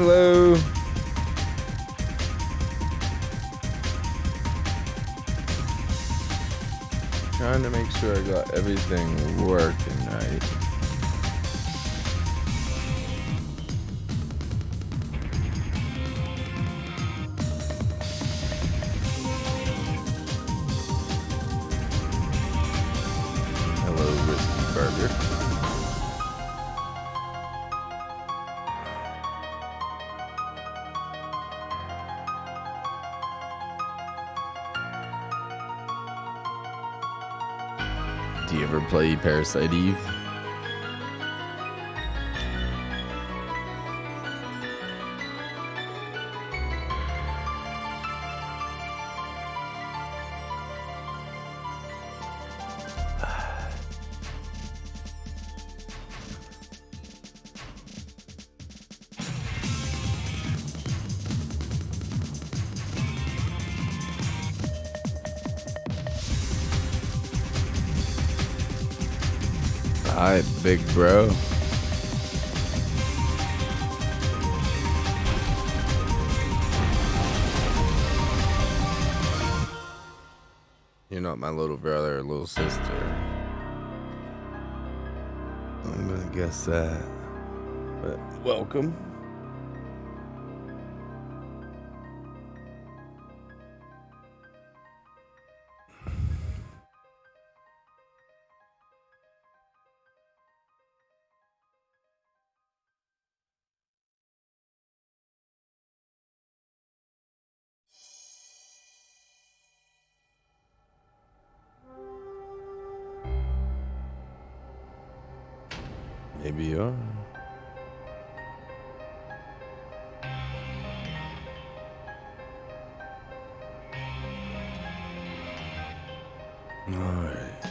Hello. Trying to make sure I got everything working right. Hello, Risky Burger. Do you ever play Parasite Eve? Hi, big bro. You're not my little brother or little sister. I'm gonna guess that. But welcome. Maybe you are. All right.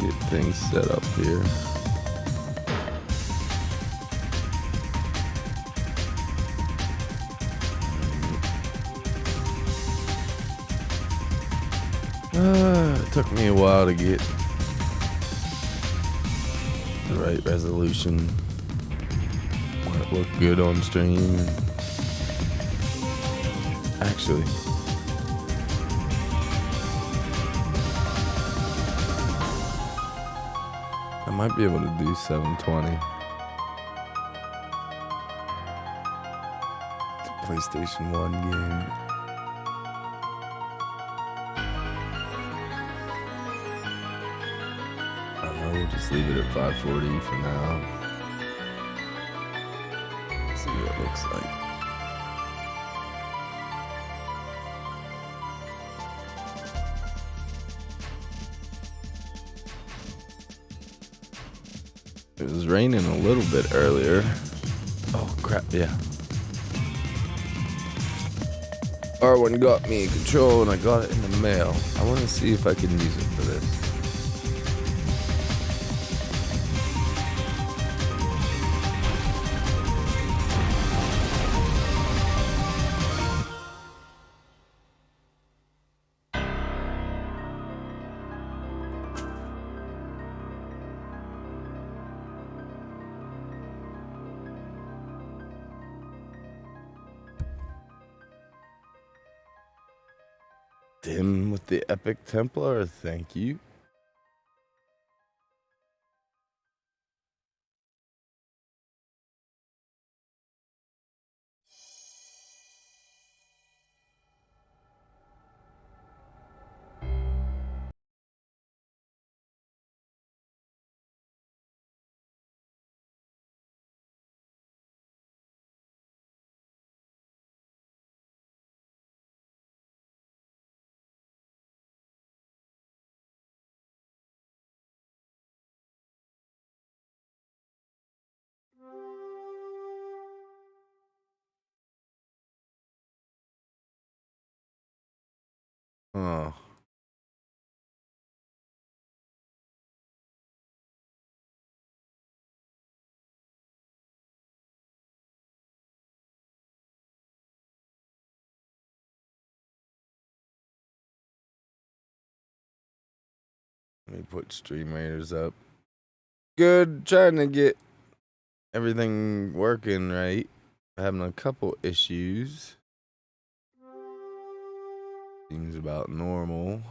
Get things set up here. It took me a while to get the right resolution. Want it look good on stream. Actually, I might be able to do 720. It's a PlayStation 1 game. We'll just leave it at 540 for now. See what it looks like. It was raining a little bit earlier. Oh crap, yeah. R1 got me in control and I got it in the mail. I want to see if I can use it for this. Tim with the Epic Templar, thank you. Oh. Let me put stream raiders up. Good, trying to get everything working right. Having a couple issues. Seems about normal.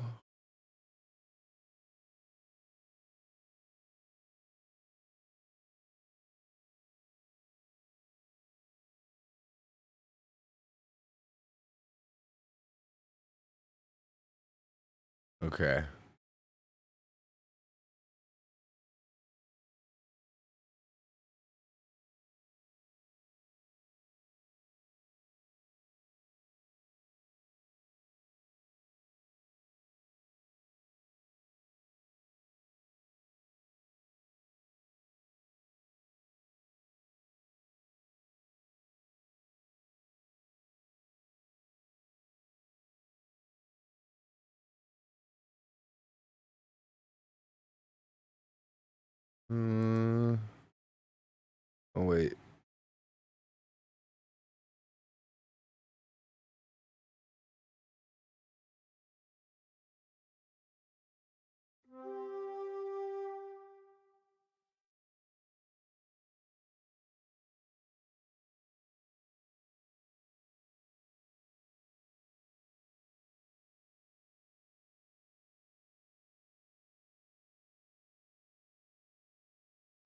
Okay. Oh, wait.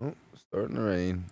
Oh, starting to rain.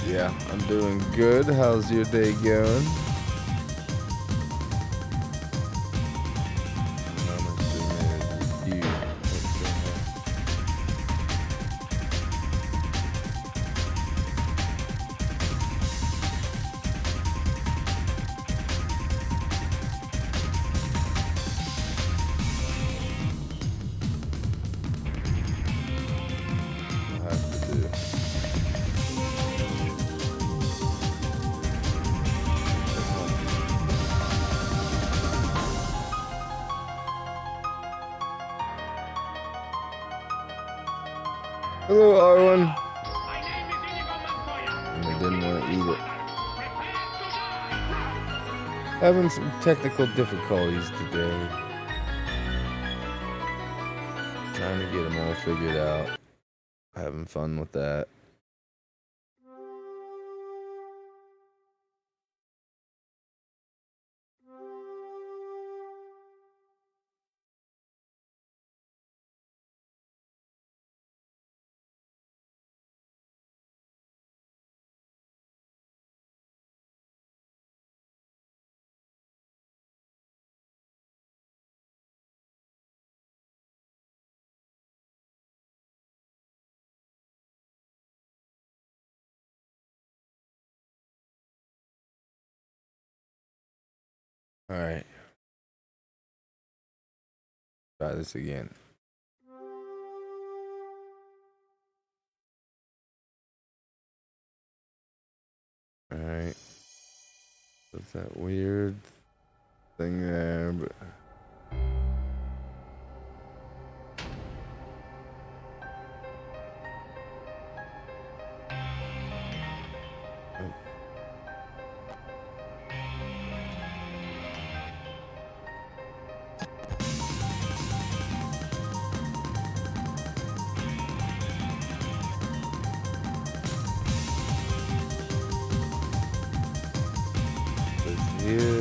Yeah, I'm doing good. How's your day going? Hello, Arwen. And they didn't want to eat it. Having some technical difficulties today. Trying to get them all figured out. Having fun with that. All right. Try this again. All right. What's that weird thing there? But here.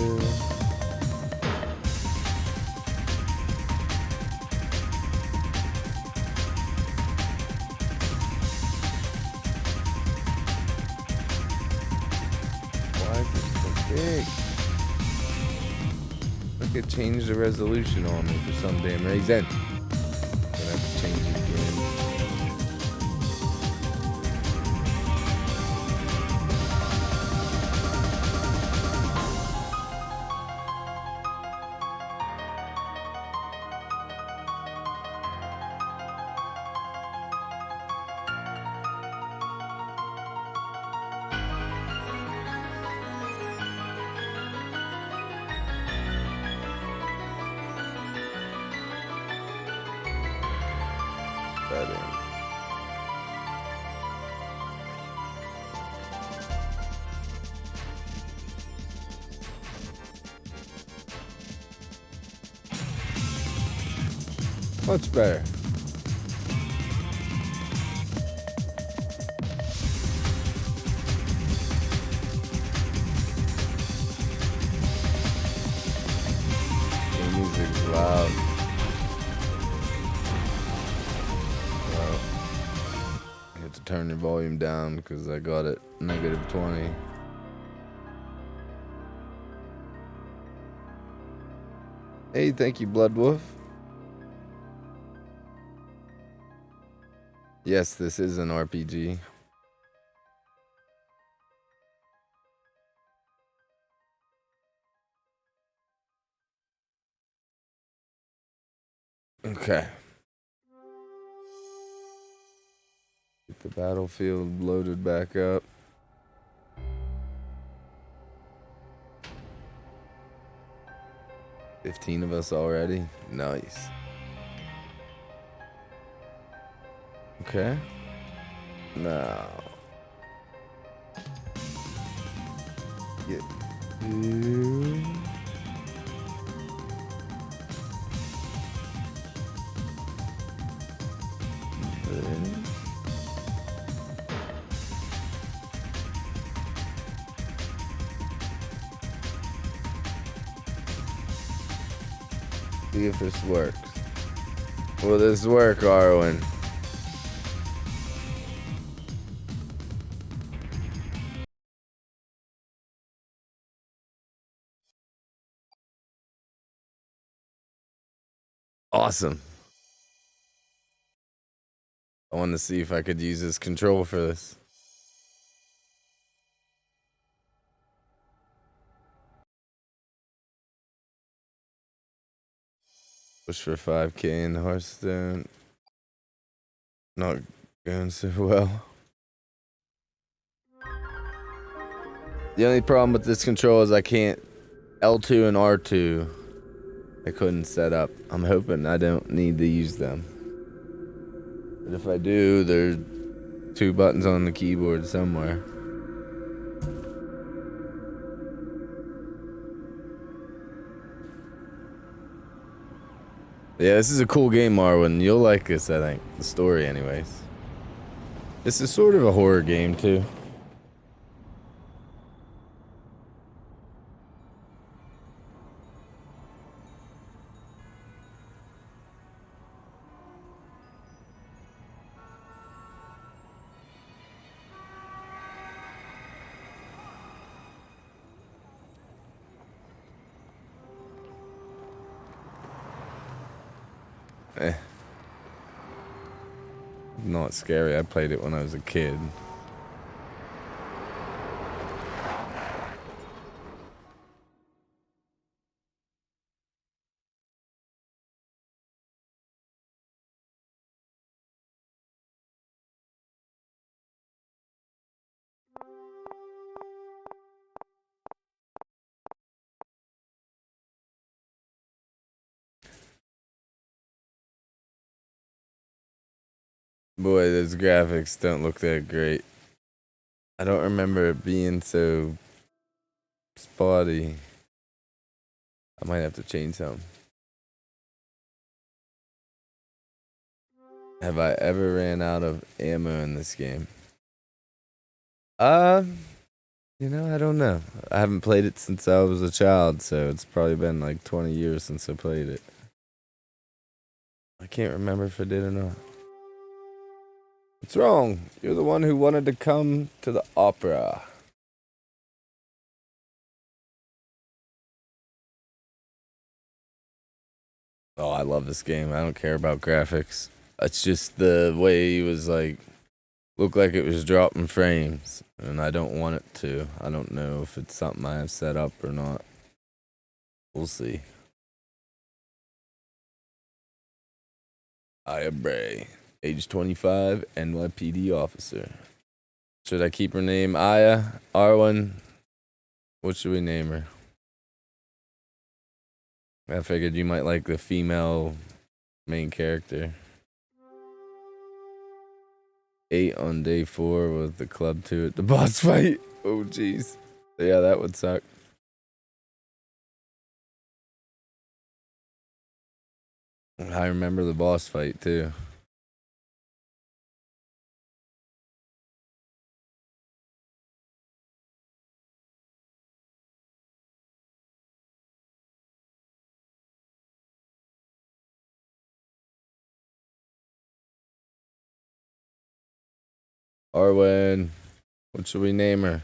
Why is it so big? I could change the resolution on me for some damn reason. Gonna have to change it again. setting. Much better. The music's loud. Well, you have to turn your volume down because I got it -20. Hey, thank you, Blood Wolf. Yes, this is an RPG. Okay. Get the battlefield loaded back up. $15 of us already. Nice. Okay. Now. Get you. See if this works. Will this work, Arwen? Awesome. I wanted to see if I could use this control for this. Push for 5K in Hearthstone. Not going so well. The only problem with this control is I can't L2 and R2. I couldn't set up. I'm hoping I don't need to use them. But if I do, there's 2 buttons on the keyboard somewhere. Yeah, this is a cool game, Marwin. You'll like this, I think. The story, anyways. This is sort of a horror game, too. Not scary. I played it when I was a kid. Boy, those graphics don't look that great. I don't remember it being so spotty. I might have to change something. Have I ever ran out of ammo in this game? I don't know. I haven't played it since I was a child, so it's probably been like 20 years since I played it. I can't remember if I did or not. What's wrong? You're the one who wanted to come to the opera. Oh, I love this game. I don't care about graphics. It's just the way he was like, looked like it was dropping frames, and I don't want it to. I don't know if it's something I have set up or not. We'll see. Aya Bray, age 25, NYPD officer. Should I keep her name Aya? Arwen? What should we name her? I figured you might like the female main character. 8 on day 4 with the club 2 at the boss fight. Oh, jeez. Yeah, that would suck. I remember the boss fight, too. Arwen, what should we name her?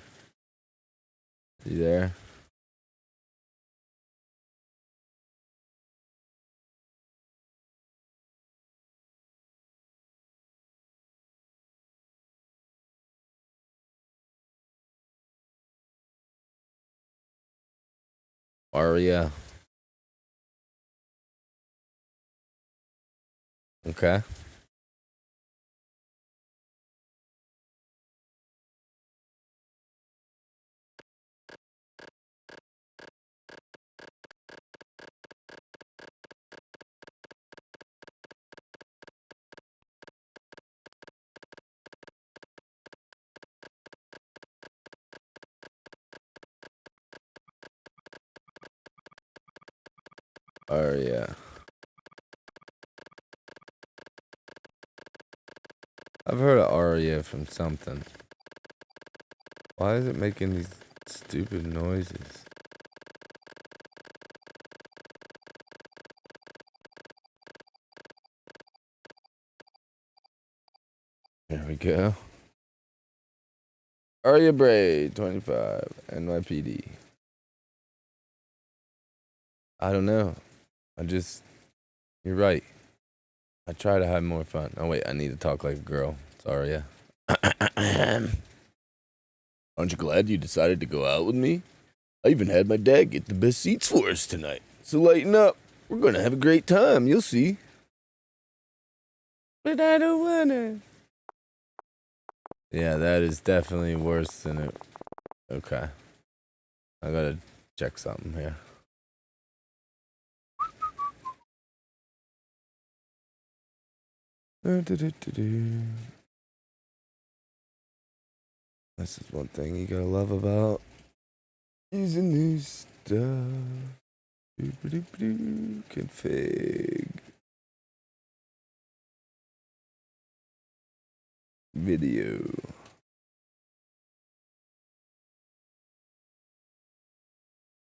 You there? Arya. Okay. Arya. I've heard of Arya from something. Why is it making these stupid noises? There we go. Arya Bray, 25, NYPD. I don't know. You're right. I try to have more fun. Oh, wait, I need to talk like a girl. Sorry, yeah. Aren't you glad you decided to go out with me? I even had my dad get the best seats for us tonight. So lighten up. We're gonna have a great time, you'll see. But I don't wanna. Yeah, that is definitely worse than it. Okay. I gotta check something here. This is one thing you gotta love about using new stuff. Config. Video.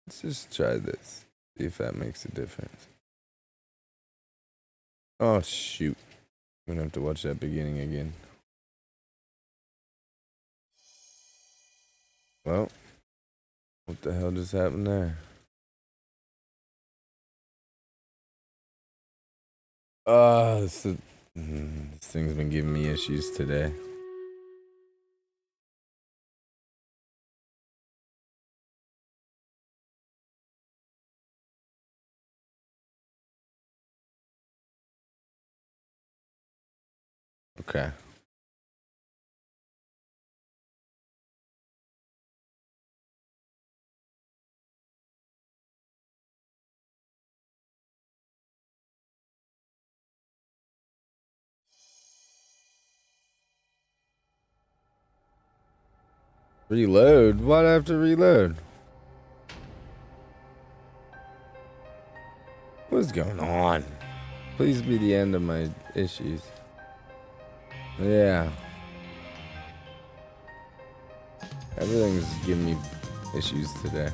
Let's just try this. See if that makes a difference. Oh, shoot. I'm gonna have to watch that beginning again. Well, what the hell just happened there? This thing's been giving me issues today. Okay. Reload? Why'd I have to reload? What's going on? Please be the end of my issues. Yeah. Everything's giving me issues today.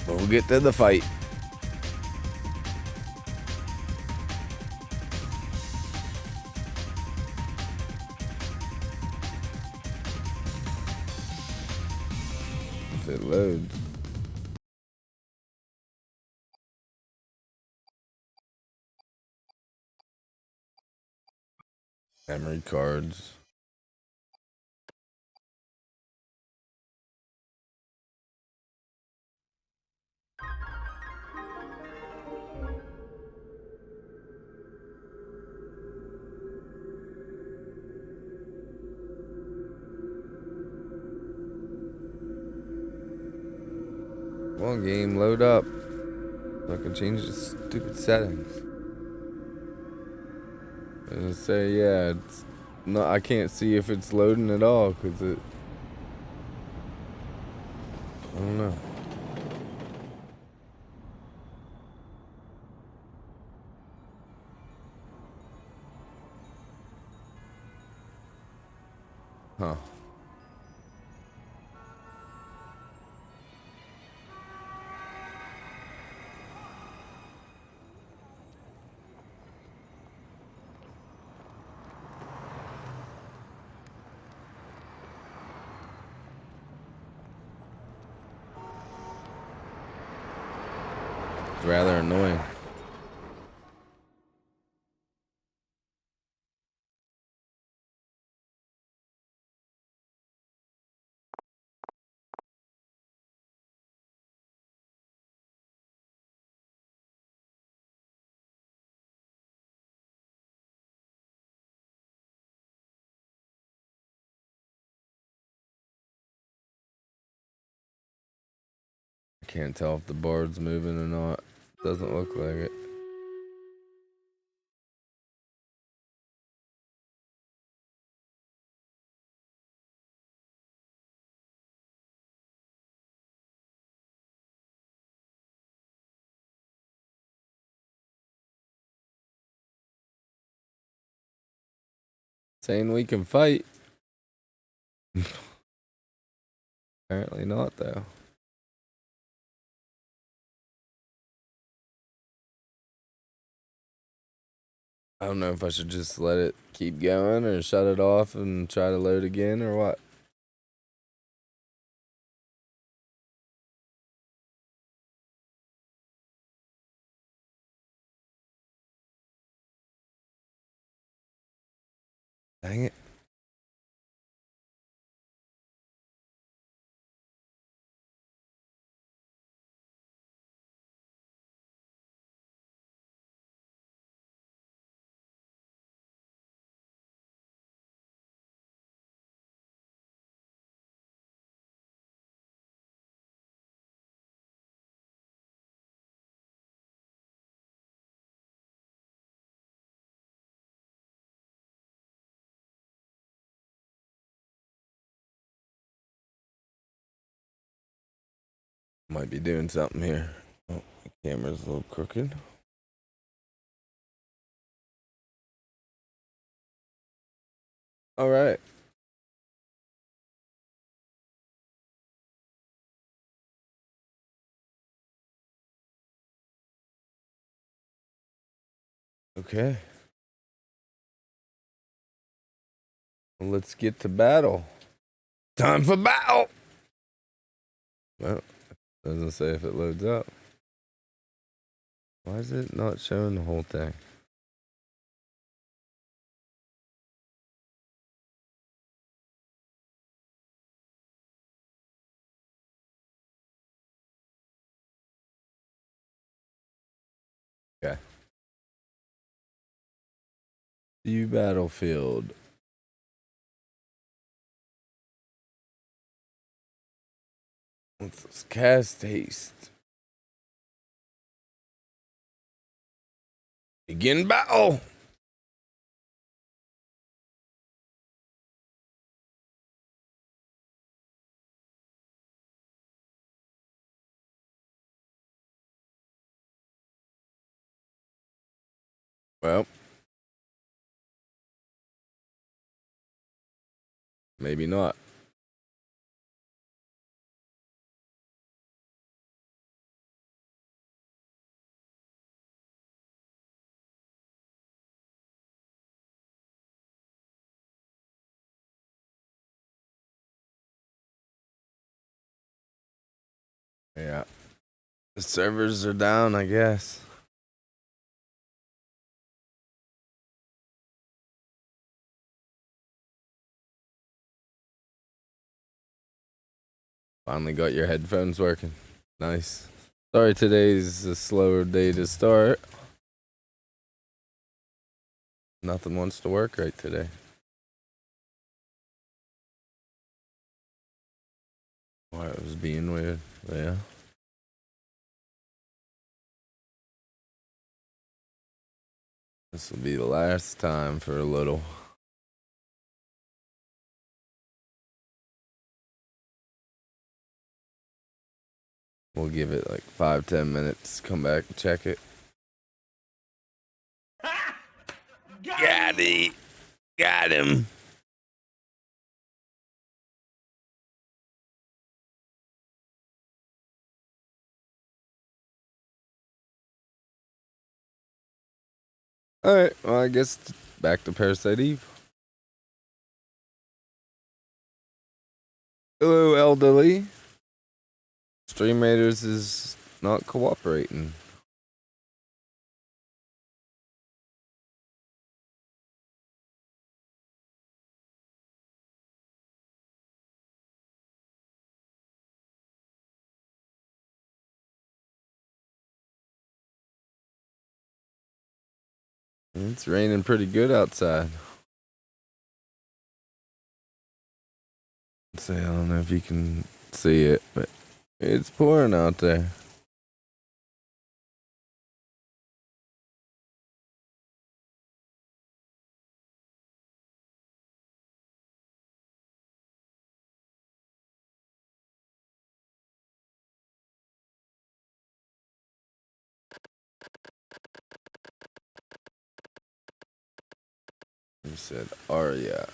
But we'll get to the fight. If it loads. Memory cards. Come on, game, load up. So I can change the stupid settings. And say, yeah, it's no, I can't see if it's loading at all because it. I don't know. Huh. It's rather annoying. I can't tell if the board's moving or not. Doesn't look like it. Saying we can fight. Apparently not, though. I don't know if I should just let it keep going or shut it off and try to load again or what. Dang it. Might be doing something here. Oh, the camera's a little crooked. All right. Okay. Well, let's get to battle. Time for battle! Well, doesn't say if it loads up. Why is it not showing the whole thing? Okay. View battlefield. Let's cast haste. Begin battle! Well, maybe not. Yeah. The servers are down, I guess. Finally got your headphones working. Nice. Sorry, today's a slower day to start. Nothing wants to work right today. Why it was being weird. Yeah. This will be the last time for a little. We'll give it like 5-10 minutes. Come back and check it. Got it. Got him. Alright, well, I guess back to Parasite Eve. Hello, elderly. Stream Raiders is not cooperating. It's raining pretty good outside. So I don't know if you can see it, but it's pouring out there. You said Arya.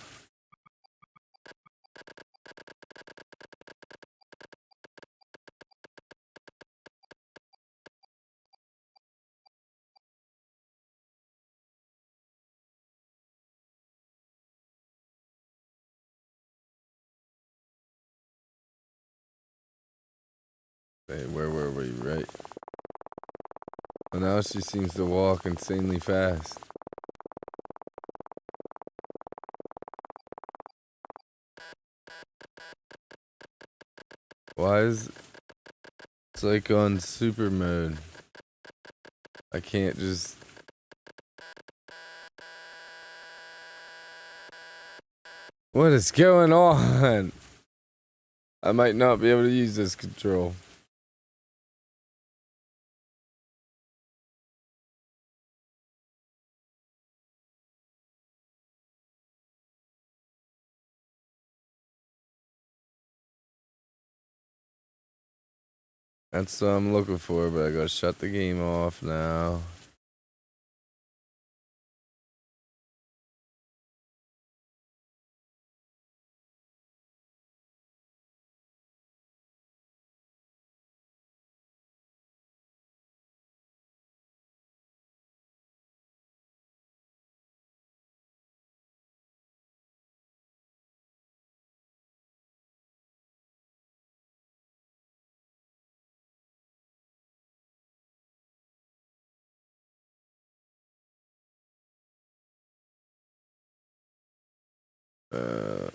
Hey, where were we? Right. Well, now she seems to walk insanely fast. Why is it's like on super mode? I can't just. What is going on? I might not be able to use this control. That's what I'm looking for, but I gotta shut the game off now. Uh,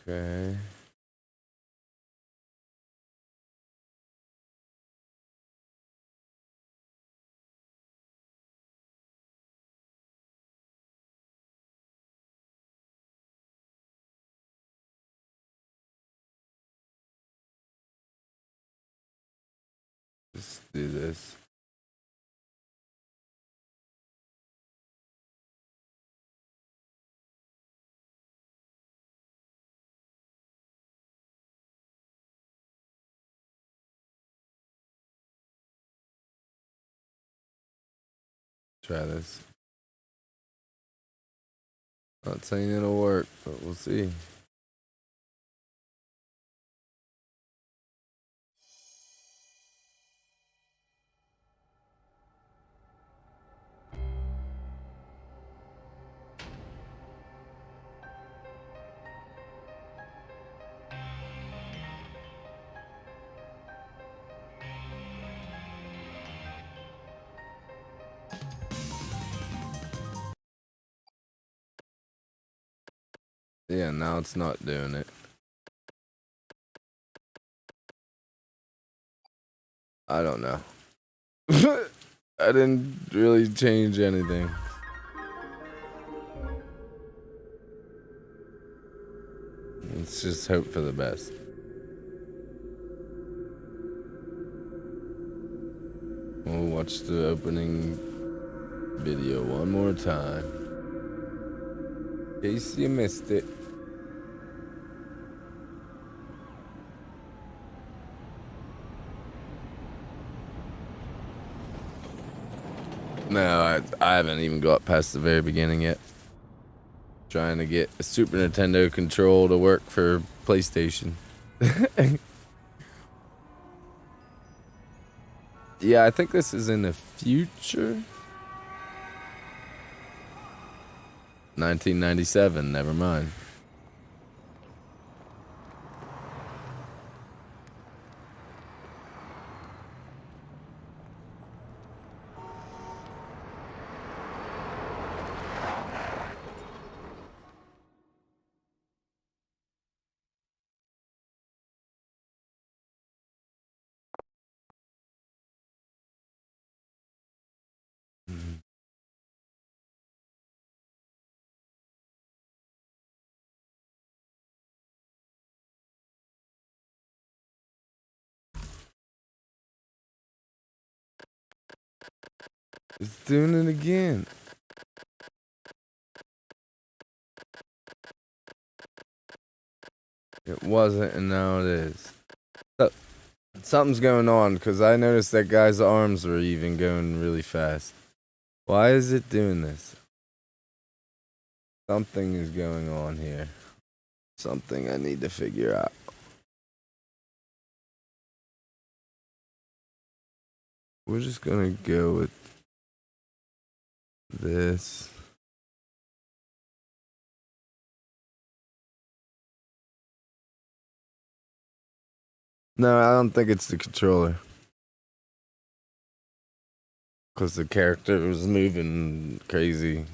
okay. Just do this. Try this. Not saying it'll work, but we'll see. Yeah, now it's not doing it. I don't know. I didn't really change anything. Let's just hope for the best. We'll watch the opening video one more time. In case you missed it. No, I haven't even got past the very beginning yet. Trying to get a Super Nintendo control to work for PlayStation. Yeah, I think this is in the future. 1997, never mind. It's doing it again. It wasn't, and now it is. So, something's going on, because I noticed that guy's arms were even going really fast. Why is it doing this? Something is going on here. Something I need to figure out. We're just gonna go with this. No, I don't think it's the controller. Because the character was moving crazy.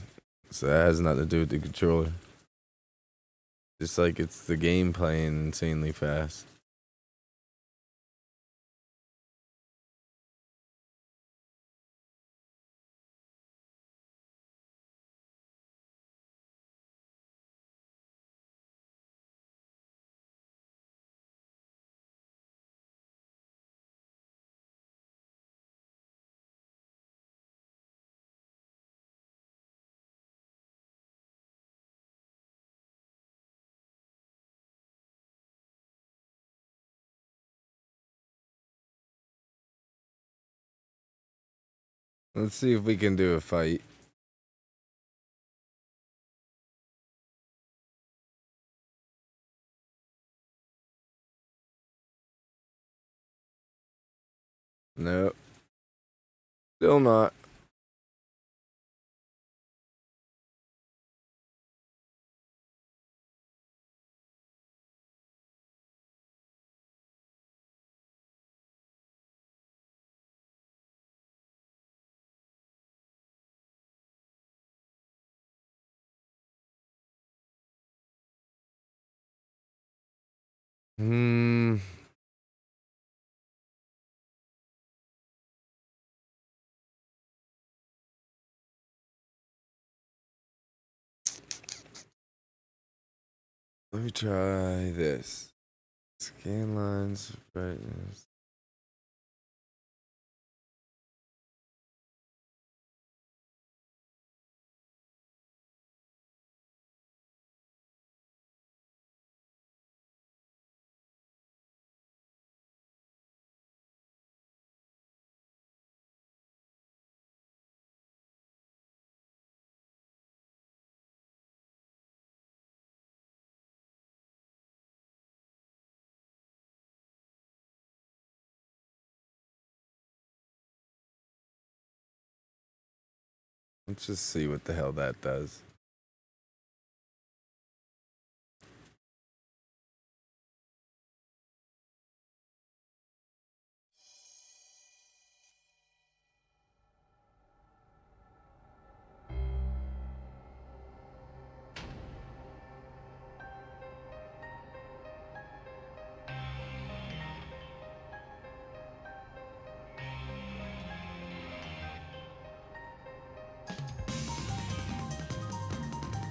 So that has nothing to do with the controller. Just like it's the game playing insanely fast. Let's see if we can do a fight. Nope. Still not. Hmm. Let me try this. Scan lines, brightness. Let's just see what the hell that does.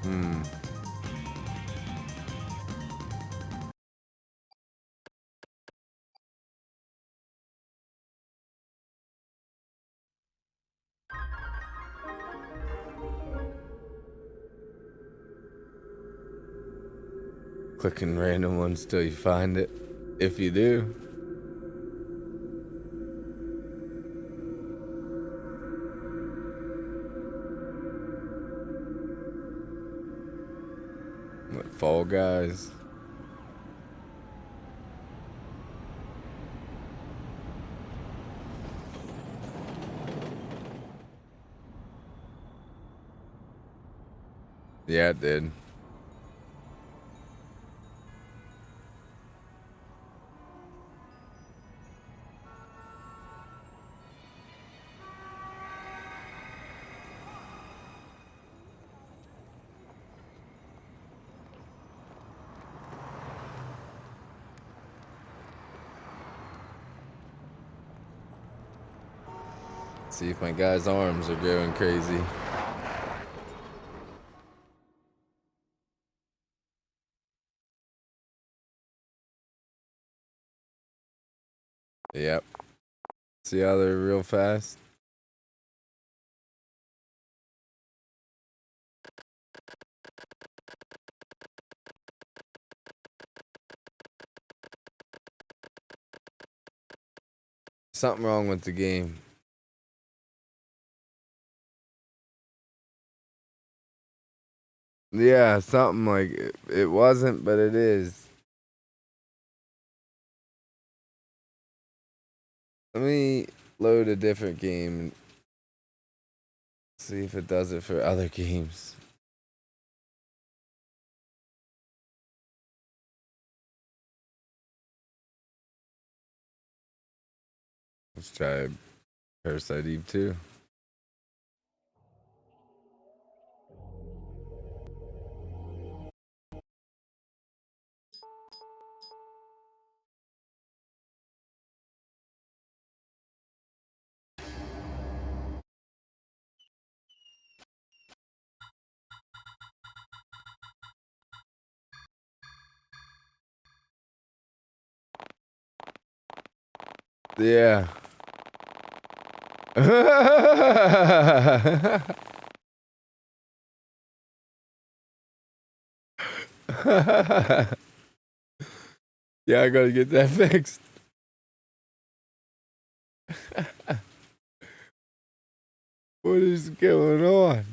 Hmm. Clicking random ones till you find it. If you do. What, Fall Guys? Yeah, it did. See if my guy's arms are going crazy. Yep. See how they're real fast? Something wrong with the game. Yeah, something like it wasn't, but it is. Let me load a different game and see if it does it for other games. Let's try Parasite Eve 2. Yeah. Yeah, I gotta get that fixed. What is going on?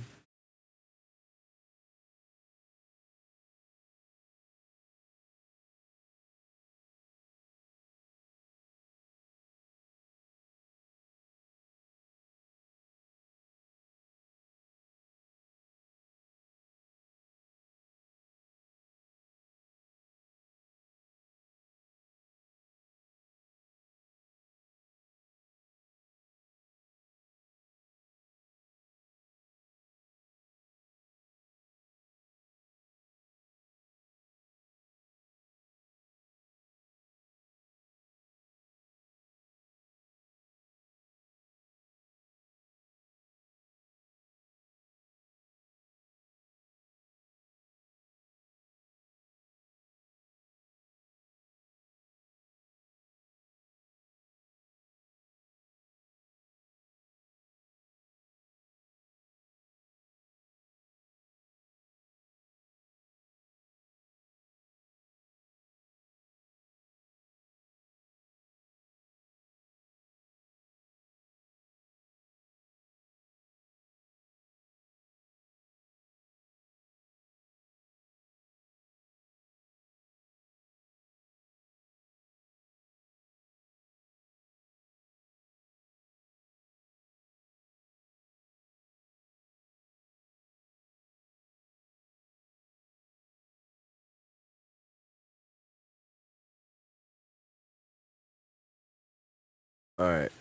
Alright.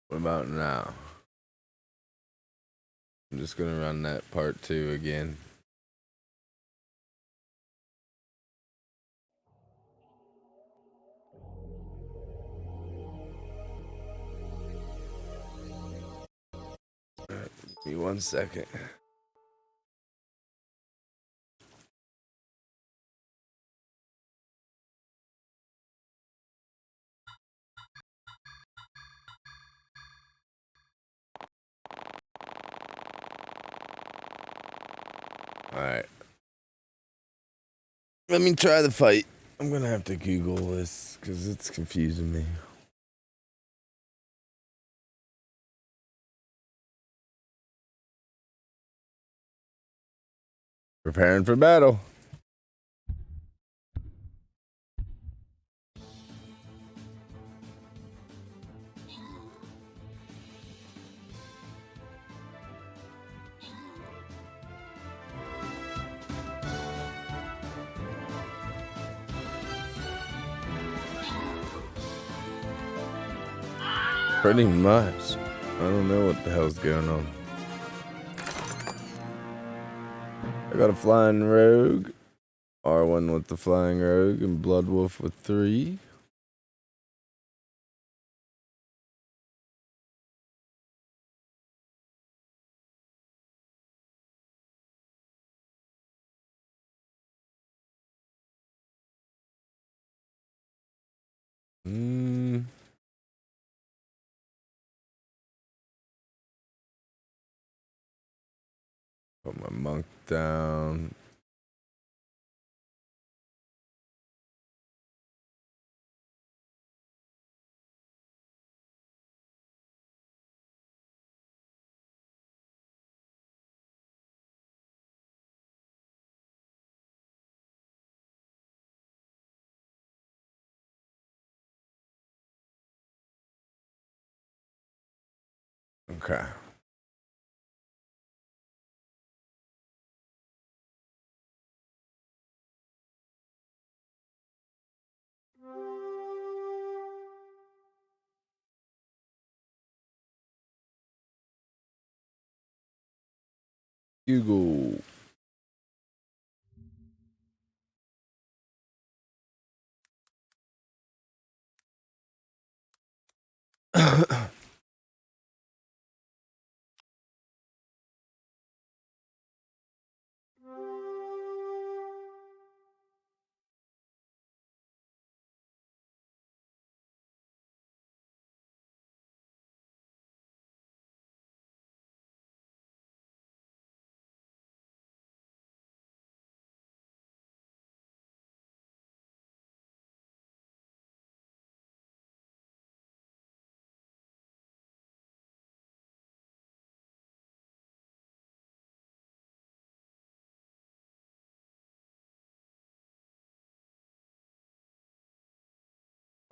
What about now? I'm just gonna run that part 2 again. Alright, give me 1 second. Alright. Let me try the fight. I'm gonna have to Google this because it's confusing me. Preparing for battle. Pretty much. I don't know what the hell's going on. I got a flying rogue. R1 with the flying rogue and Blood Wolf with 3. Put my monk down. Okay. Google.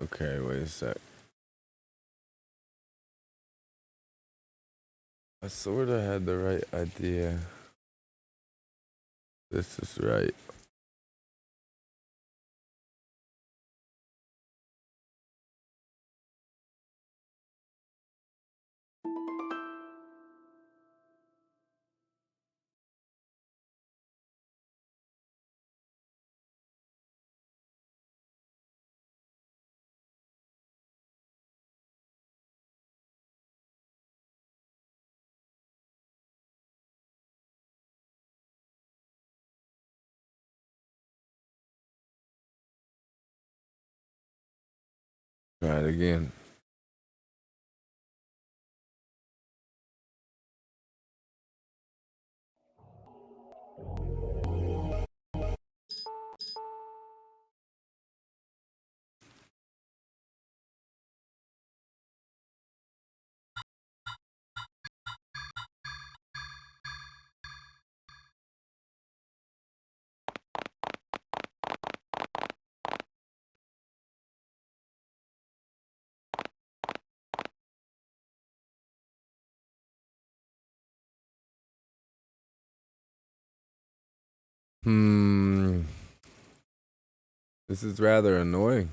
Okay, wait a sec. I sort of had the right idea. This is right. Try it again. This is rather annoying.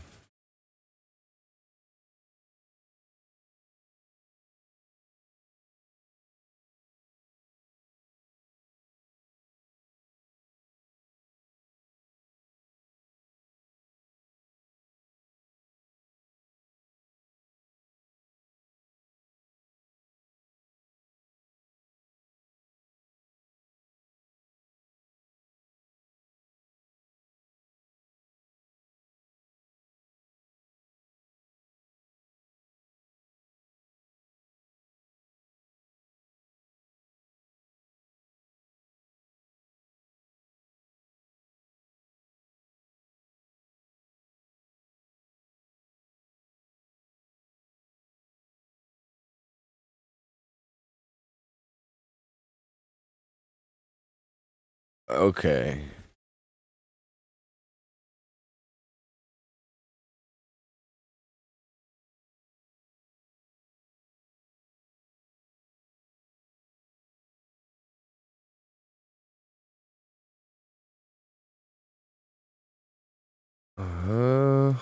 Okay. Uh,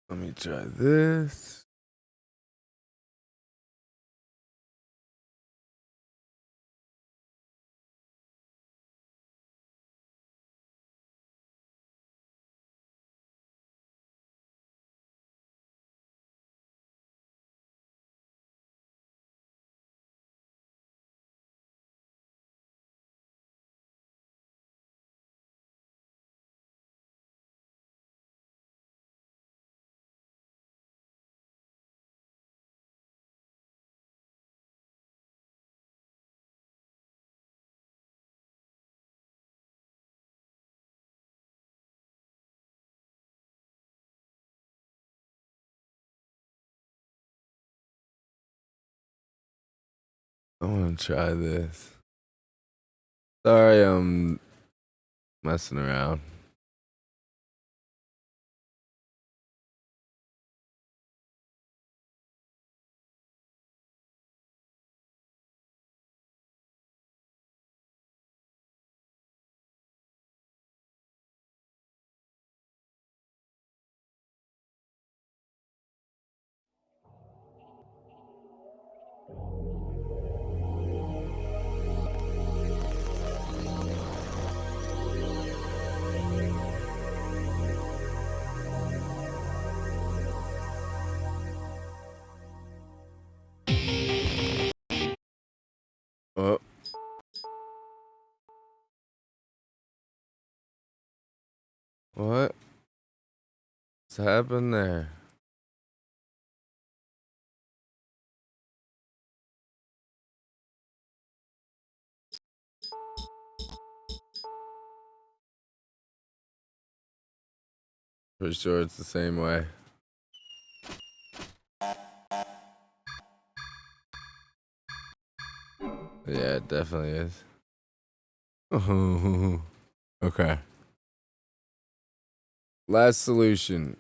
Let me try this. I want to try this. Sorry, I'm messing around. Oh, what? What's happened there? Pretty sure it's the same way. Yeah, it definitely is. Okay. Last solution.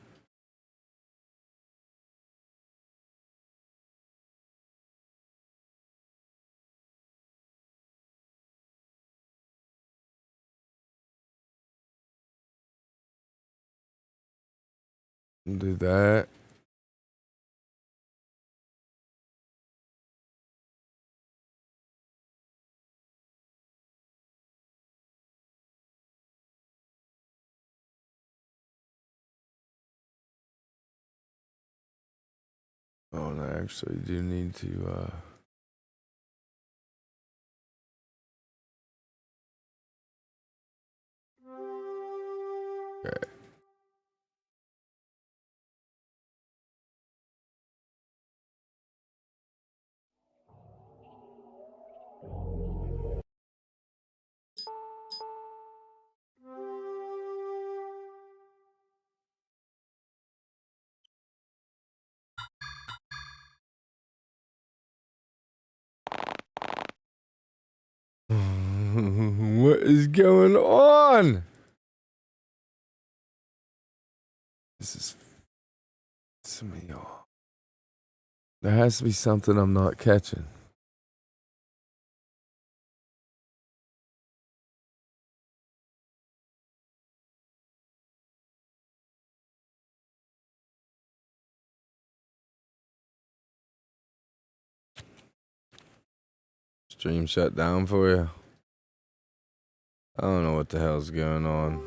Do that. Oh, and I actually do need to, okay. What is going on? This is some of y'all. There has to be something I'm not catching. Stream shut down for you? I don't know what the hell's going on.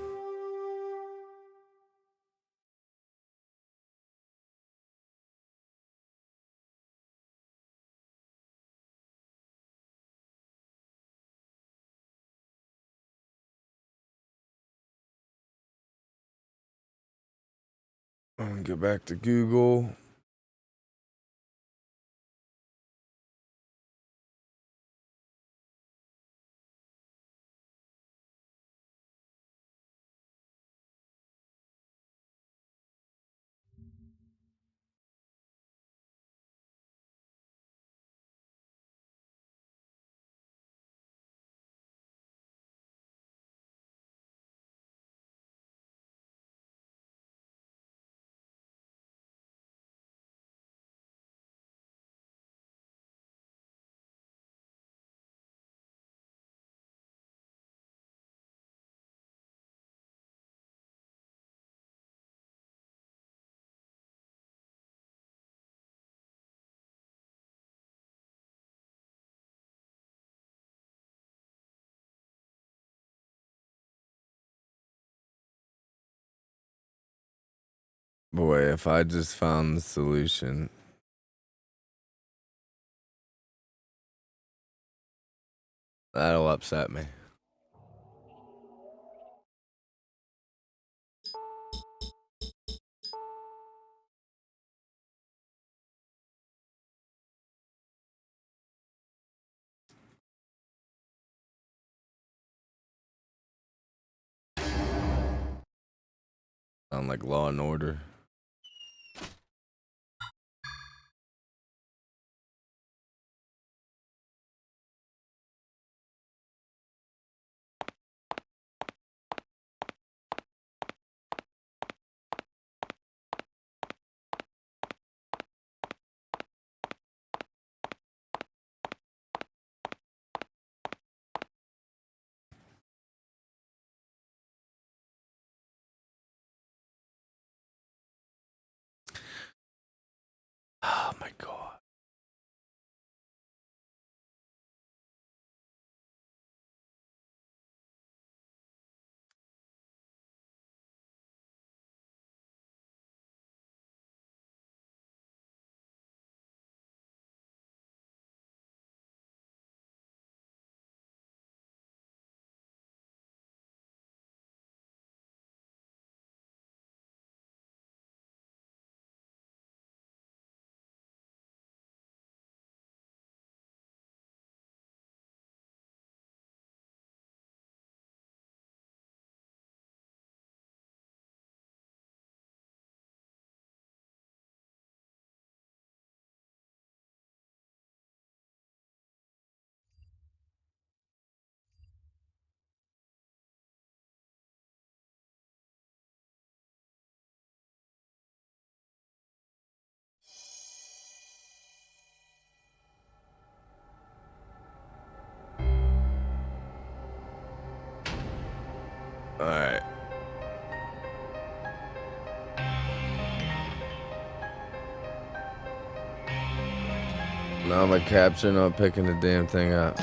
I'm gonna get back to Google. Boy, if I just found the solution. That'll upset me. Sound like Law and Order. Oh my god. Alright. Now my capture not picking the damn thing up.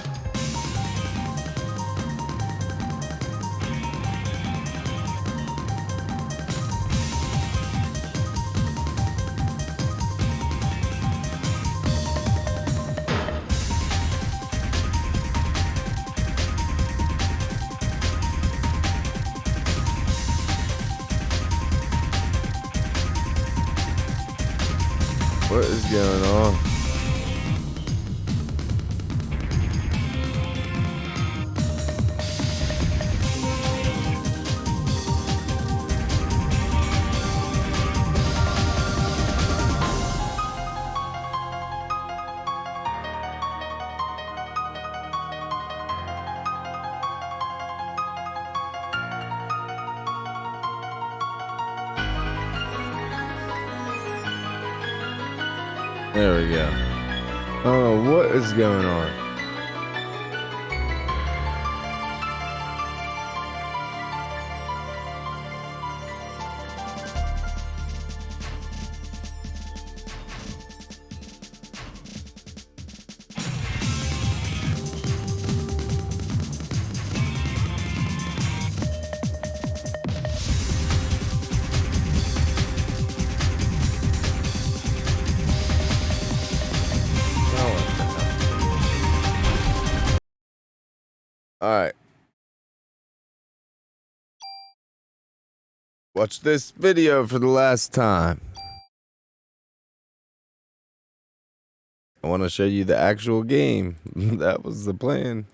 What is going on? There we go. I don't know what is going on. Alright. Watch this video for the last time. I want to show you the actual game. That was the plan.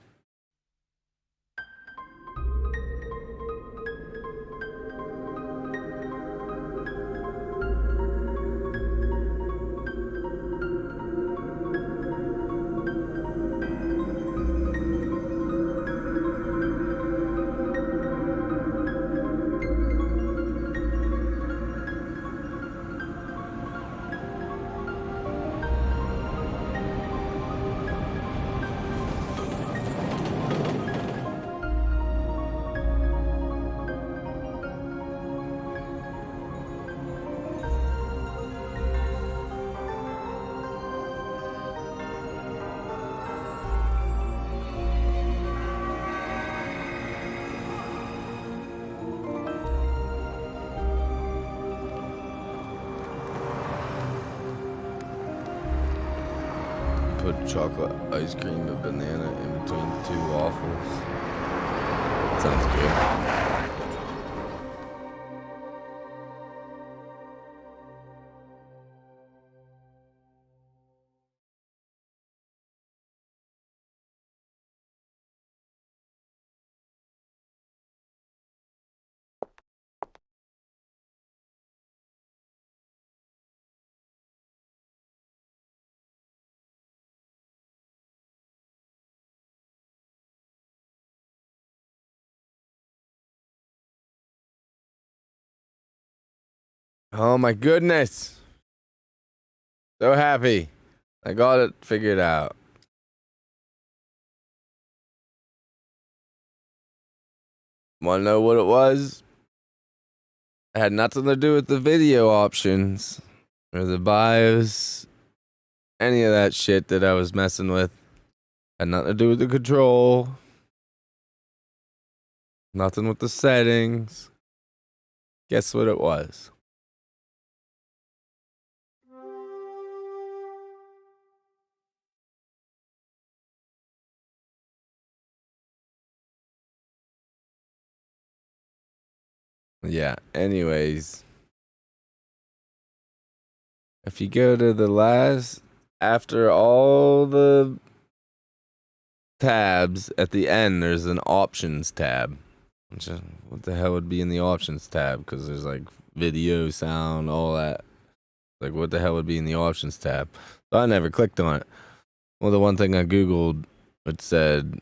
Put chocolate ice cream and banana in between 2 waffles. Sounds good. Oh my goodness. So happy. I got it figured out. Wanna know what it was? It had nothing to do with the video options or the BIOS, any of that shit that I was messing with. Had nothing to do with the control. Nothing with the settings. Guess what it was? Yeah, anyways. If you go to the last, after all the tabs, at the end, there's an options tab. What the hell would be in the options tab? Because there's like video, sound, all that. Like, what the hell would be in the options tab? So I never clicked on it. Well, the one thing I Googled, it said,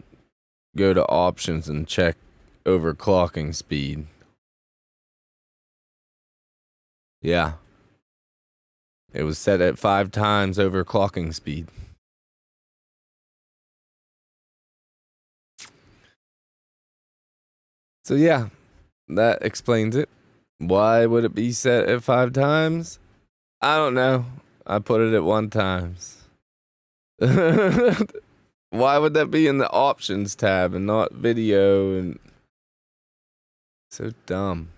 go to options and check overclocking speed. Yeah. It was set at 5 times overclocking speed. So yeah, that explains it. Why would it be set at 5 times? I don't know. I put it at 1 times. Why would that be in the options tab and not video? And so dumb.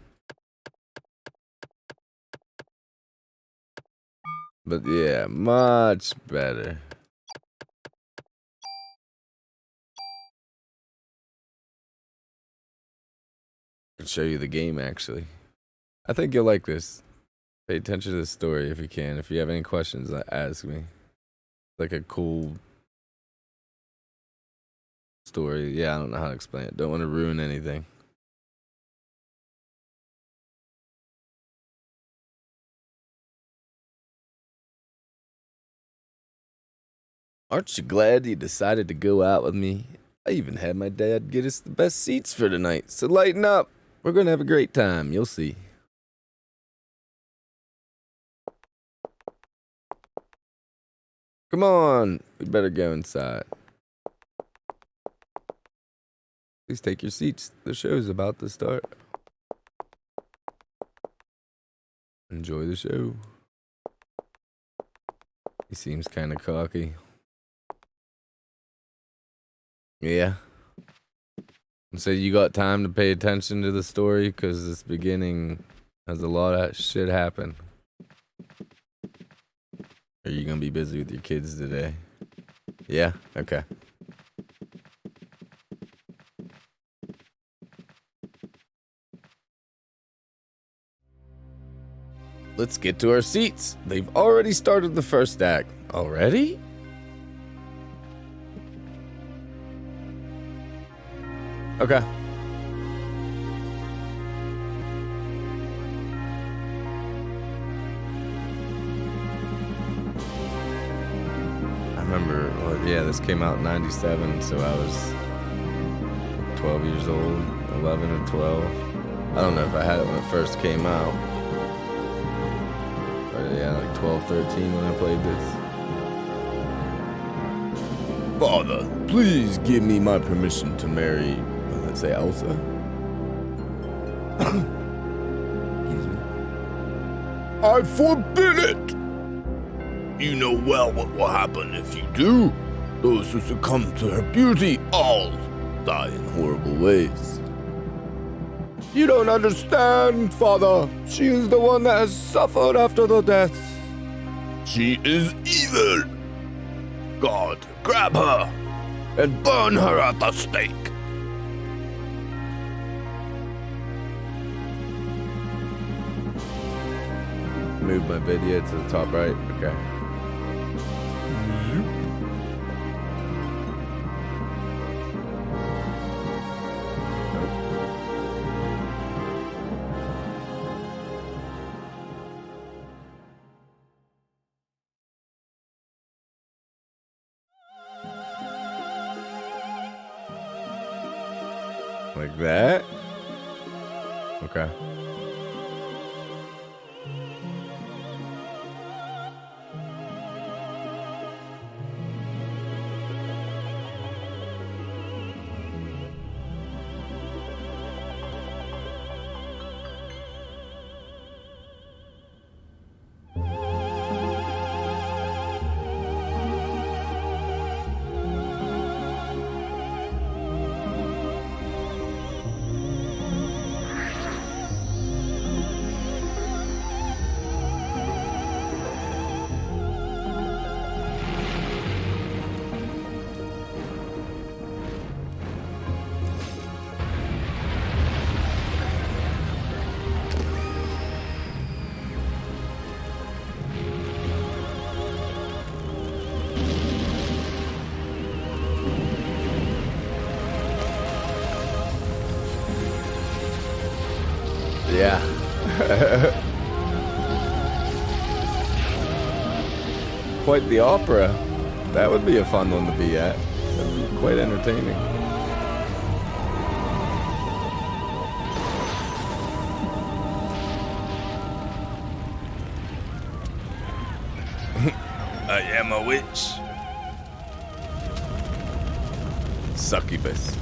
But yeah, much better. I can show you the game actually. I think you'll like this. Pay attention to the story if you can. If you have any questions, ask me. Like a cool story. Yeah, I don't know how to explain it. Don't want to ruin anything. Aren't you glad you decided to go out with me? I even had my dad get us the best seats for tonight, so lighten up. We're gonna have a great time, you'll see. Come on, we better go inside. Please take your seats. The show's about to start. Enjoy the show. He seems kind of cocky. Yeah. So you got time to pay attention to the story? Because this beginning has a lot of shit happen. Are you gonna be busy with your kids today? Yeah? Okay. let's get to our seats. They've already started the first act. Already? Okay. I remember, this came out in 97, so I was 12 years old, 11 or 12. I don't know if I had it when it first came out. But yeah, like 12, 13 when I played this. Father, please give me my permission to marry, let's say, Elsa. Excuse me. I forbid it! You know well what will happen if you do. Those who succumb to her beauty all die in horrible ways. You don't understand, Father. She is the one that has suffered after the deaths. She is evil. God, grab her and burn her at the stake. Move my video to the top right. Okay. Like that? Okay. Yeah. Quite the opera. That would be a fun one to be at. That would be quite entertaining. I am a witch. Succubus.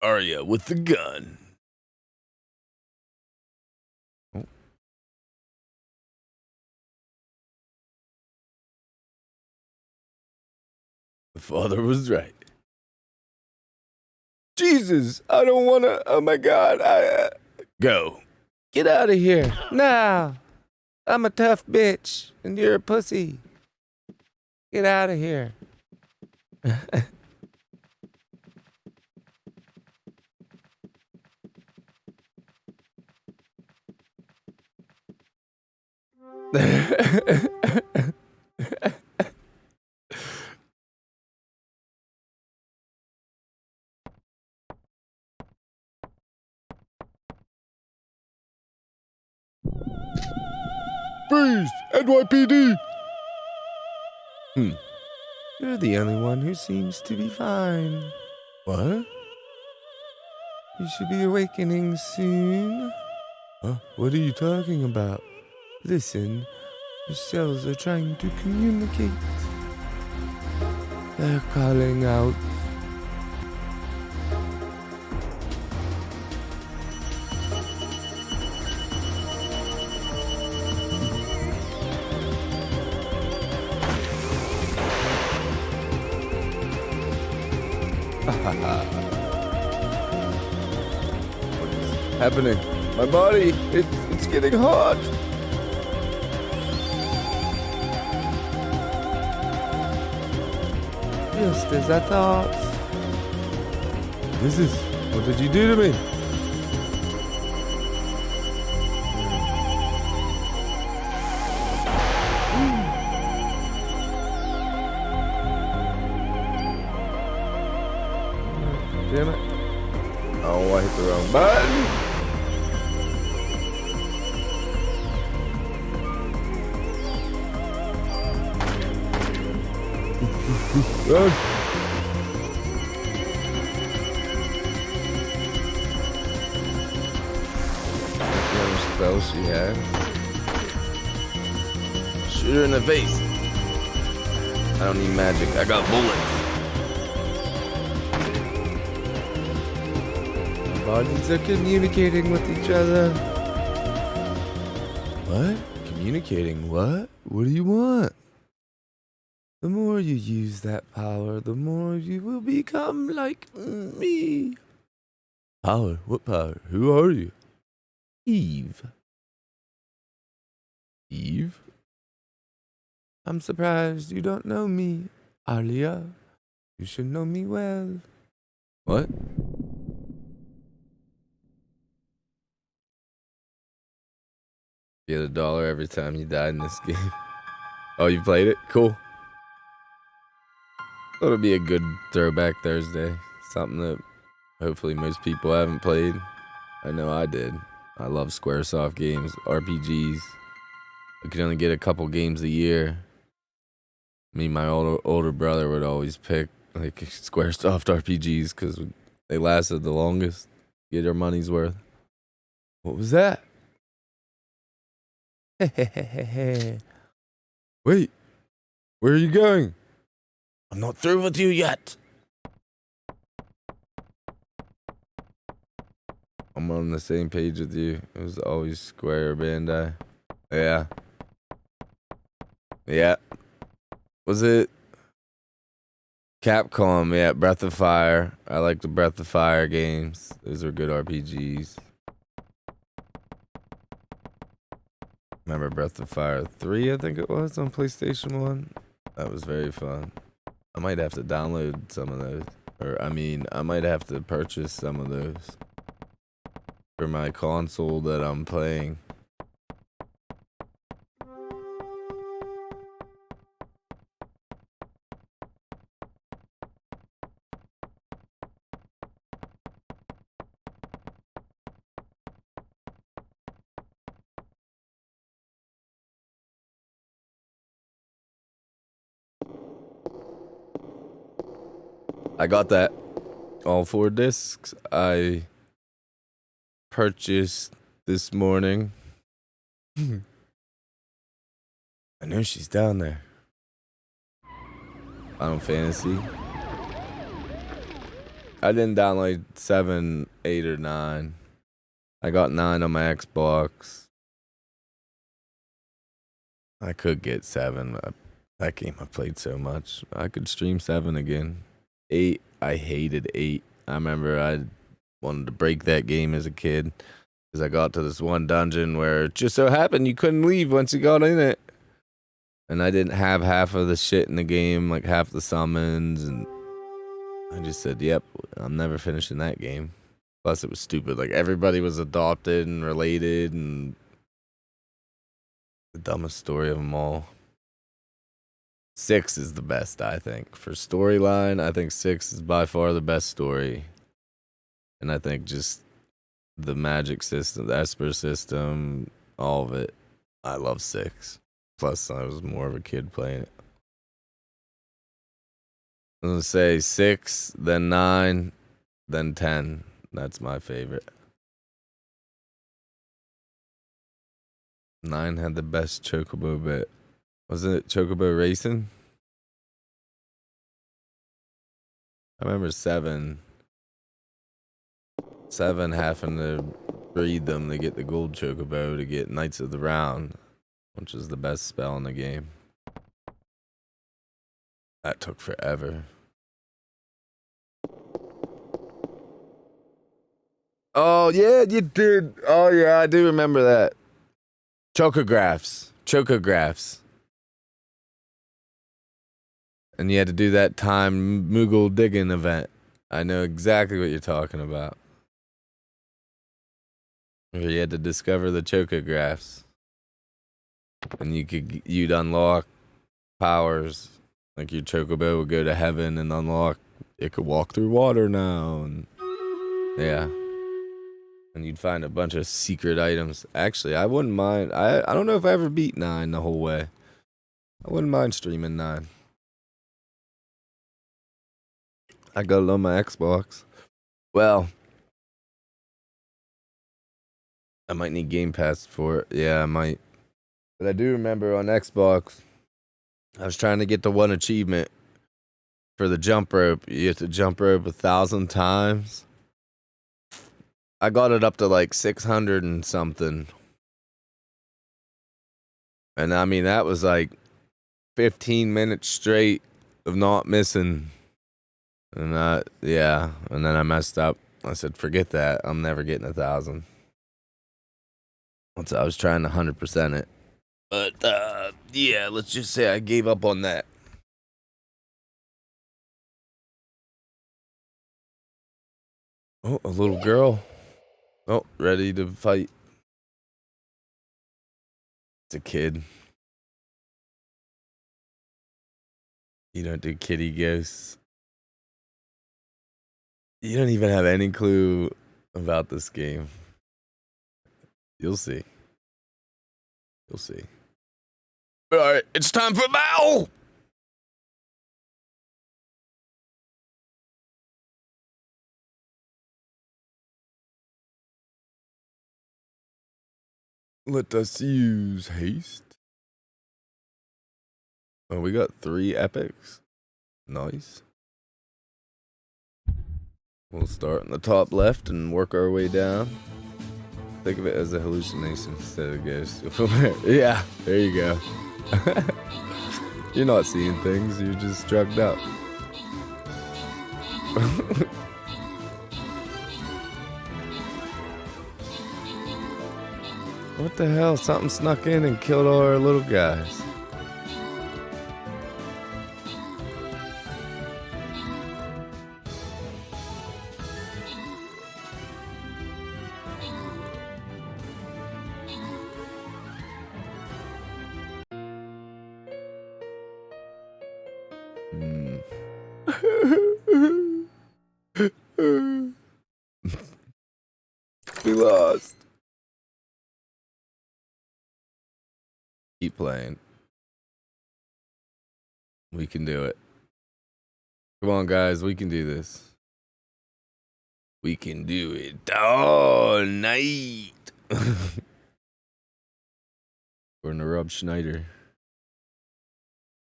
Arya with the gun. Oh. The father was right. Jesus, I don't wanna. Oh my God, go. Get out of here now. I'm a tough bitch, and you're a pussy. Get out of here. Freeze! NYPD! You're the only one who seems to be fine. What? You should be awakening soon. Huh? What are you talking about? Listen, your cells are trying to communicate. They're calling out. What's happening? My body, it's getting hot. just as I thought. This is... What did you do to me? Damn it. Oh, I hit the wrong button. Run. What spell she had? Shoot her in the face. I don't need magic. I got bullets. Bodies are communicating with each other. What? Communicating what? What do you want? The more you use that power, the more you will become like me. Power? What power? Who are you? Eve. Eve? I'm surprised you don't know me, Alia. You should know me well. What? You get $1 every time you die in this game. Oh, you played it? Cool. Thought it'd be a good Throwback Thursday. Something that hopefully most people haven't played. I know I did. I love Squaresoft games, RPGs. I could only get a couple games a year. Me and my older brother would always pick like Squaresoft RPGs because they lasted the longest. Get our money's worth. What was that? Wait, where are you going? I'm not through with you yet. I'm on the same page with you. It was always Square or Bandai. Yeah. Yeah. Was it Capcom? Yeah, Breath of Fire. I like the Breath of Fire games. Those are good RPGs. Remember Breath of Fire 3, I think it was, on PlayStation 1? That was very fun. I might have to download some of those. Or, I mean, I might have to purchase some of those for my console that I'm playing. I got that. All 4 discs I purchased this morning. I know she's down there. Final Fantasy. I didn't download 7, 8, or 9. I got 9 on my Xbox. I could get 7. That game I played so much. I could stream 7 again. 8, I hated 8. I remember I wanted to break that game as a kid because I got to this one dungeon where it just so happened you couldn't leave once you got in it. And I didn't have half of the shit in the game, like half the summons, and I just said, yep, I'm never finishing that game. Plus it was stupid. Like everybody was adopted and related and the dumbest story of them all. 6 is the best, I think. For storyline, I think 6 is by far the best story. And I think just the magic system, the Esper system, all of it. I love 6. Plus, I was more of a kid playing it. I'm going to say 6, then 9, then 10. That's my favorite. 9 had the best Chocobo bit. Wasn't it Chocobo Racing? I remember 7 having to breed them to get the gold Chocobo to get Knights of the Round, which is the best spell in the game. That took forever. Oh, yeah, you did. Oh, yeah, I do remember that. Chocographs. And you had to do that time Moogle digging event. I know exactly what you're talking about. Where you had to discover the chocographs. And you'd unlock powers. Like your chocobo would go to heaven and unlock, it could walk through water now. And yeah. And you'd find a bunch of secret items. Actually, I wouldn't mind. I don't know if I ever beat 9 the whole way. I wouldn't mind streaming 9. I got it on my Xbox. Well, I might need Game Pass for it. Yeah, I might. But I do remember on Xbox, I was trying to get the one achievement for the jump rope. You have to jump rope 1,000 times. I got it up to like 600 and something. And I mean, that was like 15 minutes straight of not missing. And yeah. And then I messed up. I said, forget that. I'm never getting 1,000. Once I was trying to 100% it. But, yeah, let's just say I gave up on that. Oh, a little girl. Oh, ready to fight. It's a kid. You don't do kitty ghosts. You don't even have any clue about this game. You'll see. You'll see. Alright, it's time for battle! Let us use haste. Oh, we got 3 epics. Nice. We'll start in the top left and work our way down. Think of it as a hallucination instead of a ghost. Yeah, there you go. You're not seeing things, you're just drugged up. What the hell? Something snuck in and killed all our little guys. We lost. Keep playing. We can do it. Come on, guys. We can do this. We can do it all night. We're in a Rob Schneider.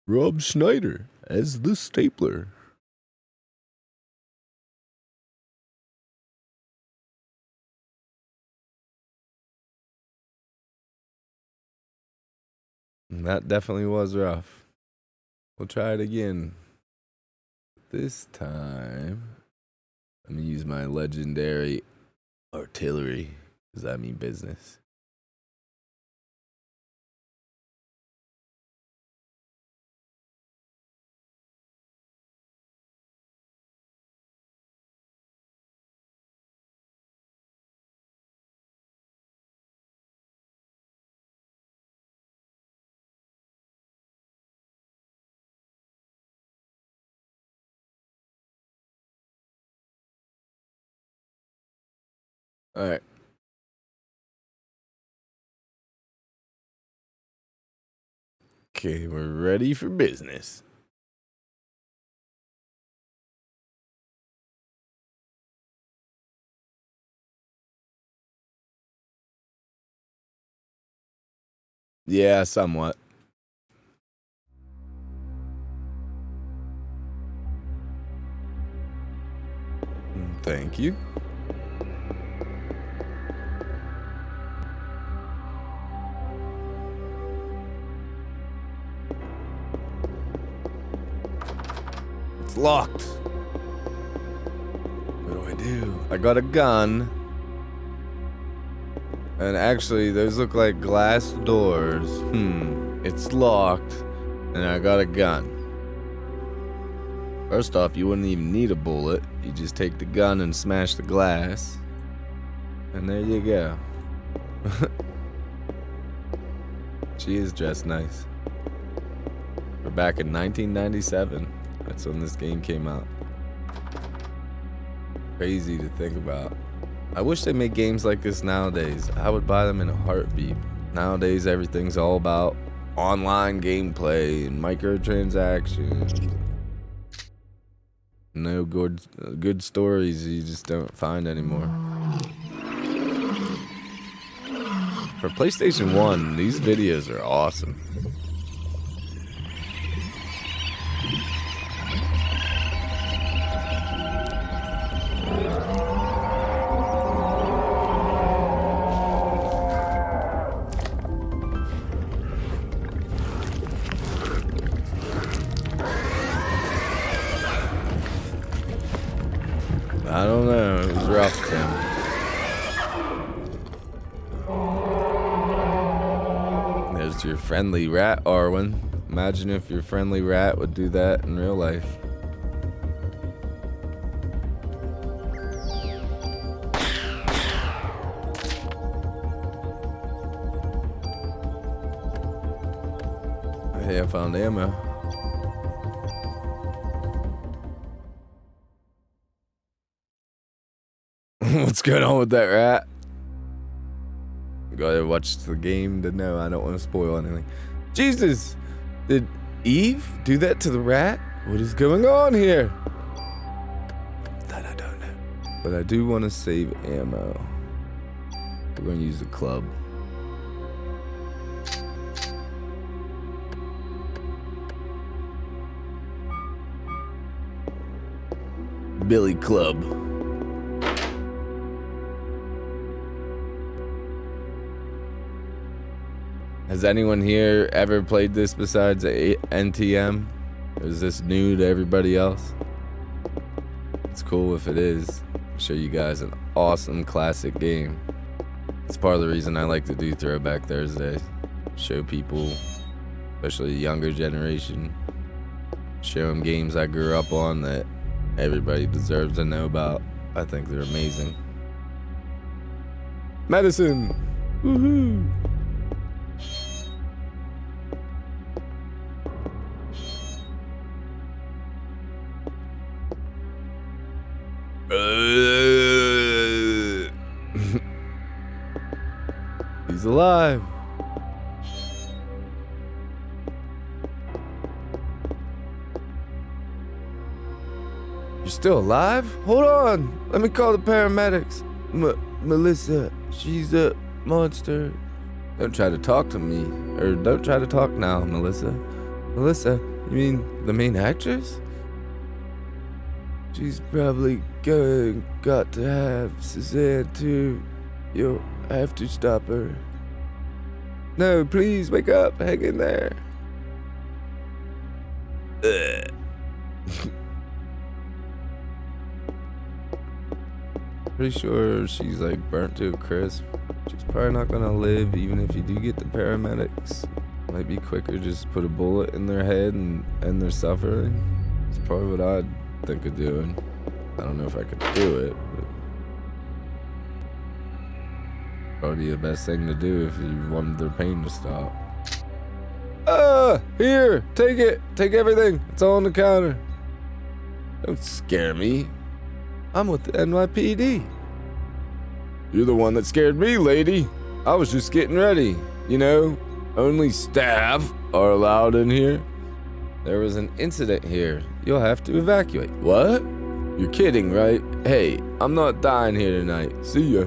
Rob Schneider as the stapler. That definitely was rough. We'll try it again. This time, I'm going to use my legendary artillery, because I mean business. All right. Okay, we're ready for business. Yeah, somewhat. Thank you. It's locked. What do? I got a gun. And actually, those look like glass doors. It's locked. And I got a gun. First off, you wouldn't even need a bullet. You just take the gun and smash the glass. And there you go. She is dressed nice. We're back in 1997. That's when this game came out. Crazy to think about. I wish they made games like this nowadays. I would buy them in a heartbeat. Nowadays, everything's all about online gameplay and microtransactions. No good stories you just don't find anymore. For PlayStation 1, these videos are awesome. I don't know, it was rough, Tim. There's your friendly rat, Arwen. Imagine if your friendly rat would do that in real life. Hey, I found ammo. What's going on with that rat? Gotta watch the game to know. I don't want to spoil anything. Jesus! Did Eve do that to the rat? What is going on here? That I don't know. But I do want to save ammo. We're going to use the club. Billy Club. Has anyone here ever played this besides NTM? Is this new to everybody else? It's cool if it is. I'll show you guys an awesome classic game. It's part of the reason I like to do Throwback Thursday. Show people, especially the younger generation, show them games I grew up on that everybody deserves to know about. I think they're amazing. Medicine! Woohoo! He's alive. You're still alive? Hold on. Let me call the paramedics. Melissa, she's a monster. Don't try to talk to me. Or don't try to talk now, Melissa. Melissa, you mean the main actress? She's probably got to have Suzanne too. You'll have to stop her. No, please wake up. Hang in there. Pretty sure she's like burnt to a crisp. She's probably not gonna live even if you do get the paramedics. Might be quicker just put a bullet in their head and end their suffering. It's probably what I'd think of doing. I don't know if I could do it, but probably the best thing to do if you wanted their pain to stop. Here, take it. Take everything. It's all on the counter. Don't scare me. I'm with the NYPD. You're the one that scared me, lady. I was just getting ready. You know, only staff are allowed in here. There was an incident here. You'll have to evacuate. What? You're kidding, right? Hey, I'm not dying here tonight. See ya.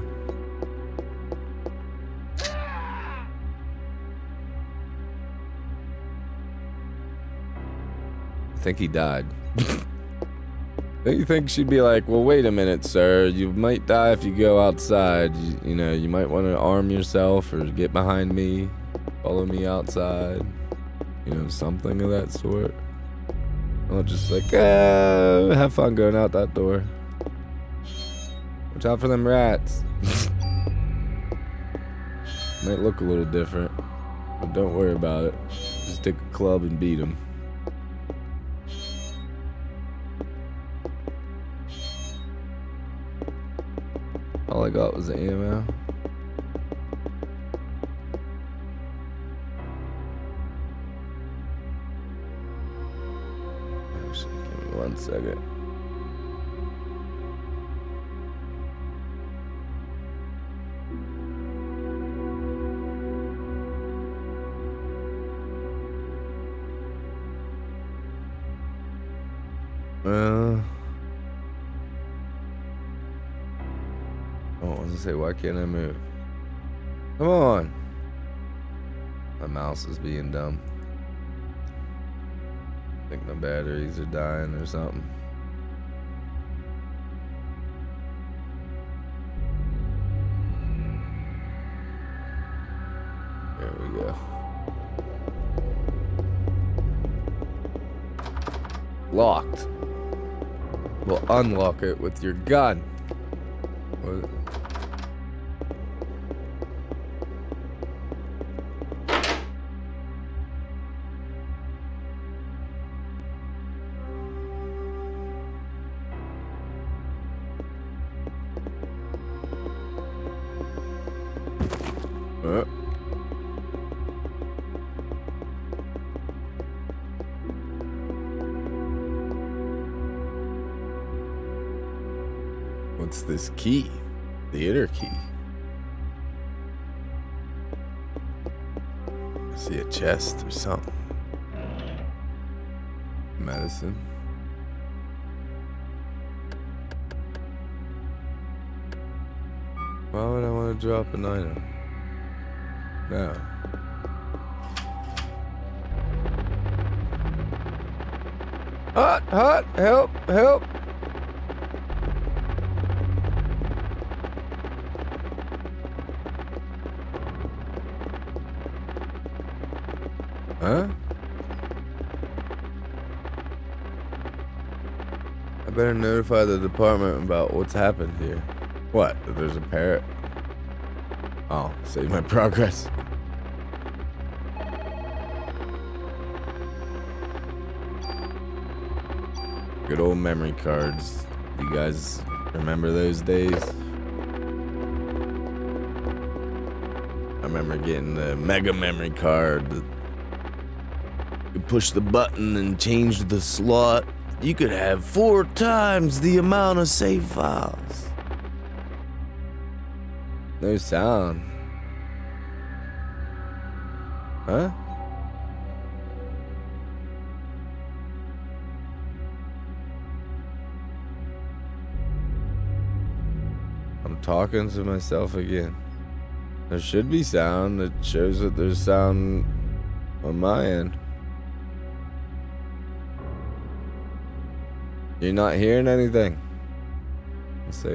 I think he died. Don't you think she'd be like, well, wait a minute, sir. You might die if you go outside. You know, you might want to arm yourself or get behind me. Follow me outside. You know, something of that sort. Not just like, have fun going out that door. Watch out for them rats. Might look a little different, but don't worry about it. Just take a club and beat them. All I got was the ammo. Actually, give me 1 second. I was gonna say, why can't I move? Come on. My mouse is being dumb. I think my batteries are dying or something. There we go. Locked. Well, unlock it with your gun. What? What's this key? Theater key. I see a chest or something. Medicine. Why would I want to drop an item? No. Hot, help, help. Huh? I better notify the department about what's happened here. What? That there's a parrot? Oh, save my progress. Good old memory cards. You guys remember those days? I remember getting the mega memory card. You push the button and change the slot. You could have 4 times the amount of save files. No sound. Huh? I'm talking to myself again. There should be sound that shows that there's sound on my end. You're not hearing anything. So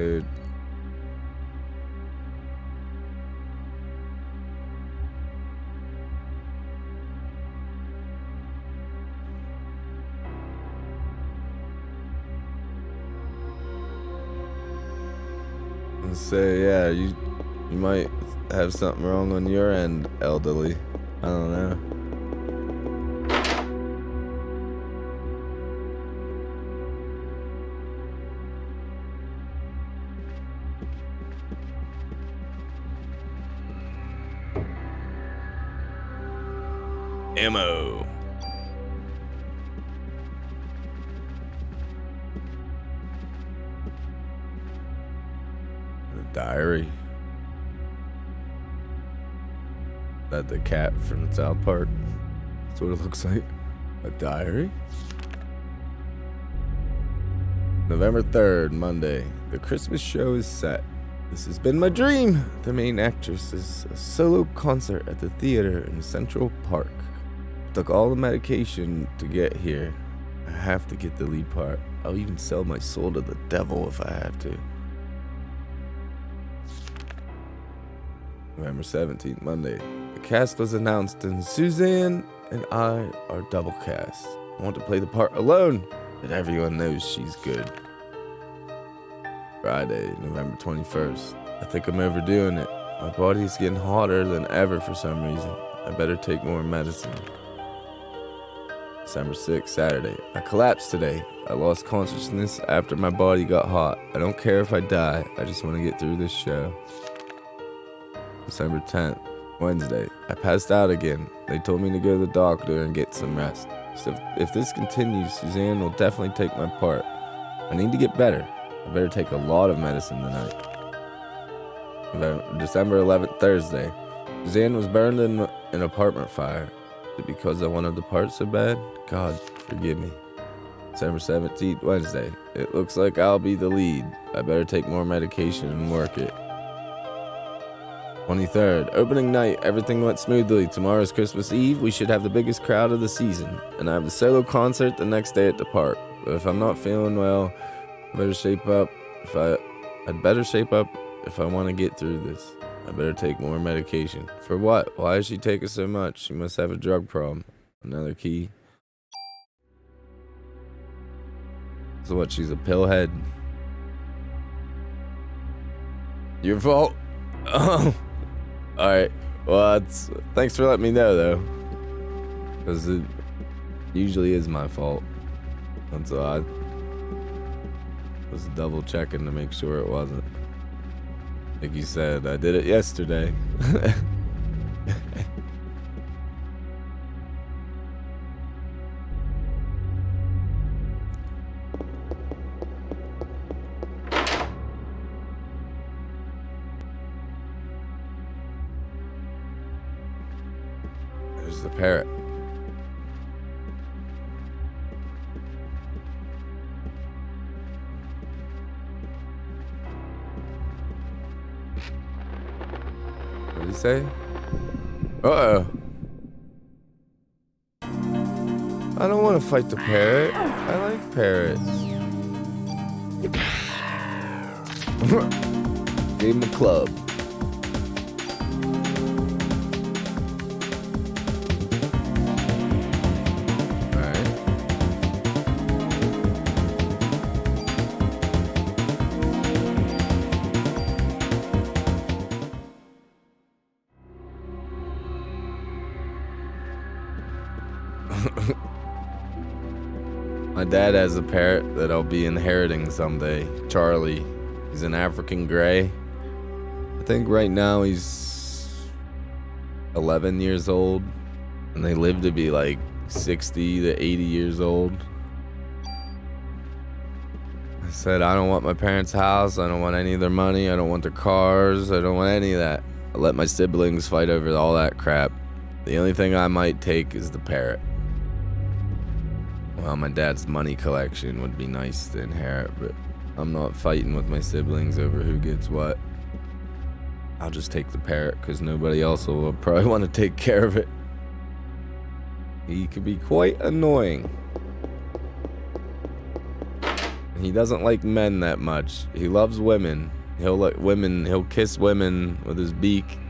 yeah, you might have something wrong on your end, elderly. I don't know. Ammo. The diary. That the cat from South Park. That's what it looks like. A diary. November 3rd, Monday. The Christmas show is set. This has been my dream. The main actress is a solo concert at the theater in Central Park. Took all the medication to get here. I have to get the lead part. I'll even sell my soul to the devil if I have to. November 17th, Monday. The cast was announced and Suzanne and I are double cast. I want to play the part alone, but everyone knows she's good. Friday, November 21st. I think I'm overdoing it. My body's getting hotter than ever for some reason. I better take more medicine. December 6th, Saturday. I collapsed today. I lost consciousness after my body got hot. I don't care if I die. I just want to get through this show. December 10th, Wednesday. I passed out again. They told me to go to the doctor and get some rest. So if this continues, Suzanne will definitely take my part. I need to get better. I better take a lot of medicine tonight. December 11th, Thursday. Suzanne was burned in an apartment fire. Is it because I wanted the part so bad? God, forgive me. December 17th, Wednesday. It looks like I'll be the lead. I better take more medication and work it. 23rd, opening night. Everything went smoothly. Tomorrow's Christmas Eve. We should have the biggest crowd of the season. And I have the solo concert the next day at the park. But if I'm not feeling well, I better shape up. I'd better shape up if I want to get through this. I better take more medication. For what? Why is she taking so much? She must have a drug problem. Another key. So what, she's a pillhead? Your fault. Oh. Alright. Well, thanks for letting me know, though. Because it usually is my fault. And so I was double checking to make sure it wasn't. Like you said, I did it yesterday. There's the parrot. What did he say? Uh-oh. I don't want to fight the parrot. I like parrots. Gave him a club. My dad has a parrot that I'll be inheriting someday. Charlie. He's an African gray. I think right now he's 11 years old. And they live to be like 60 to 80 years old. I said, I don't want my parents' house. I don't want any of their money. I don't want their cars. I don't want any of that. I let my siblings fight over all that crap. The only thing I might take is the parrot. Well, my dad's money collection would be nice to inherit, but I'm not fighting with my siblings over who gets what. I'll just take the parrot, because nobody else will probably want to take care of it. He could be quite annoying. He doesn't like men that much. He loves women. He'll kiss women with his beak.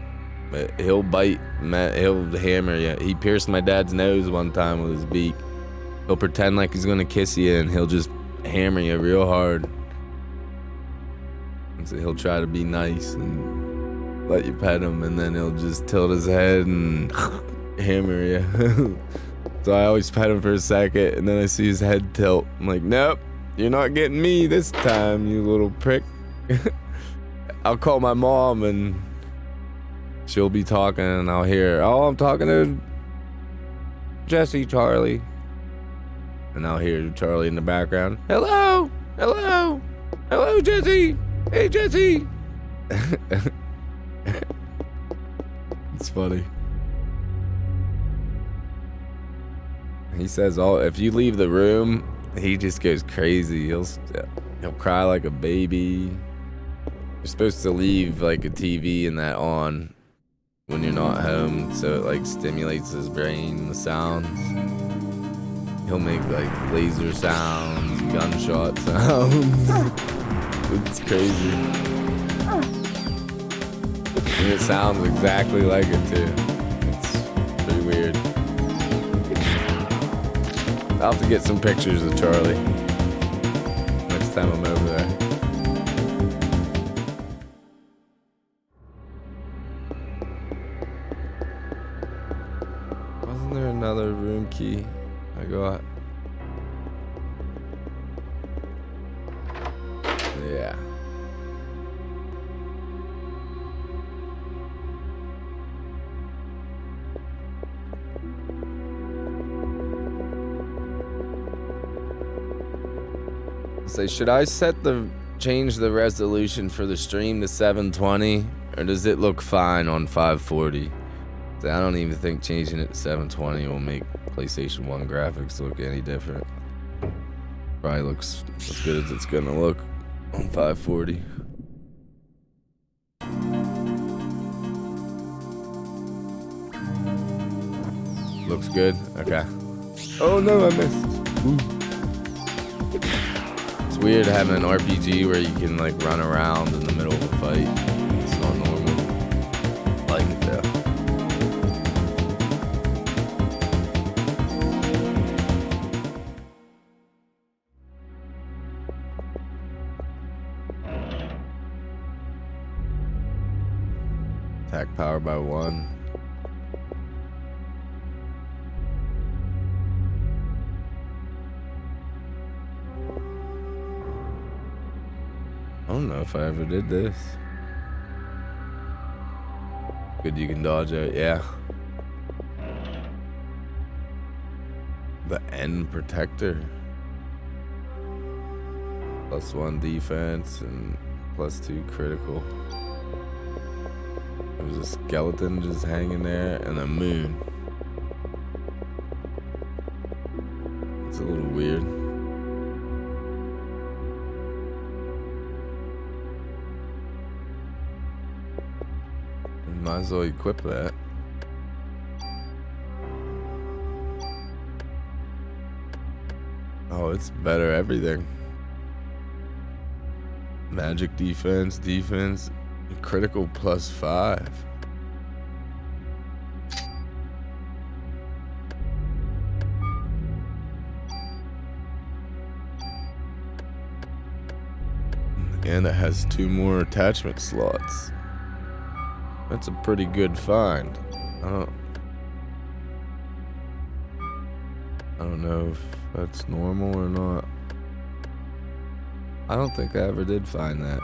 But he'll bite, he'll hammer you. He pierced my dad's nose one time with his beak. He'll pretend like he's gonna kiss you and he'll just hammer you real hard. And so he'll try to be nice and let you pet him, and then he'll just tilt his head and hammer you. So I always pet him for a second, and then I see his head tilt. I'm like, nope, you're not getting me this time, you little prick. I'll call my mom and she'll be talking and I'll hear, oh, I'm talking to Jesse, Charlie. And I'll hear Charlie in the background. Hello, hello, hello, Jesse. Hey, Jesse. It's funny. He says, "Oh, if you leave the room," he just goes crazy. He'll cry like a baby. You're supposed to leave like a TV and that on when you're not home, so it like stimulates his brain, the sounds. He'll make like laser sounds, gunshot sounds. It's crazy. And it sounds exactly like it too. It's pretty weird. I'll have to get some pictures of Charlie next time I'm over there. Wasn't there another room key? I got. Yeah. Say, should I change the resolution for the stream to 720, or does it look fine on 540? Say, I don't even think changing it to 720 will make PlayStation 1 graphics look any different. Probably looks as good as it's gonna look on 540. Looks good? Okay. Oh no, I missed. Ooh. It's weird having an RPG where you can like run around in the middle of a fight. It's not normal. I like it though. Attack power by 1. I don't know if I ever did this. Good, you can dodge it, yeah. The N protector. +1 defense and +2 critical. There's a skeleton just hanging there and a moon. It's a little weird. Might as well equip that. Oh, it's better everything. Magic defense, critical +5. And it has 2 more attachment slots. That's a pretty good find. I don't know if that's normal or not. I don't think I ever did find that.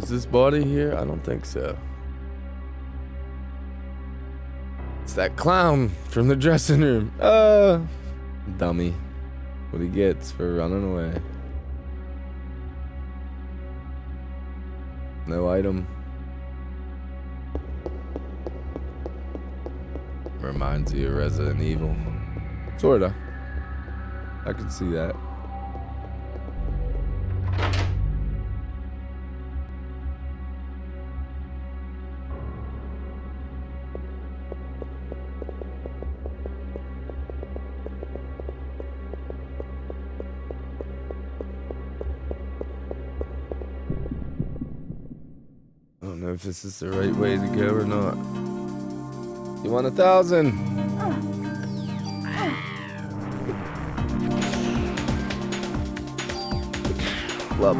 Is this body here? I don't think so. It's that clown from the dressing room. Dummy. What he gets for running away. No item. Reminds you of Resident Evil. Sorta. I can see that. I don't know if this is the right way to go or not. You want 1,000? Club.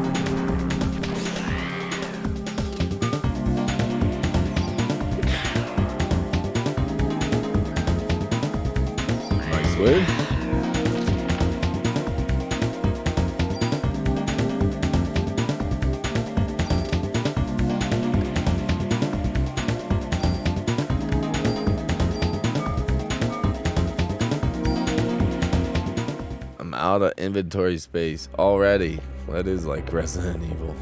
Nice win. Out of inventory space already. That is like Resident Evil.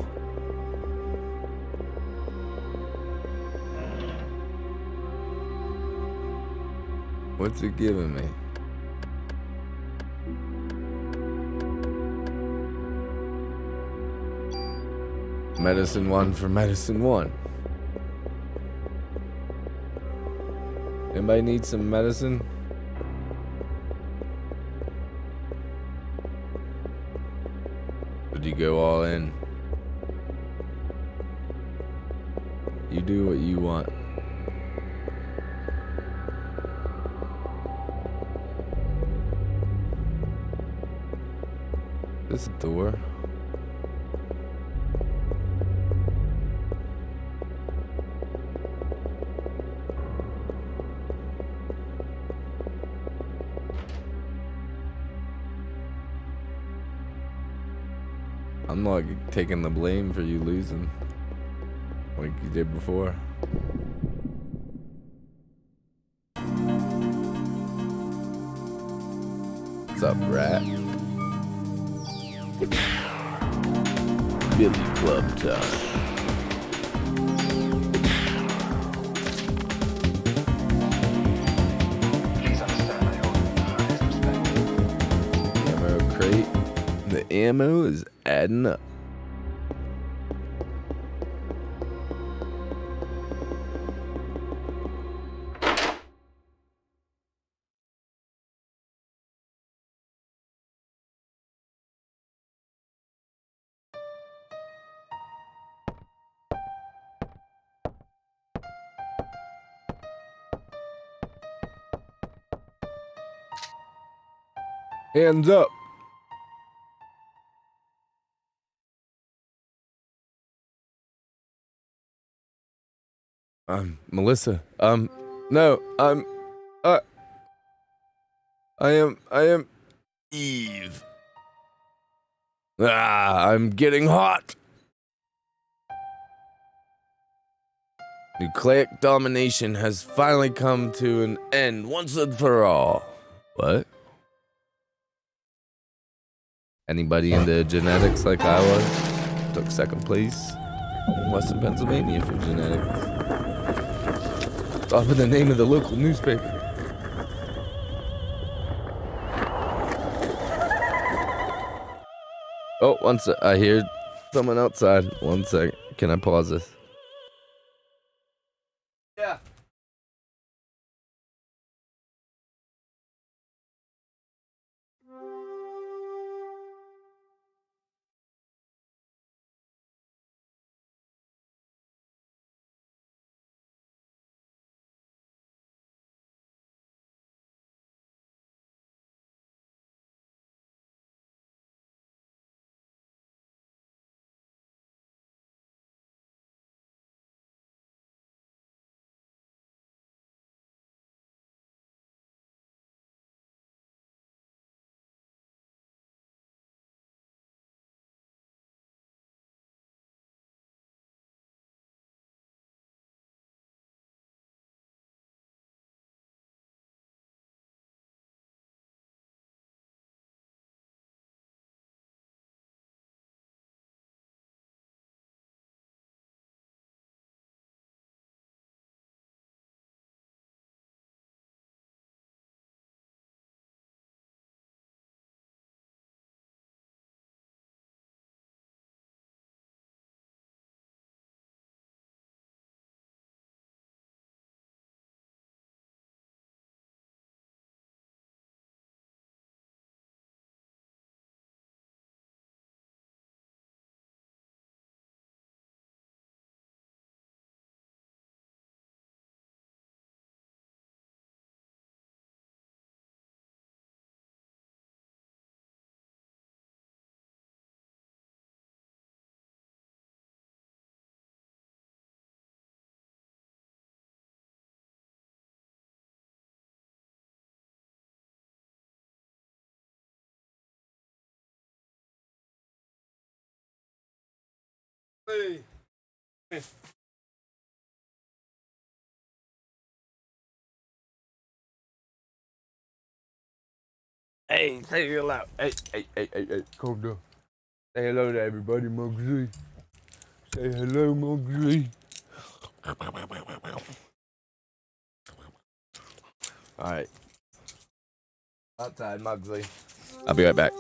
What's it giving me? Medicine 1 for medicine 1. Anybody need some medicine? Did you go all in? You do what you want. This is a door. I'm not taking the blame for you losing like you did before. What's up, rat? Billy Club time. Ammo crate. The ammo is adding up. Hands up. Melissa. No, I am Eve. I'm getting hot. Nucleic domination has finally come to an end once and for all. What? Anybody into genetics like I was? Took second place in Western Pennsylvania for genetics. Top of the name of the local newspaper. Oh, one sec. I hear someone outside. 1 sec. Can I pause this? Yeah. Hey. Hey, say it loud. Hey, calm down. Say hello to everybody, Muggsy. Say hello, Muggsy. Alright. Outside, Muggsy. I'll be right back.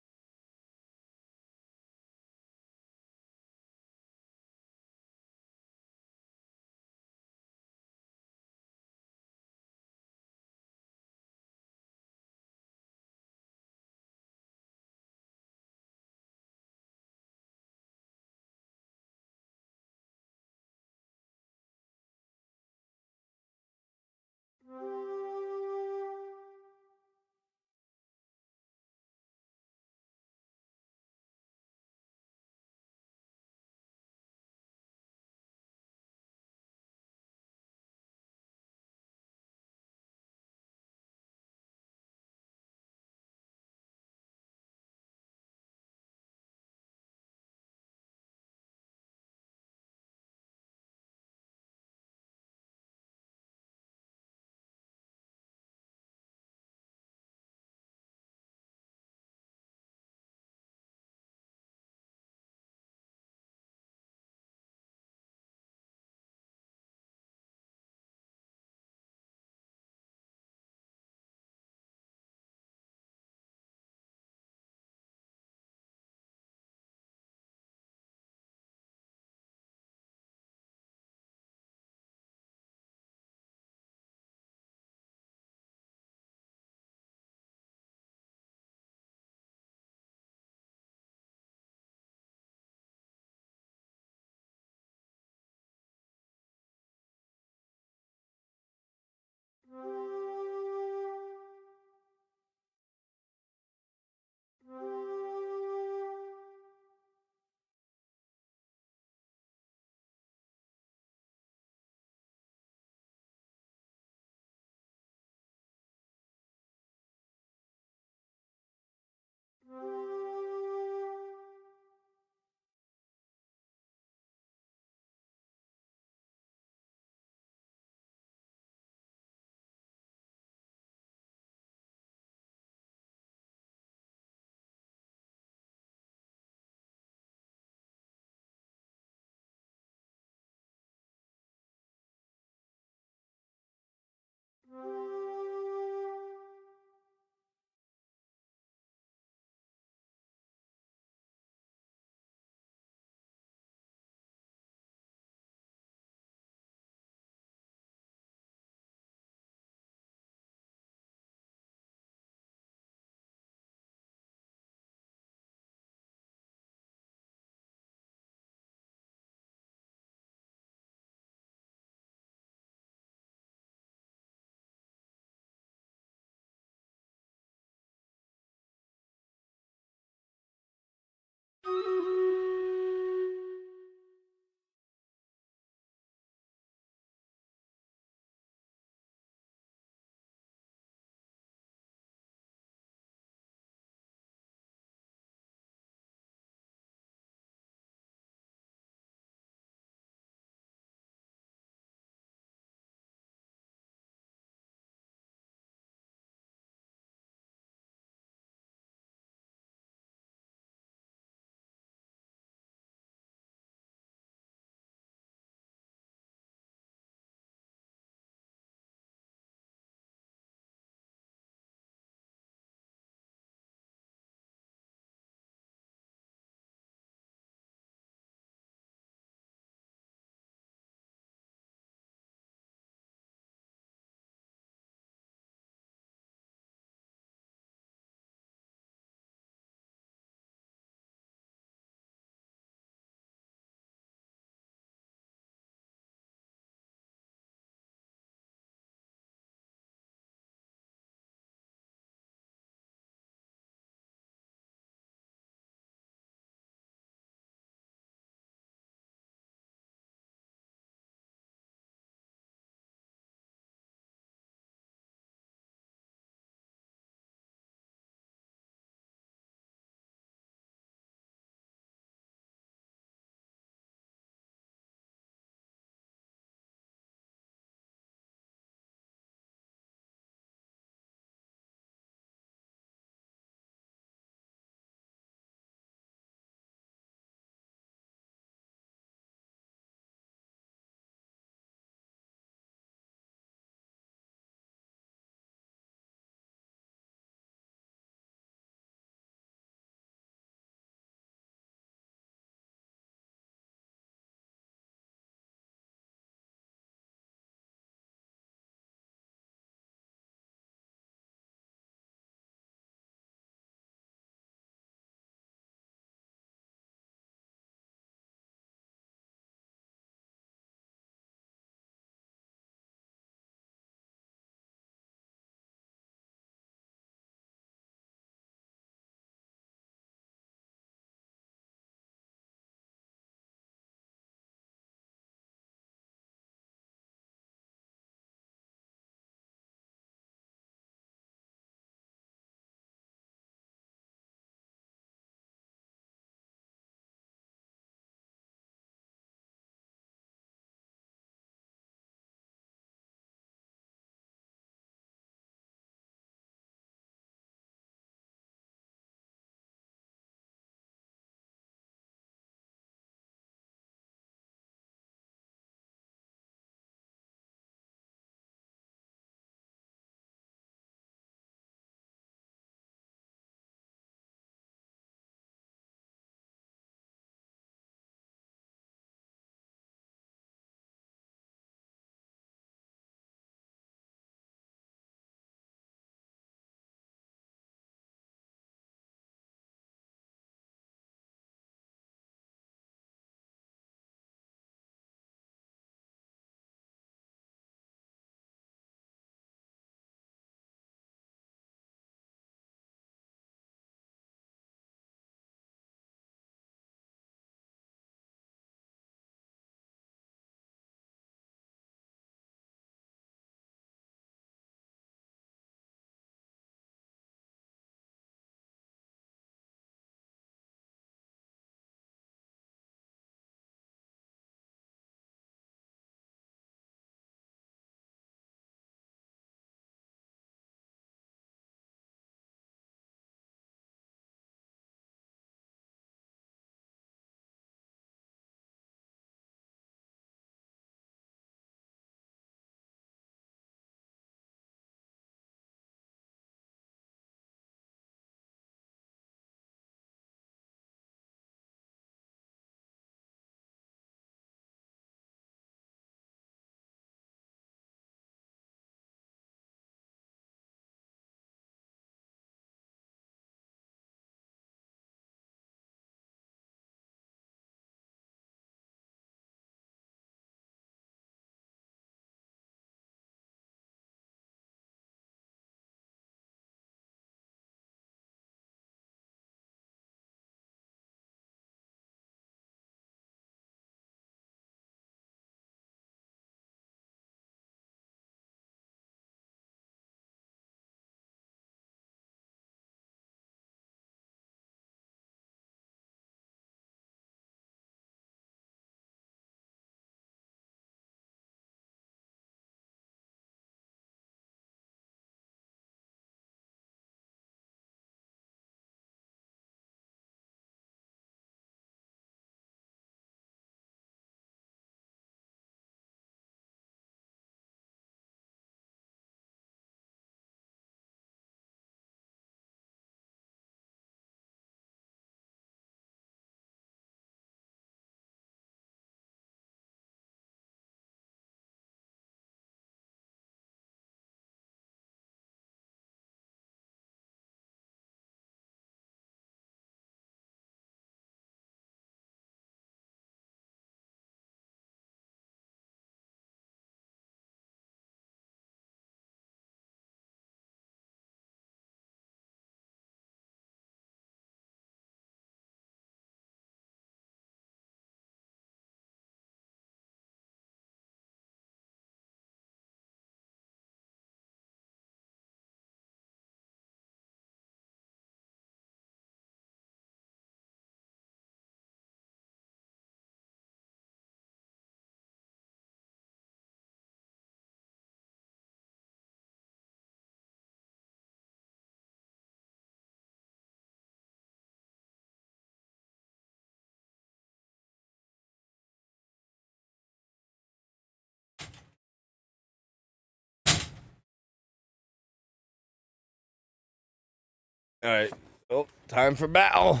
All right. Well, time for battle.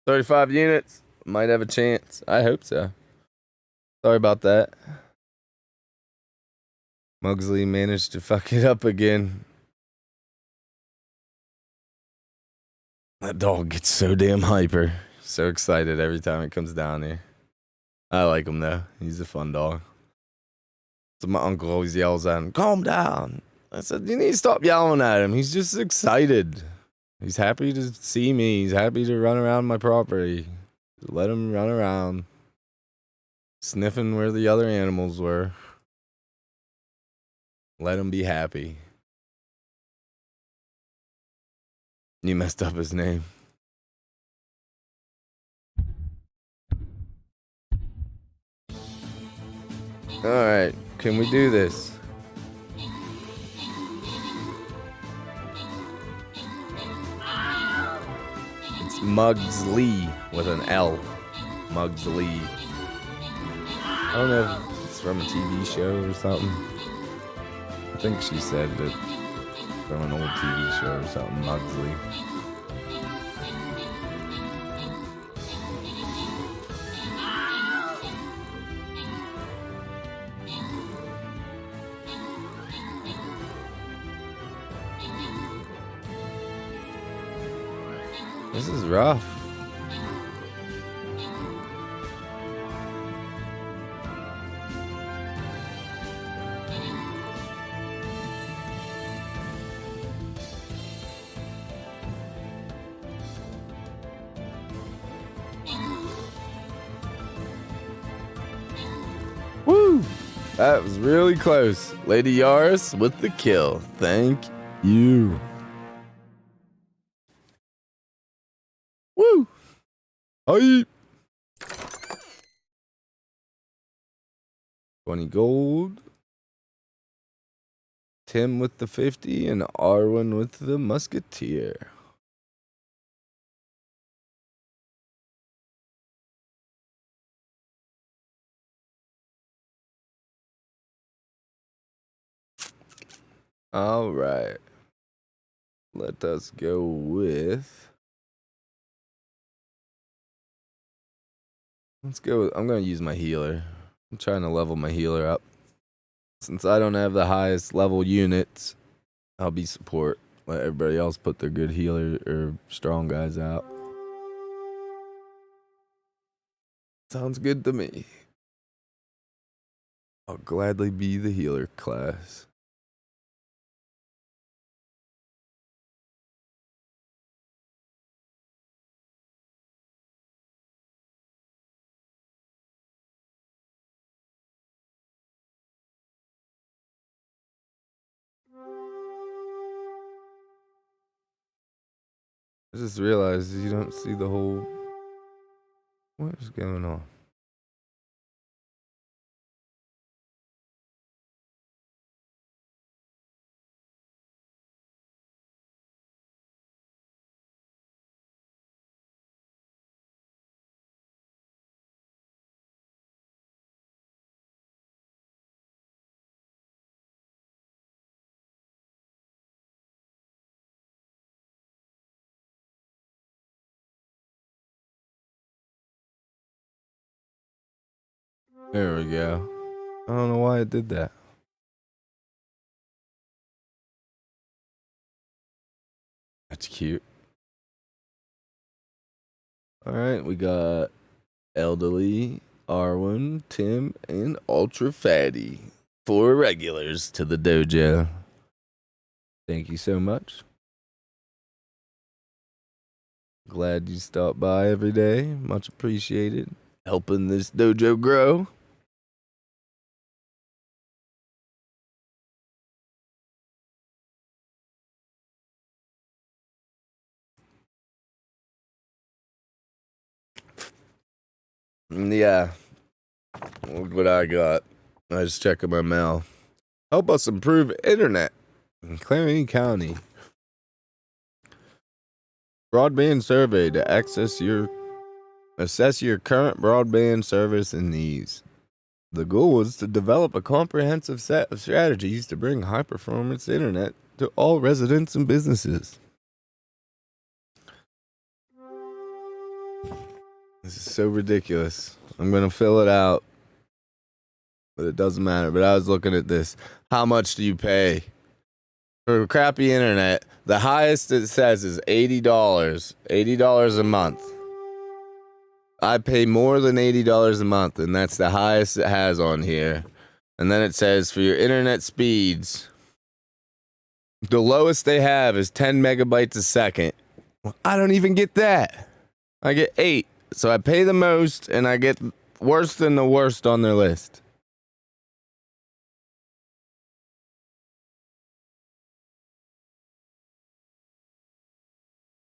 35 units. Might have a chance. I hope so. Sorry about that. Mugsley managed to fuck it up again. That dog gets so damn hyper. So excited every time it comes down here. I like him though. He's a fun dog. So my uncle always yells at him, calm down. I said, you need to stop yelling at him. He's just excited. He's happy to see me. He's happy to run around my property. Let him run around. Sniffing where the other animals were. Let him be happy. You messed up his name. Alright, can we do this? It's Mugsley with an L. Mugsley. I don't know if it's from a TV show or something. I think she said it from an old TV show or something. Mugsley. This is rough. Woo! That was really close. Lady Yaris with the kill. Thank you. Woo! Hi. 20 gold. Tim with the 50 and Arwen with the musketeer. All right. Let us go with. Let's go with, I'm going to use my healer. I'm trying to level my healer up. Since I don't have the highest level units, I'll be support. Let everybody else put their good healer or strong guys out. Sounds good to me. I'll gladly be the healer class. I just realized you don't see the whole. What is going on? There we go. I don't know why it did that. That's cute. All right, we got Elderly, Arwen, Tim, and Ultra Fatty. 4 regulars to the dojo. Thank you so much. Glad you stopped by every day. Much appreciated. Helping this dojo grow. Yeah. Look what I got. I just checking my mail. Help us improve internet in Clarion County. Broadband survey to assess your current broadband service and needs. The goal is to develop a comprehensive set of strategies to bring high performance internet to all residents and businesses. This is so ridiculous. I'm gonna fill it out, but it doesn't matter. But I was looking at this. How much do you pay for crappy internet? The highest it says is $80. $80 a month. I pay more than $80 a month, and that's the highest it has on here. And then it says for your internet speeds, the lowest they have is 10 megabytes a second. Well, I don't even get that. I get 8. So I pay the most, and I get worse than the worst on their list.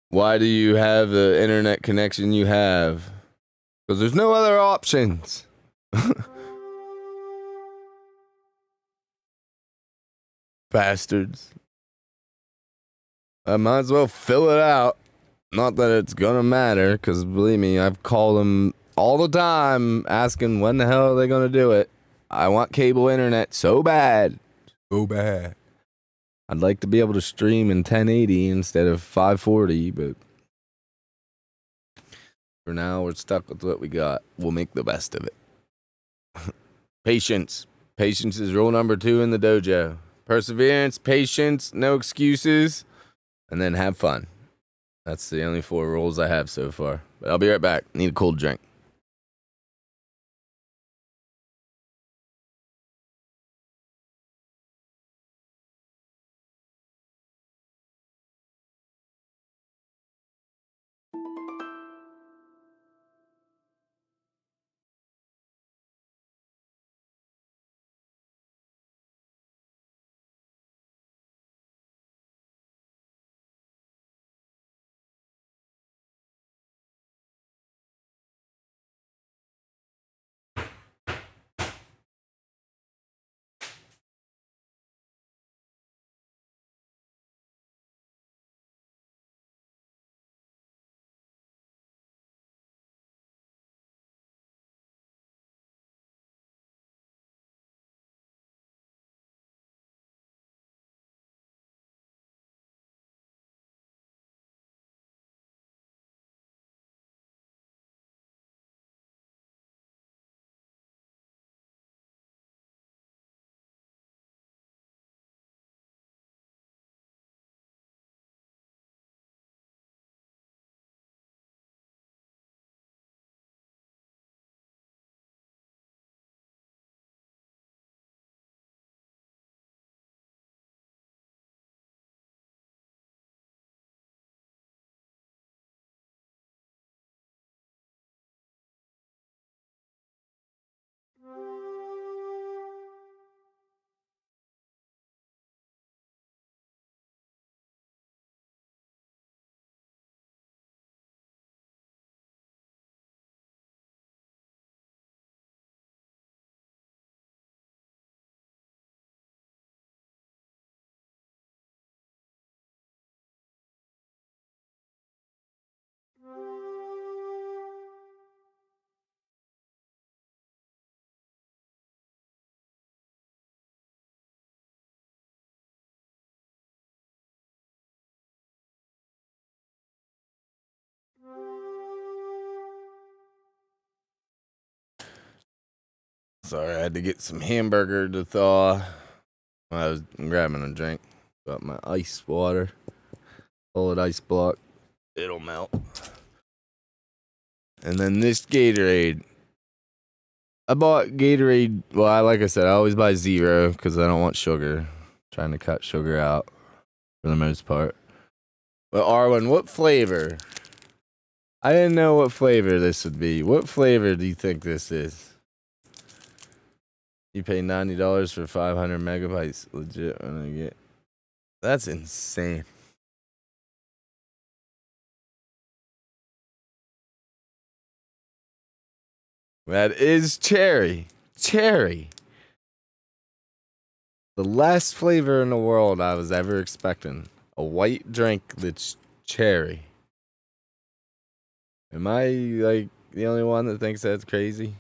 Why do you have the internet connection you have? Because there's no other options. Bastards. I might as well fill it out. Not that it's gonna matter, because believe me, I've called them all the time asking when the hell are they gonna do it. I want cable internet so bad. So bad. I'd like to be able to stream in 1080 instead of 540, but for now, we're stuck with what we got. We'll make the best of it. Patience. Patience is rule number 2 in the dojo. Perseverance, patience, no excuses, and then have fun. That's the only 4 rules I have so far. But I'll be right back. Need a cold drink. Sorry, I had to get some hamburger to thaw. I was grabbing a drink. Got my ice water. Solid ice block. It'll melt. And then this Gatorade. I bought Gatorade. Well, like I said, I always buy zero because I don't want sugar. Trying to cut sugar out for the most part. But Arwen, what flavor? I didn't know what flavor this would be. What flavor do you think this is? You pay $90 for 500 megabytes. Legit, when I get. That's insane. That is cherry. Cherry. The last flavor in the world I was ever expecting. A white drink that's cherry. Am I like the only one that thinks that's crazy?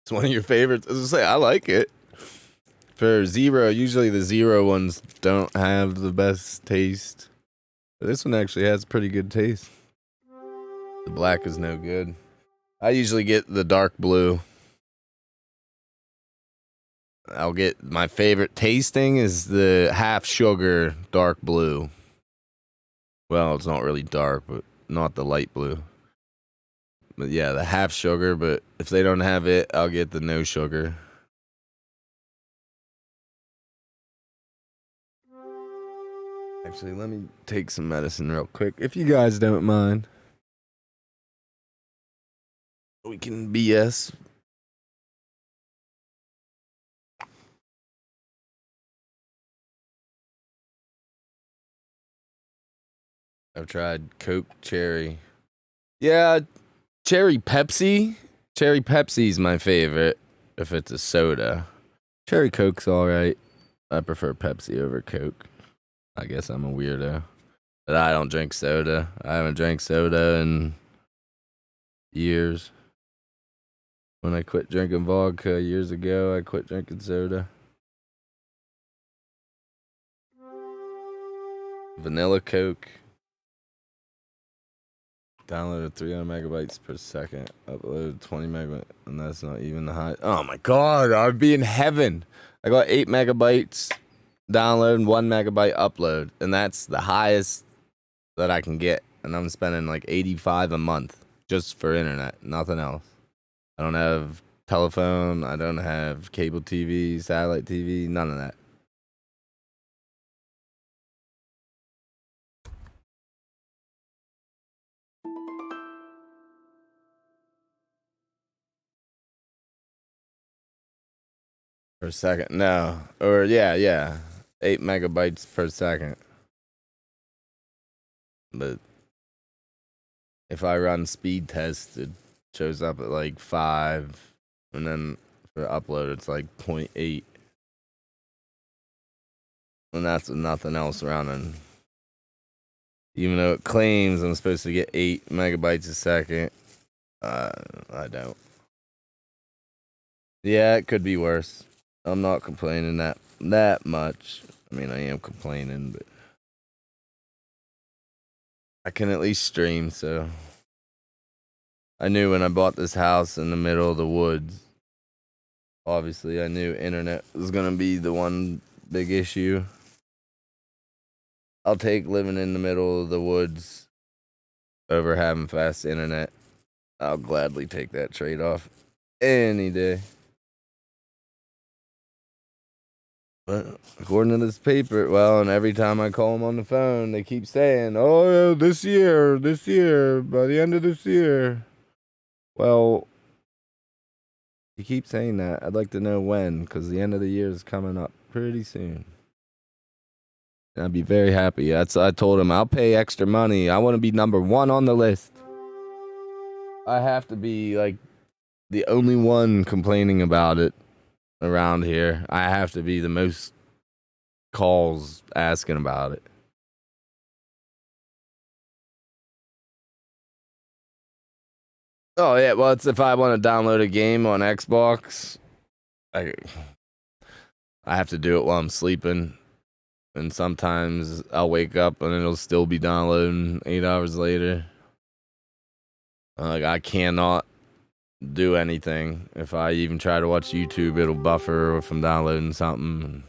It's one of your favorites. As I say, I like it. For zero, usually the zero ones don't have the best taste. But this one actually has pretty good taste. The black is no good. I usually get the dark blue. I'll get my favorite tasting is the half sugar dark blue. Well, it's not really dark, but not the light blue. But yeah, the half sugar, but if they don't have it, I'll get the no sugar. Actually, let me take some medicine real quick, if you guys don't mind. We can BS. I've tried Coke Cherry. Yeah, Cherry Pepsi. Cherry Pepsi's my favorite if it's a soda. Cherry Coke's alright. I prefer Pepsi over Coke. I guess I'm a weirdo. But I don't drink soda. I haven't drank soda in years. When I quit drinking vodka years ago, I quit drinking soda. Vanilla Coke. Downloaded 300 megabytes per second. Uploaded 20 megabytes. And that's not even the high. Oh my god, I'd be in heaven. I got 8 megabytes download and 1 megabyte upload. And that's the highest that I can get. And I'm spending like $85 a month just for internet. Nothing else. I don't have telephone. I don't have cable TV, satellite TV, none of that. Per second. No. Or yeah. 8 megabytes per second. But if I run speed test, it shows up at like 5. And then for upload, it's like 0.8. And that's with nothing else running. Even though it claims I'm supposed to get 8 megabytes a second, I don't. Yeah, it could be worse. I'm not complaining that much. I mean, I am complaining, but I can at least stream, so. I knew when I bought this house in the middle of the woods, obviously I knew internet was going to be the one big issue. I'll take living in the middle of the woods over having fast internet. I'll gladly take that trade-off any day. But according to this paper, well, and every time I call them on the phone, they keep saying, oh, yeah, this year, by the end of this year. Well, you keep saying that. I'd like to know when, because the end of the year is coming up pretty soon. And I'd be very happy. I told him, I'll pay extra money. I want to be number 1 on the list. I have to be, like, the only one complaining about it around here. I have to be the most calls asking about it. Oh, yeah, well, it's if I want to download a game on Xbox, I have to do it while I'm sleeping. And sometimes I'll wake up and it'll still be downloading 8 hours later. Like, I cannot do anything. If I even try to watch YouTube, it'll buffer if I'm downloading something.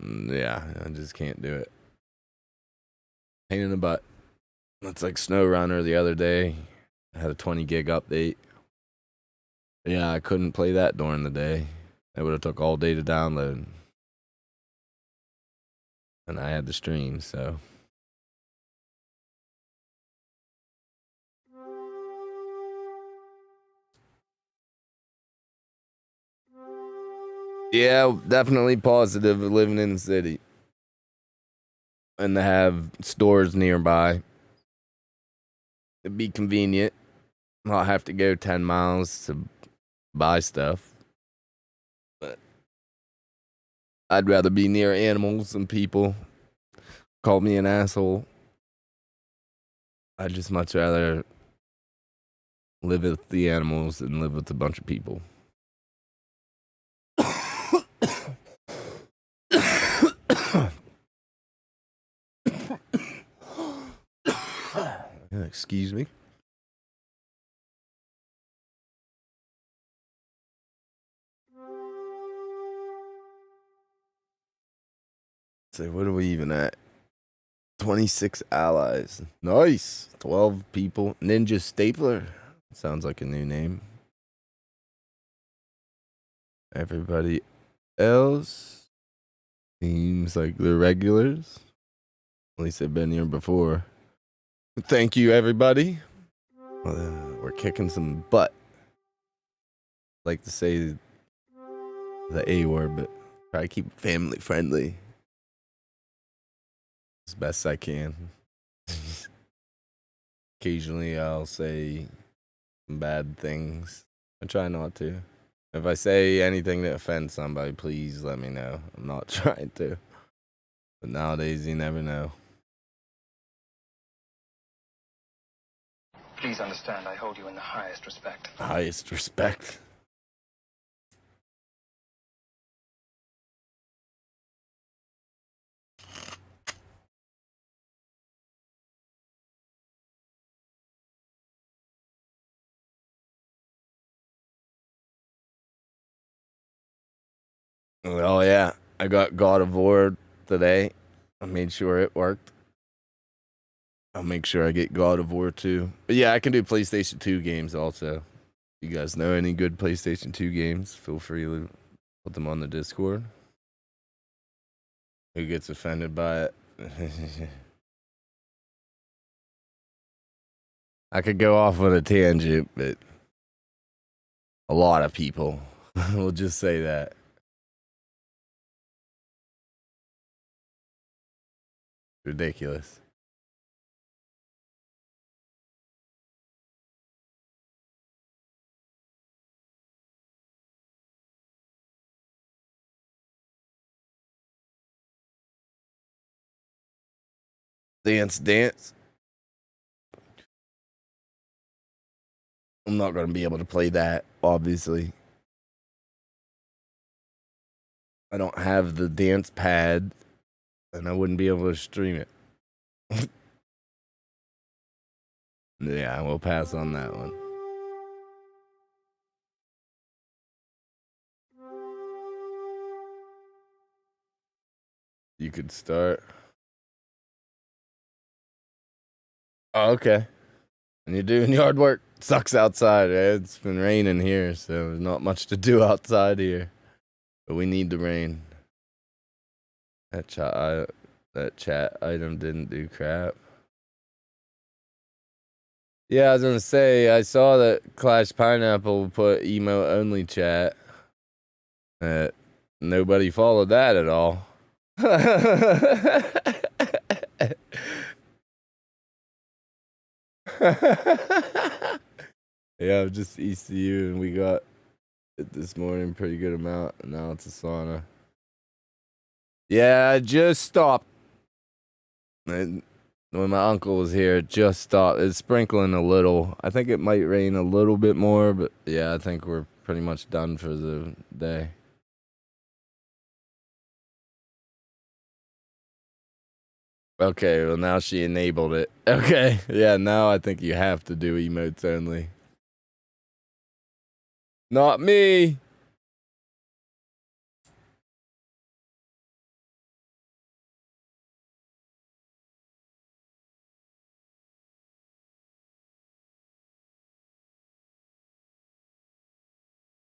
Yeah, I just can't do it. Pain in the butt. It's like SnowRunner the other day. I had a 20 gig update. Yeah, I couldn't play that during the day. It would have took all day to download. And I had the stream, so. Yeah, definitely positive of living in the city. And to have stores nearby. It'd be convenient. I'll have to go 10 miles to buy stuff. But I'd rather be near animals than people. Call me an asshole. I'd just much rather live with the animals than live with a bunch of people. Excuse me. So what are we even at? 26 allies. Nice. 12 people. Ninja Stapler. Sounds like a new name. Everybody else seems like they're regulars. At least they've been here before. Thank you, everybody. We're kicking some butt. I like to say the A word, but try to keep it family friendly as best I can. Occasionally, I'll say some bad things. I try not to. If I say anything that offends somebody, please let me know. I'm not trying to. But nowadays, you never know. Please understand, I hold you in the highest respect. Highest respect. Oh, yeah. I got God of War today. I made sure it worked. I'll make sure I get God of War 2. But yeah, I can do PlayStation 2 games also. You guys know any good PlayStation 2 games? Feel free to put them on the Discord. Who gets offended by it? I could go off on a tangent, but a lot of people will just say that. Ridiculous. Dance. I'm not going to be able to play that, obviously. I don't have the dance pad, and I wouldn't be able to stream it. Yeah, we'll pass on that one. You could start. Oh, okay. And you're doing yard work. Sucks outside. It's been raining here, so there's not much to do outside here. But we need the rain. That chat item didn't do crap. Yeah, I was gonna say, I saw that Clash Pineapple put emo only chat. Nobody followed that at all. Yeah, I'm just ECU, and we got it this morning, pretty good amount. And now it's a sauna. Yeah, I just stopped. And when my uncle was here, it just stopped. It's sprinkling a little. I think it might rain a little bit more, but yeah, I think we're pretty much done for the day. Okay, well now she enabled it. Okay, yeah, now I think you have to do emotes only. Not me.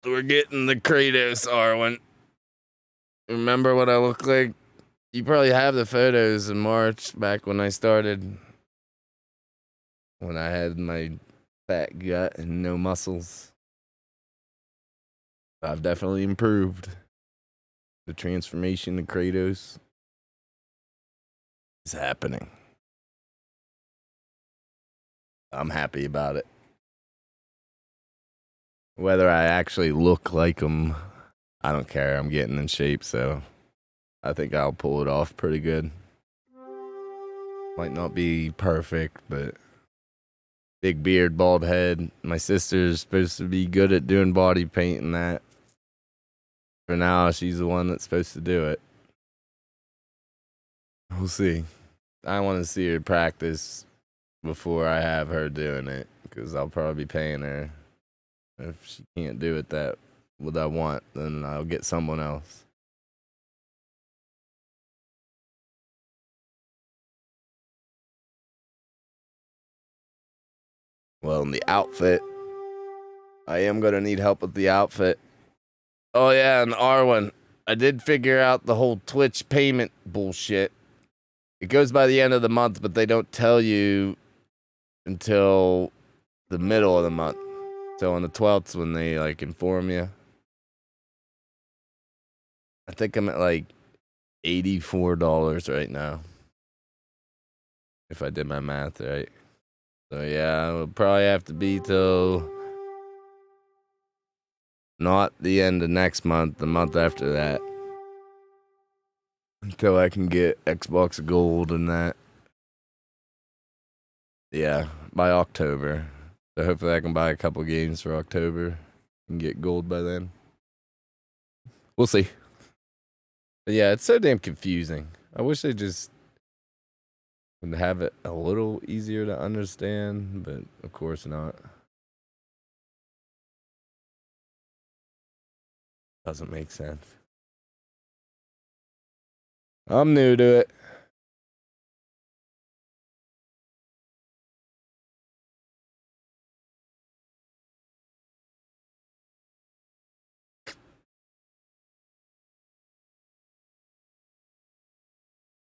We're getting the Kratos Arwen. Remember what I look like? You probably have the photos in March, back when I started. When I had my fat gut and no muscles. I've definitely improved. The transformation to Kratos is happening. I'm happy about it. Whether I actually look like him, I don't care. I'm getting in shape, so I think I'll pull it off pretty good. Might not be perfect, but big beard, bald head. My sister's supposed to be good at doing body paint and that. For now, she's the one that's supposed to do it. We'll see. I want to see her practice before I have her doing it, because I'll probably be paying her. If she can't do it that what I want, then I'll get someone else. Well, in the outfit, I am gonna need help with the outfit. Oh yeah, and Arwen, I did figure out the whole Twitch payment bullshit. It goes by the end of the month, but they don't tell you until the middle of the month. So on the 12th when they like inform you. I think I'm at like $84 right now. If I did my math right. So yeah, it'll probably have to be till not the end of next month, the month after that. Until I can get Xbox Gold and that. Yeah, by October. So hopefully I can buy a couple games for October and get gold by then. We'll see. But yeah, it's so damn confusing. I wish they just would have it a little easier to understand, but of course not. Doesn't make sense. I'm new to it.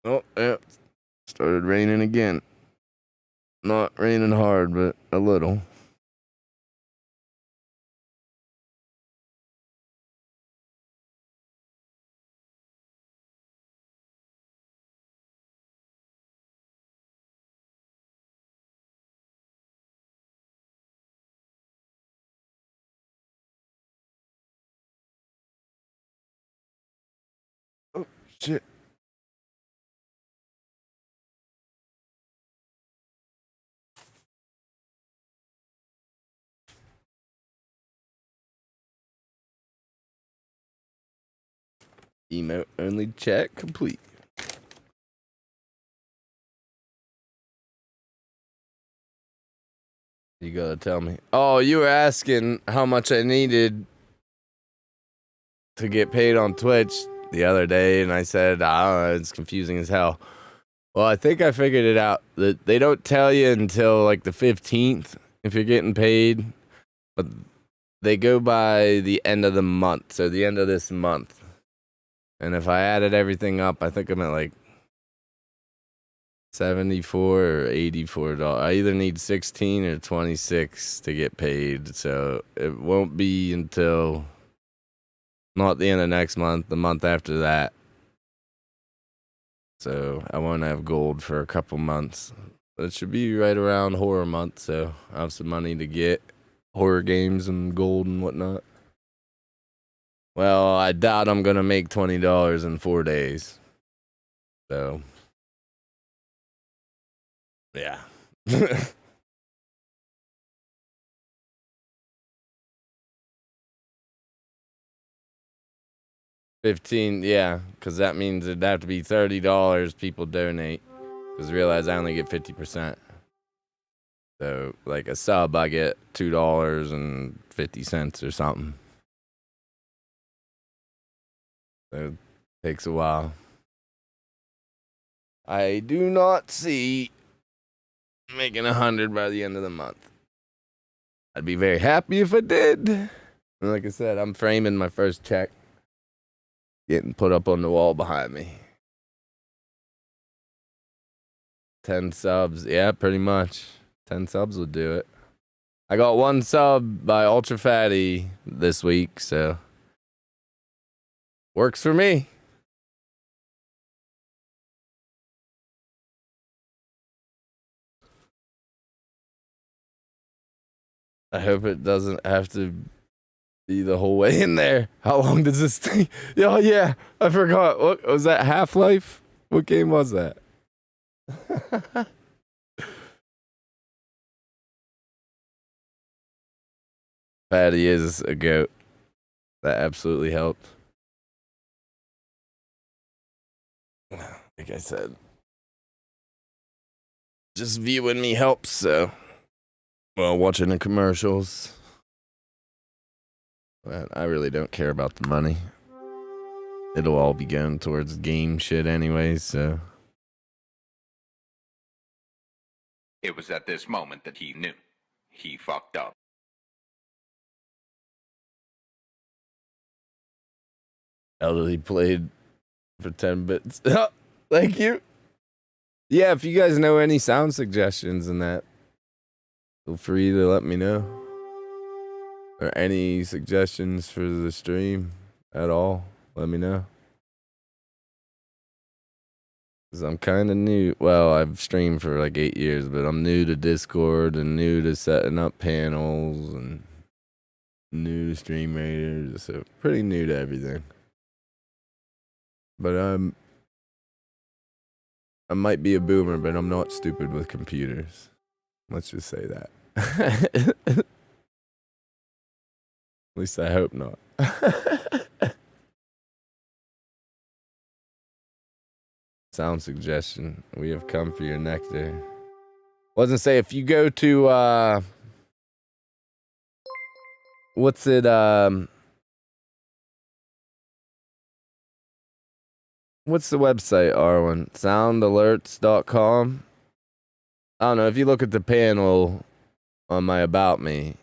Oh, yeah. Started raining again. Not raining hard, but a little. Oh, shit. Emote only chat complete. You gotta tell me. Oh, you were asking how much I needed to get paid on Twitch the other day, and I said, I don't know, it's confusing as hell. Well, I think I figured it out. That they don't tell you until like the 15th if you're getting paid, but they go by the end of the month, so the end of this month. And if I added everything up, I think I'm at like 74 or $84. I either need 16 or 26 to get paid, so it won't be until not the end of next month, the month after that. So I won't have gold for a couple months. It should be right around horror month, so I have some money to get horror games and gold and whatnot. Well, I doubt I'm gonna make $20 in 4 days. So yeah. 15, yeah, because that means it'd have to be $30 people donate. Because realize I only get 50%. So, like a sub, I get $2.50 or something. So it takes a while. I do not see making 100 by the end of the month. I'd be very happy if I did. And like I said, I'm framing my first check, getting put up on the wall behind me. 10 subs, yeah, pretty much. 10 subs would do it. I got 1 sub by Ultra Fatty this week, so works for me. I hope it doesn't have to be the whole way in there. How long does this take? Oh yeah, I forgot. What was that? Half-Life? What game was that? Fatty is a goat. That absolutely helped. Like I said, just viewing me helps, so. Well, watching the commercials. But I really don't care about the money. It'll all be going towards game shit anyway, so. It was at this moment that he knew. He fucked up. Elderly played for 10 bits. Thank you. Yeah, if you guys know any sound suggestions and that, feel free to let me know. Or any suggestions for the stream at all, let me know. Because I'm kind of new. Well, I've streamed for like 8 years, but I'm new to Discord and new to setting up panels and new to Stream Raiders. So pretty new to everything. But I might be a boomer, but I'm not stupid with computers. Let's just say that. At least I hope not. Sound suggestion. We have come for your nectar. Wasn't say if you go to what's it what's the website, Arwen? Soundalerts.com. I don't know, if you look at the panel on my About Me,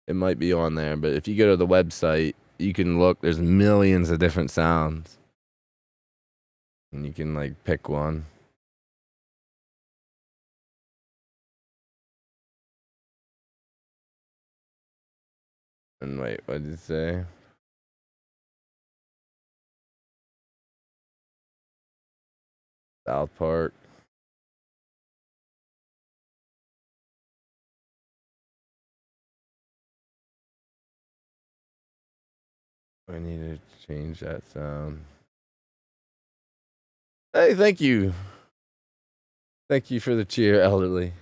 it might be on there, but if you go to the website, you can look, there's millions of different sounds. And you can like pick one. And wait, what did it say? South Park. I need to change that sound. Hey, thank you. Thank you for the cheer, elderly.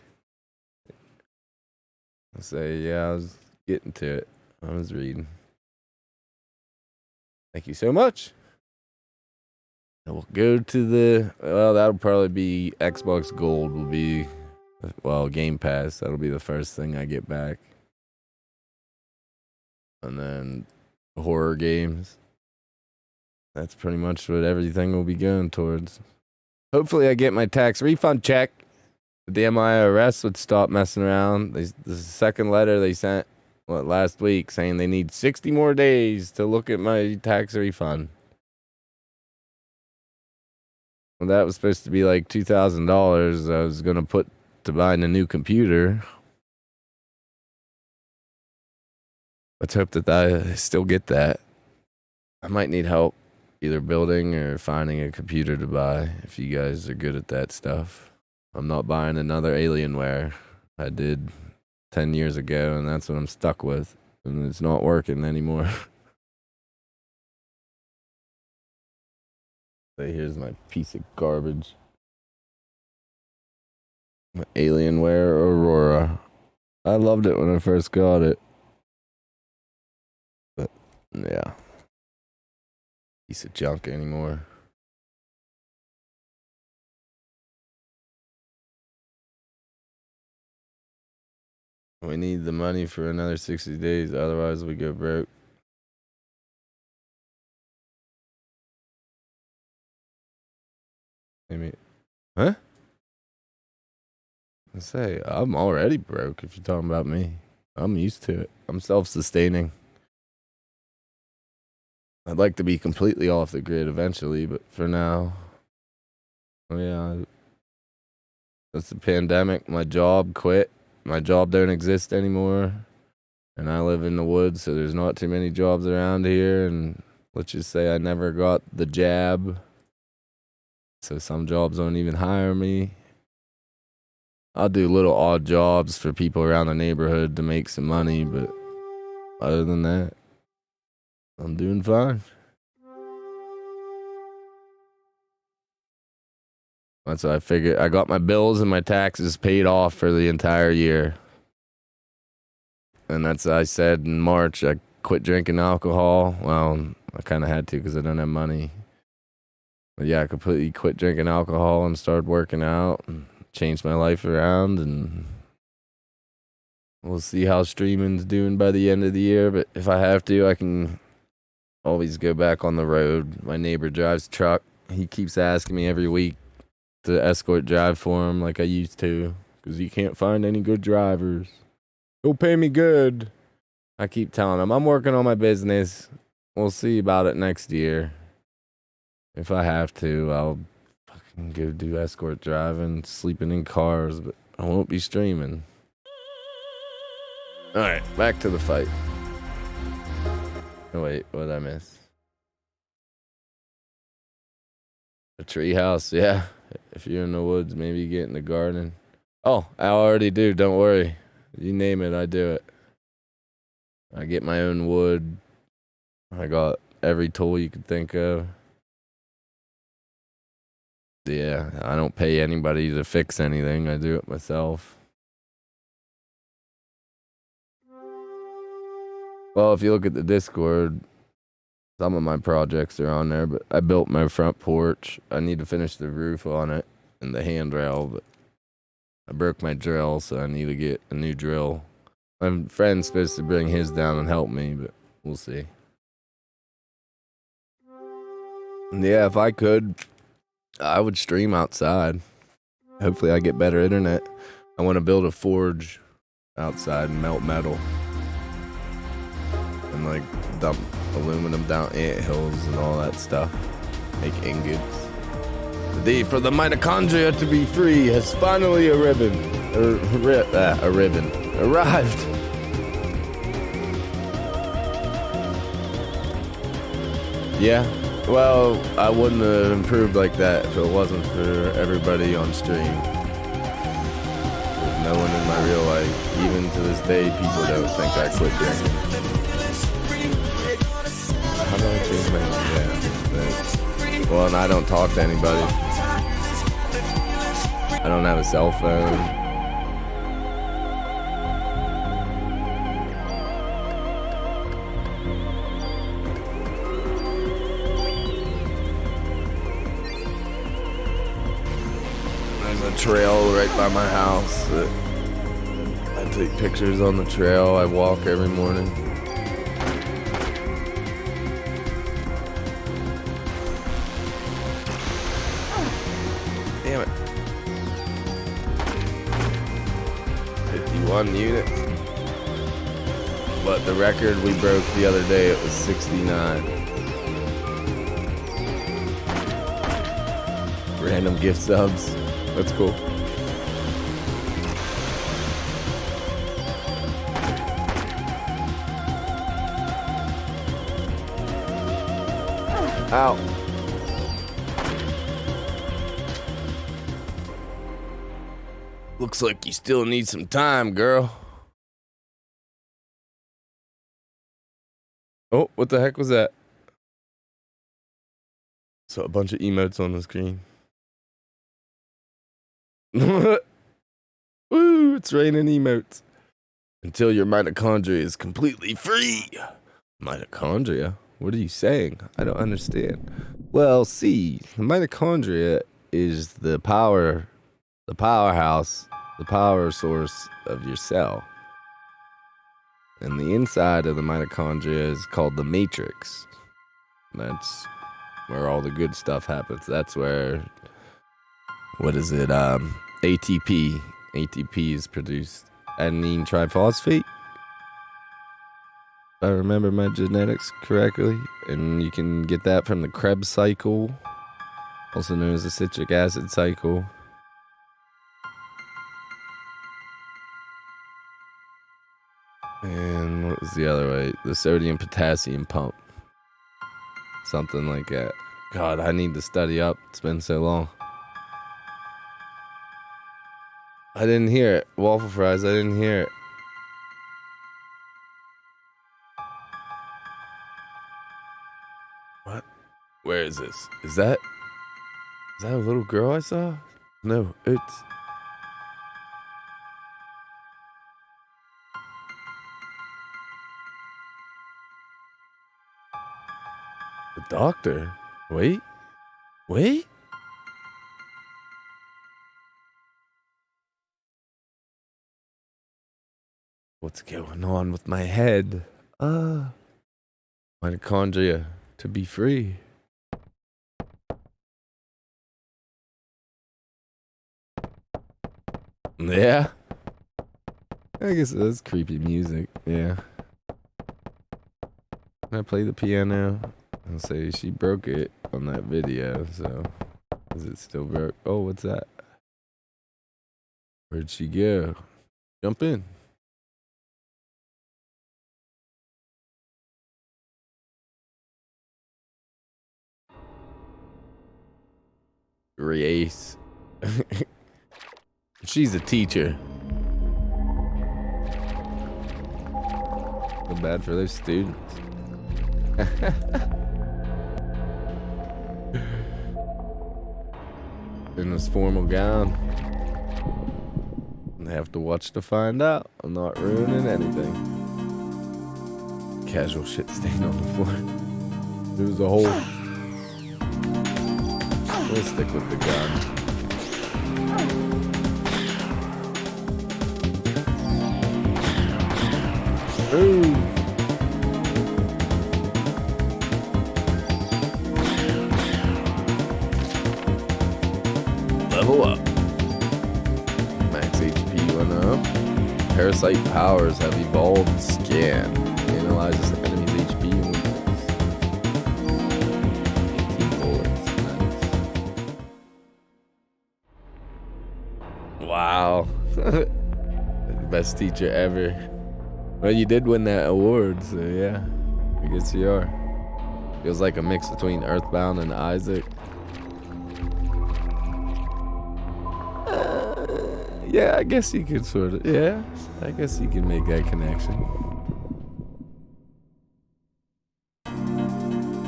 I say, yeah, I was getting to it. I was reading. Thank you so much. And we'll go to the, well, that'll probably be Xbox Gold will be, well, Game Pass. That'll be the first thing I get back. And then horror games. That's pretty much what everything will be going towards. Hopefully I get my tax refund check. The IRS would stop messing around. The second letter they sent last week saying they need 60 more days to look at my tax refund. Well, that was supposed to be like $2,000 I was going to put to buying a new computer. Let's hope that I still get that. I might need help either building or finding a computer to buy if you guys are good at that stuff. I'm not buying another Alienware. I did 10 years ago, and that's what I'm stuck with. And it's not working anymore. So here's my piece of garbage. My Alienware Aurora. I loved it when I first got it. But, yeah. Piece of junk anymore. We need the money for another 60 days, otherwise we go broke. Maybe. Huh? I say, I'm already broke if you're talking about me. I'm used to it. I'm self-sustaining. I'd like to be completely off the grid eventually, but for now, oh yeah, that's the pandemic. My job quit. My job don't exist anymore. And I live in the woods, so there's not too many jobs around here. And let's just say I never got the jab. So some jobs don't even hire me. I'll do little odd jobs for people around the neighborhood to make some money, but other than that, I'm doing fine. That's what I figured. I got my bills and my taxes paid off for the entire year. And that's what I said in March. I quit drinking alcohol. Well, I kind of had to because I don't have money. But yeah, I completely quit drinking alcohol and started working out. And change my life around, and we'll see how streaming's doing by the end of the year. But if I have to, I can always go back on the road. My neighbor drives a truck. He keeps asking me every week to escort drive for him like I used to, because he can't find any good drivers. He'll pay me good. I keep telling him, I'm working on my business. We'll see about it next year. If I have to, I'll fucking go do escort driving, sleeping in cars, but I won't be streaming. Alright, back to the fight. Oh, wait, what did I miss? A tree house, yeah. If you're in the woods, maybe get in the garden. Oh, I already do, don't worry. You name it, I do it. I get my own wood. I got every tool you could think of. Yeah, I don't pay anybody to fix anything. I do it myself. Well, if you look at the Discord, some of my projects are on there, but I built my front porch. I need to finish the roof on it and the handrail, but I broke my drill, so I need to get a new drill. My friend's supposed to bring his down and help me, but we'll see. Yeah, if I could, I would stream outside. Hopefully I get better internet. I want to build a forge outside and melt metal. And like dump aluminum down ant hills and all that stuff. Make ingots. The day for the mitochondria to be free has finally arrived. Yeah. Well, I wouldn't have improved like that if it wasn't for everybody on stream. There's no one in my real life. Even to this day, people don't think I quit drinking. How do I change my name? Yeah. Well, and I don't talk to anybody. I don't have a cell phone. Trail right by my house that I take pictures on the trail. I walk every morning. Damn it. 51 units. But the record we broke the other day, it was 69. Random gift subs. That's cool. Ow. Looks like you still need some time, girl. Oh, what the heck was that? So a bunch of emotes on the screen. Woo, it's raining emotes. Until your mitochondria is completely free. Mitochondria? What are you saying? I don't understand. Well, see, the mitochondria is the powerhouse, the power source of your cell. And the inside of the mitochondria is called the matrix. That's where all the good stuff happens. That's where, what is it, ATP. ATP is produced. Adenine triphosphate, if I remember my genetics correctly. And you can get that from the Krebs cycle, also known as the citric acid cycle. And what was the other way? The sodium potassium pump. Something like that. God, I need to study up. It's been so long. I didn't hear it. Waffle fries, I didn't hear it. What? Where is this? Is that a little girl I saw? No, it's... the doctor. Wait. What's going on with my head? Mitochondria to be free. Yeah. I guess that's creepy music. Yeah. When I play the piano, I'll say she broke it on that video, so is it still broke? Oh, what's that? Where'd she go? Jump in. Grace. She's a teacher. Feel bad for those students. In this formal gown. They have to watch to find out. I'm not ruining anything. Casual shit stain on the floor. There was a hole. We'll stick with the gun. Ooh. Level up. Max HP went up. Parasite powers have evolved. Scan. Analyzes the enemy's HP and weakness. 18 bullets. Nice. Wow. Best teacher ever. Well, you did win that award, so yeah. I guess you are. Feels like a mix between Earthbound and Isaac. Yeah, I guess you could sort of. Yeah, I guess you can make that connection.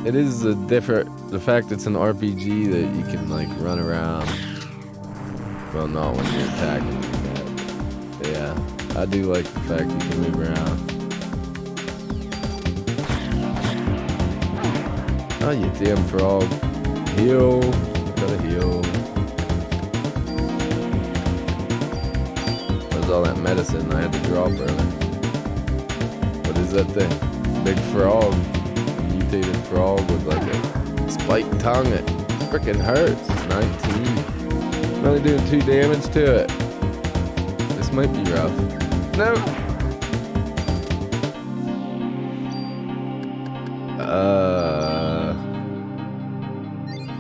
It is a different. The fact it's an RPG that you can like run around. Well, not when you're attacking like that. Yeah, I do like the fact you can move around. Oh, you damn frog. Heal. Gotta heal. All that medicine I had to drop earlier. What is that thing? Big frog. A mutated frog with like a spiked tongue. It frickin' hurts. 19. I'm only doing 2 damage to it. This might be rough. No.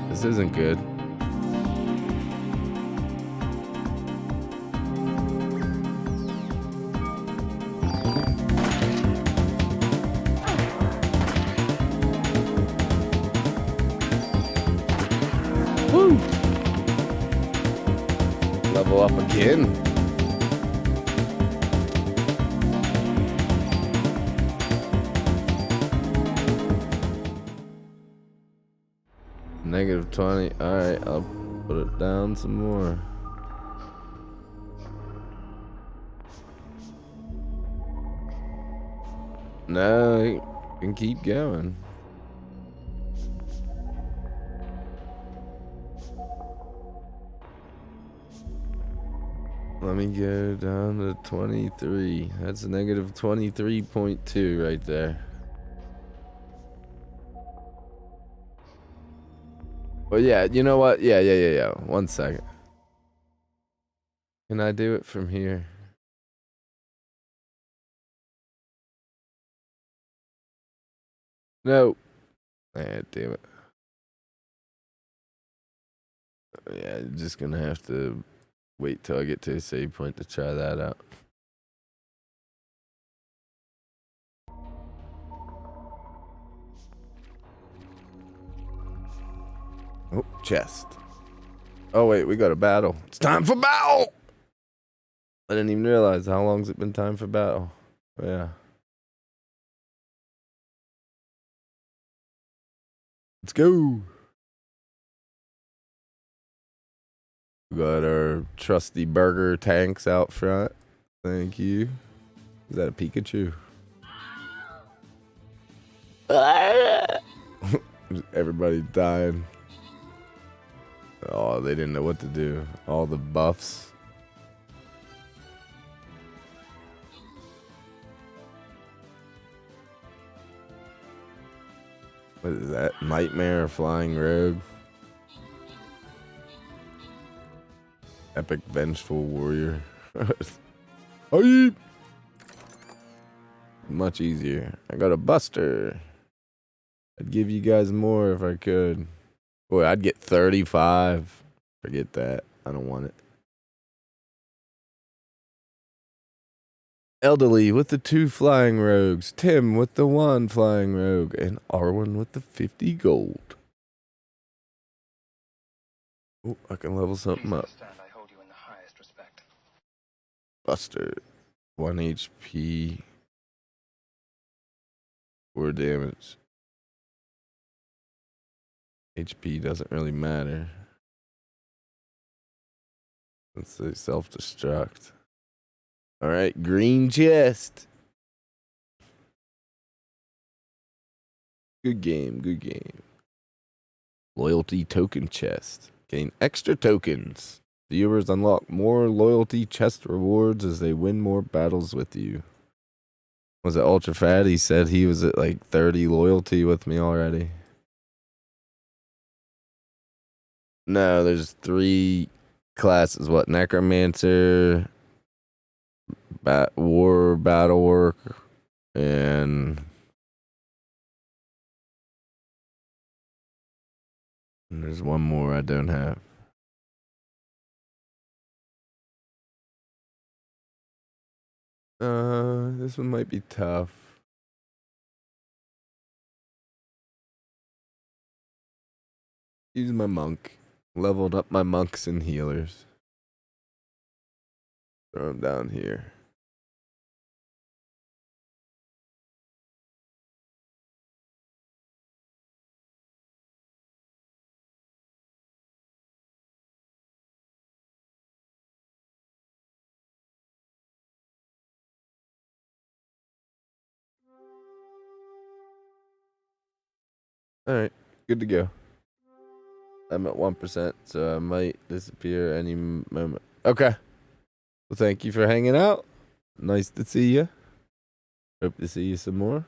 This isn't good. Level up again. -20. Alright, I'll put it down some more. No, you can keep going. Let me go down to 23. That's a -23.2 right there. Well, yeah, you know what? Yeah. 1 second. Can I do it from here? No. Ah, damn it. Yeah, just gonna have to wait till I get to a save point to try that out. Oh, chest. Oh, wait, we got a battle. It's time for battle! I didn't even realize how long's it been time for battle. Yeah. Let's go. We got our trusty burger tanks out front. Thank you. Is that a Pikachu? Everybody dying. Oh, they didn't know what to do. All the buffs. What is that? Nightmare or Flying Rogue? Epic Vengeful Warrior. Aye. Much easier. I got a Buster. I'd give you guys more if I could. Boy, I'd get 35. Forget that. I don't want it. Elderly with the 2 flying rogues. Tim with the 1 flying rogue. And Arwen with the 50 gold. Oh, I can level something Please up. understand I hold you in the highest respect. Buster. 1 HP. 4 damage. HP doesn't really matter. Let's say self-destruct. Alright, green chest. Good game, good game. Loyalty token chest. Gain extra tokens. Viewers unlock more loyalty chest rewards as they win more battles with you. Was it Ultra Fat? He said he was at like 30 loyalty with me already. No, there's 3 classes. What? Necromancer, War, Battle Work, and there's one more I don't have. This one might be tough. Use my monk. Leveled up my monks and healers. Throw them down here. Alright, good to go. I'm at 1%, so I might disappear any moment. Okay. Well, thank you for hanging out. Nice to see you. Hope to see you some more.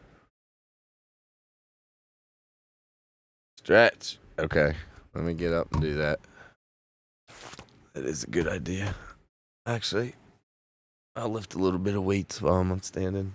Stretch. Okay. Let me get up and do that. That is a good idea. Actually, I'll lift a little bit of weights while I'm standing.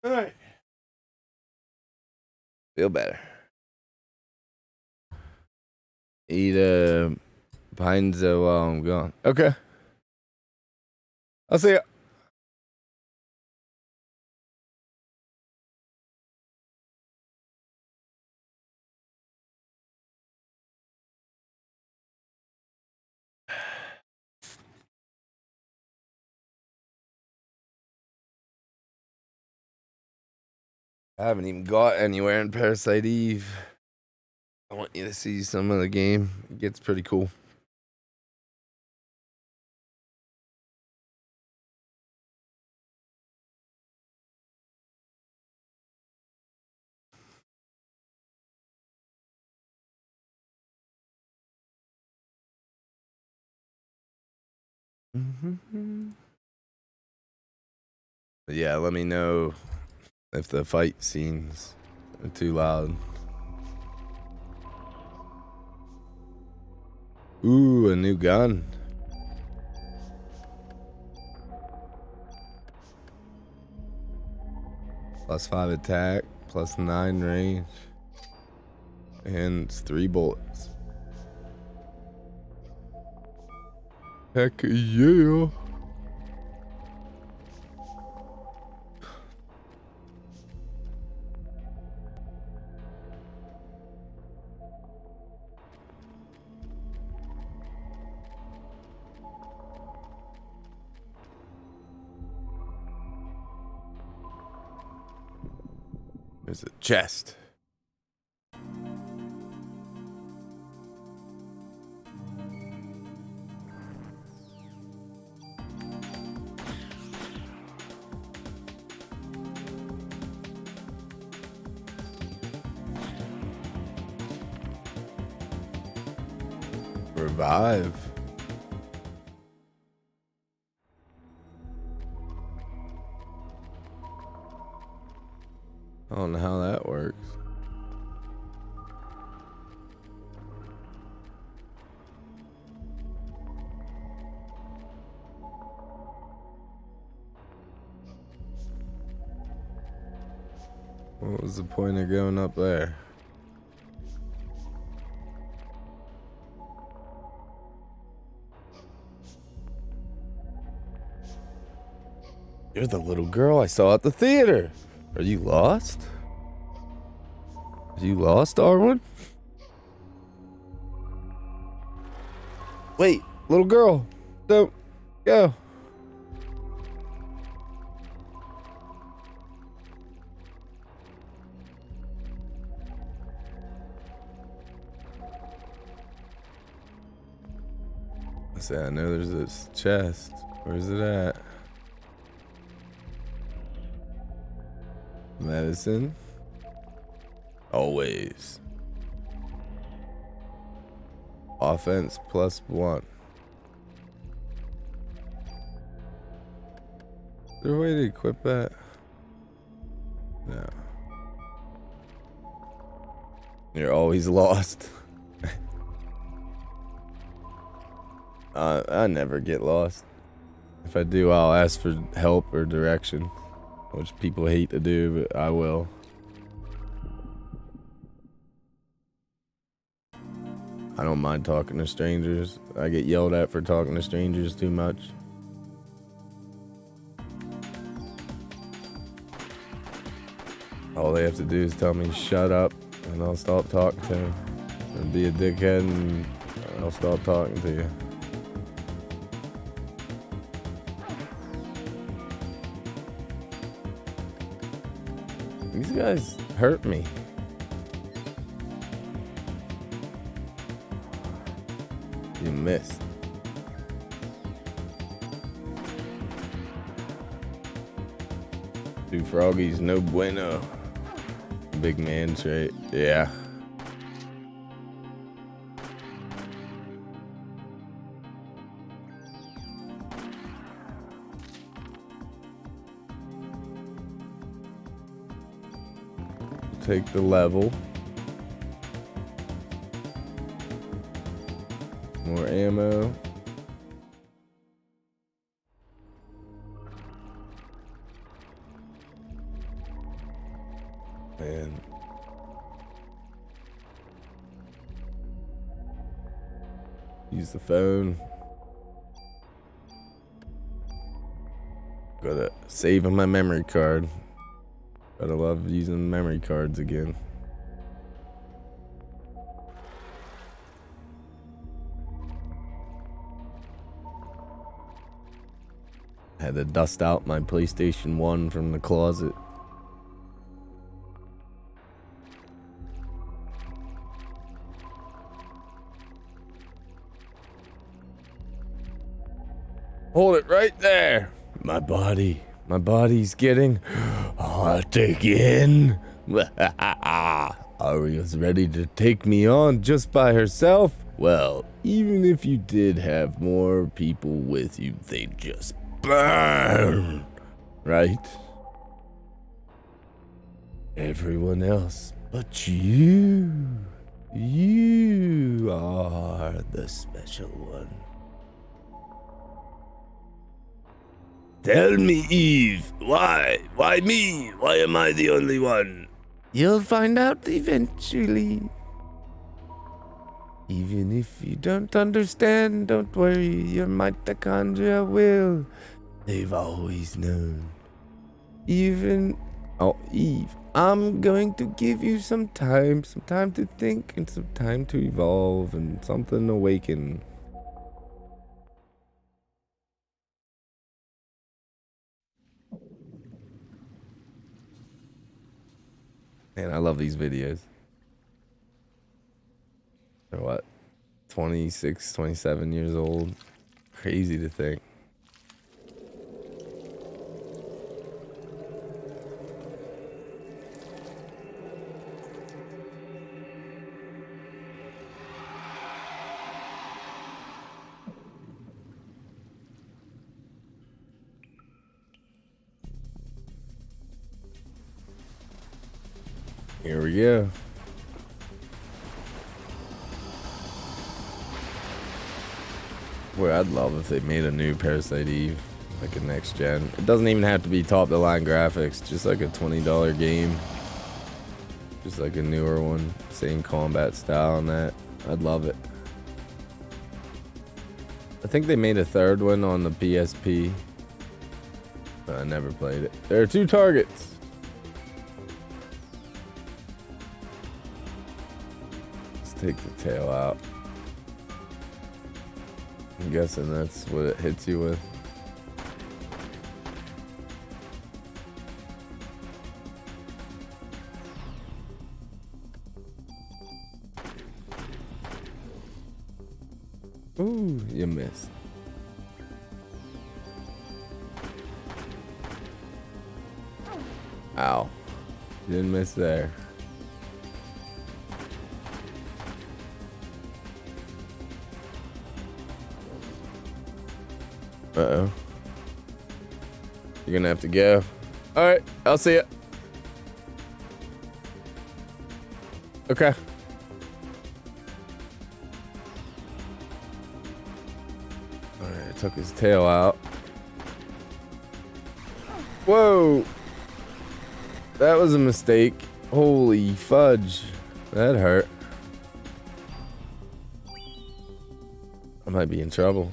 All right. Feel better. Eat pizza while I'm gone. Okay. I'll see ya. I haven't even got anywhere in Parasite Eve. I want you to see some of the game. It gets pretty cool. But yeah, let me know if the fight scenes are too loud. Ooh, a new gun. +5 attack, +9 range, and it's 3 bullets. Heck yeah. There's a chest. Revive. I don't know how that works. What was the point of going up there? You're the little girl I saw at the theater. Are you lost? Are you lost, Arwen? Wait, little girl. Don't go. I say I know there's this chest. Where's it at? Medicine. Always. Offense +1. Is there a way to equip that? No. You're always lost. I never get lost. If I do, I'll ask for help or direction, which people hate to do, but I will. I don't mind talking to strangers. I get yelled at for talking to strangers too much. All they have to do is tell me shut up and I'll stop talking to them. And be a dickhead and I'll stop talking to you. These guys hurt me. You missed. Two froggies, no bueno. Big man trait, yeah. Take the level. More ammo. And use the phone. Gotta save on my memory card. Gotta love using memory cards again. Had to dust out my PlayStation 1 from the closet. Hold it right there. My body's getting hot again. Aria's ready to take me on just by herself. Well, even if you did have more people with you, they'd just burn, right? Everyone else but you are the special one. Tell me, Eve, why? Why me? Why am I the only one? You'll find out eventually. Even if you don't understand, don't worry, your mitochondria will. They've always known. Eve, I'm going to give you some time to think, and some time to evolve, and something to awaken. Man, I love these videos. They're what? 26, 27 years old. Crazy to think. Here we go. Boy, I'd love if they made a new Parasite Eve, like a next gen. It doesn't even have to be top of the line graphics, just like a $20 game. Just like a newer one, same combat style and that. I'd love it. I think they made a third one on the PSP, but I never played it. There are 2 targets. Let's take the tail out. I'm guessing that's what it hits you with. Ooh, you missed. Ow. Didn't miss there. Uh-oh. You're gonna have to go. Alright, I'll see ya. Okay. Alright, I took his tail out. Whoa! That was a mistake. Holy fudge. That hurt. I might be in trouble.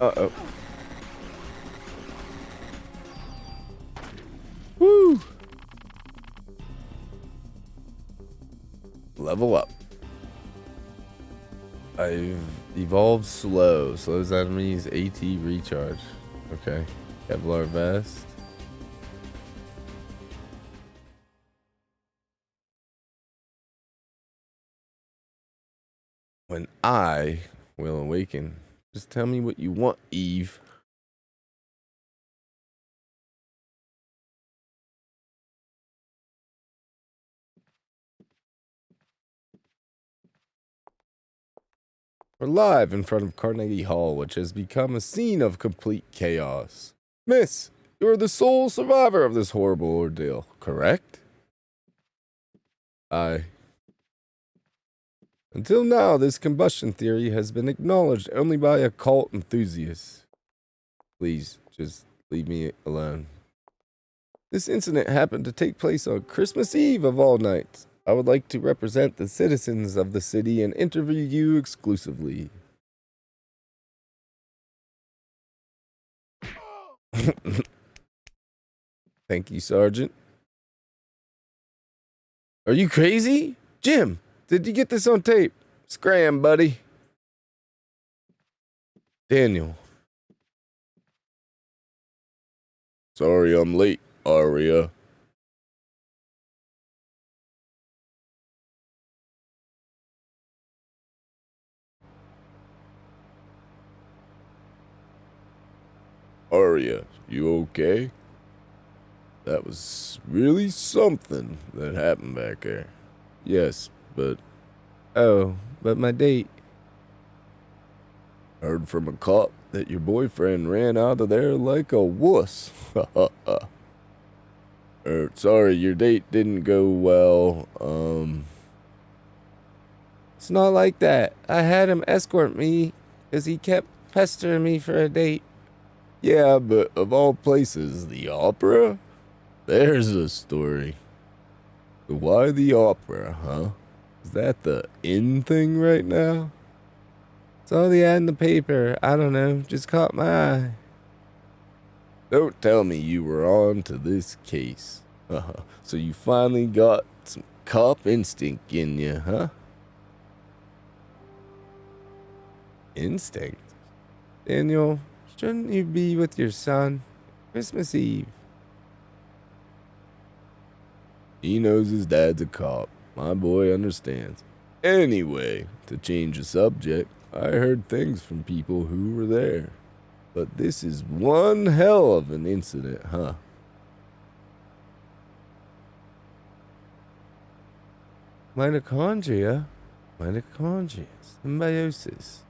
Uh-oh. Woo! Level up. I've evolved slow. Slows enemies AT recharge. Okay. Kevlar vest. When I will awaken. Just tell me what you want, Eve. We're live in front of Carnegie Hall, which has become a scene of complete chaos. Miss, you are the sole survivor of this horrible ordeal, correct? Aye. Until now, this combustion theory has been acknowledged only by occult enthusiasts. Please, just leave me alone. This incident happened to take place on Christmas Eve of all nights. I would like to represent the citizens of the city and interview you exclusively. Thank you, Sergeant. Are you crazy? Jim, did you get this on tape? Scram, buddy. Daniel. Sorry I'm late, Aria. Arya, you okay? That was really something that happened back there. Yes, but... Oh, but my date... Heard from a cop that your boyfriend ran out of there like a wuss. Sorry, your date didn't go well. It's not like that. I had him escort me because he kept pestering me for a date. Yeah, but of all places, the opera? There's a story. So why the opera, huh? Is that the in thing right now? Saw the ad in the paper. I don't know. Just caught my eye. Don't tell me you were on to this case. So you finally got some cop instinct in you, huh? Instinct? Daniel, shouldn't you be with your son? Christmas Eve. He knows his dad's a cop. My boy understands. Anyway, to change the subject, I heard things from people who were there. But this is one hell of an incident, huh? Mitochondria? Mitochondria. Symbiosis.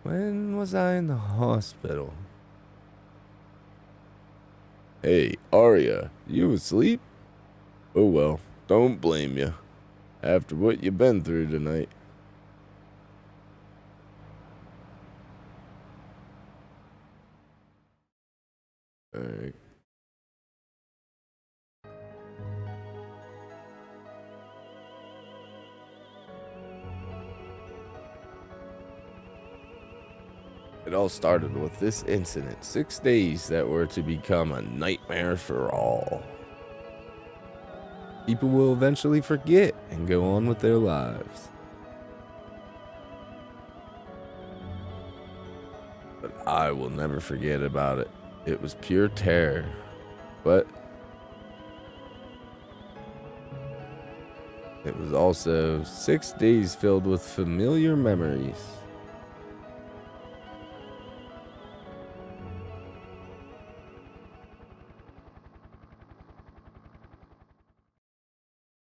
When was I in the hospital? Hey, Arya, you asleep? Oh well, don't blame you. After what you've been through tonight. Alright. It all started with this incident. 6 days that were to become a nightmare for all. People will eventually forget and go on with their lives. But I will never forget about it. It was pure terror. But it was also 6 days filled with familiar memories.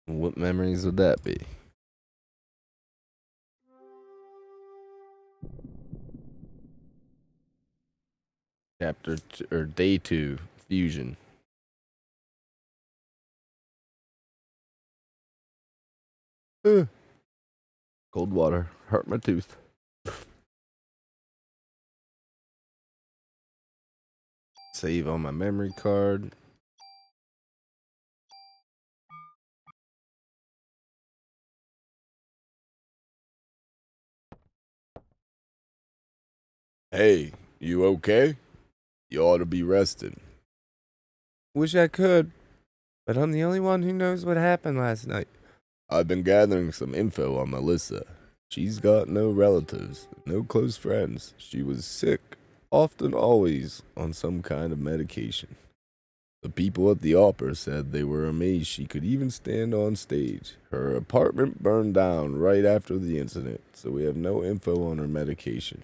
What memories would that be? Day 2, fusion. Cold water hurt my tooth. Save on my memory card. Hey, you okay? You ought to be rested. Wish I could, but I'm the only one who knows what happened last night. I've been gathering some info on Melissa. She's got no relatives, no close friends. She was sick, often always on some kind of medication. The people at the opera said they were amazed she could even stand on stage. Her apartment burned down right after the incident, so we have no info on her medication.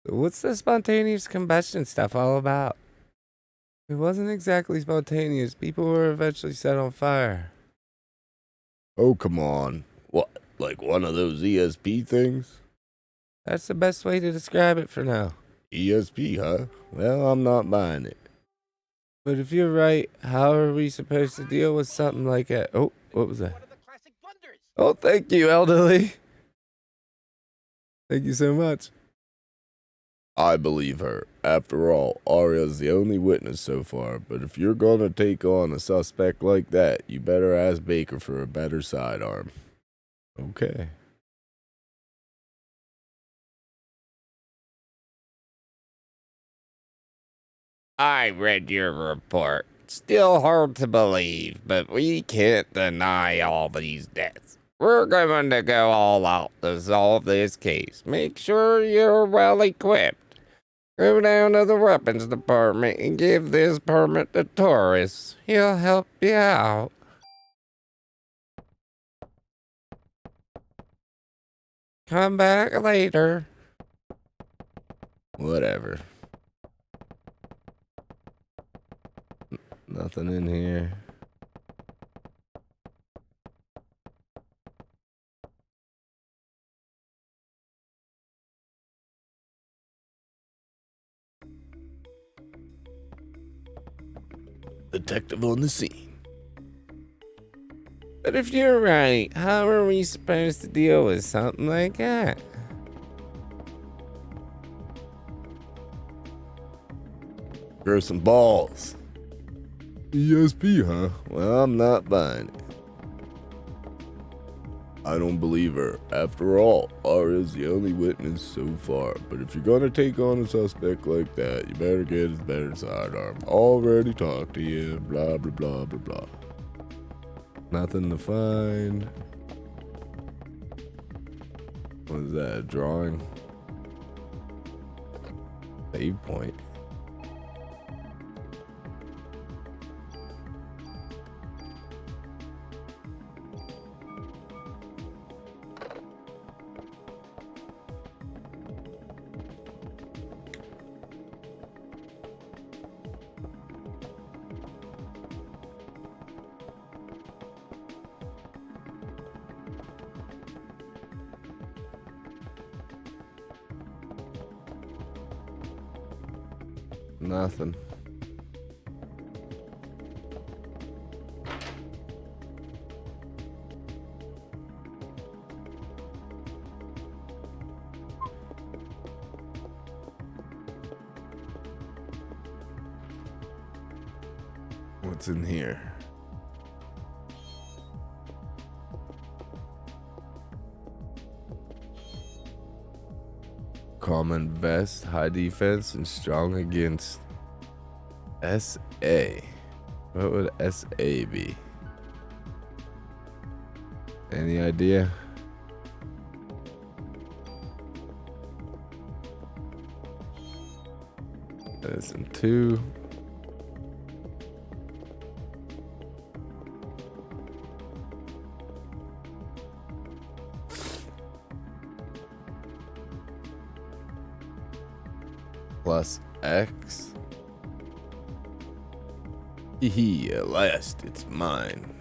So what's the spontaneous combustion stuff all about? It wasn't exactly spontaneous. People were eventually set on fire. Oh, come on. What, like one of those ESP things? That's the best way to describe it for now. ESP, huh? Well, I'm not buying it. But if you're right, how are we supposed to deal with something like that? Oh, what was that? Oh, thank you, elderly. Thank you so much. I believe her. After all, Arya's the only witness so far, but if you're gonna take on a suspect like that, you better ask Baker for a better sidearm. Okay. I read your report. Still hard to believe, but we can't deny all these deaths. We're going to go all out to solve this case. Make sure you're well equipped. Go down to the weapons department and give this permit to tourists. He'll help you out. Come back later. Whatever. Nothing in here. Detective on the scene. But if you're right, how are we supposed to deal with something like that? Grow some balls. ESP, huh? Well, I'm not buying it. I don't believe her. After all, Ara's the only witness so far. But if you're gonna take on a suspect like that, you better get his better sidearm. Already talked to you. Blah, blah, blah, blah, blah. Nothing to find. What is that? A drawing? Save point. Nothing. What's in here? Common vest, high defense, and strong against SA. What would SA be? Any idea? Medicine 2. Plus X. Hee, at last it's mine.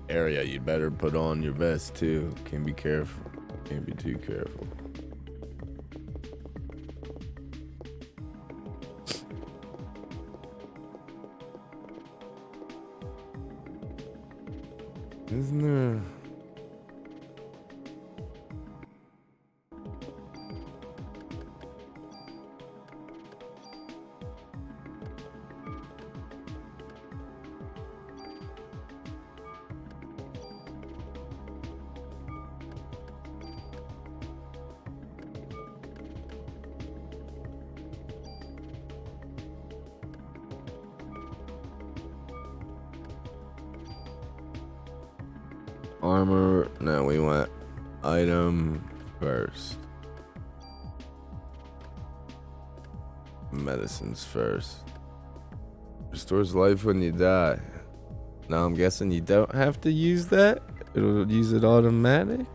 Area, you better put on your vest too. Can't be careful. Can't be too careful. Isn't there? Armor, no, we went item first. Medicines first. Restores life when you die. Now I'm guessing you don't have to use that? It'll use it automatic?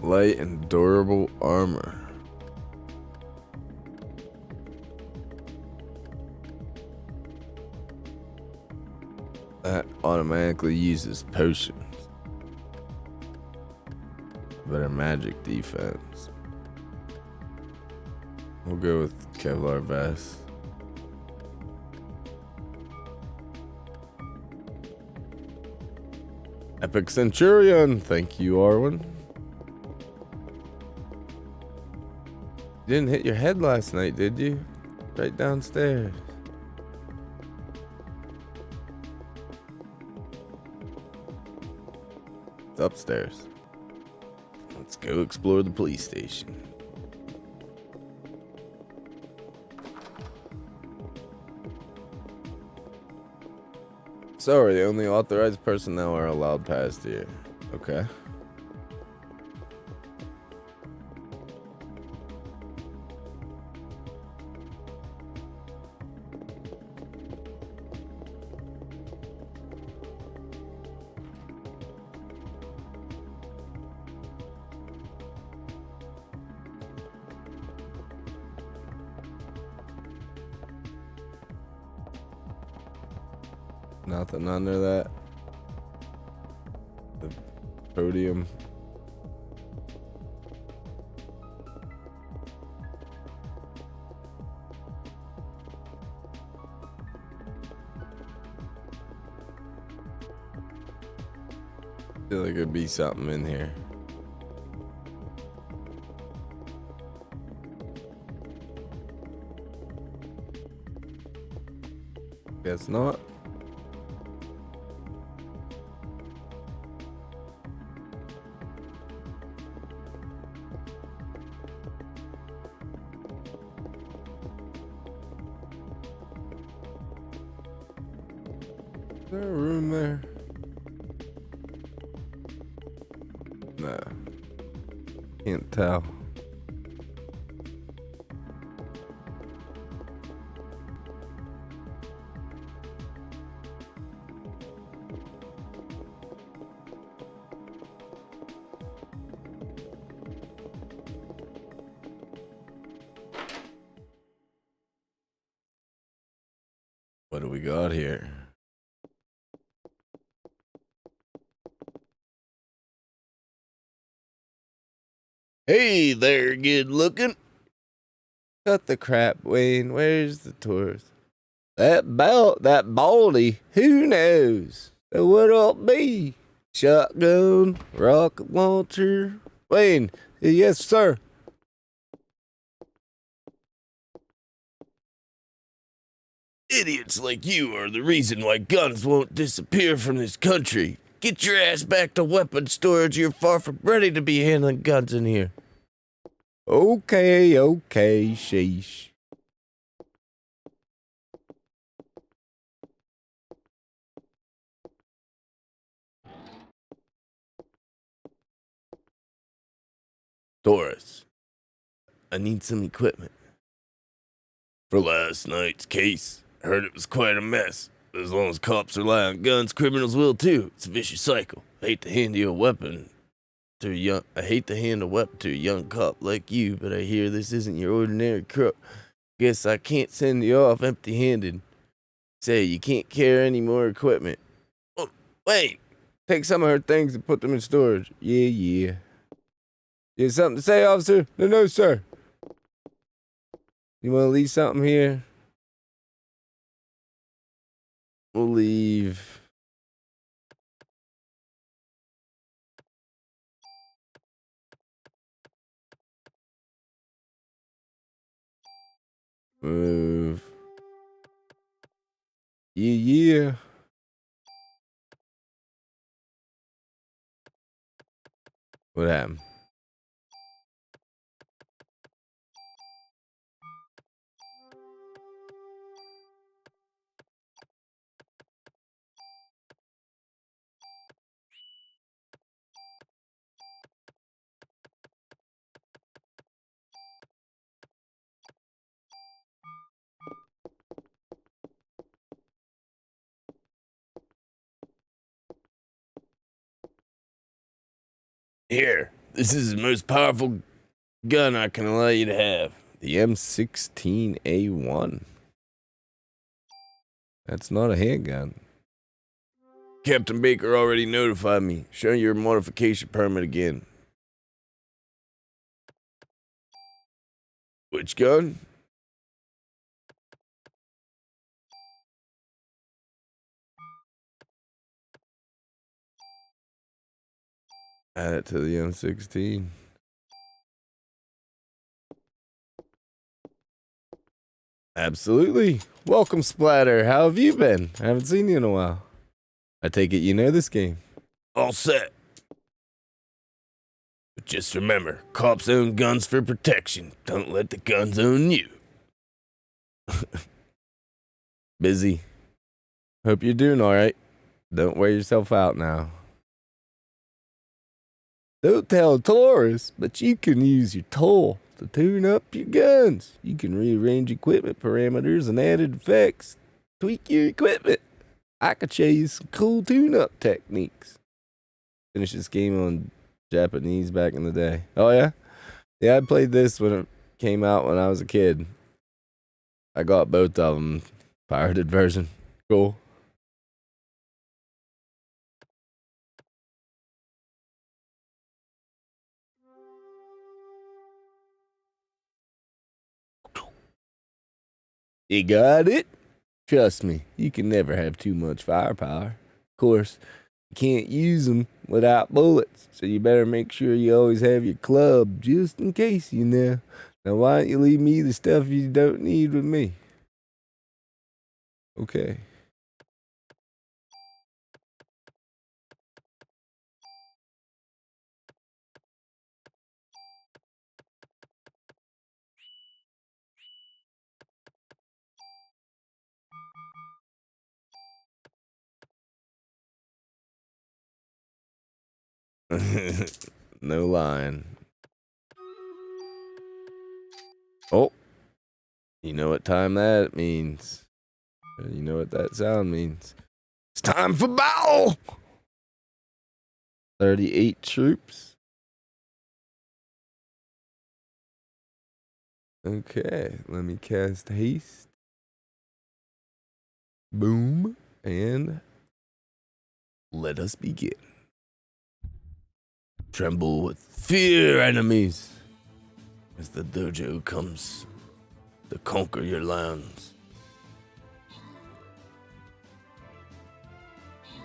Light and durable armor. That automatically uses potions. Better magic defense. We'll go with Kevlar vest. Epic Centurion. Thank you, Arwen. You didn't hit your head last night, did you? Right downstairs. It's upstairs. Let's go explore the police station. Sorry, only authorized personnel are allowed past here. Okay. Nothing under that. The podium. Feel like there'd be something in here. Guess not. Is there a room there? No. Can't tell. What do we got here? Hey there, good looking. Cut the crap, Wayne. Where's the tourist? That baldy, who knows? So what'll it be? Shotgun, rocket launcher. Wayne, yes, sir. Idiots like you are the reason why guns won't disappear from this country. Get your ass back to weapon storage. You're far from ready to be handling guns in here. Okay, sheesh. Doris, I need some equipment. For last night's case, I heard it was quite a mess. But as long as cops rely on guns, criminals will too. It's a vicious cycle. I hate to hand a weapon to a young cop like you, but I hear this isn't your ordinary crook. Guess I can't send you off empty-handed. Say, you can't carry any more equipment. Oh, wait! Take some of her things and put them in storage. Yeah. You have something to say, officer? No, sir. You want to leave something here? We'll leave. Move. Yeah. What happened? Here, this is the most powerful gun I can allow you to have. The M16A1. That's not a handgun. Captain Baker already notified me. Show your modification permit again. Which gun? Add it to the M16. Absolutely. Welcome, Splatter. How have you been? I haven't seen you in a while. I take it you know this game. All set. But just remember, cops own guns for protection. Don't let the guns own you. Busy. Hope you're doing all right. Don't wear yourself out now. Don't tell Taurus, but you can use your tool to tune up your guns. You can rearrange equipment parameters and add effects. Tweak your equipment. I could show you some cool tune-up techniques. Finished this game on Japanese back in the day. Oh, yeah? Yeah, I played this when it came out when I was a kid. I got both of them. Pirated version. Cool. You got it? Trust me, you can never have too much firepower. Of course, you can't use them without bullets, so you better make sure you always have your club just in case, you know. Now, why don't you leave me the stuff you don't need with me? Okay. No lying. Oh, you know what time that means. You know what that sound means. It's time for battle! 38 troops. Okay, let me cast haste. Boom. And let us begin. Tremble with fear, enemies, as the dojo comes to conquer your lands.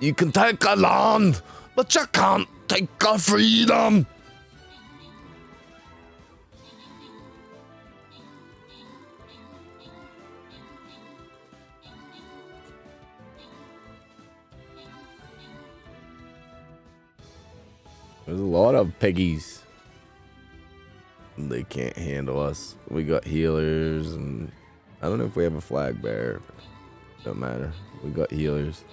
You can take a land, but you can't take a freedom. There's a lot of piggies. They can't handle us. We got healers, and I don't know if we have a flag bearer. Don't matter. We got healers.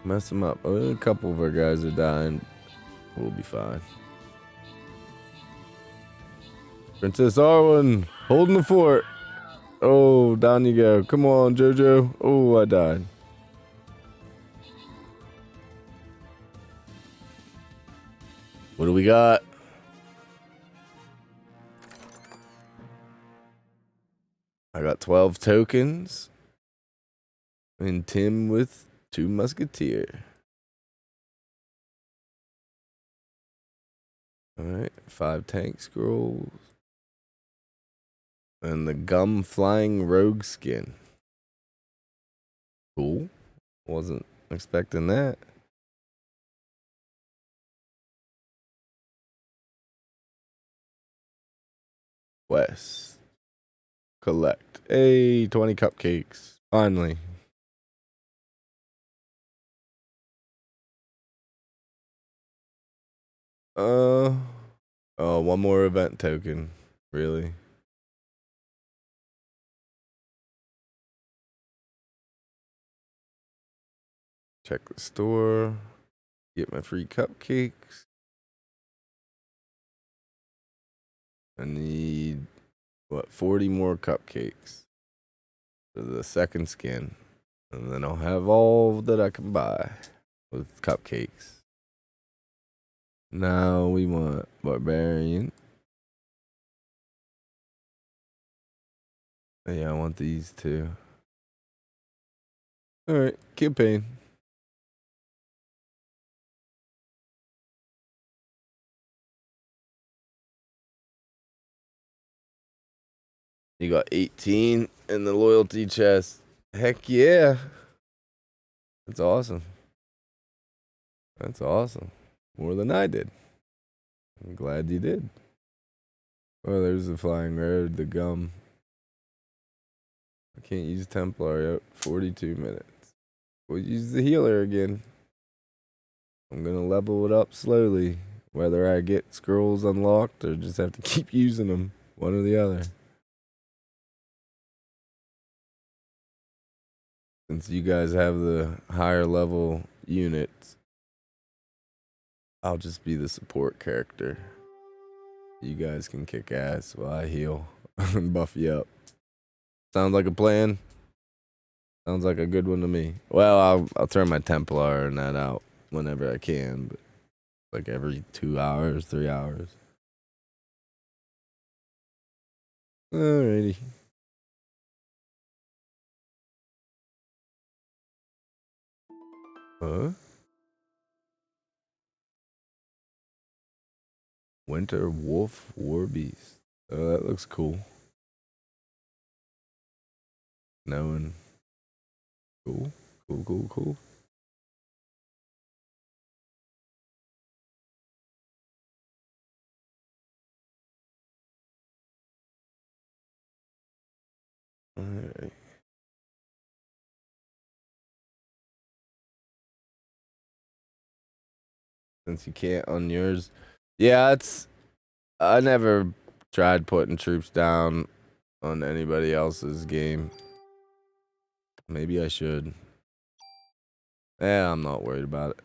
Mess them up. Oh, a couple of our guys are dying. We'll be fine. Princess Arwen, holding the fort. Oh, down you go. Come on, Jojo. Oh, I died. What do we got? I got 12 tokens. And Tim with 2 musketeer. Alright, 5 tank scrolls. And the gum flying rogue skin. Cool. Wasn't expecting that. Quest. Collect. Hey, 20 cupcakes. Finally. Oh, one more event token. Really? Check the store. Get my free cupcakes. I need, 40 more cupcakes for the second skin. And then I'll have all that I can buy with cupcakes. Now we want barbarian. Yeah, I want these two. Alright, campaign. You got 18 in the loyalty chest. Heck yeah. That's awesome. That's awesome. More than I did. I'm glad you did. Oh, there's the flying road, the gum. I can't use Templar yet. 42 minutes. We'll use the healer again. I'm gonna level it up slowly. Whether I get scrolls unlocked or just have to keep using them. One or the other. Since you guys have the higher level units, I'll just be the support character. You guys can kick ass while I heal and buff you up. Sounds like a plan? Sounds like a good one to me. Well, I'll turn my Templar and that out whenever I can, but like every 2 hours, 3 hours. Alrighty. Huh? Winter Wolf War Beast. Oh, that looks cool. Knowing. Cool. Cool. Alright. Since you can't on yours. Yeah, I never tried putting troops down on anybody else's game. Maybe I should. Yeah, I'm not worried about it.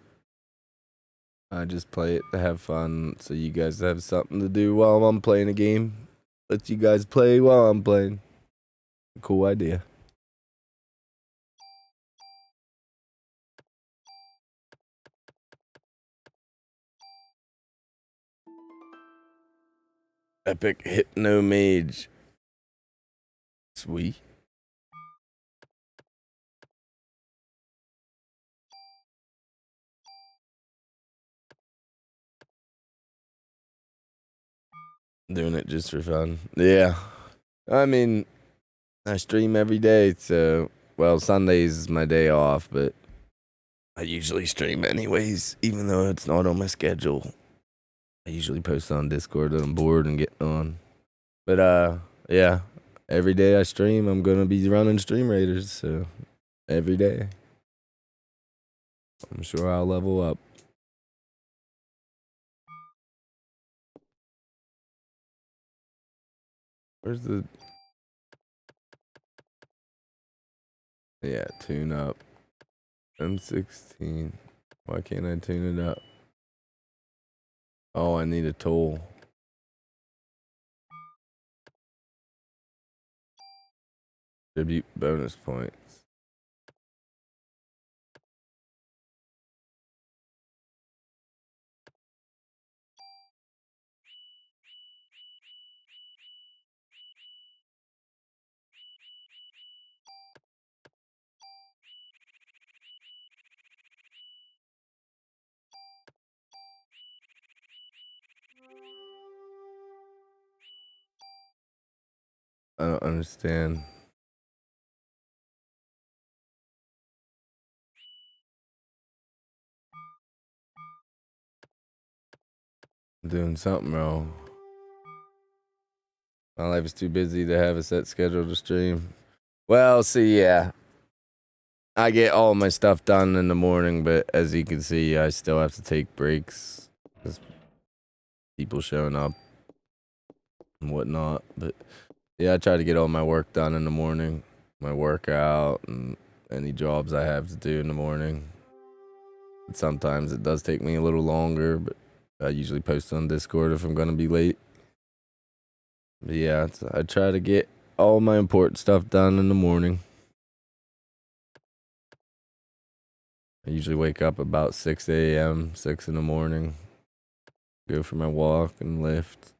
I just play it to have fun, so you guys have something to do while I'm playing a game. Let you guys play while I'm playing. Cool idea. Epic Hypno Mage. Sweet. Doing it just for fun. Yeah. I mean, I stream every day, so, well, Sundays is my day off, but I usually stream anyways, even though it's not on my schedule. I usually post on Discord when I'm bored and getting on. But, yeah, every day I stream, I'm going to be running Stream Raiders, so every day. I'm sure I'll level up. Where's the... Yeah, tune up. M16. Why can't I tune it up? Oh, I need a tool. Tribute bonus points. I don't understand. I'm doing something wrong. My life is too busy to have a set schedule to stream. Well, see, yeah. I get all my stuff done in the morning, but as you can see, I still have to take breaks. Because people showing up and whatnot. But yeah, I try to get all my work done in the morning. My workout and any jobs I have to do in the morning. But sometimes it does take me a little longer, but I usually post on Discord if I'm going to be late. But yeah, I try to get all my important stuff done in the morning. I usually wake up about 6 a.m., 6 in the morning, go for my walk and lift,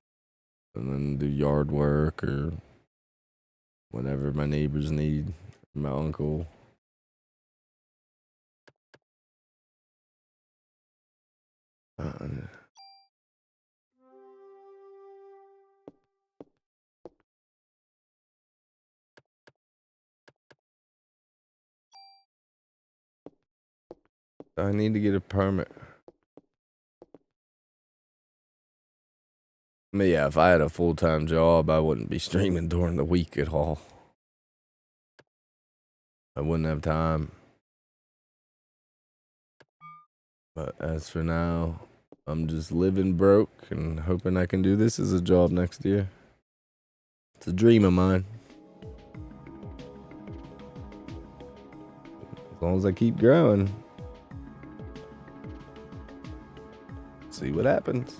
and then do yard work or whatever my neighbors need, my uncle. I need to get a permit. But yeah, if I had a full-time job, I wouldn't be streaming during the week at all. I wouldn't have time. But as for now, I'm just living broke and hoping I can do this as a job next year. It's a dream of mine. As long as I keep growing. See what happens.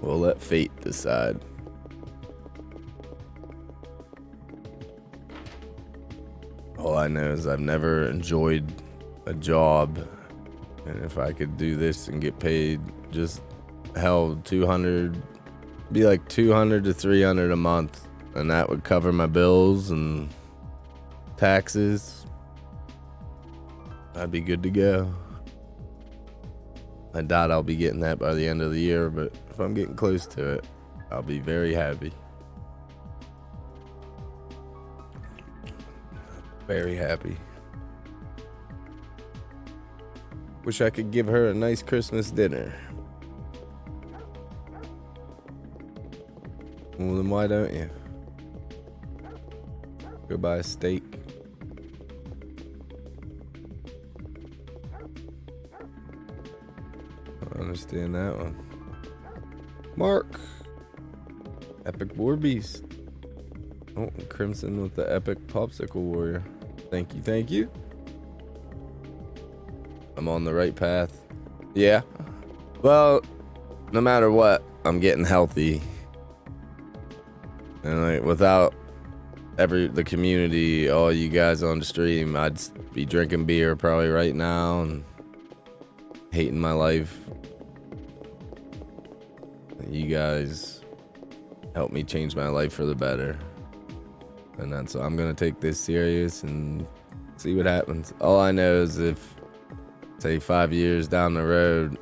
We'll let fate decide. All I know is I've never enjoyed a job, and if I could do this and get paid just hell 200, be like 200 to 300 a month, and that would cover my bills and taxes, I'd be good to go. I doubt I'll be getting that by the end of the year, but if I'm getting close to it, I'll be very happy. Very happy. Wish I could give her a nice Christmas dinner. Well, then why don't you? Go buy a steak. I understand that one. Mark. Epic War Beast. Oh, Crimson with the epic Popsicle Warrior. Thank you, thank you. I'm on the right path. Yeah. Well, no matter what, I'm getting healthy. And like without the community, all you guys on the stream, I'd be drinking beer probably right now and hating my life. You guys helped me change my life for the better. And that's I'm gonna take this serious and see what happens. All I know is if, say, 5 years down the road,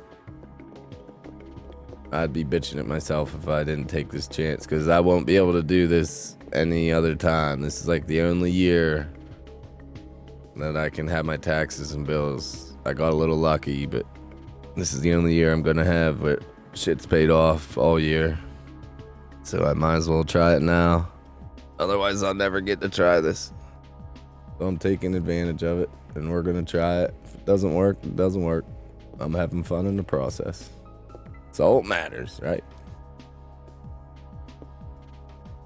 I'd be bitching at myself if I didn't take this chance, because I won't be able to do this any other time. This is like the only year that I can have my taxes and bills. I got a little lucky, but this is the only year I'm gonna have where shit's paid off all year. So I might as well try it now. Otherwise, I'll never get to try this. So I'm taking advantage of it, and we're gonna try it. If it doesn't work, it doesn't work. I'm having fun in the process. It's all that matters, right?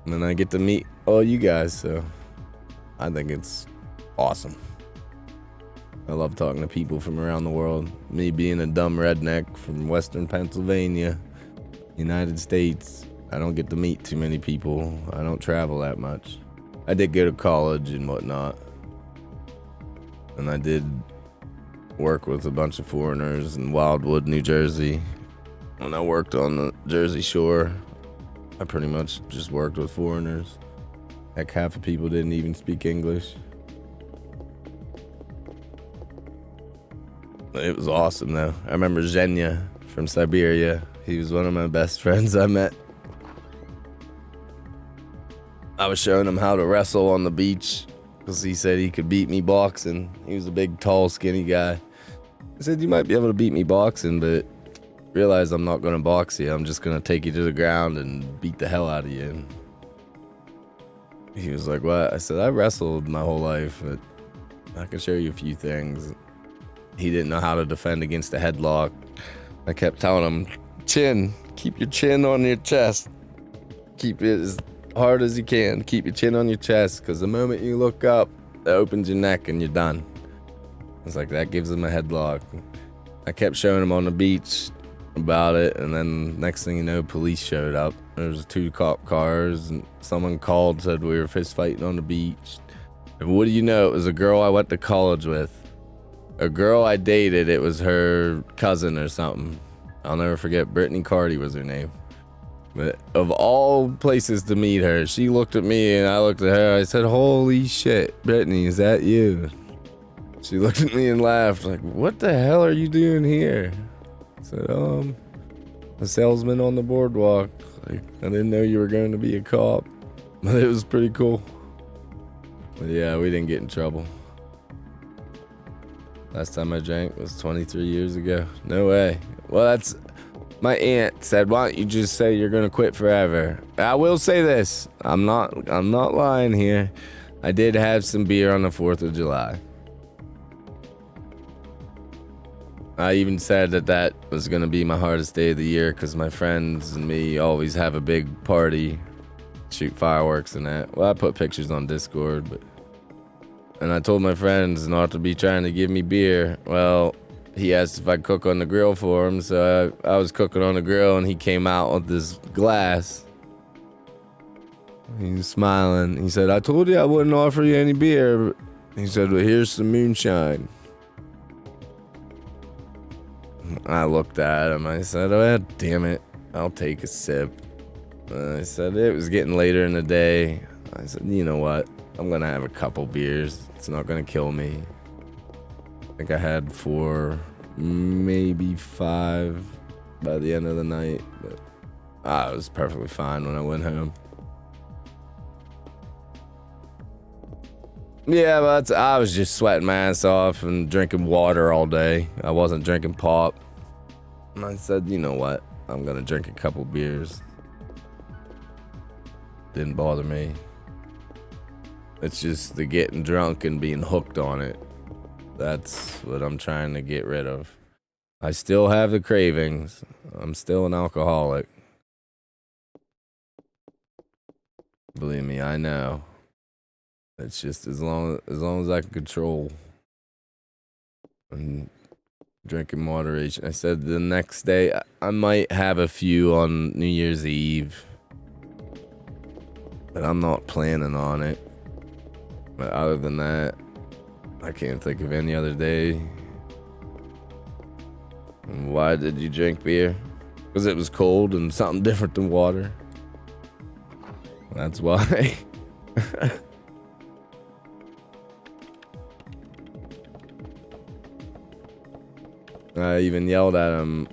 And then I get to meet all you guys, so I think it's awesome. I love talking to people from around the world. Me being a dumb redneck from Western Pennsylvania, United States, I don't get to meet too many people. I don't travel that much. I did go to college and whatnot. And I did work with a bunch of foreigners in Wildwood, New Jersey. When I worked on the Jersey Shore, I pretty much just worked with foreigners. Like half the people didn't even speak English. It was awesome though. I remember Zhenya from Siberia. He was one of my best friends I met. I was showing him how to wrestle on the beach because he said he could beat me boxing. He was a big, tall, skinny guy. I said, you might be able to beat me boxing, but realize I'm not going to box you. I'm just going to take you to the ground and beat the hell out of you. And he was like, what? I said, I wrestled my whole life, but I can show you a few things. He didn't know how to defend against a headlock. I kept telling him, chin, keep your chin on your chest. Keep it as hard as you can. Keep your chin on your chest, because the moment you look up, it opens your neck and you're done. It's like that gives him a headlock. I kept showing him on the beach about it, and then next thing you know, police showed up. There was 2 cop cars, and someone called, said we were fist fighting on the beach. And what do you know? It was a girl I went to college with. A girl I dated, it was her cousin or something. I'll never forget, Brittany Carty was her name. But of all places to meet her, she looked at me and I looked at her. I said, holy shit, Brittany, is that you? She looked at me and laughed like, what the hell are you doing here? I said, a salesman on the boardwalk. Like, I didn't know you were going to be a cop. But it was pretty cool. But yeah, we didn't get in trouble. Last time I drank was 23 years ago. No way. Well, that's... My aunt said, why don't you just say you're gonna quit forever? I will say this. I'm not lying here. I did have some beer on the 4th of July. I even said that was gonna be my hardest day of the year because my friends and me always have a big party, shoot fireworks and that. Well, I put pictures on Discord, and I told my friends not to be trying to give me beer. Well, he asked if I'd cook on the grill for him, so I was cooking on the grill, and he came out with this glass. He was smiling. He said, I told you I wouldn't offer you any beer. He said, well, here's some moonshine. I looked at him. I said, oh, damn it. I'll take a sip. I said, it was getting later in the day. I said, you know what? I'm going to have a couple beers. It's not going to kill me. I think I had 4 maybe 5 by the end of the night. But I was perfectly fine when I went home. Yeah, but I was just sweating my ass off and drinking water all day. I wasn't drinking pop. And I said, you know what? I'm gonna drink a couple beers. Didn't bother me. It's just the getting drunk and being hooked on it. That's what I'm trying to get rid of. I still have the cravings. I'm still an alcoholic. Believe me, I know. It's just as long as I can control and drink in moderation. I said the next day I might have a few on New Year's Eve, but I'm not planning on it. But other than that, I can't think of any other day. And why did you drink beer? Because it was cold and something different than water. That's why. I even yelled at him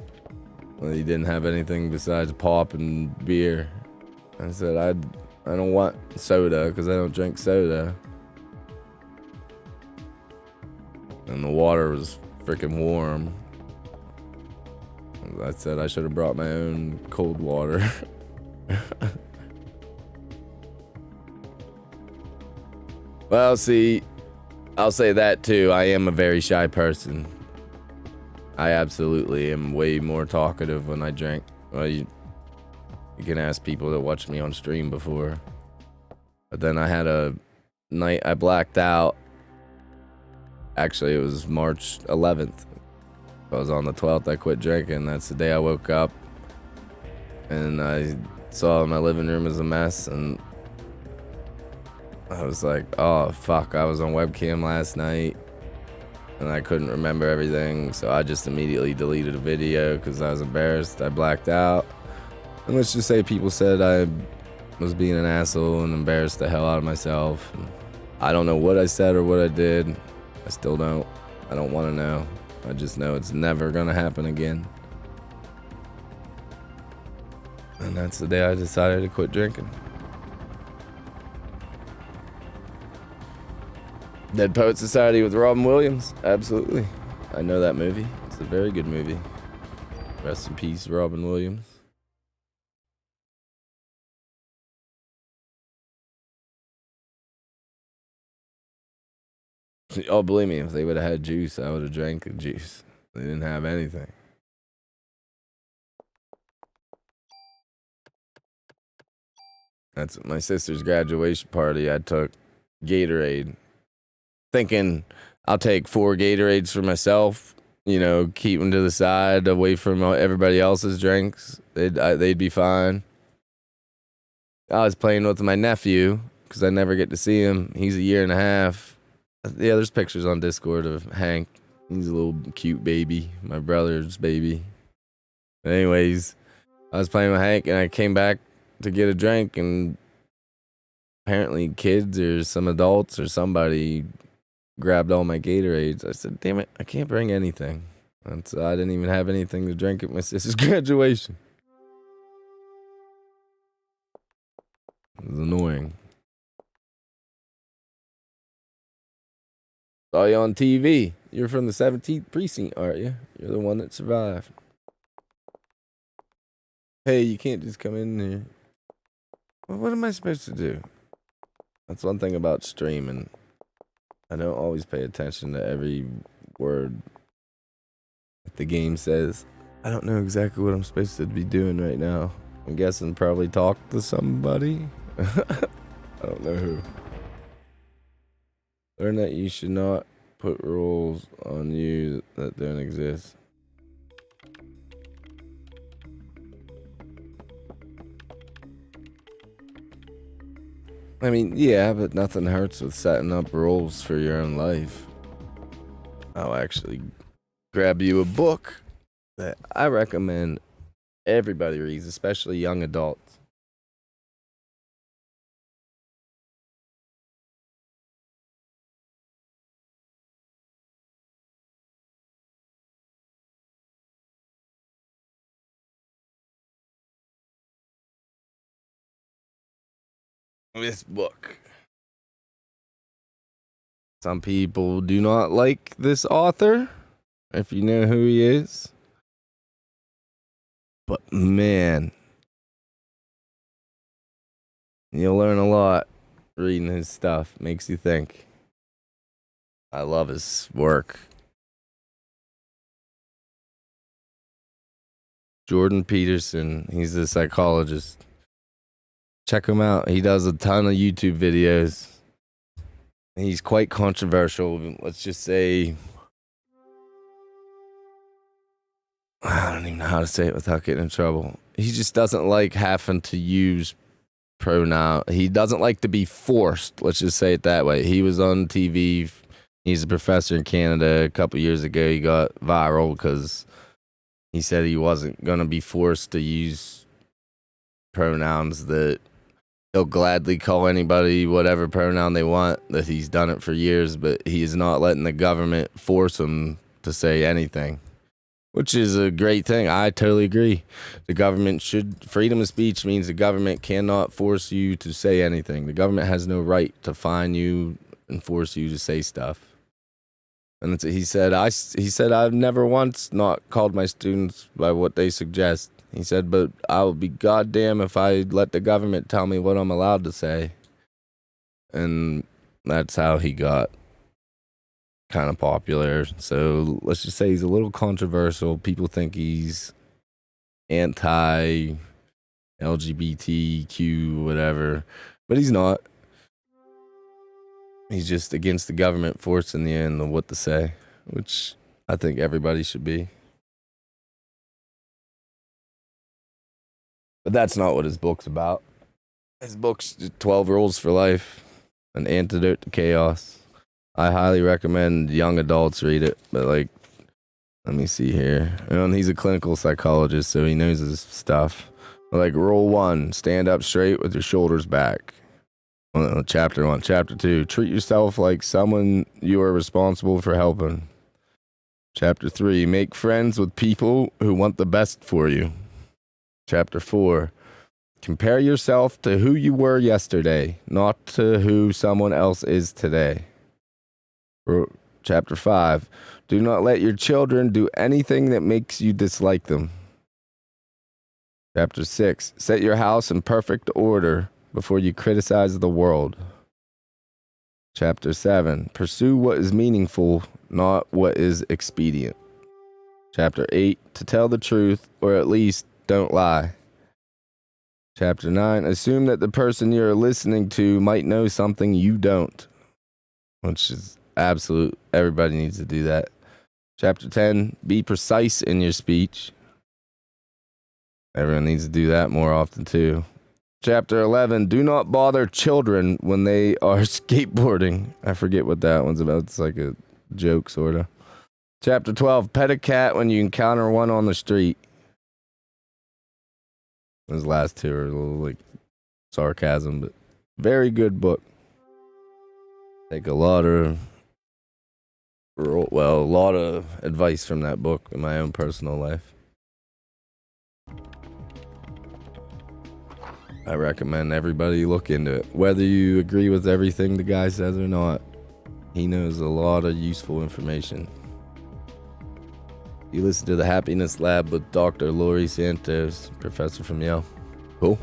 when he didn't have anything besides pop and beer. I said, I don't want soda because I don't drink soda. And the water was freaking warm. I said I should have brought my own cold water. Well, see, I'll say that too. I am a very shy person. I absolutely am way more talkative when I drink. Well, you can ask people that watched me on stream before. But then I had a night I blacked out. Actually, it was March 11th. I was on the 12th. I quit drinking. That's the day I woke up. And I saw my living room as a mess. And I was like, oh, fuck. I was on webcam last night. And I couldn't remember everything. So I just immediately deleted a video because I was embarrassed. I blacked out. And let's just say people said I was being an asshole and embarrassed the hell out of myself. And I don't know what I said or what I did. I still don't. I don't want to know. I just know it's never gonna happen again. And that's the day I decided to quit drinking. Dead Poet Society with Robin Williams. Absolutely. I know that movie. It's a very good movie. Rest in peace, Robin Williams. Oh, believe me, if they would have had juice, I would have drank the juice. They didn't have anything. That's my sister's graduation party. I took Gatorade, thinking I'll take 4 Gatorades for myself. You know, keep them to the side, away from everybody else's drinks. They'd be fine. I was playing with my nephew because I never get to see him. He's a year and a half. Yeah, there's pictures on Discord of Hank. He's a little cute baby, my brother's baby. But anyways, I was playing with Hank and I came back to get a drink, and apparently kids or some adults or somebody grabbed all my Gatorades. I said, damn it, I can't bring anything. And so I didn't even have anything to drink at my sister's graduation. It was annoying. Saw you on TV. You're from the 17th precinct, aren't you? You're the one that survived. Hey, you can't just come in here. Well, what am I supposed to do? That's one thing about streaming. I don't always pay attention to every word the game says. I don't know exactly what I'm supposed to be doing right now. I'm guessing probably talk to somebody. I don't know who. Learn that you should not put rules on you that don't exist. I mean, yeah, but nothing hurts with setting up rules for your own life. I'll actually grab you a book that I recommend everybody reads, especially young adults. this book. Some people do not like this author, if you know who he is. But man, you'll learn a lot reading his stuff. Makes you think. I love his work. Jordan Peterson, he's a psychologist. Check him out. He does a ton of YouTube videos. He's quite controversial. Let's just say, I don't even know how to say it without getting in trouble. He just doesn't like having to use pronoun. He doesn't like to be forced. Let's just say it that way. He was on TV. He's a professor in Canada. A couple years ago, he got viral because he said he wasn't going to be forced to use pronouns that he'll gladly call anybody whatever pronoun they want, that he's done it for years, but he is not letting the government force him to say anything, which is a great thing. I totally agree. The government should, freedom of speech means the government cannot force you to say anything. The government has no right to fine you and force you to say stuff. And he said, I've never once not called my students by what they suggest. He said, but I'll be goddamn if I let the government tell me what I'm allowed to say. And that's how he got kind of popular. So let's just say he's a little controversial. People think he's anti-LGBTQ, whatever. But he's not. He's just against the government forcing you into what to say, which I think everybody should be. But that's not what his book's about. His book's 12 Rules for Life, an antidote to chaos. I highly recommend young adults read it, but let me see here. And he's a clinical psychologist, so he knows his stuff. Like rule 1, stand up straight with your shoulders back. Chapter 1. Chapter 2, treat yourself like someone you are responsible for helping. Chapter 3, make friends with people who want the best for you. Chapter 4, compare yourself to who you were yesterday, not to who someone else is today. Chapter 5, do not let your children do anything that makes you dislike them. Chapter 6, set your house in perfect order before you criticize the world. Chapter 7, pursue what is meaningful, not what is expedient. Chapter 8, to tell the truth, or at least don't lie. Chapter 9, assume that the person you're listening to might know something you don't. Which is absolute, everybody needs to do that. Chapter 10, be precise in your speech. Everyone needs to do that more often too. Chapter 11, do not bother children when they are skateboarding. I forget what that one's about. It's like a joke, sort of. Chapter 12, pet a cat when you encounter one on the street. Those last two are a little sarcasm, but very good book. Take a lot of advice from that book in my own personal life. I recommend everybody look into it. Whether you agree with everything the guy says or not, he knows a lot of useful information. You listen to the Happiness Lab with Dr. Laurie Santos, professor from Yale. Cool.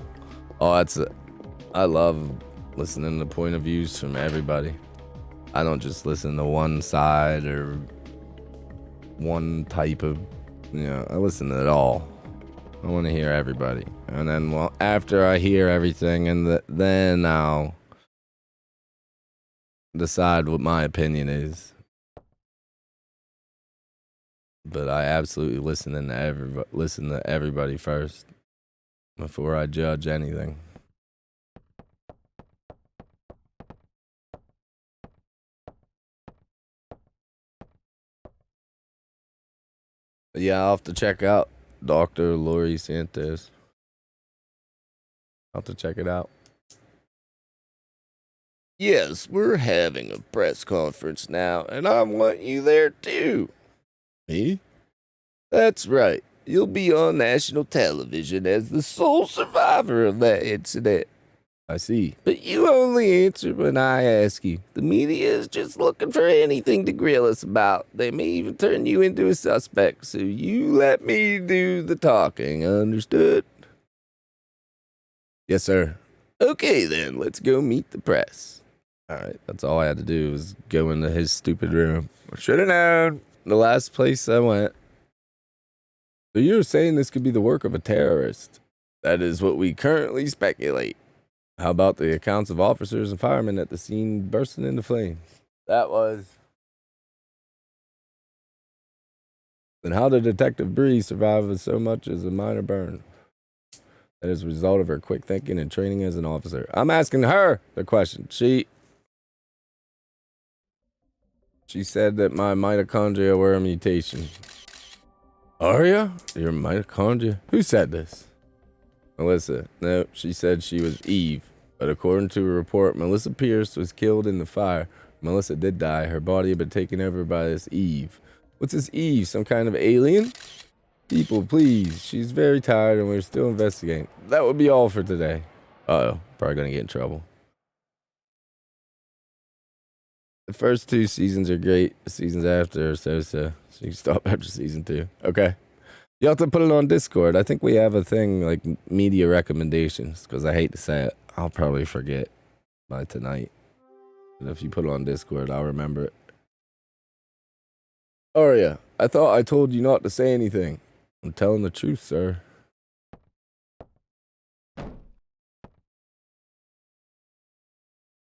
Oh, I love listening to point of views from everybody. I don't just listen to one side or one type of, I listen to it all. I want to hear everybody. And then after I hear everything, then I'll decide what my opinion is. But I absolutely listen to everybody first before I judge anything. But yeah, I'll have to check out Dr. Laurie Santos. I'll have to check it out. Yes, we're having a press conference now, and I want you there too. Me? That's right. You'll be on national television as the sole survivor of that incident. I see. But you only answer when I ask you. The media is just looking for anything to grill us about. They may even turn you into a suspect, so you let me do the talking, understood? Yes, sir. Okay, then, let's go meet the press. All right, that's all I had to do was go into his stupid room. Should have known. The last place I went. So you're saying this could be the work of a terrorist? That is what we currently speculate. How about the accounts of officers and firemen at the scene bursting into flames? That was. Then how did Detective Bree survive with so much as a minor burn? That is a result of her quick thinking and training as an officer. I'm asking her the question. She said that my mitochondria were a mutation. Aria? Your mitochondria? Who said this? Melissa. No, she said she was Eve. But according to a report, Melissa Pierce was killed in the fire. Melissa did die. Her body had been taken over by this Eve. What's this Eve? Some kind of alien? People, please. She's very tired and we're still investigating. That would be all for today. Uh-oh. Probably gonna get in trouble. The first 2 seasons are great. The seasons after are so-so. So you can stop after season 2. Okay. You have to put it on Discord. I think we have a thing like media recommendations because I hate to say it. I'll probably forget by tonight. But if you put it on Discord, I'll remember it. Aria, I thought I told you not to say anything. I'm telling the truth, sir.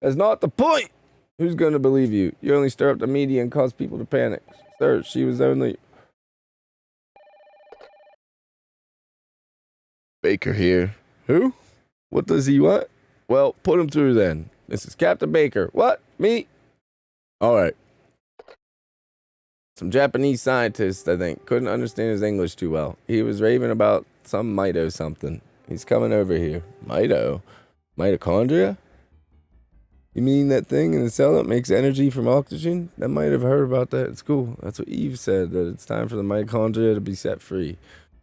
That's not the point. Who's going to believe you? You only stir up the media and cause people to panic. Sir, she was only... Baker here. Who? What does he want? Well, put him through then. This is Captain Baker. What? Me? All right. Some Japanese scientist, I think, couldn't understand his English too well. He was raving about some mito something. He's coming over here. Mito? Mitochondria? You mean that thing in the cell that makes energy from oxygen? I might have heard about that at school. That's what Eve said, that it's time for the mitochondria to be set free.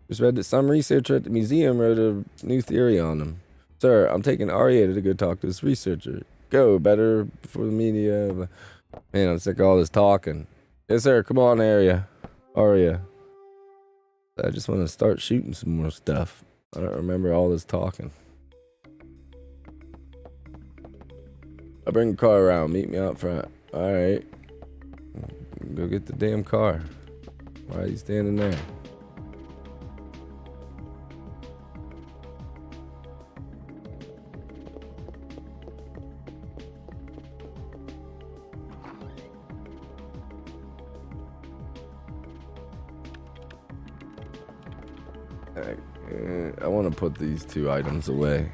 Just read that some researcher at the museum wrote a new theory on them. Sir, I'm taking Aria to go talk to this researcher. Go, better for the media. Man, I'm sick of all this talking. Yes, sir, come on, Aria. I just want to start shooting some more stuff. I don't remember all this talking. I'll bring the car around. Meet me out front. All right. Go get the damn car. Why are you standing there? I want to put these 2 items away.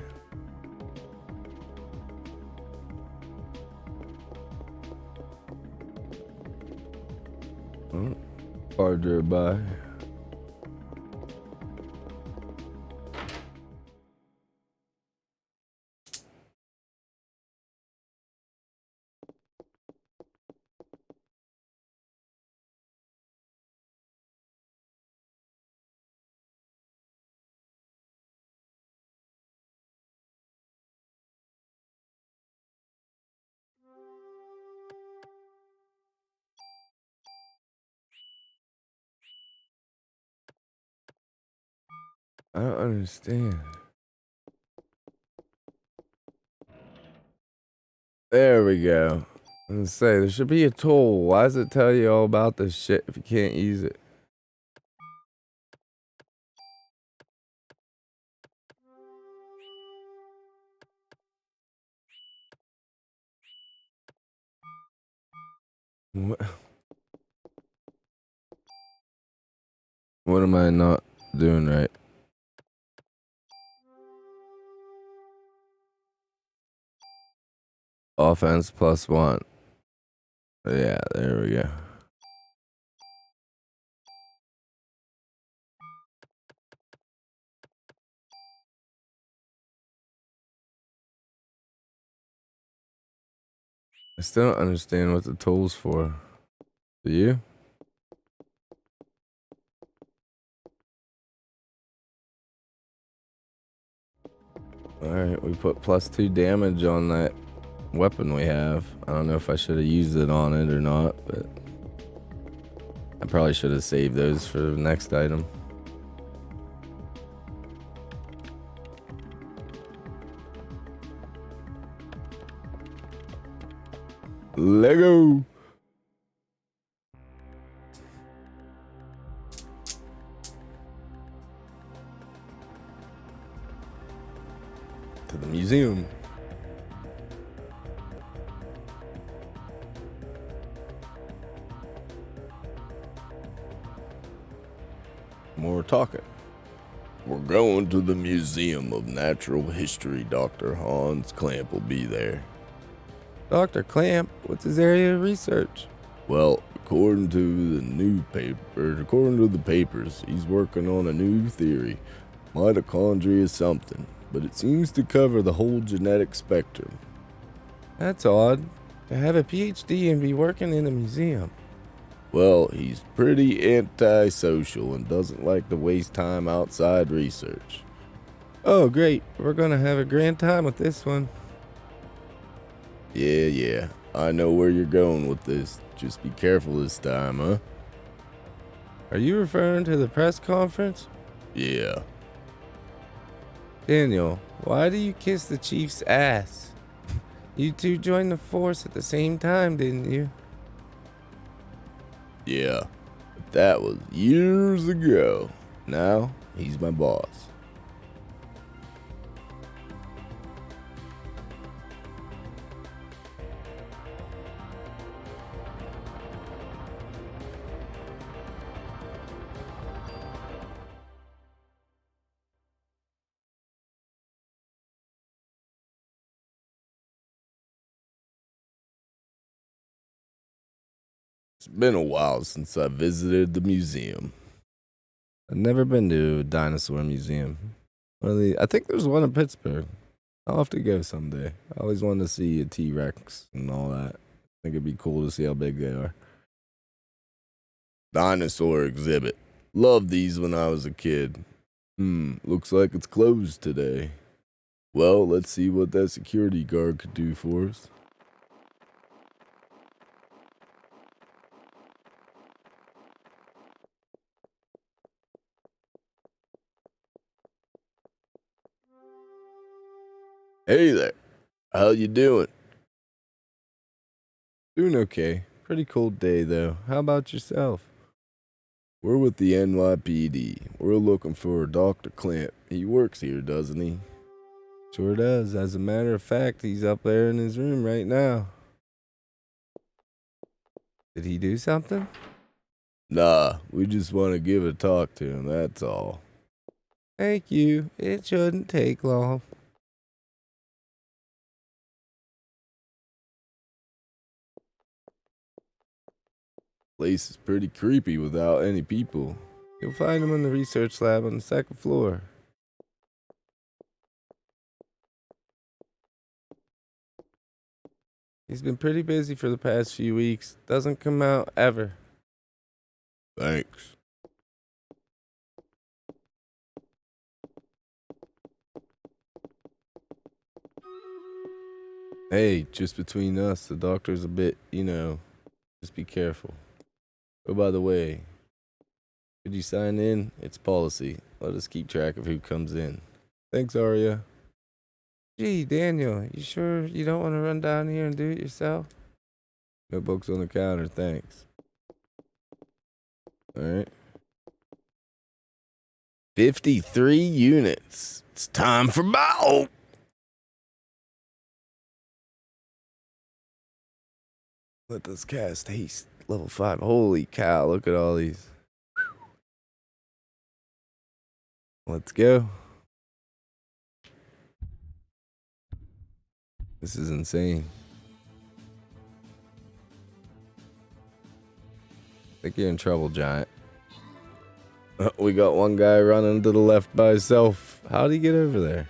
Oh, car drove by. I don't understand. There we go. I was gonna say, there should be a tool. Why does it tell you all about this shit if you can't use it? What am I not doing right? Offense +1. Yeah, there we go. I still don't understand what the tool's for. Do you? Alright, we put +2 damage on that weapon we have. I don't know if I should have used it on it or not, but I probably should have saved those for the next item. Lego! To the museum. More talking. We're going to the Museum of Natural History. Dr. Hans Clamp will be there. Dr. Clamp? What's his area of research? Well, according to the papers, he's working on a new theory. Mitochondria is something, but it seems to cover the whole genetic spectrum. That's odd. To have a PhD and be working in a museum. Well, he's pretty antisocial and doesn't like to waste time outside research. Oh, great. We're gonna have a grand time with this one. Yeah. I know where you're going with this. Just be careful this time, huh? Are you referring to the press conference? Yeah. Daniel, why do you kiss the chief's ass? You two joined the force at the same time, didn't you? Yeah, but that was years ago. Now, he's my boss. It's been a while since I visited the museum. I've never been to a dinosaur museum. I think there's one in Pittsburgh. I'll have to go someday. I always wanted to see a T-Rex and all that. I think it'd be cool to see how big they are. Dinosaur exhibit. Loved these when I was a kid. Looks like it's closed today. Well, let's see what that security guard could do for us. Hey there. How you doing? Doing okay. Pretty cold day, though. How about yourself? We're with the NYPD. We're looking for Dr. Clamp. He works here, doesn't he? Sure does. As a matter of fact, he's up there in his room right now. Did he do something? Nah, we just want to give a talk to him, that's all. Thank you. It shouldn't take long. Place is pretty creepy without any people. You'll find him in the research lab on the second floor. He's been pretty busy for the past few weeks. Doesn't come out ever. Thanks. Hey, just between us, the doctor's a bit, just be careful. Oh, by the way, could you sign in? It's policy. Let us keep track of who comes in. Thanks, Arya. Gee, Daniel, you sure you don't want to run down here and do it yourself? Notebook's on the counter, thanks. Alright. 53 units. It's time for battle! Let this cast haste. Level 5. Holy cow, look at all these. Let's go. This is insane. I think you're in trouble, Giant. We got one guy running to the left by himself. How'd he get over there?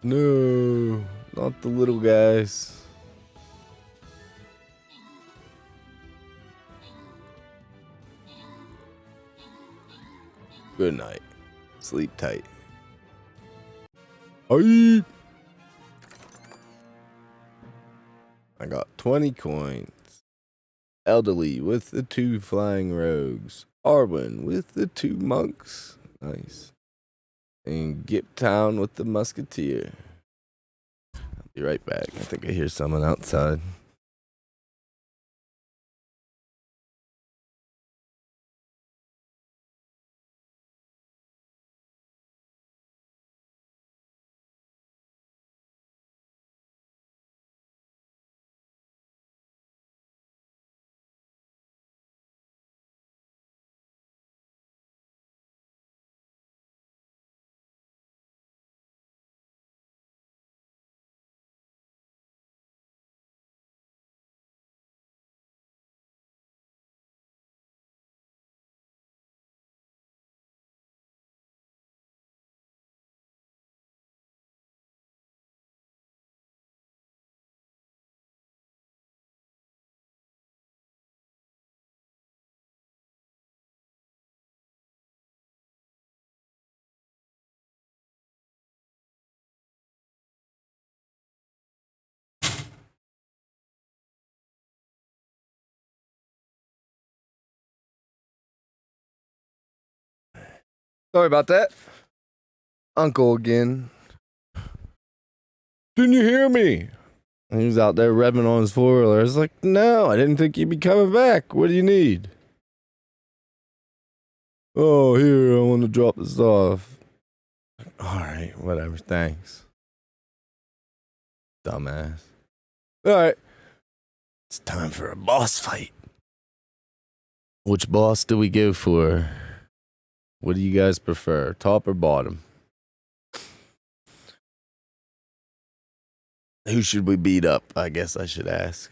No, not the little guys. Good night. Sleep tight. Aye. I got 20 coins. Elderly with the 2 flying rogues. Arwen with the 2 monks. Nice. And Gip Town with the musketeer. I'll be right back. I think I hear someone outside. Sorry about that. Uncle again. Didn't you hear me? He was out there revving on his 4-wheeler. I was like, no, I didn't think you'd be coming back. What do you need? Oh, here, I want to drop this off. Alright, whatever, thanks. Dumbass. Alright. It's time for a boss fight. Which boss do we go for? What do you guys prefer, top or bottom? Who should we beat up? I guess I should ask.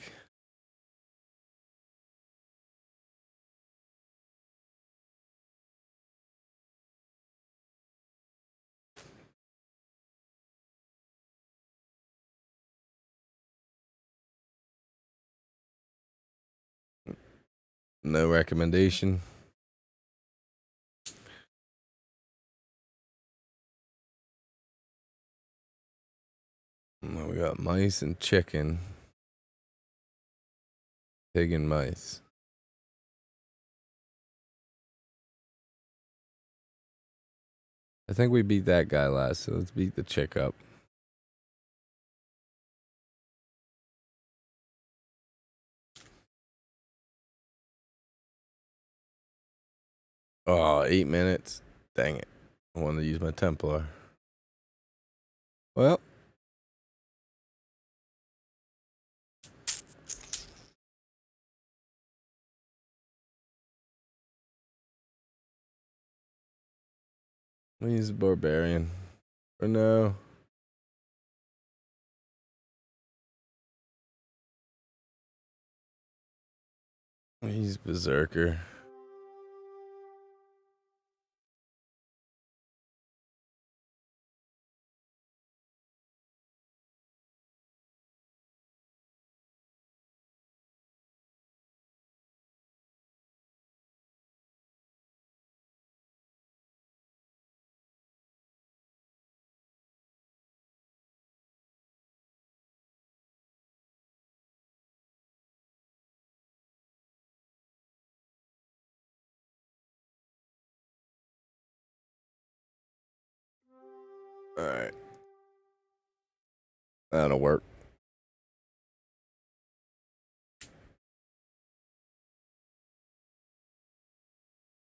No recommendation. Well, we got mice and chicken. Pig and mice. I think we beat that guy last, so let's beat the chick up. Oh, 8 minutes. Dang it. I wanted to use my Templar. Well. He's a barbarian. Or no. He's berserker. Alright. That'll work.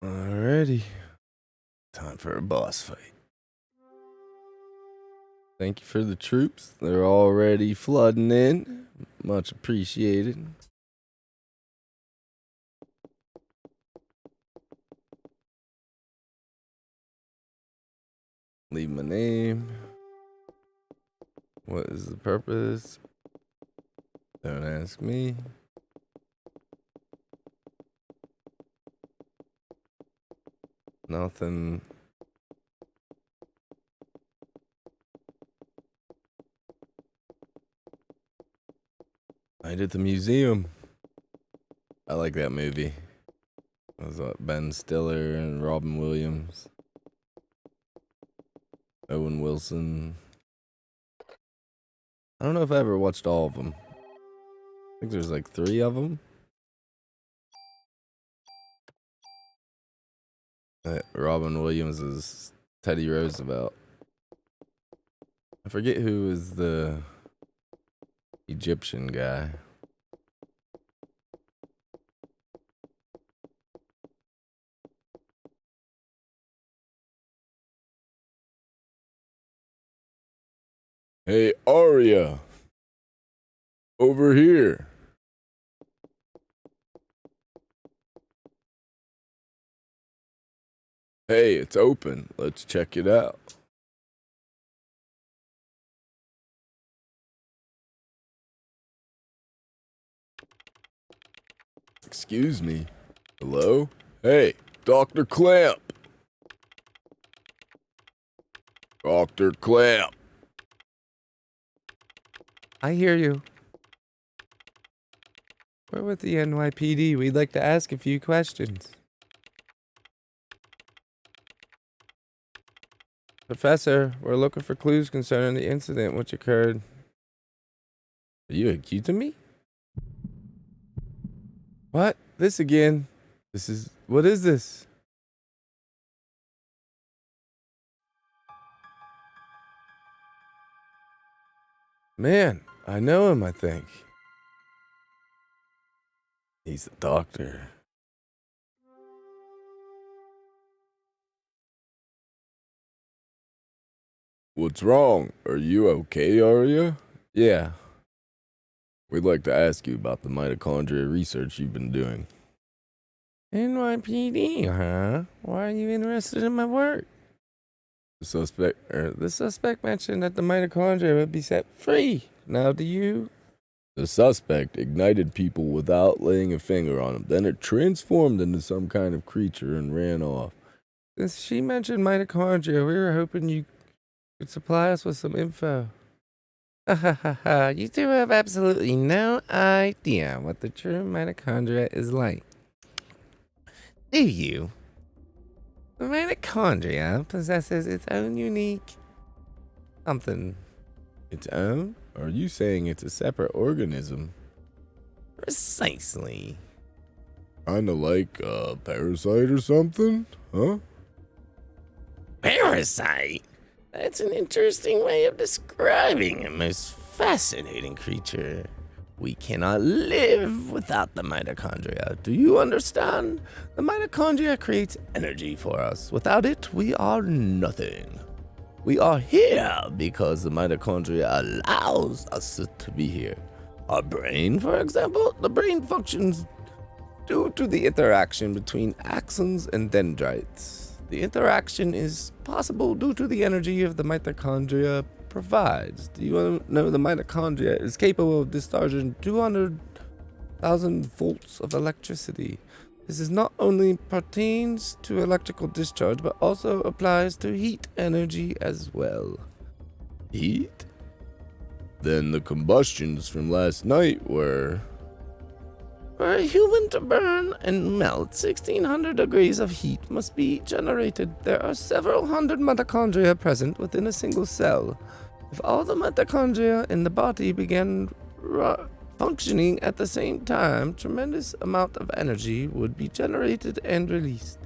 Alrighty. Time for a boss fight. Thank you for the troops. They're already flooding in. Much appreciated. Leave my name. What is the purpose? Don't ask me. Nothing. Night at the Museum. I like that movie. It was Ben Stiller and Robin Williams. Owen Wilson. I don't know if I ever watched all of them. I think there's like 3 of them. Robin Williams is Teddy Roosevelt. I forget who is the Egyptian guy. Hey, Arya. Over here. Hey, it's open. Let's check it out. Excuse me. Hello? Hey, Dr. Clamp. Dr. Clamp. I hear you. We're with the NYPD. We'd like to ask a few questions. Professor, we're looking for clues concerning the incident which occurred. Are you accusing me? What? This again? What is this? Man, I know him, I think. He's a doctor. What's wrong? Are you okay, Arya? Yeah. We'd like to ask you about the mitochondria research you've been doing. NYPD, huh? Why are you interested in my work? The suspect mentioned that the mitochondria would be set free. Now do you? The suspect ignited people without laying a finger on them. Then it transformed into some kind of creature and ran off. Since she mentioned mitochondria, we were hoping you could supply us with some info. You two have absolutely no idea what the true mitochondria is like. Do you? The mitochondria possesses its own unique something. Its own? Are you saying it's a separate organism? Precisely. Kinda like a parasite or something, huh? Parasite? That's an interesting way of describing a most fascinating creature. We cannot live without the mitochondria. Do you understand? The mitochondria creates energy for us. Without it, we are nothing. We are here because the mitochondria allows us to be here. Our brain, for example, the brain functions due to the interaction between axons and dendrites. The interaction is possible due to the energy of the mitochondria provides. Do you know the mitochondria is capable of discharging 200,000 volts of electricity? This is not only pertains to electrical discharge, but also applies to heat energy as well. Heat? Then the combustions from last night were... For a human to burn and melt, 1600 degrees of heat must be generated. There are several hundred mitochondria present within a single cell. If all the mitochondria in the body began functioning at the same time, tremendous amount of energy would be generated and released.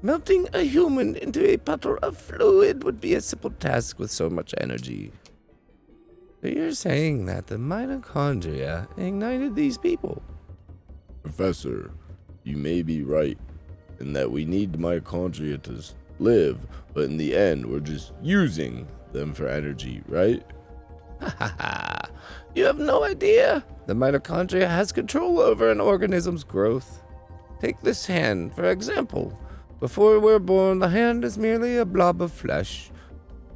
Melting a human into a puddle of fluid would be a simple task with so much energy. So you're saying that the mitochondria ignited these people? Professor, you may be right in that we need the mitochondria to live, but in the end, we're just using them for energy, right? You have no idea. The mitochondria has control over an organism's growth. Take this hand, for example. Before we're born, the hand is merely a blob of flesh.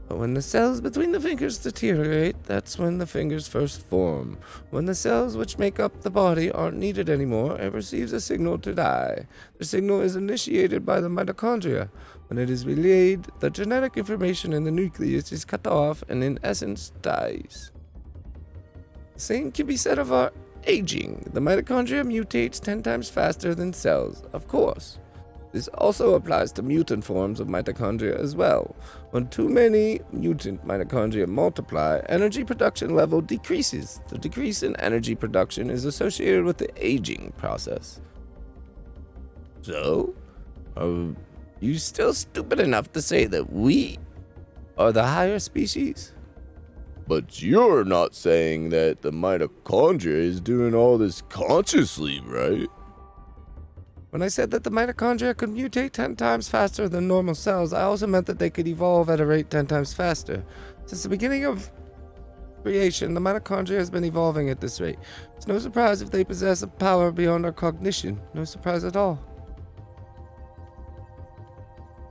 But when the cells between the fingers deteriorate, that's when the fingers first form. When the cells which make up the body aren't needed anymore, it receives a signal to die. The signal is initiated by the mitochondria. When it is relayed, the genetic information in the nucleus is cut off and in essence dies. The same can be said of our aging. The mitochondria mutates 10 times faster than cells, of course. This also applies to mutant forms of mitochondria as well. When too many mutant mitochondria multiply, energy production level decreases. The decrease in energy production is associated with the aging process. So, are you still stupid enough to say that we are the higher species? But you're not saying that the mitochondria is doing all this consciously, right? When I said that the mitochondria could mutate 10 times faster than normal cells, I also meant that they could evolve at a rate 10 times faster. Since the beginning of creation, the mitochondria has been evolving at this rate. It's no surprise if they possess a power beyond our cognition. No surprise at all.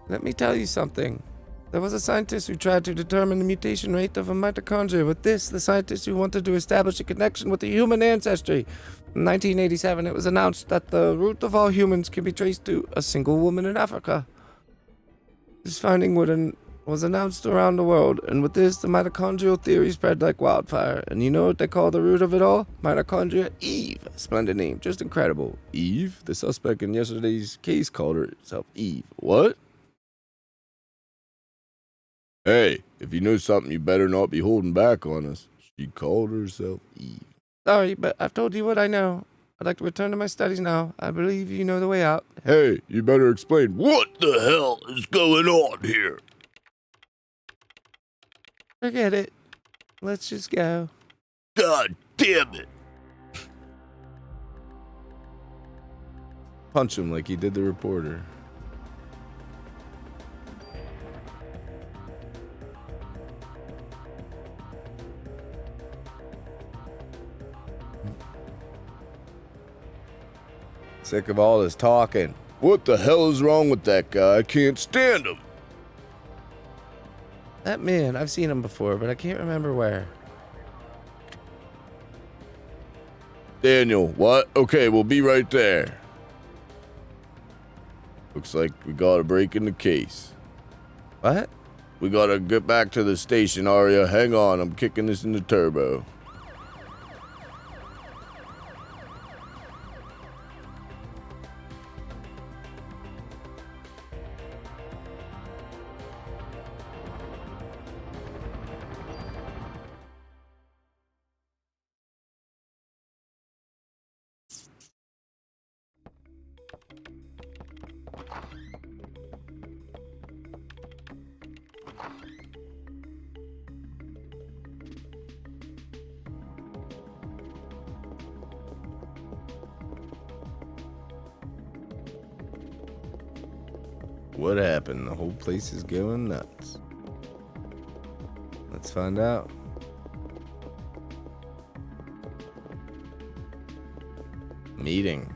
Let me tell you something. There was a scientist who tried to determine the mutation rate of a mitochondria. With this, the scientist who wanted to establish a connection with the human ancestry. In 1987, it was announced that the root of all humans can be traced to a single woman in Africa. This finding was announced around the world, and with this, the mitochondrial theory spread like wildfire. And you know what they call the root of it all? Mitochondria Eve. Splendid name, just incredible. Eve? The suspect in yesterday's case called herself Eve. What? Hey, if you know something, you better not be holding back on us. She called herself Eve. Sorry, but I've told you what I know. I'd like to return to my studies now. I believe you know the way out. Hey, you better explain what the hell is going on here. Forget it. Let's just go. God damn it. Punch him like he did the reporter. Sick of all this talking. What the hell is wrong with that guy? I can't stand him. That man, I've seen him before, but I can't remember where. Daniel, what? Okay, we'll be right there. Looks like we got a break in the case. What? We gotta get back to the station, Arya. Hang on, I'm kicking this into turbo. What happened? The whole place is going nuts. Let's find out. Meeting.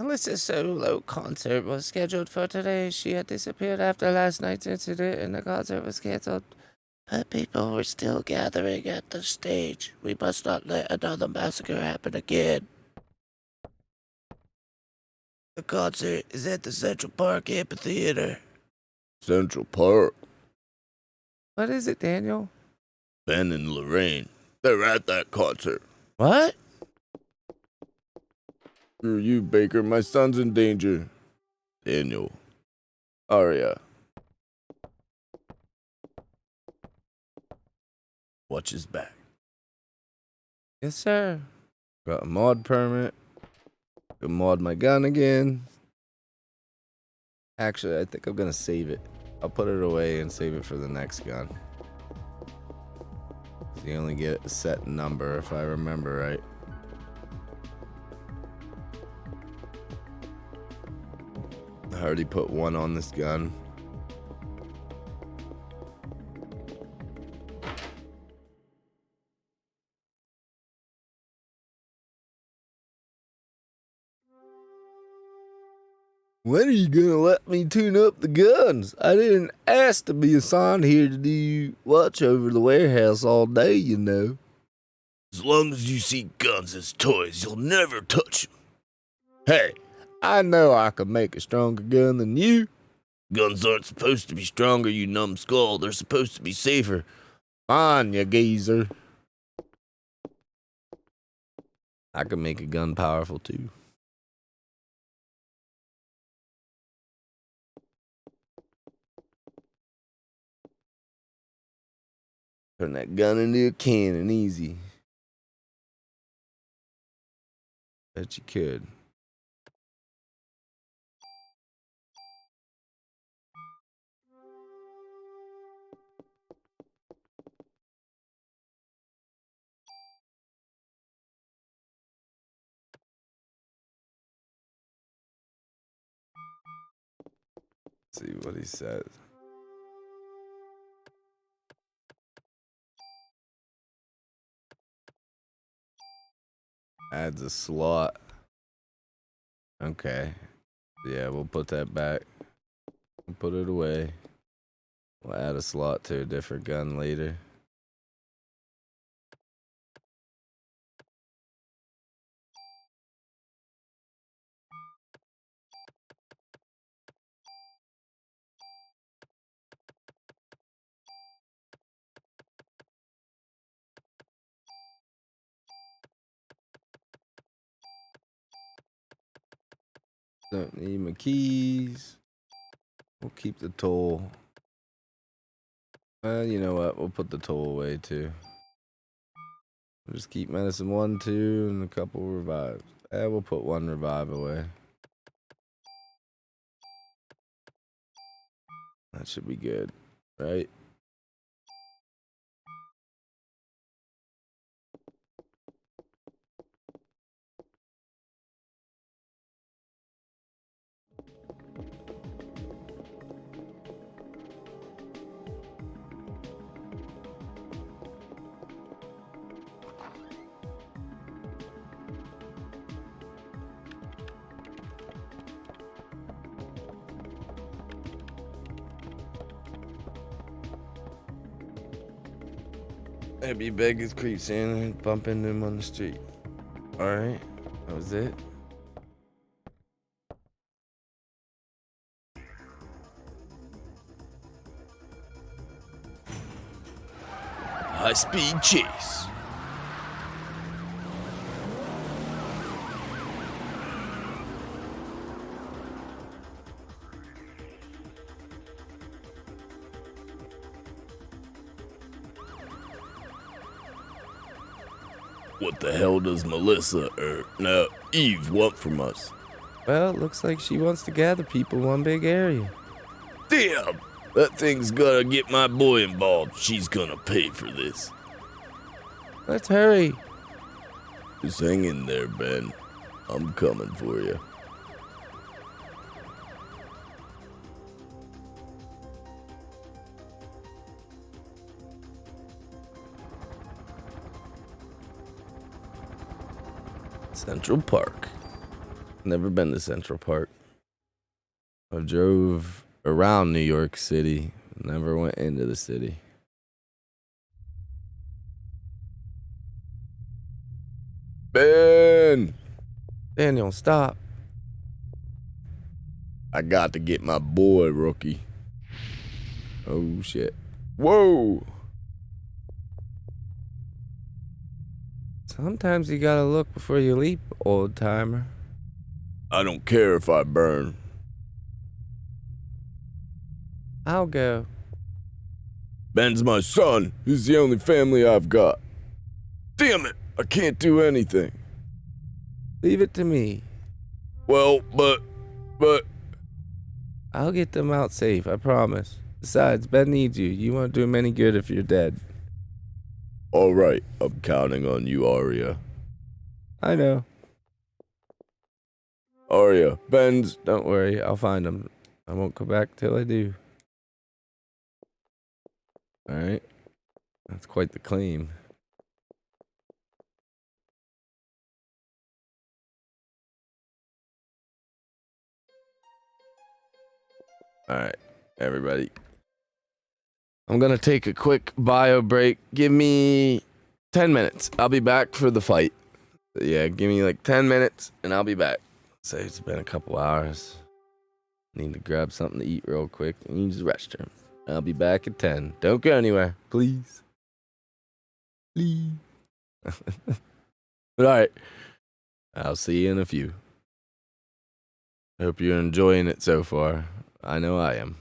Alyssa's solo concert was scheduled for today. She had disappeared after last night's incident and the concert was canceled. But people were still gathering at the stage. We must not let another massacre happen again. The concert is at the Central Park Amphitheater. Central Park? What is it, Daniel? Ben and Lorraine. They're at that concert. What? Screw you, Baker. My son's in danger. Daniel. Arya. Watch his back. Yes, sir. Got a mod permit. Can mod my gun again. Actually, I think I'm gonna save it. I'll put it away and save it for the next gun. You only get a set number if I remember right. I already put one on this gun. When are you gonna let me tune up the guns? I didn't ask to be assigned here to do watch over the warehouse all day, you know. As long as you see guns as toys, you'll never touch them. Hey, I know I could make a stronger gun than you. Guns aren't supposed to be stronger, you numbskull. They're supposed to be safer. Fine, you geezer. I could make a gun powerful too. Turn that gun into a cannon easy. Bet you could. See what he says. Adds a slot. Okay. Yeah, we'll put that back. We'll put it away. We'll add a slot to a different gun later. Don't need my keys. We'll keep the tool. You know what? We'll put the tool away too. We'll just keep medicine 1, 2, and a couple revives. We'll put 1 revive away. That should be good, right? Maybe beggars creep Santa and bump into him on the street. Alright, that was it. High-speed chase. What the hell does Melissa, Eve want from us? Well, it looks like she wants to gather people in one big area. Damn! That thing's gonna get my boy involved. She's gonna pay for this. Let's hurry. Just hang in there, Ben. I'm coming for you. Central Park. Never been to Central Park. I drove around New York City. Never went into the city. Ben! Daniel, stop. I got to get my boy, rookie. Oh, shit. Whoa! Sometimes you gotta look before you leap, old timer. I don't care if I burn. I'll go. Ben's my son. He's the only family I've got. Damn it! I can't do anything. Leave it to me. Well, but... I'll get them out safe, I promise. Besides, Ben needs you. You won't do him any good if you're dead. Alright, I'm counting on you, Arya. I know. Arya, Ben's... Don't worry, I'll find him. I won't come back till I do. Alright. That's quite the claim. Alright, everybody. I'm gonna take a quick bio break. Give me 10 minutes. I'll be back for the fight. Yeah, give me like 10 minutes and I'll be back. Say it's been a couple hours. Need to grab something to eat real quick and use the restroom. I'll be back at 10. Don't go anywhere, please. Please. All right. I'll see you in a few. Hope you're enjoying it so far. I know I am.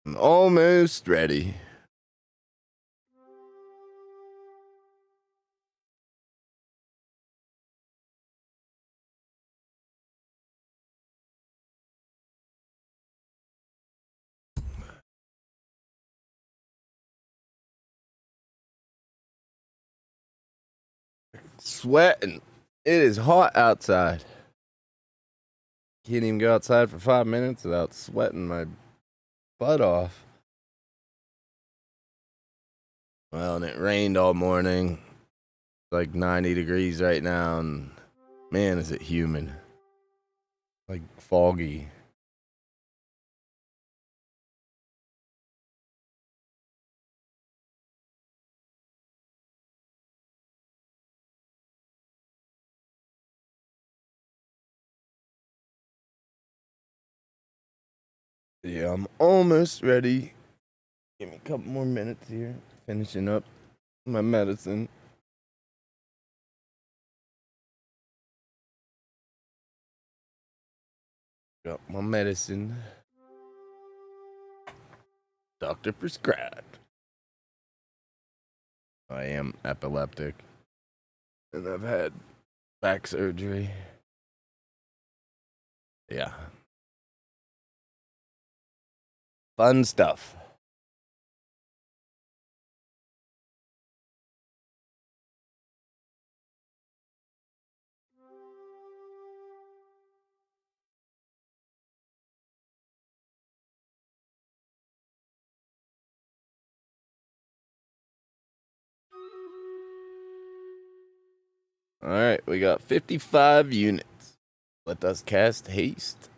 I'm almost ready. Sweating. It is hot outside. Can't even go outside for 5 minutes without sweating my butt off. Well, and it rained all morning. It's like 90 degrees right now, and man, is it humid. Like foggy. Yeah, I'm almost ready. Give me a couple more minutes here. Finishing up my medicine. Got my medicine. Doctor prescribed. I am epileptic. And I've had back surgery. Yeah. Fun stuff. All right, we got 55 units. Let us cast haste,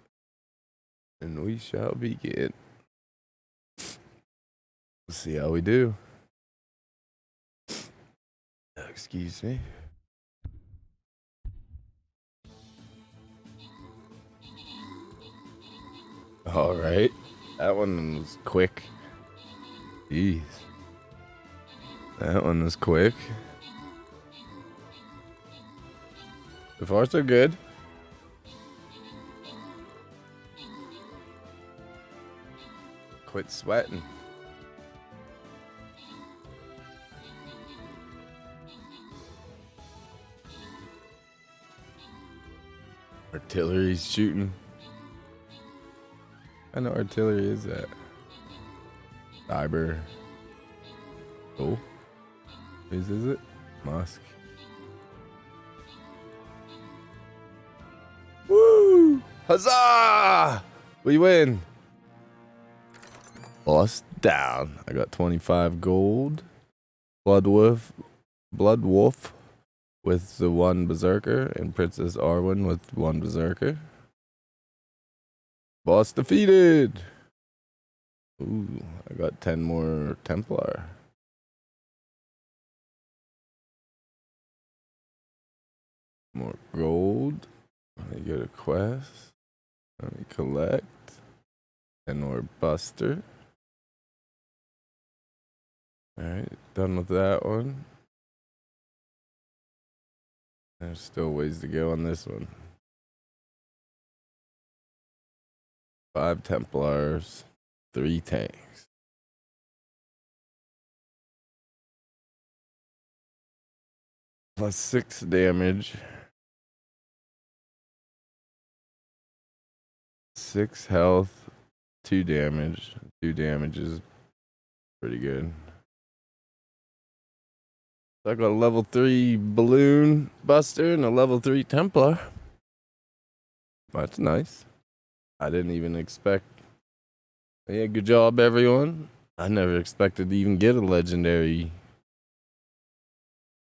and we shall begin. Let's see how we do. Excuse me. All right, that one was quick. Jeez, that one was quick. So far, so good. Quit sweating. Artillery's shooting. I know artillery is that. Cyber. Oh. Whose is it? Musk. Woo! Huzzah! We win. Bust down. I got 25 gold. Bloodwolf with the 1 berserker, and Princess Arwen with 1 berserker. Boss defeated. Ooh, I got 10 more Templar. More gold. Let me get a quest. Let me collect. 10 more Buster. Alright, done with that one. There's still ways to go on this one. 5 Templars, 3 tanks. Plus 6 damage. 6 health, 2 damage. 2 damage is pretty good. So I got a level 3 Balloon Buster and a level 3 Templar. That's nice. I didn't even expect. Yeah, good job, everyone. I never expected to even get a legendary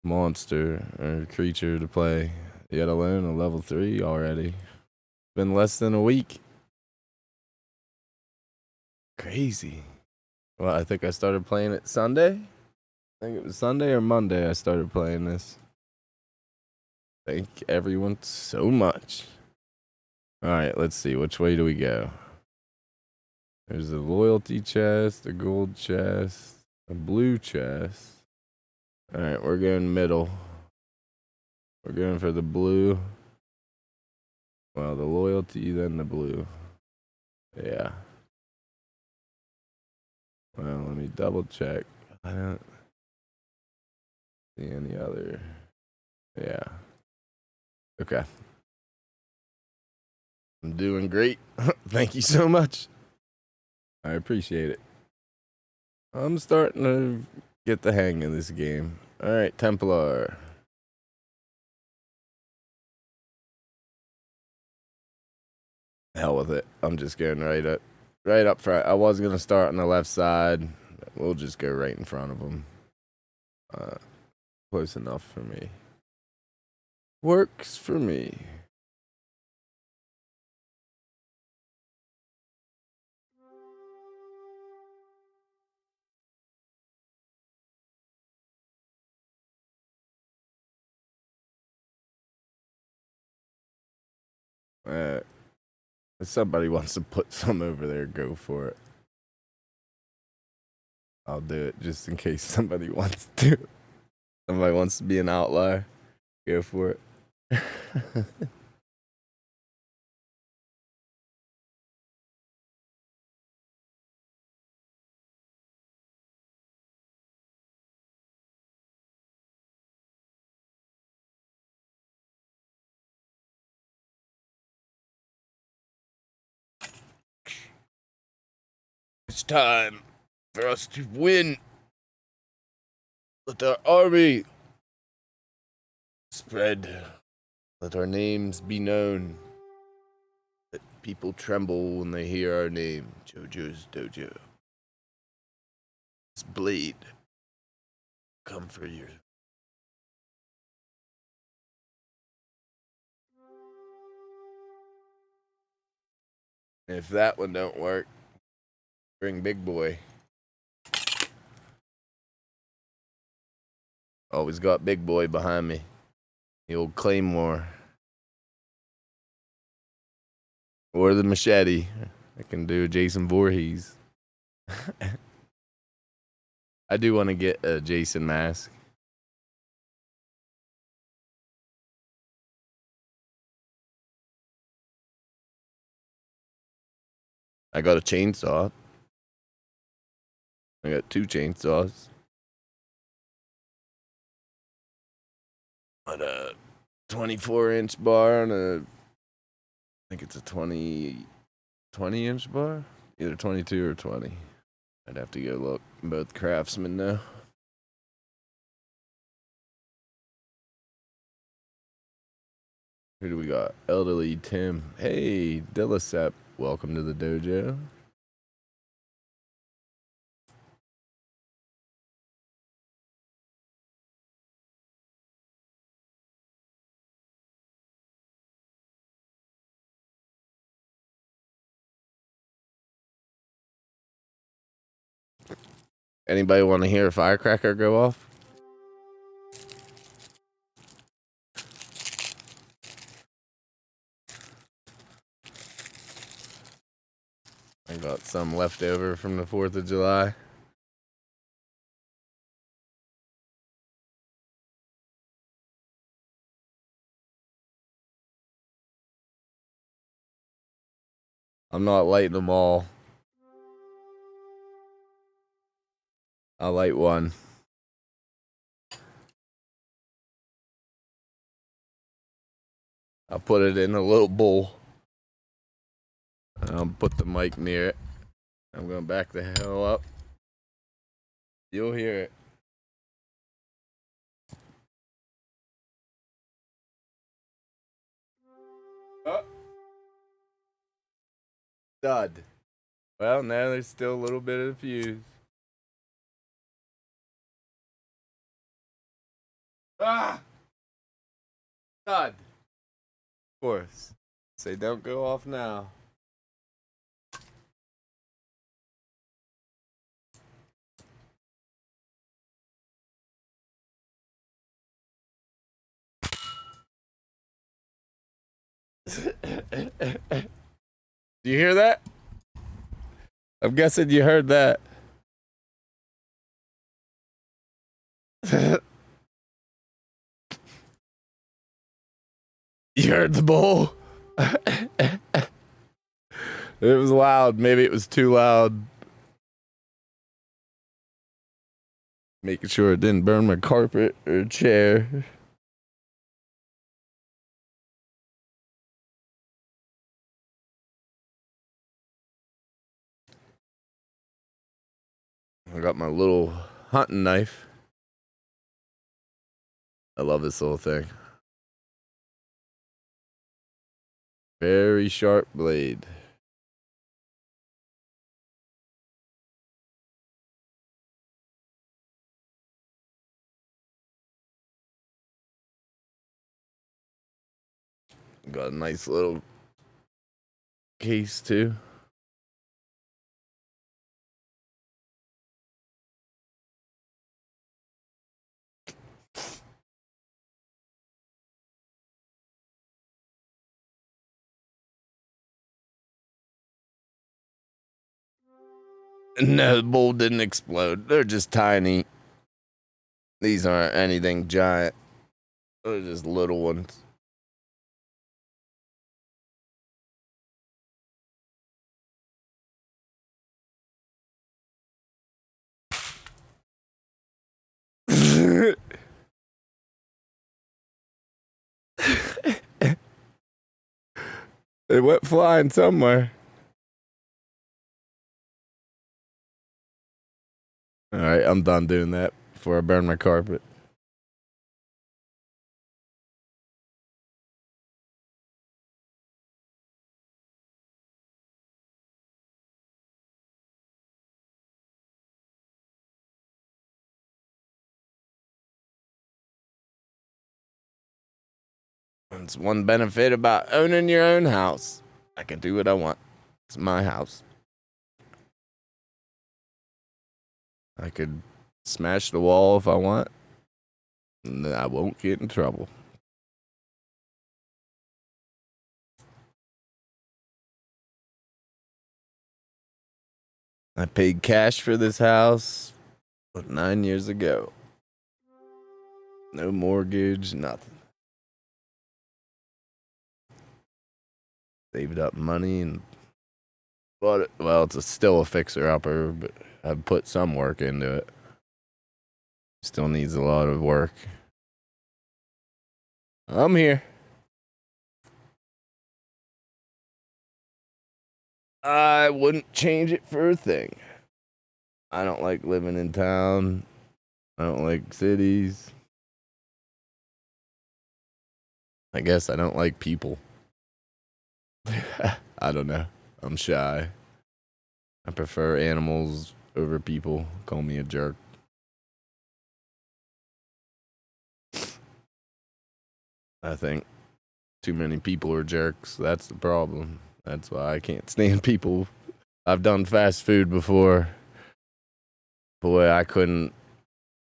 monster or creature to play, yet alone a level 3 already. Been less than a week. Crazy. Well, I think I started playing it Sunday. I think it was Sunday or Monday I started playing this. Thank everyone so much. Alright, let's see. Which way do we go? There's a loyalty chest, a gold chest, a blue chest. Alright, we're going middle. We're going for the blue. Well, the loyalty, then the blue. Yeah. Well, let me double check. I don't see any other. Yeah. Okay. I'm doing great. Thank you so much. I appreciate it. I'm starting to get the hang of this game. All right, Templar. Hell with it. I'm just going right up front. I was gonna start on the left side. We'll just go right in front of them. Close enough for me. Works for me. If somebody wants to put some over there, go for it. I'll do it just in case somebody wants to. Somebody wants to be an outlier, go for it. It's time for us to win. Let our army spread. Let our names be known. Let people tremble when they hear our name. Jojo's Dojo. This blade. Come for you. If that one don't work, bring Big Boy. Always got Big Boy behind me. The old Claymore. Or the machete. I can do Jason Voorhees. I do want to get a Jason mask. I got a chainsaw. I got 2 chainsaws. On a 24-inch bar and I think it's a 20-inch bar? Either 22 or 20. I'd have to go look. Both craftsmen now. Who do we got? Elderly Tim. Hey, Dillisep. Welcome to the dojo. Anybody want to hear a firecracker go off? I got some left over from the 4th of July. I'm not lighting them all. I'll light one. I'll put it in a little bowl. I'll put the mic near it. I'm going to back the hell up. You'll hear it. Oh. Dud. Well, now there's still a little bit of the fuse. Ah! Dud. Of course. Say don't go off now. Do you hear that? I'm guessing you heard that. You heard the bowl? It was loud. Maybe it was too loud. Making sure it didn't burn my carpet or chair. I got my little hunting knife. I love this little thing. Very sharp blade. Got a nice little case too. No, the bowl didn't explode. They're just tiny. These aren't anything giant. They're just little ones. It went flying somewhere. All right, I'm done doing that before I burn my carpet. That's one benefit about owning your own house. I can do what I want. It's my house. I could smash the wall if I want, and then I won't get in trouble. I paid cash for this house 9 years ago. No mortgage, nothing. Saved up money and bought it. Well, still a fixer-upper, but I've put some work into it. Still needs a lot of work. I'm here. I wouldn't change it for a thing. I don't like living in town. I don't like cities. I guess I don't like people. I don't know. I'm shy. I prefer animals over people. Call me a jerk. I think too many people are jerks. That's the problem. That's why I can't stand people. I've done fast food before. Boy, I couldn't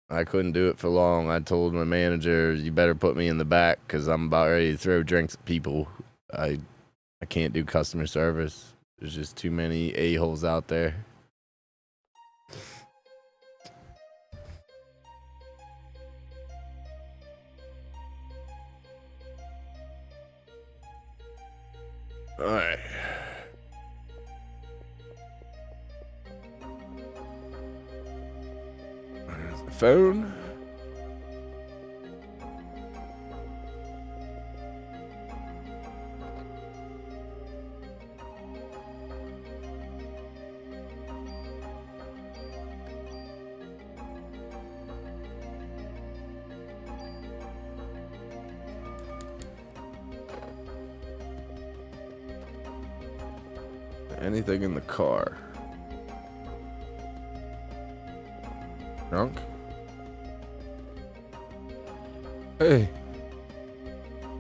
do it for long. I told my manager, you better put me in the back because I'm about ready to throw drinks at people. I can't do customer service. There's just too many a-holes out there. All right. There's the phone. Anything in the car? Drunk? Hey.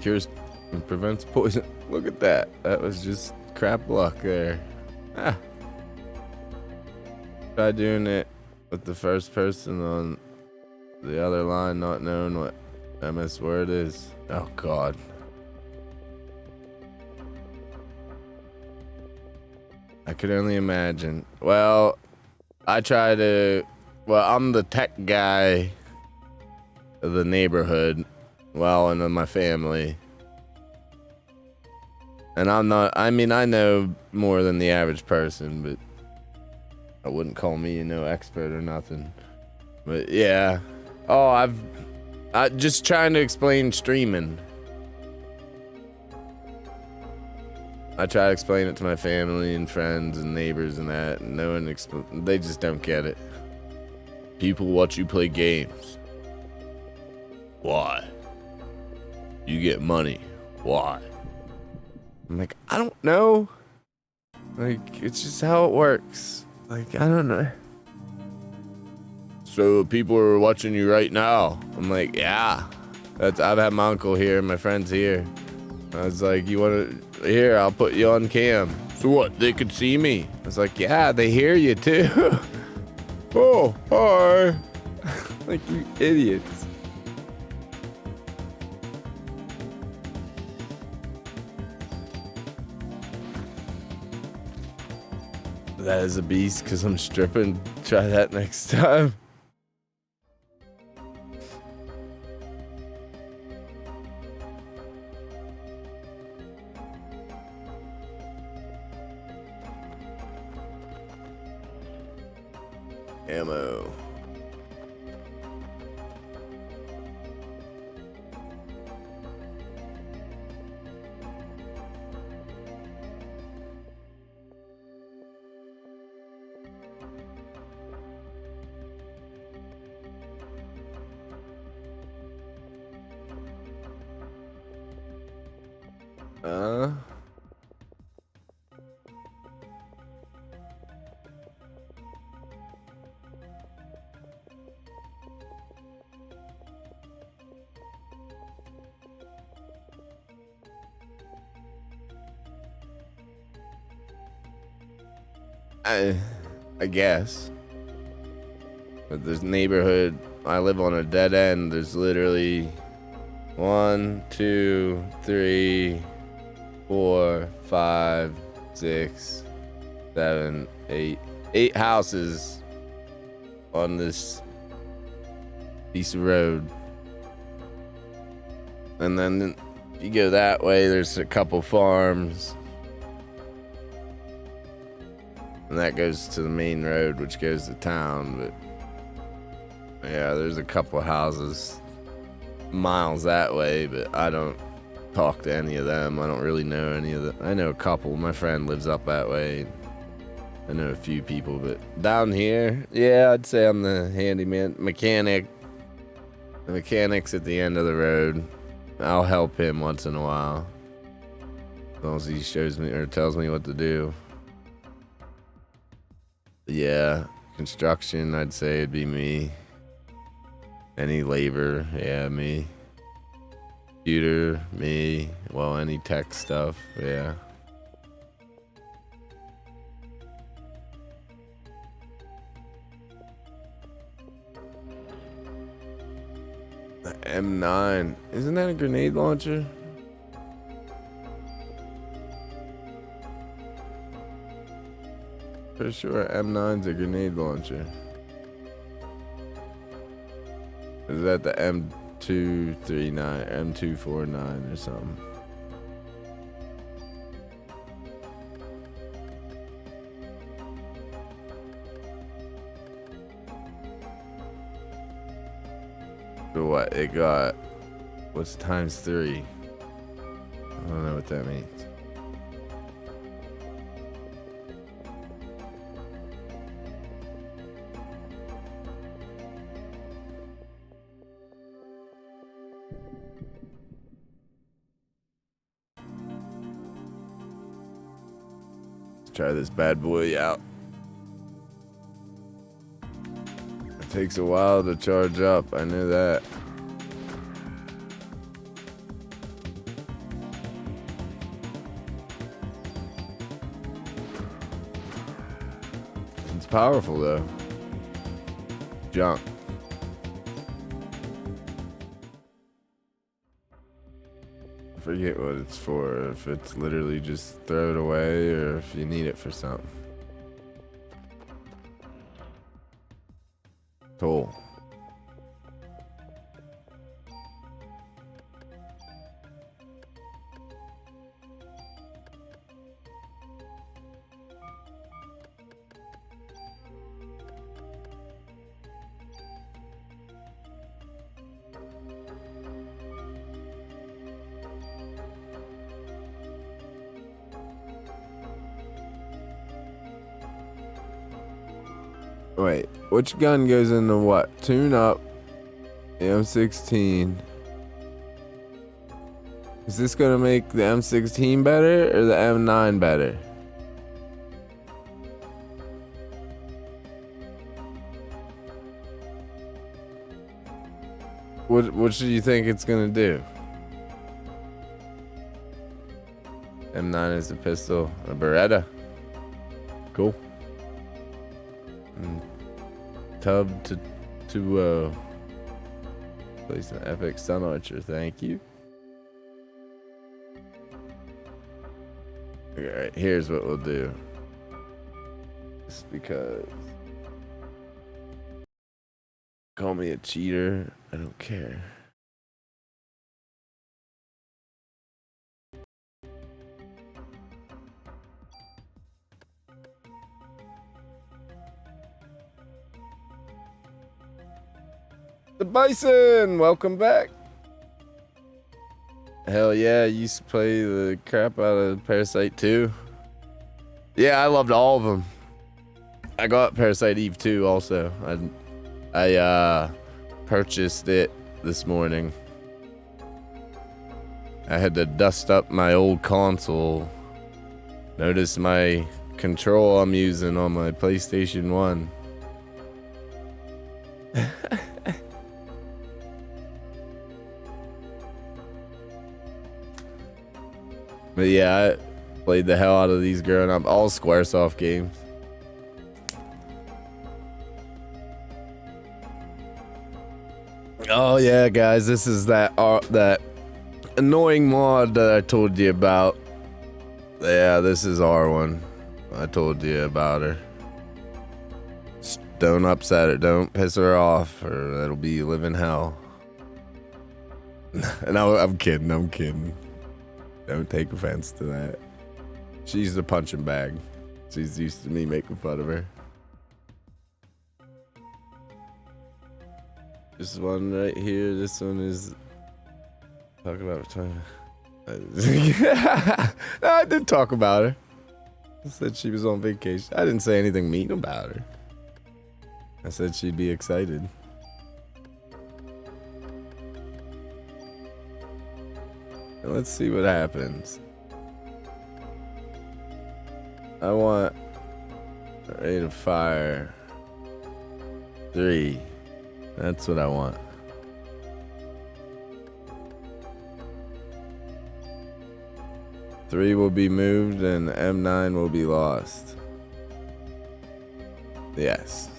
Cures and prevents poison. Look at that. That was just crap luck there. Ah. Try doing it with the first person on the other line, not knowing what MS word is. Oh, God. I could only imagine. Well, I'm the tech guy of the neighborhood, and of my family. And I know more than the average person, but I wouldn't call me, expert or nothing. But yeah. Oh, I just trying to explain streaming. I try to explain it to my family and friends and neighbors and that, and no one they just don't get it. People watch you play games. Why? You get money. Why? I'm like, I don't know. Like, it's just how it works. Like, I don't know. So people are watching you right now. I'm like, yeah. I've had my uncle here, my friends here. I was like, you want to, here, I'll put you on cam. So what, they could see me? I was like, yeah, they hear you too. Oh, hi. Like, you idiots. That is a beast because I'm stripping. Try that next time. Ammo. Uh. I guess. But this neighborhood, I live on a dead end. There's literally 1, 2, 3, 4, 5, 6, 7, 8 houses on this piece of road. And then if you go that way, there's a couple farms. And that goes to the main road, which goes to town. But yeah, there's a couple houses miles that way, but I don't talk to any of them. I don't really know any of them. I know a couple. My friend lives up that way. I know a few people, but down here, yeah, I'd say I'm the handyman, mechanic. The mechanic's at the end of the road. I'll help him once in a while, as long as he shows me or tells me what to do. Yeah, construction, I'd say it'd be me. Any labor, yeah, me. Computer, me. Well, any tech stuff, yeah. The M9, isn't that a grenade launcher? Pretty sure M9's a grenade launcher. Is that the M239, M249 or something? So what, it got, what's times 3? I don't know what that means. Try this bad boy out. It takes a while to charge up, I know that. It's powerful though. Junk. I forget what it's for, if it's literally just throw it away or if you need it for something. Cool. Wait, which gun goes into what? Tune up. The M16. Is this gonna make the M16 better or the M9 better? What do you think it's gonna do? M9 is a pistol, a Beretta. Cool. And tub to place an epic stun archer. Thank you. Alright, here's what we'll do. Just because. Call me a cheater. I don't care. The Bison, welcome back. Hell yeah, I used to play the crap out of Parasite 2. Yeah, I loved all of them. I got Parasite Eve 2 also. I purchased it this morning. I had to dust up my old console. Notice my control I'm using on my PlayStation 1. But yeah, I played the hell out of these growing up. All Squaresoft games. Oh yeah, guys, this is that annoying mod that I told you about. Yeah, this is our one. I told you about her. Just don't upset her. Don't piss her off, or it'll be living hell. And I'm kidding. I'm kidding. Don't take offense to that. She's the punching bag. She's used to me making fun of her. This one right here. This one is. Talk about time. No, I did talk about her. I said she was on vacation. I didn't say anything mean about her. I said she'd be excited. And let's see what happens. I want a rate of fire 3. That's what I want. Three will be moved and M9 will be lost. Yes.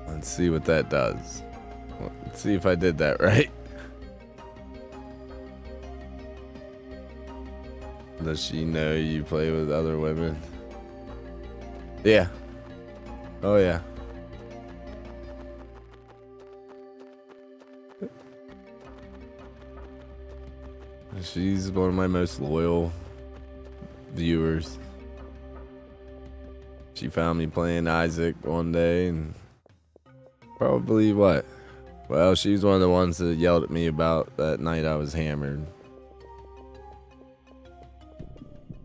Let's see what that does. Let's see if I did that right. Does she know you play with other women? Yeah. Oh yeah. She's one of my most loyal viewers. She found me playing Isaac one day and probably what? Well, she's one of the ones that yelled at me about that night I was hammered.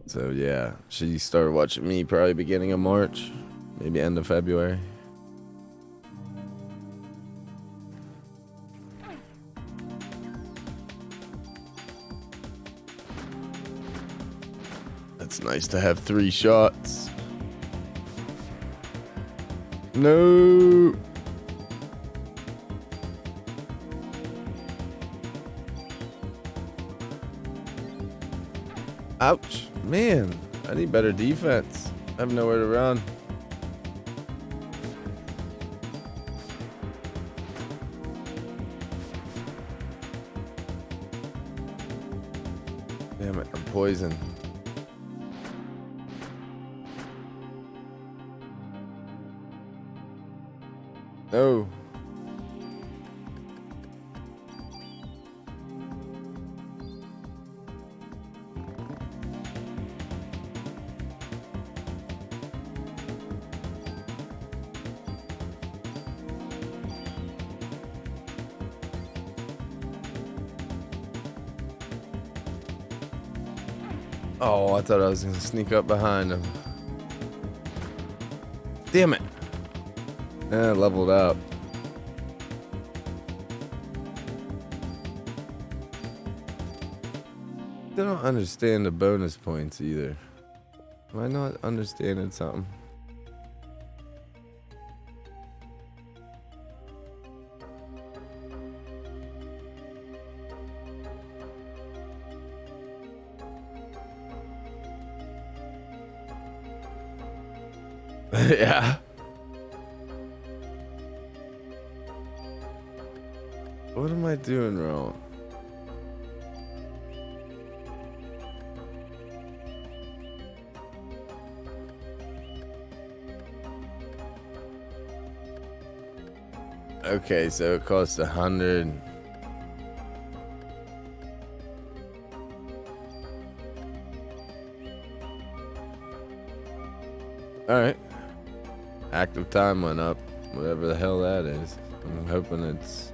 So yeah, she started watching me probably beginning of March, maybe end of February. It's nice to have 3 shots. No. Ouch. Man, I need better defense. I have nowhere to run. Damn it, I'm poisoned. No. Oh, I thought I was gonna sneak up behind him. Damn it. Leveled up. I don't understand the bonus points either. Am I not understanding something? Yeah. What am I doing wrong? Okay, so it costs 100. Alright. Active time went up. Whatever the hell that is. I'm hoping it's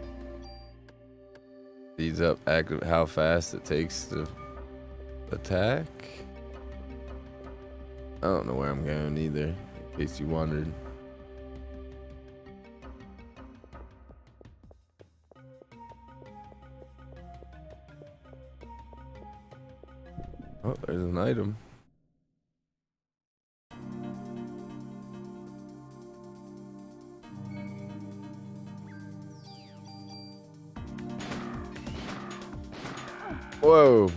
speeds up active how fast it takes to attack. I don't know where I'm going either, in case you wondered. Oh, there's an item. Whoa.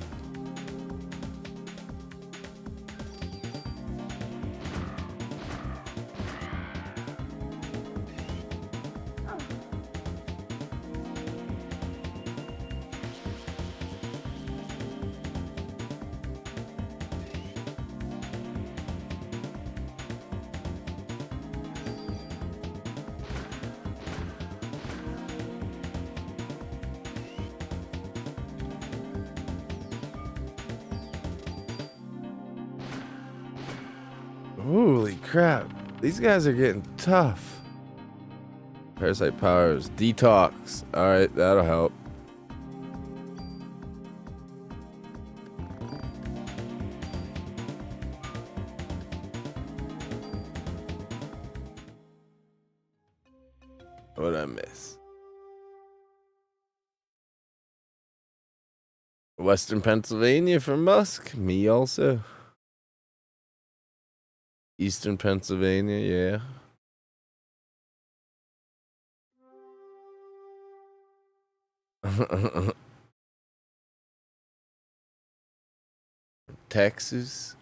Holy crap. These guys are getting tough. Parasite powers. Detox. Alright, that'll help. What'd I miss? Western Pennsylvania for Musk. Me also. Eastern Pennsylvania, yeah. Texas.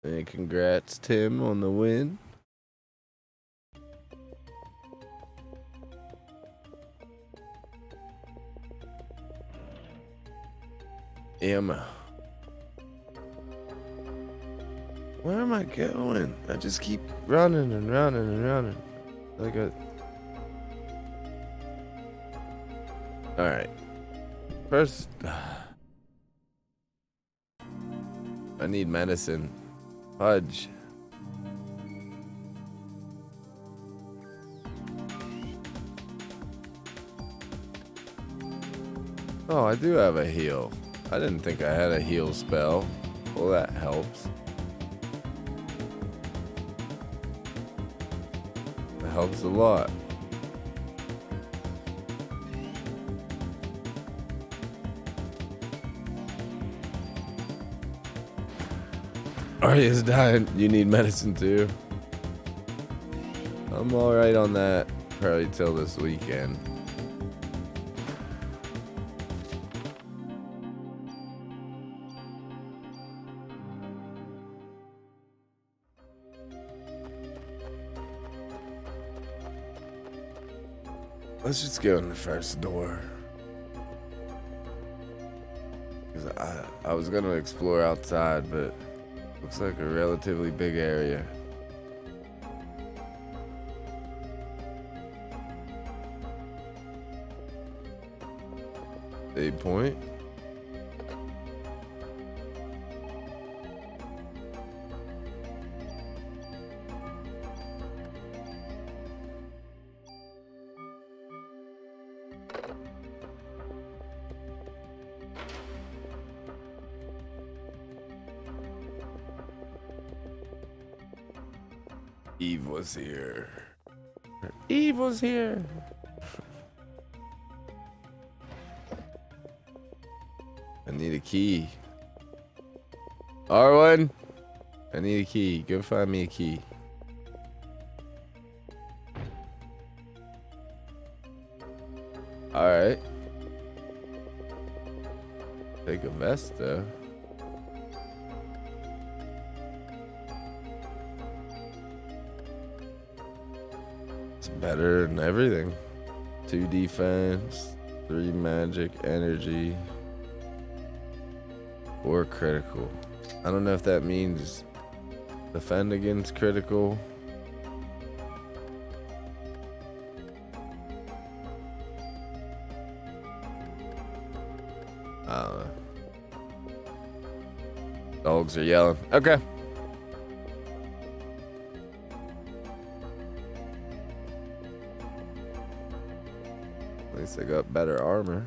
And congrats, Tim, on the win. Ammo. Where am I going? I just keep running and running and running. Like a... Alright. First... I need medicine. Fudge. Oh, I do have a heal. I didn't think I had a heal spell. Well, that helps. That helps a lot. Arya's dying. You need medicine too. I'm alright on that. Probably till this weekend. Let's just go in the first door. 'Cause I was gonna explore outside, but looks like a relatively big area. Save point. Eve was here. Eve was here. I need a key. Arwen, I need a key. Go find me a key. Alright. Take a vest though. It's better than everything. 2 defense, 3 magic, energy, 4 critical. I don't know if that means defend against critical. I don't know. Dogs are yelling. Okay. At least I got better armor.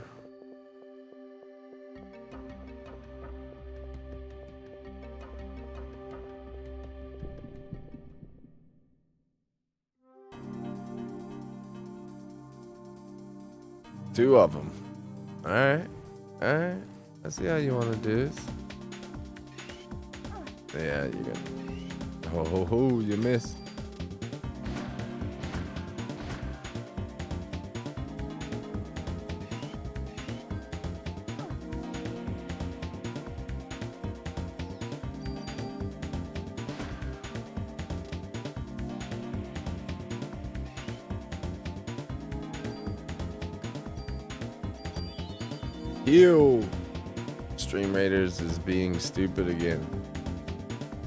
Two of them. Alright. Alright. I see how you want to do this. Yeah, you got. Oh, you missed. Heal. Stream Raiders is being stupid again.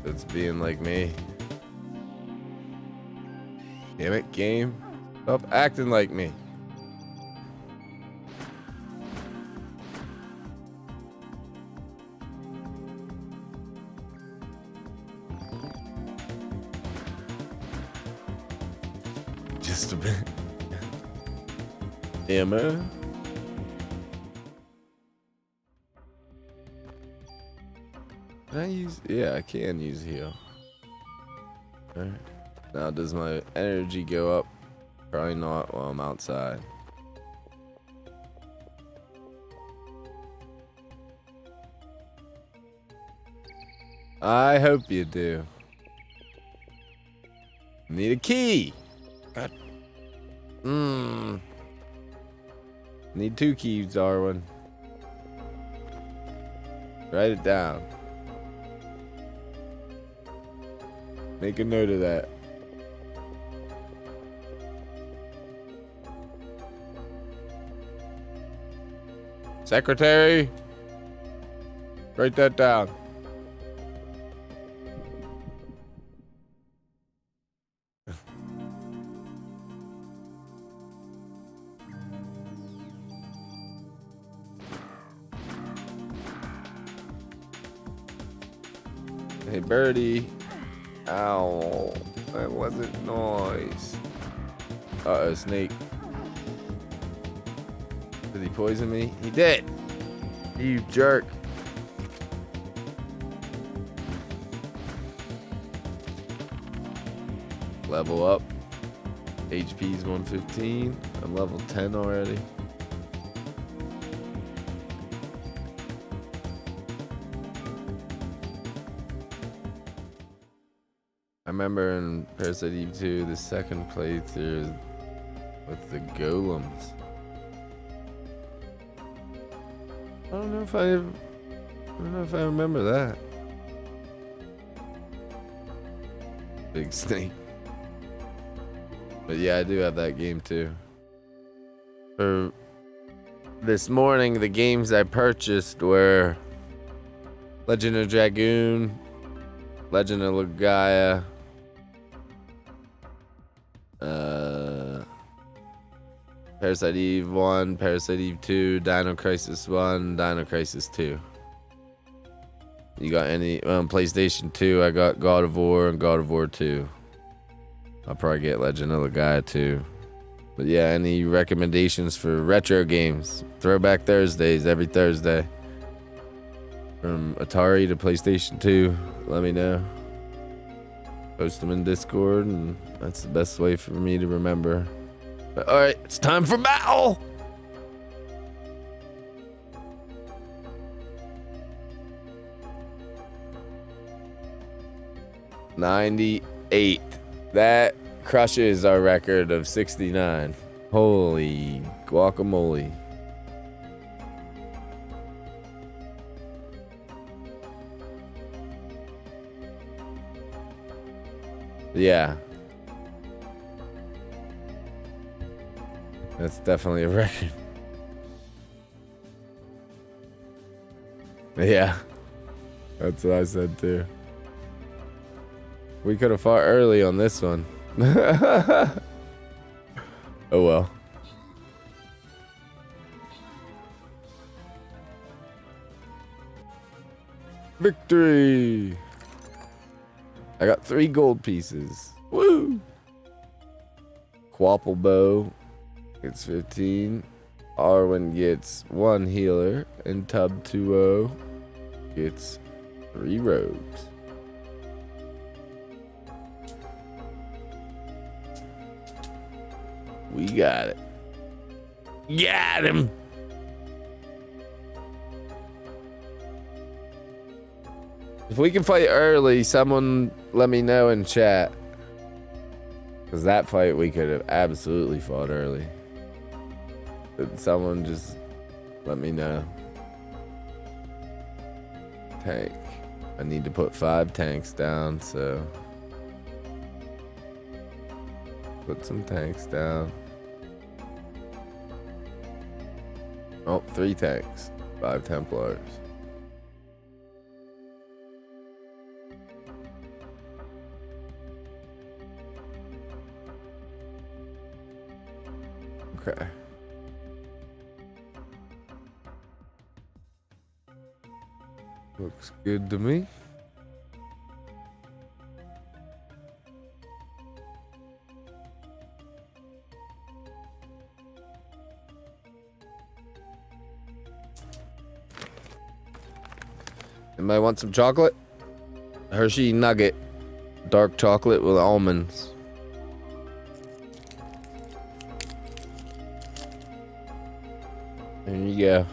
It's being like me. Damn it, game. Stop acting like me. Just a bit. Ammo. Can I use? Yeah, I can use heal. Alright. Now, does my energy go up? Probably not while I'm outside. I hope you do. Need a key. God. Need 2 keys, Darwin. Write it down. Make a note of that. Secretary, write that down. Hey, birdie. Ow, that wasn't nice. Uh-oh, snake. Did he poison me? He did. You jerk. Level up. HP's 115. I'm level 10 already. I remember in Parasite Eve 2, the second playthrough with the golems. I don't know if I remember that. Big snake. But yeah, I do have that game too. For this morning, the games I purchased were Legend of Dragoon, Legend of Legaia, Parasite Eve 1, Parasite Eve 2, Dino Crisis 1, Dino Crisis 2. You got any PlayStation 2? I got God of War and God of War 2. I'll probably get Legend of Legaia 2. But yeah, any recommendations for retro games? Throwback Thursdays every Thursday. From Atari to PlayStation 2, let me know. Post them in Discord, and that's the best way for me to remember. But, all right, it's time for battle. $98. That crushes our record of 69. Holy guacamole. Yeah. That's definitely a record. Yeah. That's what I said too. We could have fought early on this one. Oh well. Victory! I got 3 gold pieces. Woo! Quapple bow gets 15. Arwen gets 1 healer. And Tub 2-0 gets 3 rogues. We got it. Got him! If we can fight early, someone let me know in chat. Because that fight we could have absolutely fought early. But someone just let me know. Tank. I need to put 5 tanks down, so. Put some tanks down. Oh, 3 tanks. 5 Templars. Okay. Looks good to me. Anybody want some chocolate? Hershey Nugget. Dark chocolate with almonds. There you go.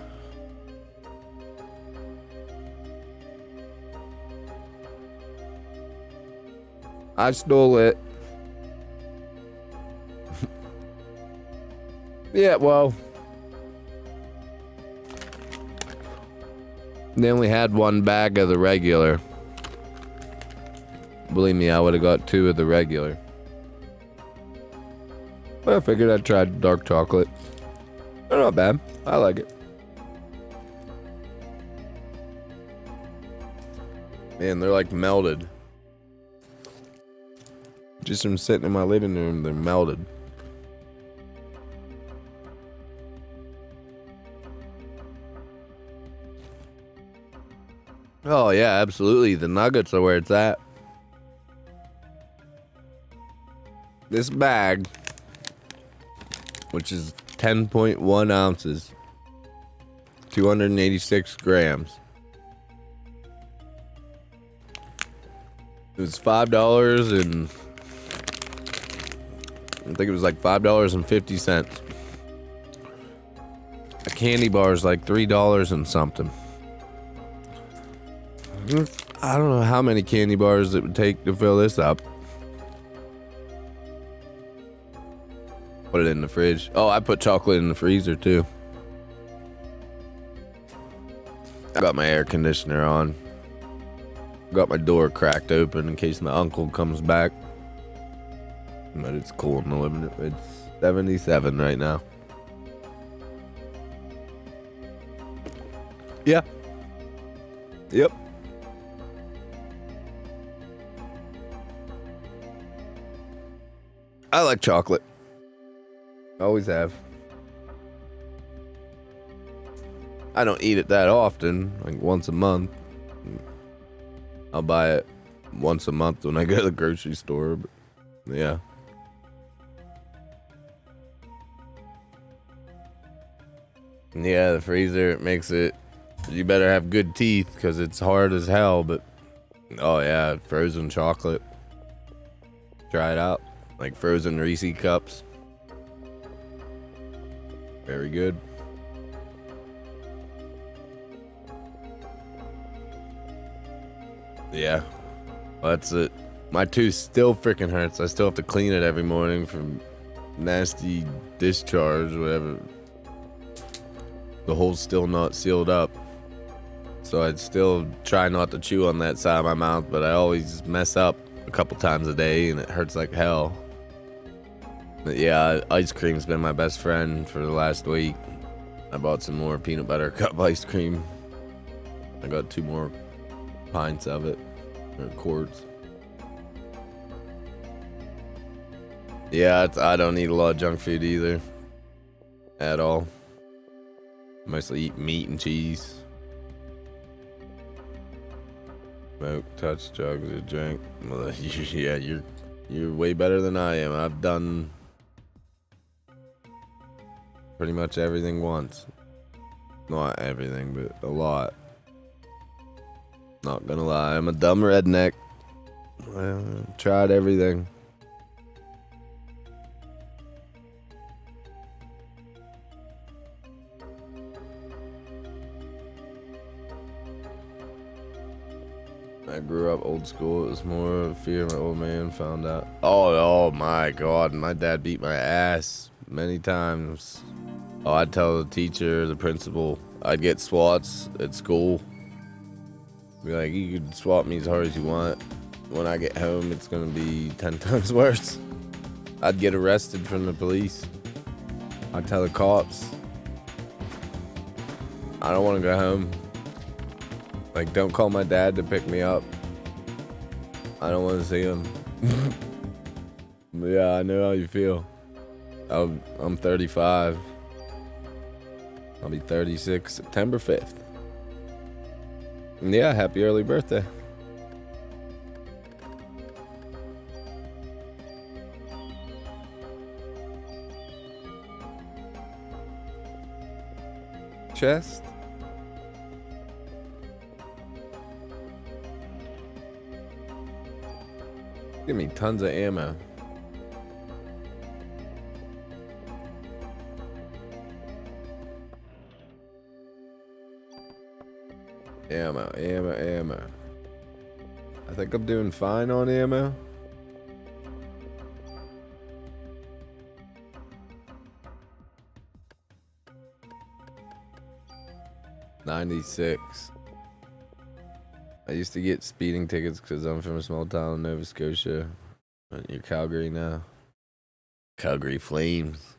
I stole it. Yeah, well. They only had 1 bag of the regular. Believe me, I would have got 2 of the regular. But I figured I'd try dark chocolate. They're not bad. I like it. Man, they're like melted. Just from sitting in my living room, they're melted. Oh yeah, absolutely. The nuggets are where it's at. This bag, which is 10.1 ounces, 286 grams. It was $5 and I think it was like $5.50. A candy bar is like $3 and something. I don't know how many candy bars it would take to fill this up. Put it in the fridge. Oh, I put chocolate in the freezer too. I got my air conditioner on. Got my door cracked open in case my uncle comes back. But it's cool in the living room. It's 77 right now. Yeah. Yep. I like chocolate. Always have. I don't eat it that often, like once a month. I'll buy it once a month when I go to the grocery store, but yeah. Yeah, the freezer, it makes it, you better have good teeth because it's hard as hell, but oh yeah, frozen chocolate. Try it out. Like frozen Reese cups. Very good. Yeah. Well, that's it. My tooth still freaking hurts. I still have to clean it every morning from nasty discharge, whatever. The hole's still not sealed up. So I'd still try not to chew on that side of my mouth, but I always mess up a couple times a day and it hurts like hell. But yeah, ice cream's been my best friend for the last week. I bought some more peanut butter cup ice cream. I got 2 more pints of it, or quarts. Yeah, I don't eat a lot of junk food either. At all. Mostly eat meat and cheese. Smoke, touch, drugs, or drink. Well, yeah, you're way better than I am. I've done pretty much everything once. Not everything, but a lot. Not gonna lie, I'm a dumb redneck. Well, tried everything. I grew up old school. It was more of a fear my old man found out. Oh my God. My dad beat my ass many times. Oh, I'd tell the teacher, the principal, I'd get swats at school. Be like, you could swat me as hard as you want. When I get home, it's gonna be 10 times worse. I'd get arrested from the police. I'd tell the cops, I don't want to go home. Like, don't call my dad to pick me up. I don't want to see him. But yeah, I know how you feel. I'm 35. I'll be 36 September 5th. And yeah, happy early birthday. Chest. Give me tons of ammo. Ammo. I think I'm doing fine on ammo. $96. I used to get speeding tickets because I'm from a small town in Nova Scotia. You're Calgary now. Calgary Flames.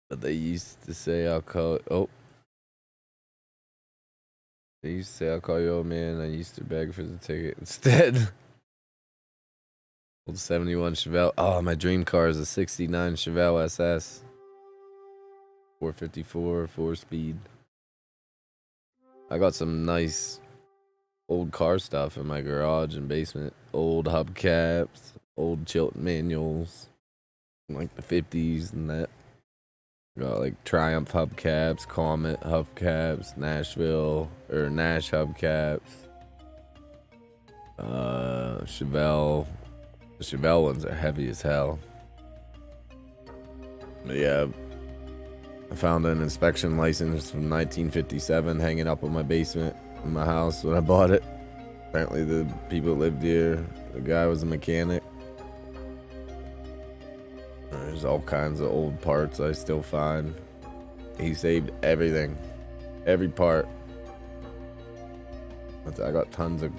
But they used to say I'll call... Oh. They used to say I'll call you old man. I used to beg for the ticket instead. Old 71 Chevelle. Oh, my dream car is a 69 Chevelle SS. 454, 4-speed. I got some nice old car stuff in my garage and basement. Old hubcaps, old Chilton manuals, like the 50s and that. Got like Triumph hubcaps, Comet hubcaps, Nash hubcaps, Chevelle. The Chevelle ones are heavy as hell. But yeah, I found an inspection license from 1957 hanging up in my basement in my house when I bought it. Apparently the people that lived here, the guy was a mechanic. There's all kinds of old parts I still find. He saved everything. Every part. I got tons of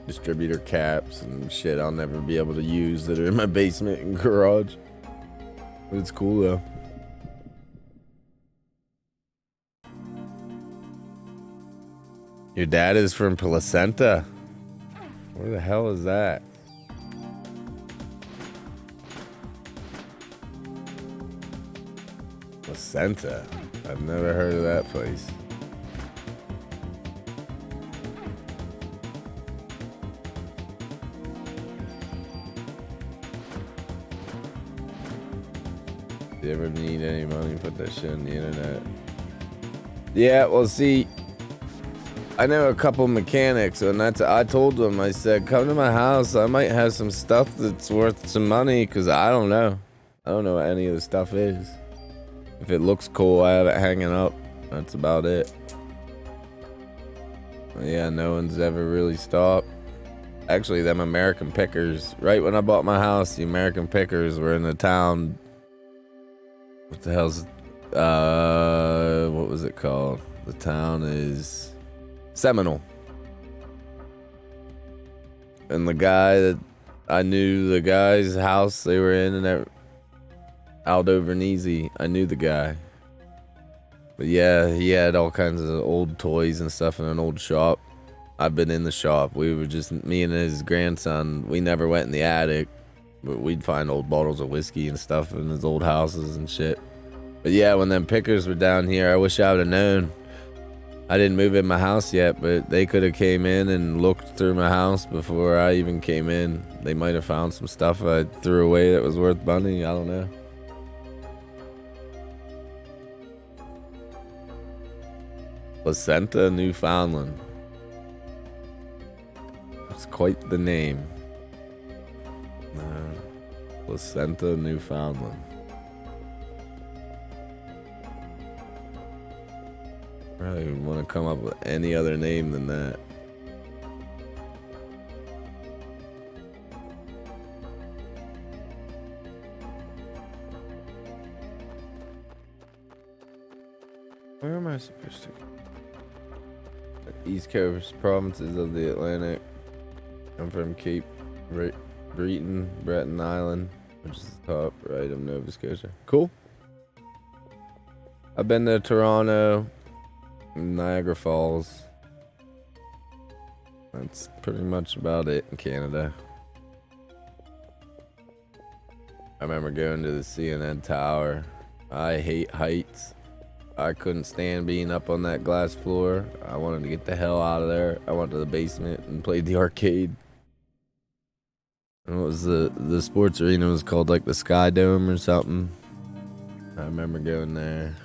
distributor caps and shit I'll never be able to use that are in my basement and garage. But it's cool though. Your dad is from Placenta? Where the hell is that? Placenta? I've never heard of that place. If you ever need any money, put that shit on the internet. Yeah, well, see, I know a couple mechanics, and I told them, I said, come to my house. I might have some stuff that's worth some money, because I don't know. I don't know what any of the stuff is. If it looks cool, I have it hanging up. That's about it. But yeah, no one's ever really stopped. Actually, them American Pickers, right when I bought my house, the American Pickers were in the town. What the hell's, what was it called? The town is Seminole. And the guy that I knew, the guy's house they were in, and Aldo Vernizzi, I knew the guy. But yeah, he had all kinds of old toys and stuff in an old shop. I've been in the shop. We were just, me and his grandson, we never went in the attic, but we'd find old bottles of whiskey and stuff in his old houses and shit. But yeah, when them Pickers were down here, I wish I would have known. I didn't move in my house yet, but they could have came in and looked through my house before I even came in. They might have found some stuff I threw away that was worth money. I don't know. Placenta, Newfoundland. That's quite the name. Placenta, Newfoundland. Probably would want to come up with any other name than that. Where am I supposed to go? East Coast provinces of the Atlantic. I'm from Cape Breton Island, which is the top right of Nova Scotia. Cool. I've been to Toronto, Niagara Falls. That's pretty much about it in Canada. I remember going to the CNN Tower. I hate heights. I couldn't stand being up on that glass floor. I wanted to get the hell out of there. I went to the basement and played the arcade. And what was the sports arena was called, like the Sky Dome or something. I remember going there.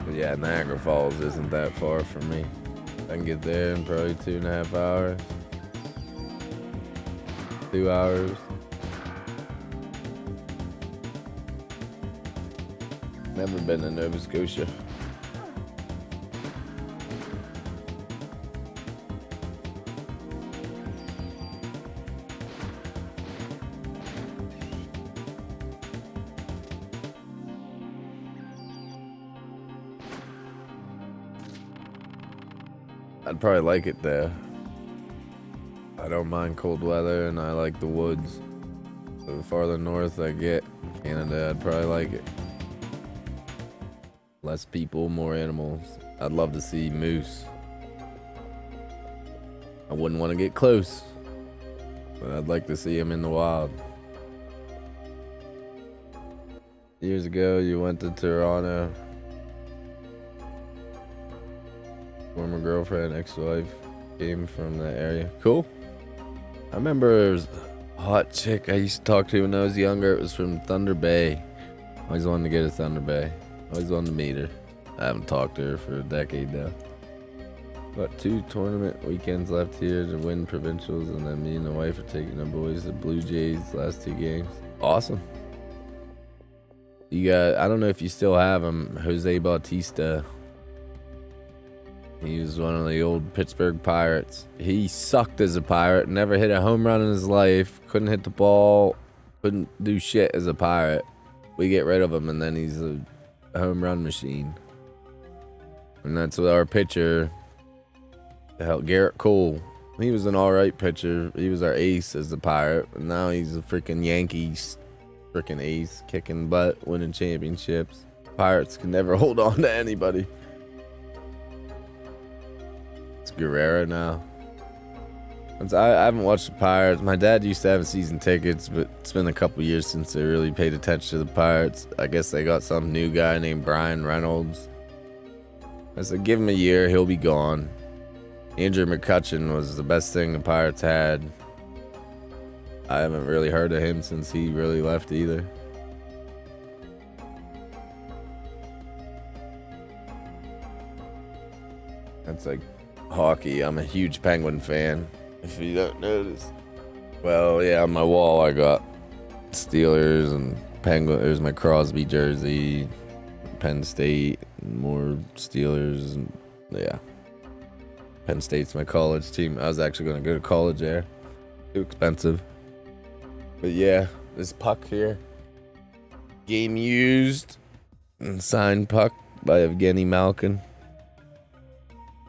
But yeah, Niagara Falls isn't that far from me. I can get there in probably 2.5 hours. 2 hours. Never been to Nova Scotia. I'd probably like it there. I don't mind cold weather and I like the woods. So the farther north I get, Canada, I'd probably like it. Less people, more animals. I'd love to see moose. I wouldn't want to get close, but I'd like to see them in the wild. Years ago, you went to Toronto. Former girlfriend, ex-wife, came from that area. Cool. I remember there was a hot chick I used to talk to when I was younger. It was from Thunder Bay. I always wanted to get to Thunder Bay. I always wanted to meet her. I haven't talked to her for a decade now. Got 2 tournament weekends left here to win provincials, and then me and the wife are taking the boys to Blue Jays last 2 games. Awesome. You got, I don't know if you still have him, Jose Bautista. He was one of the old Pittsburgh Pirates. He sucked as a Pirate, never hit a home run in his life, couldn't hit the ball, couldn't do shit as a Pirate. We get rid of him, and then he's a home run machine. And that's with our pitcher, Garrett Cole. He was an alright pitcher. He was our ace as a Pirate, and now he's a freaking Yankees freaking ace, kicking butt, winning championships. Pirates can never hold on to anybody. Guerrero now. I haven't watched the Pirates. My dad used to have season tickets, but it's been a couple years since I really paid attention to the Pirates. I guess they got some new guy named Brian Reynolds. I said, give him a year, he'll be gone. Andrew McCutcheon was the best thing the Pirates had. I haven't really heard of him since he really left either. That's like hockey. I'm a huge Penguin fan, if you don't notice. Well, yeah, on my wall I got Steelers and Penguin. There's my Crosby jersey, Penn State, more Steelers, and yeah. Penn State's my college team. I was actually going to go to college there. Too expensive. But yeah, this puck here. Game used and signed puck by Evgeny Malkin.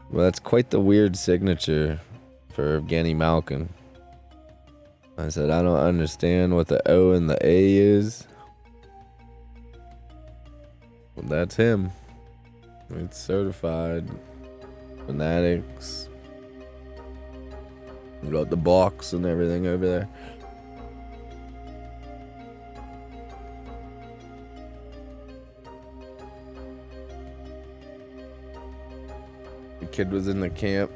Well, that's quite the weird signature for Evgeny Malkin. I said, I don't understand what the O and the A is. Well, that's him. It's certified. Fanatics. We got the box and everything over there. The kid was in the camp.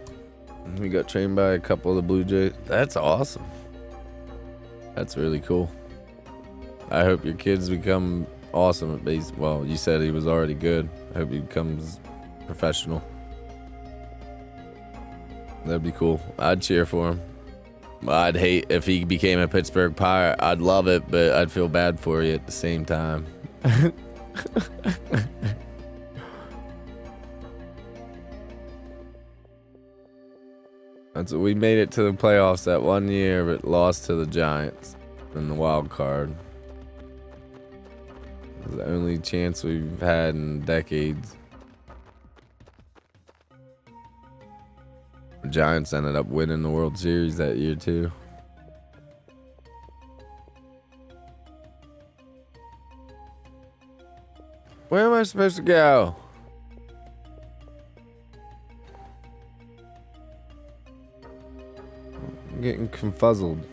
We got trained by a couple of the Blue Jays. That's awesome. That's really cool. I hope your kids become awesome at baseball. Well, you said he was already good. I hope he becomes professional. That'd be cool. I'd cheer for him. I'd hate if he became a Pittsburgh Pirate. I'd love it, but I'd feel bad for you at the same time. We made it to the playoffs that one year, but lost to the Giants in the wild card. It was the only chance we've had in decades. The Giants ended up winning the World Series that year too. Where am I supposed to go? I'm getting confuzzled.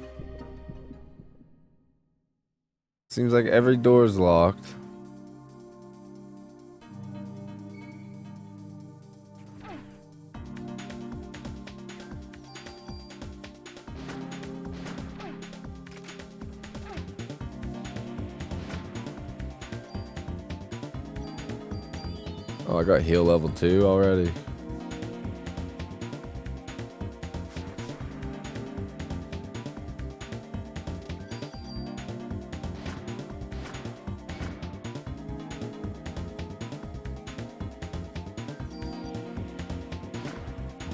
Seems like every door's locked. Oh, I got heal level 2 already.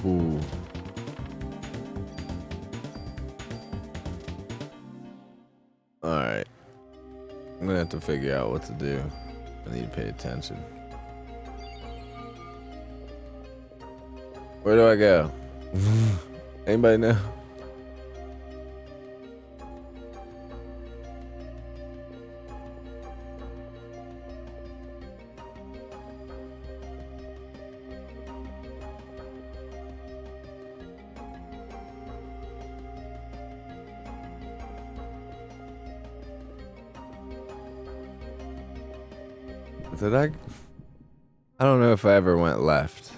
Ooh. Alright. I'm gonna have to figure out what to do. I need to pay attention. Where do I go? Anybody know? Did I don't know if I ever went left.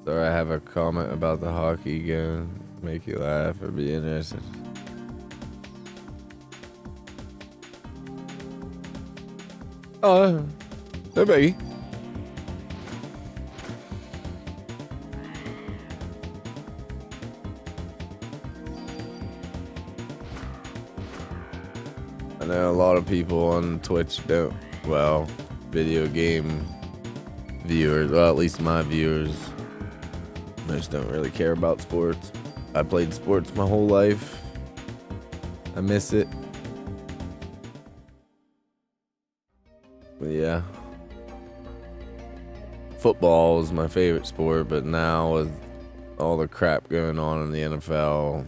Or I have a comment about the hockey game, make you laugh or be interested. Oh, no biggie. I know a lot of people on Twitch don't, well, video game viewers, well, at least my viewers, most don't really care about sports. I played sports my whole life. I miss it. But yeah. Football is my favorite sport, but now with all the crap going on in the NFL,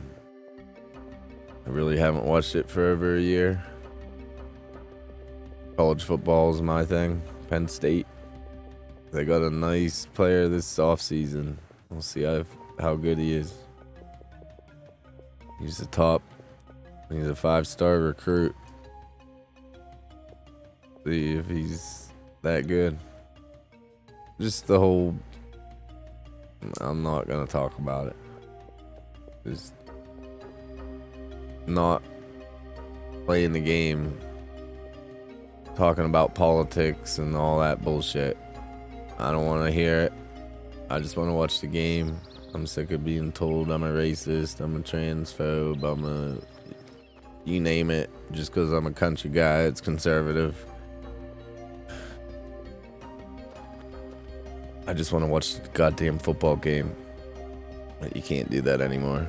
I really haven't watched it for over a year. College football is my thing. Penn State. They got a nice player this offseason. We'll see how good he is. He's a 5-star recruit. See if he's that good. Just the whole, I'm not gonna talk about it. Just not playing the game, talking about politics and all that bullshit. I don't want to hear it. I just want to watch the game. I'm sick of being told I'm a racist, I'm a transphobe, I'm a... you name it. Just because I'm a country guy, it's conservative. I just want to watch the goddamn football game. But you can't do that anymore.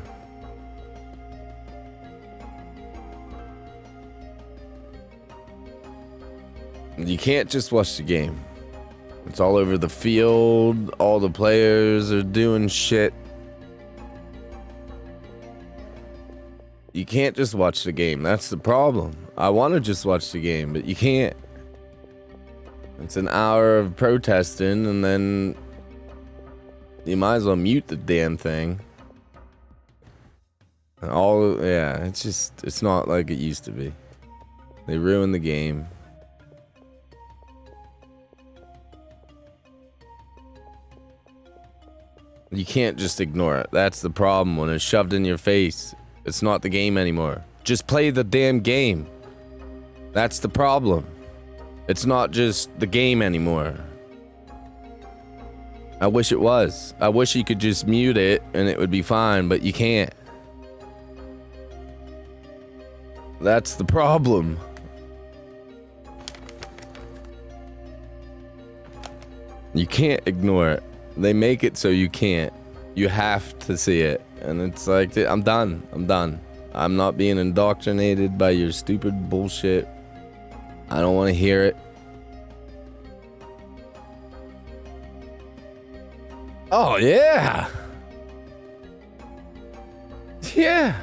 You can't just watch the game. It's all over the field. All the players are doing shit. You can't just watch the game. That's the problem. I want to just watch the game, but you can't. It's an hour of protesting, and then you might as well mute the damn thing. It's not like it used to be. They ruined the game. You can't just ignore it. That's the problem when it's shoved in your face. It's not the game anymore. Just play the damn game. That's the problem. It's not just the game anymore. I wish it was. I wish you could just mute it and it would be fine, but you can't. That's the problem. You can't ignore it. They make it so you can't. You have to see it. And it's like, I'm done. I'm not being indoctrinated by your stupid bullshit. I don't want to hear it. Oh, yeah. Yeah.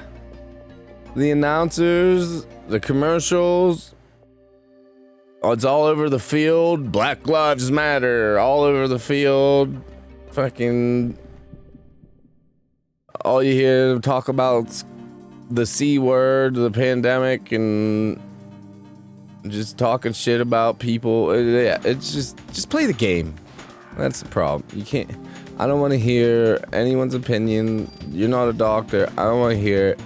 The announcers, the commercials. Oh, it's all over the field. Black Lives Matter. All over the field. Fucking... all you hear talk about the C word, the pandemic, and just talking shit about people. Yeah, it's just play the game. That's the problem. You can't. I don't want to hear anyone's opinion. You're not a doctor. I don't want to hear it.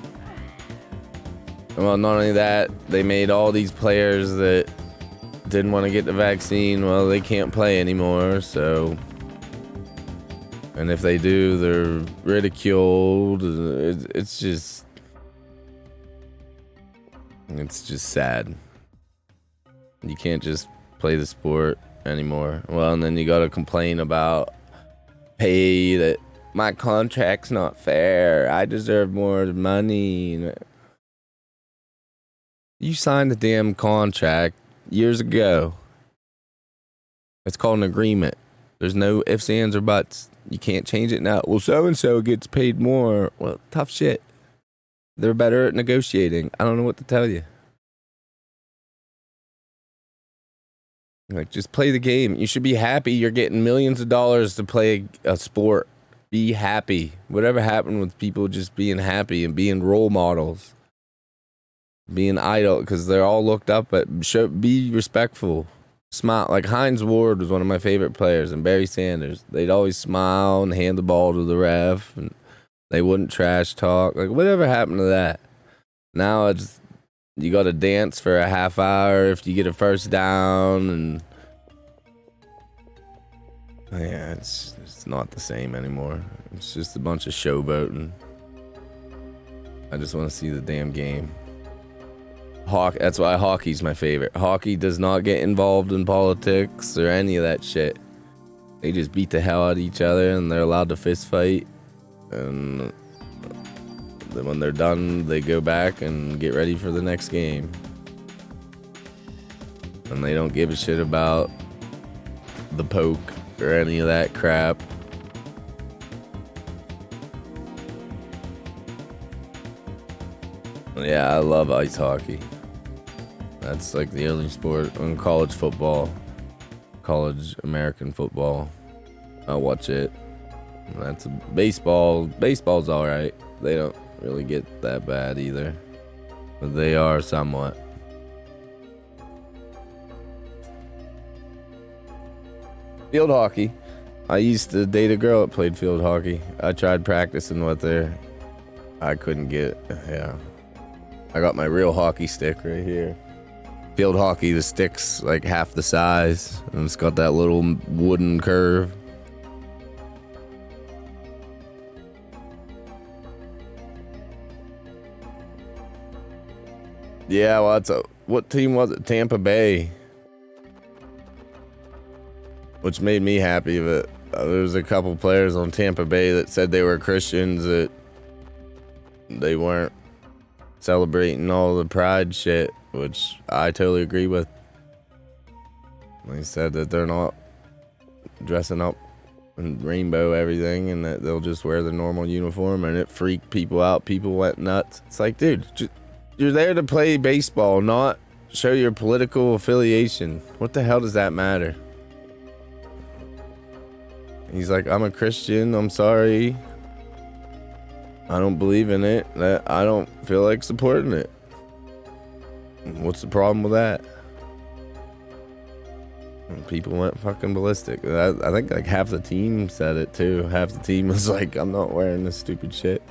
Well, not only that, they made all these players that didn't want to get the vaccine. Well, they can't play anymore. So. And if they do, they're ridiculed. It's just sad. You can't just play the sport anymore. Well, and then you gotta complain about pay, that my contract's not fair. I deserve more money. You signed the damn contract years ago. It's called an agreement. There's no ifs, ands, or buts. You can't change it now. Well, so-and-so gets paid more. Well, tough shit. They're better at negotiating. I don't know what to tell you. Like, just play the game. You should be happy you're getting millions of dollars to play a sport. Be happy. Whatever happened with people just being happy and being role models. Being idle, because they're all looked up at. Be respectful. Smile. Like Hines Ward was one of my favorite players, and Barry Sanders. They'd always smile and hand the ball to the ref, and they wouldn't trash talk. Like, whatever happened to that? Now it's, you got to dance for a half hour if you get a first down, and yeah, it's not the same anymore. It's just a bunch of showboating. I just want to see the damn game. That's why hockey's my favorite. Hockey does not get involved in politics or any of that shit. They just beat the hell out of each other, and they're allowed to fist fight. And then when they're done, they go back and get ready for the next game. And they don't give a shit about the poke or any of that crap. Yeah, I love ice hockey. That's like the only sport in college football, college American football. I watch it. That's baseball. Baseball's all right. They don't really get that bad either, but they are somewhat. Field hockey. I used to date a girl that played field hockey. I tried practicing with her. I couldn't get it. Yeah. I got my real hockey stick right here. Field hockey, the stick's like half the size, and it's got that little wooden curve. Yeah, well, what team was it? Tampa Bay. Which made me happy, but there was a couple players on Tampa Bay that said they were Christians, that they weren't celebrating all the pride shit, which I totally agree with. They said that they're not dressing up in rainbow everything, and that they'll just wear the normal uniform, and it freaked people out. People went nuts. It's like, dude, you're there to play baseball, not show your political affiliation. What the hell does that matter? He's like, I'm a Christian, I'm sorry. I don't believe in it. I don't feel like supporting it. What's the problem with that? And people went fucking ballistic. I think like half the team said it too. Half the team was like, I'm not wearing this stupid shit.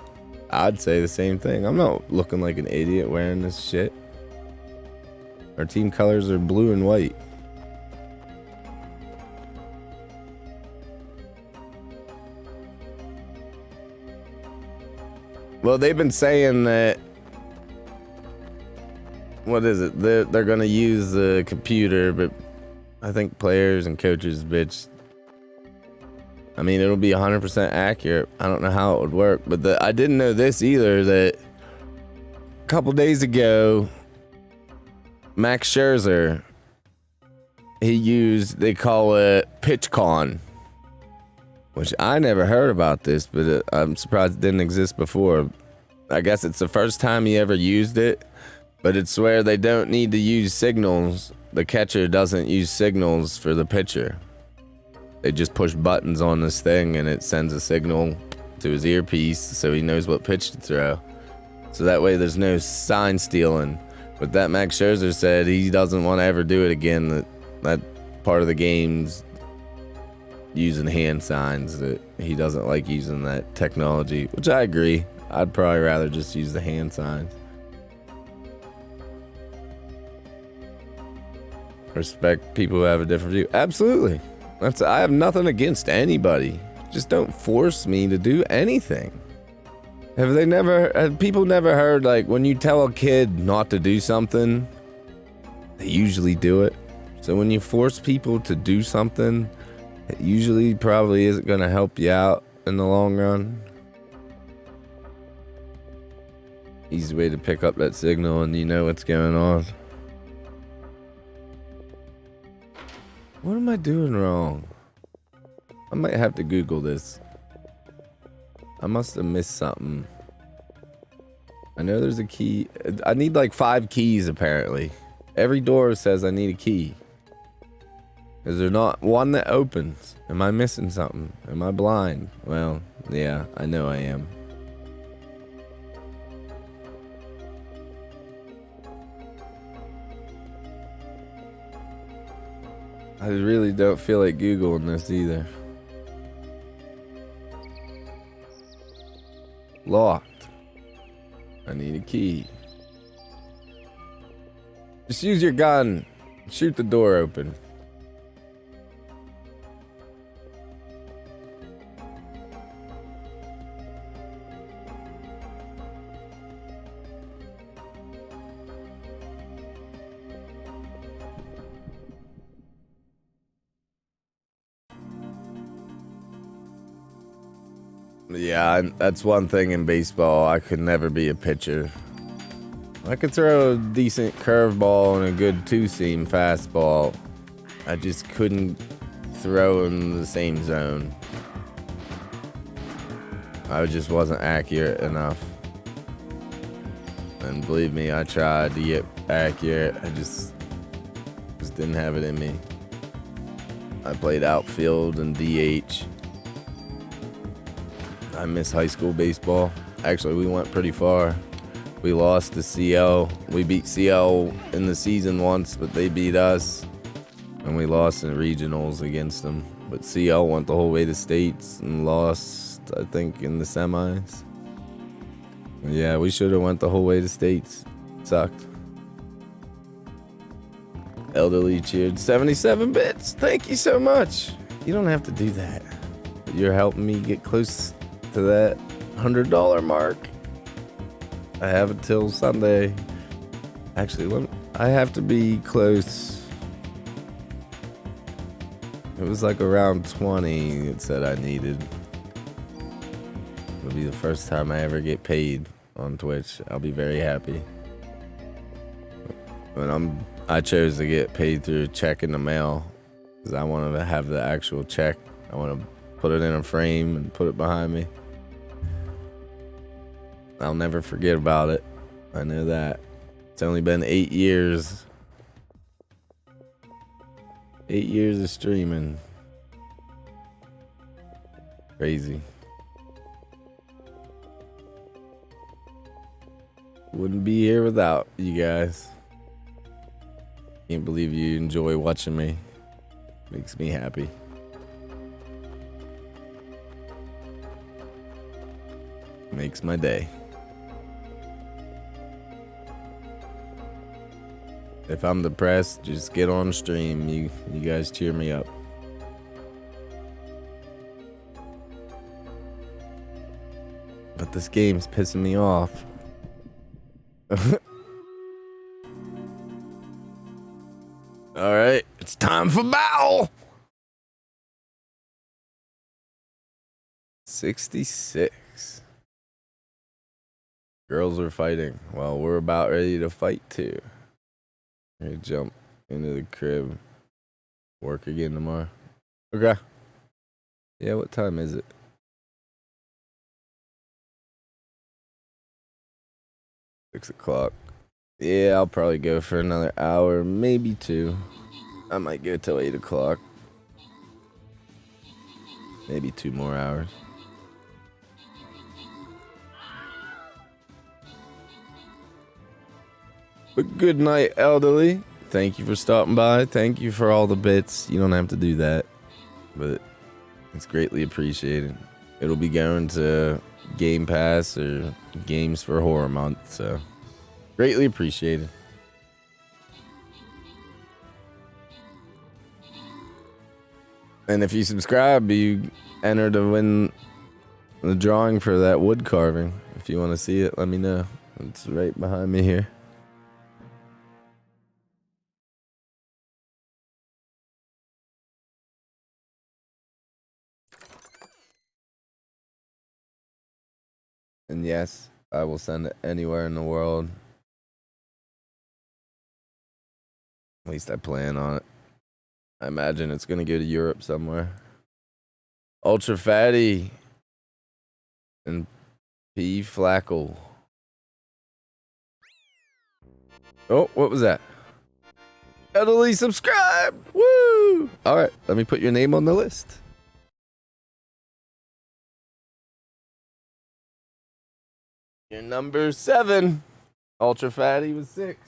I'd say the same thing. I'm not looking like an idiot wearing this shit. Our team colors are blue and white. Well, they've been saying that, what is it? They're gonna use the computer, but I think players and coaches bitch. I mean, it'll be 100% accurate. I don't know how it would work, but I didn't know this either, that a couple days ago, Max Scherzer, they call it PitchCon, which I never heard about this, but I'm surprised it didn't exist before. I guess it's the first time he ever used it, but it's where they don't need to use signals. The catcher doesn't use signals for the pitcher. They just push buttons on this thing and it sends a signal to his earpiece so he knows what pitch to throw. So that way there's no sign stealing. But that Max Scherzer said he doesn't want to ever do it again. That part of the game's using hand signs, that he doesn't like using that technology, which I agree. I'd probably rather just use the hand signs. Respect people who have a different view. Absolutely. I have nothing against anybody. Just don't force me to do anything. Have people never heard, like, when you tell a kid not to do something, they usually do it. So when you force people to do something, it usually probably isn't going to help you out in the long run. Easy way to pick up that signal and you know what's going on. What am I doing wrong? I might have to Google this. I must have missed something. I know there's a key. I need like 5 keys apparently. Every door says I need a key. Is there not one that opens? Am I missing something? Am I blind? Well, yeah, I know I am. I really don't feel like Googling this either. Locked. I need a key. Just use your gun. Shoot the door open. Yeah, that's one thing in baseball. I could never be a pitcher. I could throw a decent curveball and a good 2-seam fastball. I just couldn't throw in the same zone. I just wasn't accurate enough. And believe me, I tried to get accurate. I just didn't have it in me. I played outfield and DH. I miss high school baseball. Actually, we went pretty far. We lost to CL. We beat CL in the season once, but they beat us. And we lost in regionals against them. But CL went the whole way to states and lost, I think, in the semis. Yeah, we should have went the whole way to states. sucked. Elderly cheered 77 bits. Thank you so much. You don't have to do that. You're helping me get close to that $100 mark. I have until Sunday. Actually, I have to be close. It was like around 20 it said I needed. It'll be the first time I ever get paid on Twitch. I'll be very happy. But I chose to get paid through a check in the mail because I want to have the actual check. I want to put it in a frame and put it behind me. I'll never forget about it. I know that. It's only been 8 years. 8 years of streaming. Crazy. Wouldn't be here without you guys. Can't believe you enjoy watching me. Makes me happy. Makes my day. If I'm depressed, just get on stream. You guys cheer me up. But this game's pissing me off. Alright, it's time for battle! 66. Girls are fighting. Well, we're about ready to fight too. I jump into the crib. Work again tomorrow. Okay. Yeah, what time is it? 6 o'clock. Yeah, I'll probably go for another hour, maybe 2. I might go till 8 o'clock. Maybe 2 more hours. But good night, elderly. Thank you for stopping by. Thank you for all the bits. You don't have to do that, but it's greatly appreciated. It'll be going to Game Pass or Games for Horror Month, so greatly appreciated. And if you subscribe, you enter to win the drawing for that wood carving. If you want to see it, let me know. It's right behind me here. And yes, I will send it anywhere in the world. At least I plan on it. I imagine it's going to go to Europe somewhere. Ultra Fatty and P. Flackle. Oh, what was that? Elderly subscribe! Woo! Alright, let me put your name on the list. You're number 7. Ultra Fatty was 6.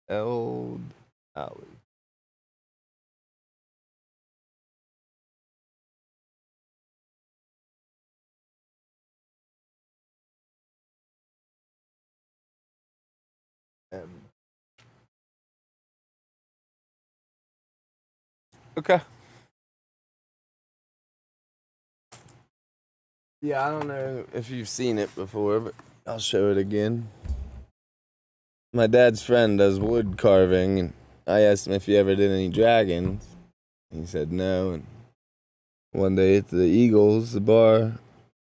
Spelled Alley. Okay. Yeah, I don't know if you've seen it before, but I'll show it again. My dad's friend does wood carving, and I asked him if he ever did any dragons. He said no, and one day at the Eagles, the bar,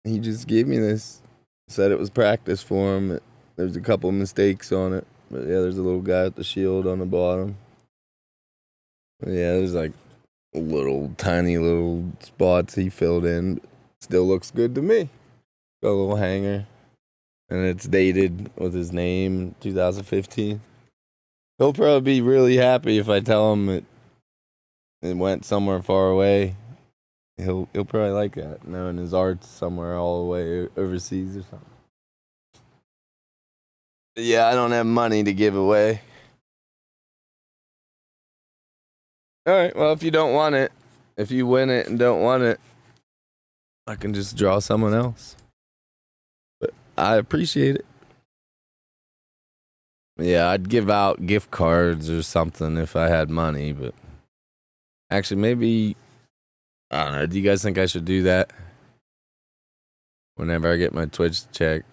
he just gave me this. Said it was practice for him. There's a couple mistakes on it, but yeah, there's a little guy with the shield on the bottom. But yeah, there's like little tiny little spots he filled in. But still looks good to me. Got a little hanger, and it's dated with his name, 2015. He'll probably be really happy if I tell him it went somewhere far away. He'll probably like that, knowing his art's somewhere all the way overseas or something. But yeah, I don't have money to give away. All right. Well, if you don't want it, if you win it and don't want it, I can just draw someone else. But I appreciate it. Yeah, I'd give out gift cards or something if I had money, but actually, maybe, I don't know. Do you guys think I should do that? Whenever I get my Twitch check,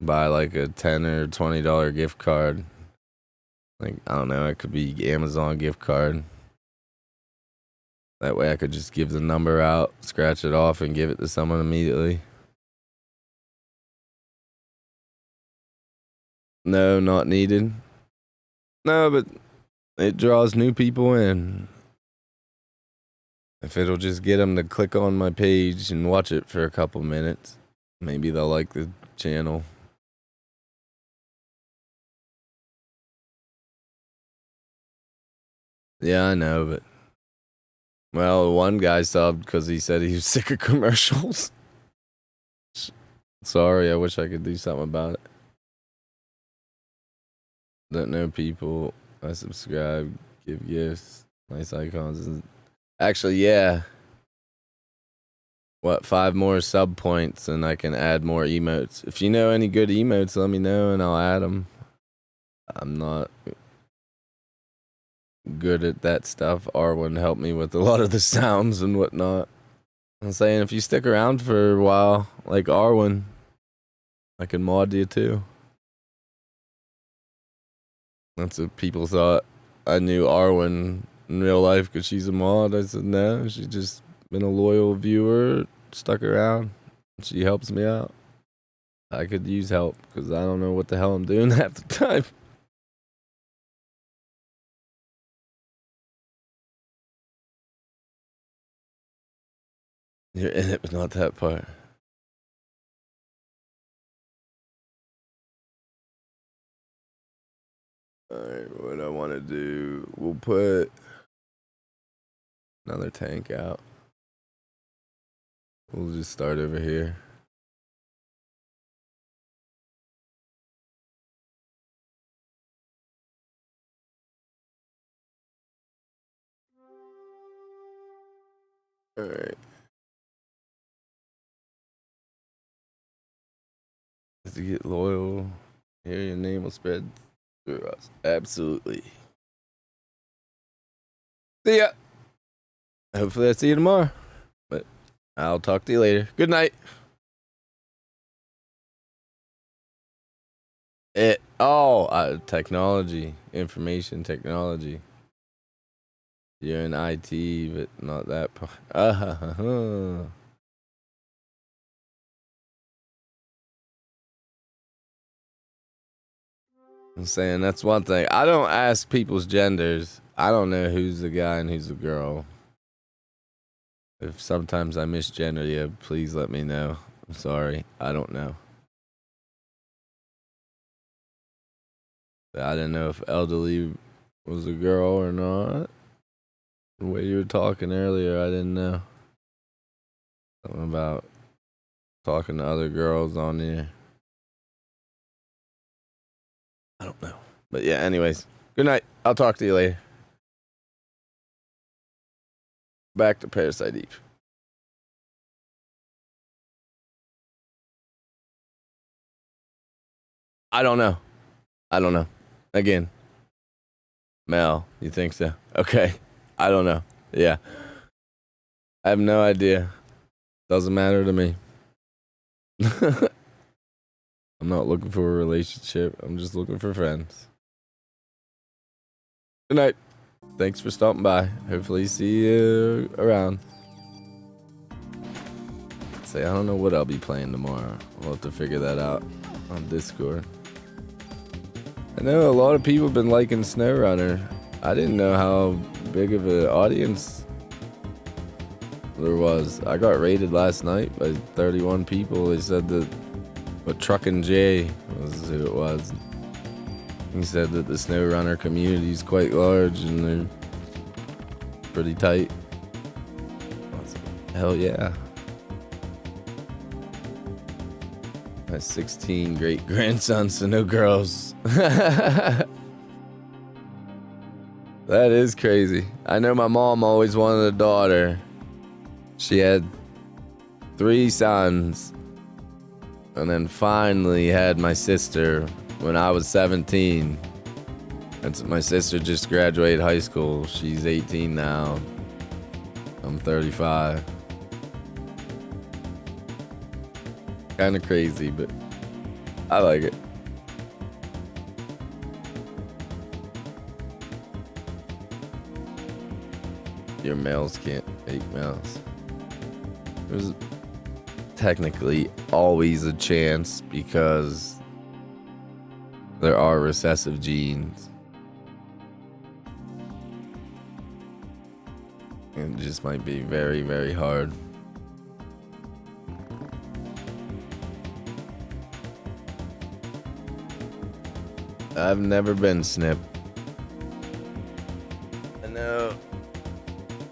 buy like a $10 or $20 gift card. Like, I don't know, it could be Amazon gift card. That way I could just give the number out, scratch it off, and give it to someone immediately. No, not needed. No, but it draws new people in. If it'll just get them to click on my page and watch it for a couple minutes, maybe they'll like the channel. Yeah, I know, but... Well, one guy subbed because he said he was sick of commercials. Sorry, I wish I could do something about it. Don't know people. I subscribe, give gifts, nice icons. Actually, yeah. What, 5 more sub points and I can add more emotes. If you know any good emotes, let me know and I'll add them. I'm not good at that stuff. Arwen helped me with a lot of the sounds and whatnot. I'm saying if you stick around for a while, like Arwen, I can mod you too. That's what people thought. I knew Arwen in real life because she's a mod. I said no, she's just been a loyal viewer, stuck around. She helps me out. I could use help because I don't know what the hell I'm doing half the time. You're in it, but not that part. Alright, what I want to do, we'll put another tank out. We'll just start over here. Alright. To get loyal, here your name will spread through us. Absolutely. See ya. Hopefully I see you tomorrow. But I'll talk to you later. Good night. Technology, information technology. You're in IT, but not that part. I'm saying that's one thing. I don't ask people's genders. I don't know who's the guy and who's the girl. If sometimes I misgender you, please let me know. I'm sorry. I don't know. I didn't know if elderly was a girl or not. The way you were talking earlier, I didn't know. Something about talking to other girls on there. I don't know. But yeah, anyways. Good night. I'll talk to you later. Back to Parasite Eve. I don't know. Again. Mel, you think so? Okay. I don't know. Yeah. I have no idea. Doesn't matter to me. I'm not looking for a relationship. I'm just looking for friends. Good night. Thanks for stopping by. Hopefully see you around. Say, I don't know what I'll be playing tomorrow. We'll have to figure that out on Discord. I know a lot of people have been liking SnowRunner. I didn't know how big of an audience there was. I got rated last night by 31 people. They said that Truckin' Jay was who it was. He said that the SnowRunner community is quite large and they're pretty tight. Hell yeah. My 16 great grandsons, so no girls. That is crazy. I know my mom always wanted a daughter. She had 3 sons. And then finally had my sister when I was 17. And my sister just graduated high school. She's 18 now. I'm 35. Kind of crazy, but I like it. Your males can't make males. There's technically always a chance because there are recessive genes. It just might be very, very hard. I've never been snipped. I know.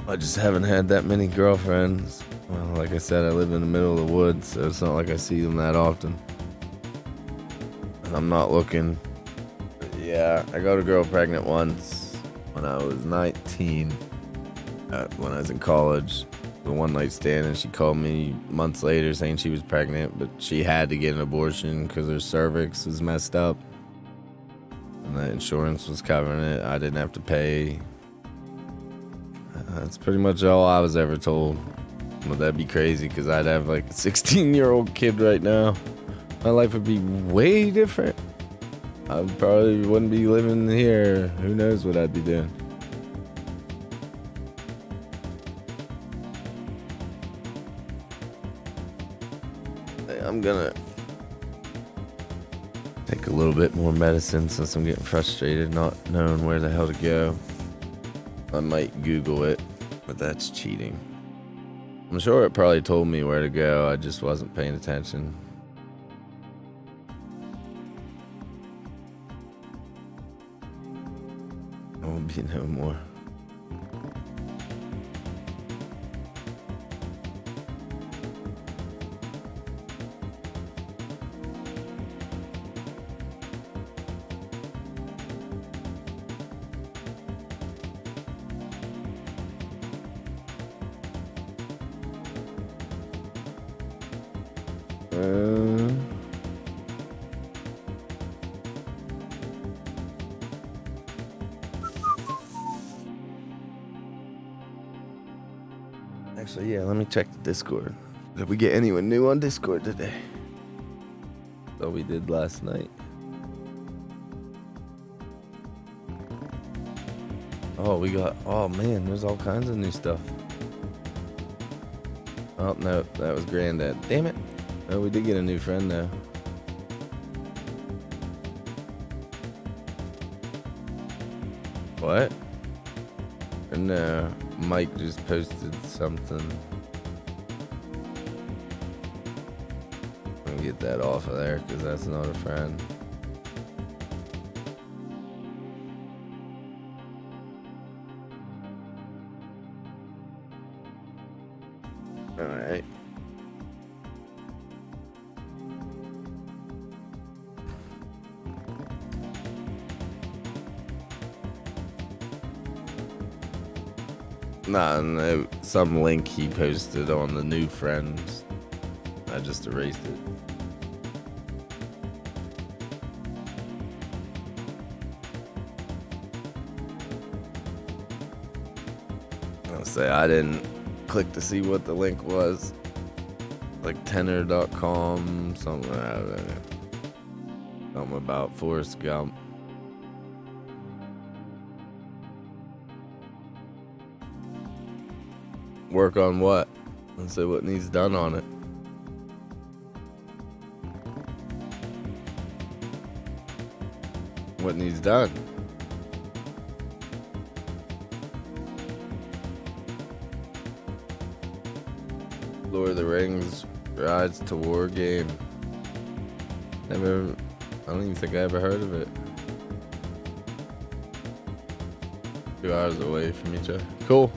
I just haven't had that many girlfriends. Well, like I said, I live in the middle of the woods, so it's not like I see them that often. And I'm not looking. But yeah, I got a girl pregnant once when I was 19. When I was in college. The one night stand, and she called me months later saying she was pregnant, but she had to get an abortion because her cervix was messed up. And the insurance was covering it. I didn't have to pay. That's pretty much all I was ever told. Well, that'd be crazy because I'd have like a 16-year-old kid right now. My life would be way different. I probably wouldn't be living here. Who knows what I'd be doing. I'm gonna take a little bit more medicine since I'm getting frustrated not knowing where the hell to go. I might Google it, but that's cheating. I'm sure it probably told me where to go, I just wasn't paying attention. There won't be no more. Actually, yeah, let me check the Discord. Did we get anyone new on Discord today? So we did last night. Oh man, there's all kinds of new stuff. Oh no, that was Granddad. Damn it. Oh, we did get a new friend though. What? No, Mike just posted something. I'll get that off of there because that's not a friend. Alright. Nah, no, some link he posted on the new friends. I just erased it. I'll say I didn't click to see what the link was. Like tenor.com, something, I don't know. Something about Forrest Gump. Work on what? Let's see what needs done on it. What needs done? Lord of the Rings Rides to War game. I don't even think I ever heard of it. 2 hours away from each other. Cool.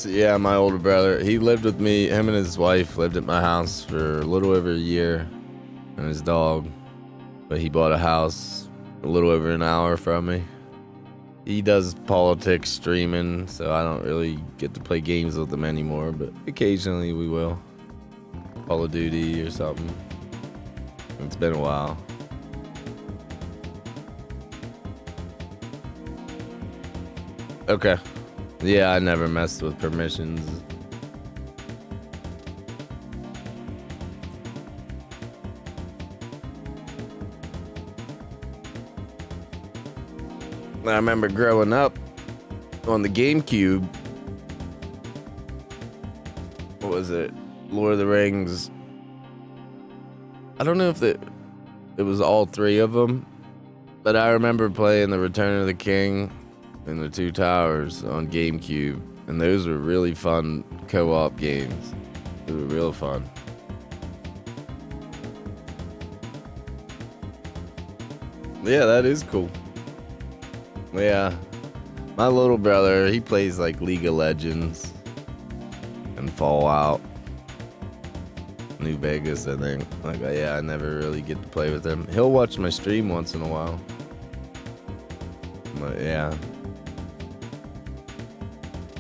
Yeah, my older brother. He lived with me. Him and his wife lived at my house for a little over a year, and his dog. But he bought a house a little over an hour from me. He does politics streaming, so I don't really get to play games with him anymore, but occasionally we will. Call of Duty or something. It's been a while. Okay. Yeah, I never messed with permissions. I remember growing up on the GameCube. What was it? Lord of the Rings. I don't know if it was all three of them, but I remember playing the Return of the King and the Two Towers on GameCube, and those were really fun co-op games. They were real fun. Yeah, that is cool. Yeah, my little brother, he plays like League of Legends and Fallout. New Vegas, I think. Like, yeah, I never really get to play with him. He'll watch my stream once in a while. But yeah.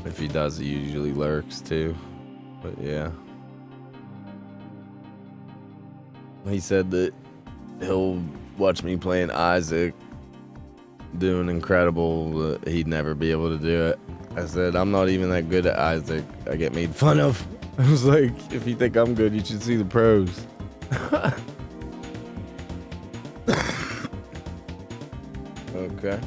If he does, he usually lurks too. But yeah. He said that he'll watch me playing Isaac, doing incredible, but he'd never be able to do it. I said, I'm not even that good at Isaac. I get made fun of. I was like, if you think I'm good, you should see the pros. Okay.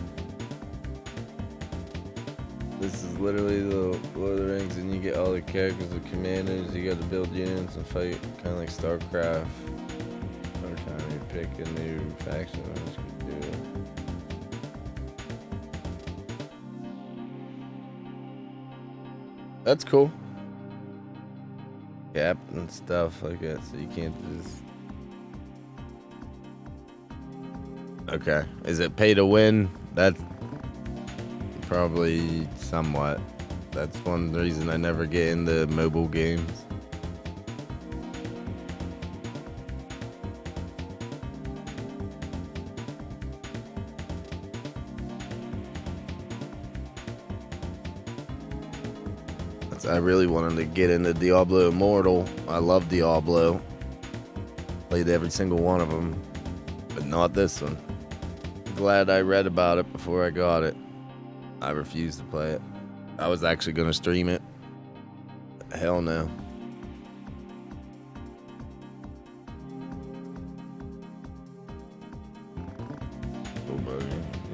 This is literally the Lord of the Rings, and you get all the characters and commanders. You got to build units and fight, kind of like StarCraft. Every time you pick a new faction, I just could do it. That's cool. Cap and stuff like that, so you can't just. Okay, is it pay to win? That's probably somewhat. That's one reason I never get into mobile games. I really wanted to get into Diablo Immortal. I love Diablo. Played every single one of them, but not this one. Glad I read about it before I got it. I refused to play it. I was actually going to stream it. Hell no. Oh, buddy,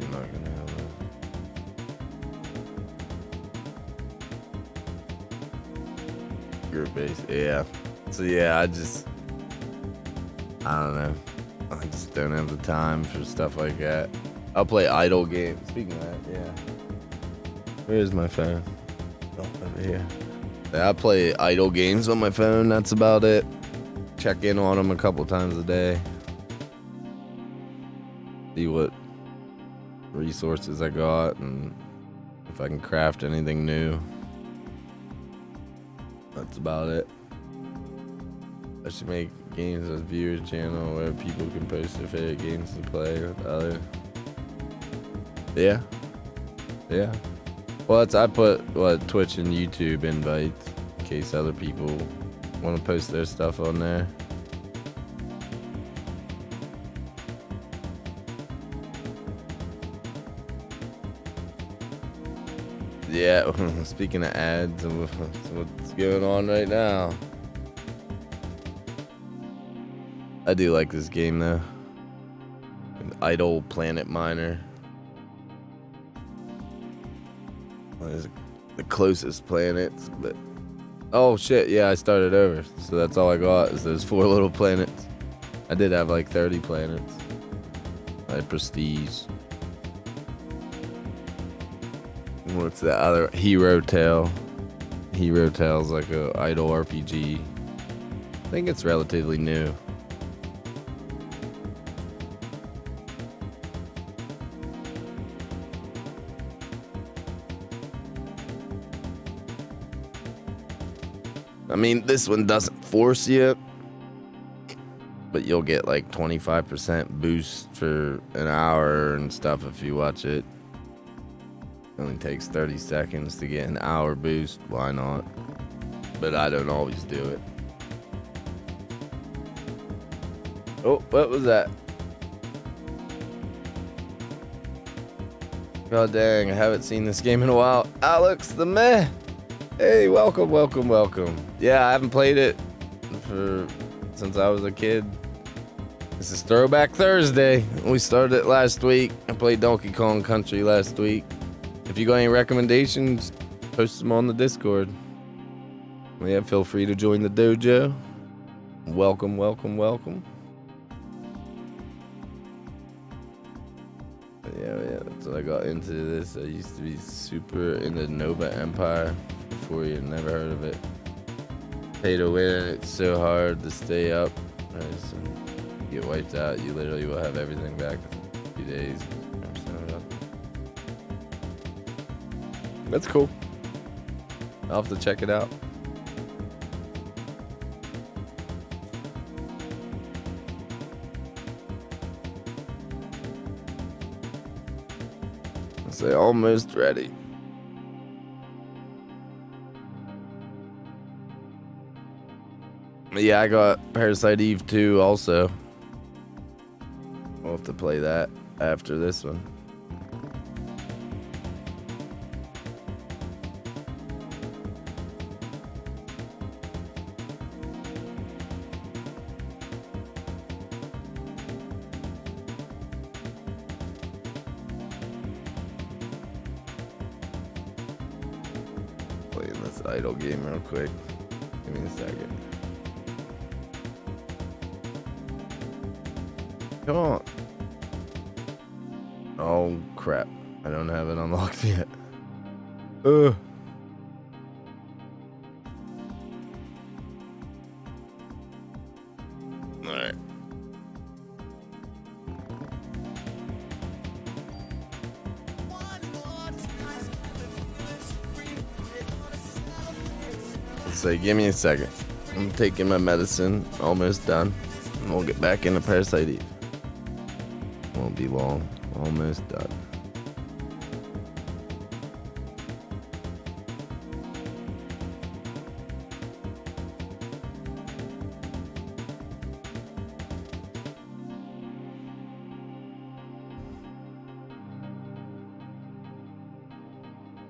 you're not going to have that. Group base, yeah. So yeah, I don't know. I just don't have the time for stuff like that. I'll play idle games. Speaking of that, yeah. Where's my phone? Oh, over here. Yeah, I play idle games on my phone. That's about it. Check in on them a couple times a day. See what resources I got and if I can craft anything new. That's about it. I should make games as viewer channel where people can post their favorite games to play with others. Yeah. Yeah. Well, I put Twitch and YouTube invites in case other people want to post their stuff on there. Yeah, speaking of ads, what's going on right now? I do like this game though. An idle planet miner. Well, it's the closest planets, but oh shit, yeah, I started over. So that's all I got is those 4 little planets. I did have like 30 planets. I had prestige. What's the other? Hero Tale. Hero Tale's like a idle RPG. I think it's relatively new. I mean, this one doesn't force you, but you'll get like 25% boost for an hour and stuff if you watch it. Only takes 30 seconds to get an hour boost. Why not? But I don't always do it. Oh, what was that? God dang, I haven't seen this game in a while. Alex the meh. Hey, welcome, welcome, welcome. Yeah, I haven't played it since I was a kid. This is Throwback Thursday. We started it last week. I played Donkey Kong Country last week. If you got any recommendations, post them on the Discord. Yeah, feel free to join the dojo. Welcome, welcome, welcome. Yeah, that's what I got into this. I used to be super into Nova Empire before you never heard of it. Pay to win, it's so hard to stay up. You get wiped out, you literally will have everything back in a few days. That's cool. I'll have to check it out. Say almost ready. Yeah, I got Parasite Eve 2 also. We'll have to play that after this one. Playing this idle game real quick. Give me a second. Come on. Oh crap. I don't have it unlocked yet. Ugh. Alright. So give me a second. I'm taking my medicine. Almost done. And we'll get back into Parasite Eve. Won't be long. Almost done.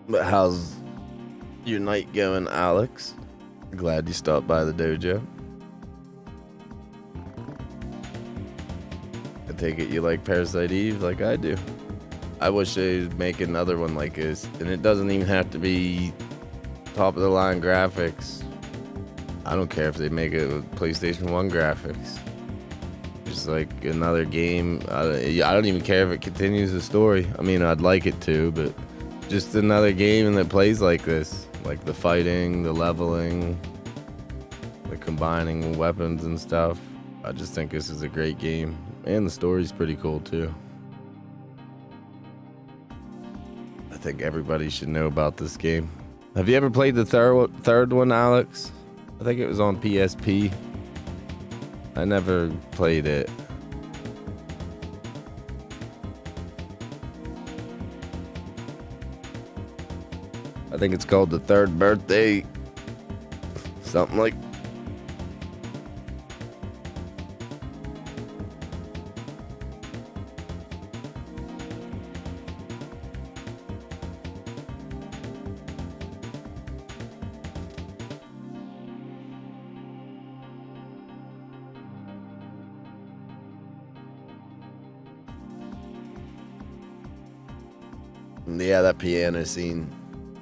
But how's your night going, Alex? Glad you stopped by the dojo. I take it you like Parasite Eve like I do. I wish they'd make another one like this, and it doesn't even have to be top of the line graphics. I don't care if they make it with PlayStation 1 graphics. Just like another game. I don't even care if it continues the story. I mean, I'd like it to, but just another game that plays like this. Like the fighting, the leveling, the combining weapons and stuff. I just think this is a great game. And the story's pretty cool too. I think everybody should know about this game. Have you ever played the third one, Alex? I think it was on PSP. I never played it. I think it's called The Third Birthday. Something like. Yeah, that piano scene.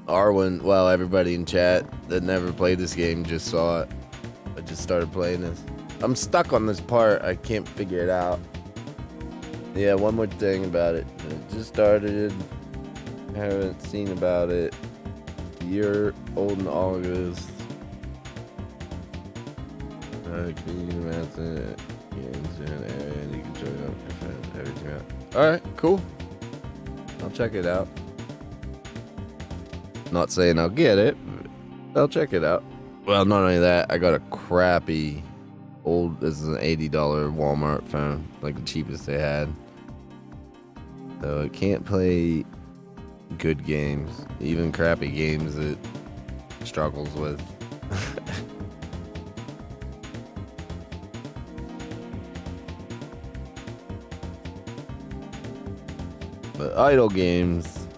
Arwen, well, everybody in chat that never played this game just saw it. I just started playing this. I'm stuck on this part. I can't figure it out. Yeah, one more thing about it. It just started. Haven't seen about it. Year old in August. Alright, cool. I'll check it out. Not saying I'll get it, but I'll check it out. Well, not only that, I got a crappy old, this is an $80 Walmart phone, like the cheapest they had. So it can't play good games, even crappy games it struggles with. But idle games,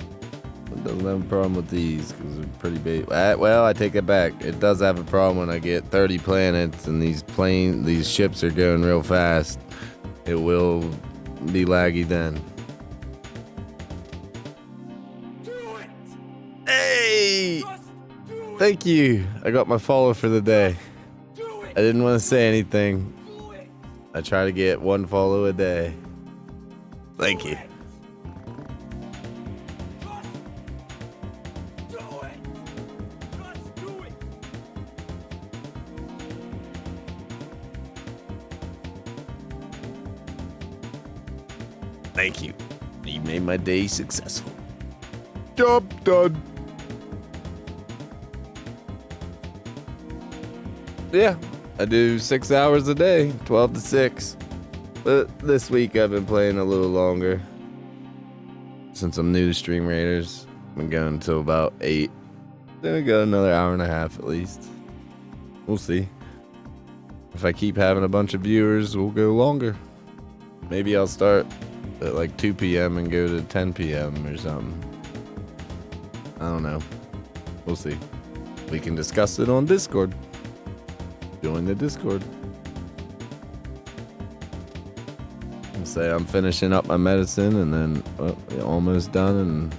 it doesn't have a problem with these because they're pretty big. Well, I take it back. It does have a problem when I get 30 planets and these ships are going real fast. It will be laggy then. Hey! Thank you. I got my follow for the day. I didn't want to say anything. I try to get one follow a day. Thank you. Thank you. You made my day successful. Job done. Yeah, I do 6 hours a day, 12 to 6. But this week I've been playing a little longer. Since I'm new to Stream Raiders, I've been going until about 8. Then we got another hour and a half at least. We'll see. If I keep having a bunch of viewers, we'll go longer. Maybe I'll start at like 2 p.m. and go to 10 p.m. or something. I don't know. We'll see. We can discuss it on Discord. Join the Discord. I'll say I'm finishing up my medicine and then almost done, and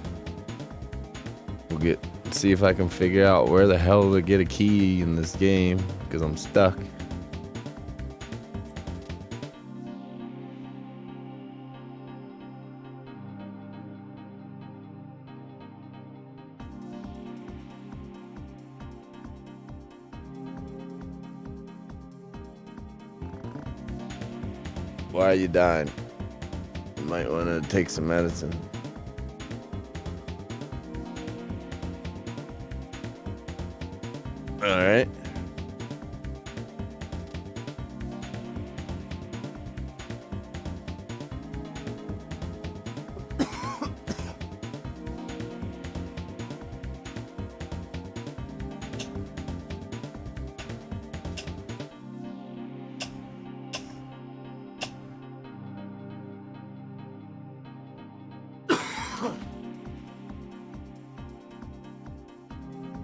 we'll see if I can figure out where the hell to get a key in this game because I'm stuck. Why are you dying? You might want to take some medicine. Alright.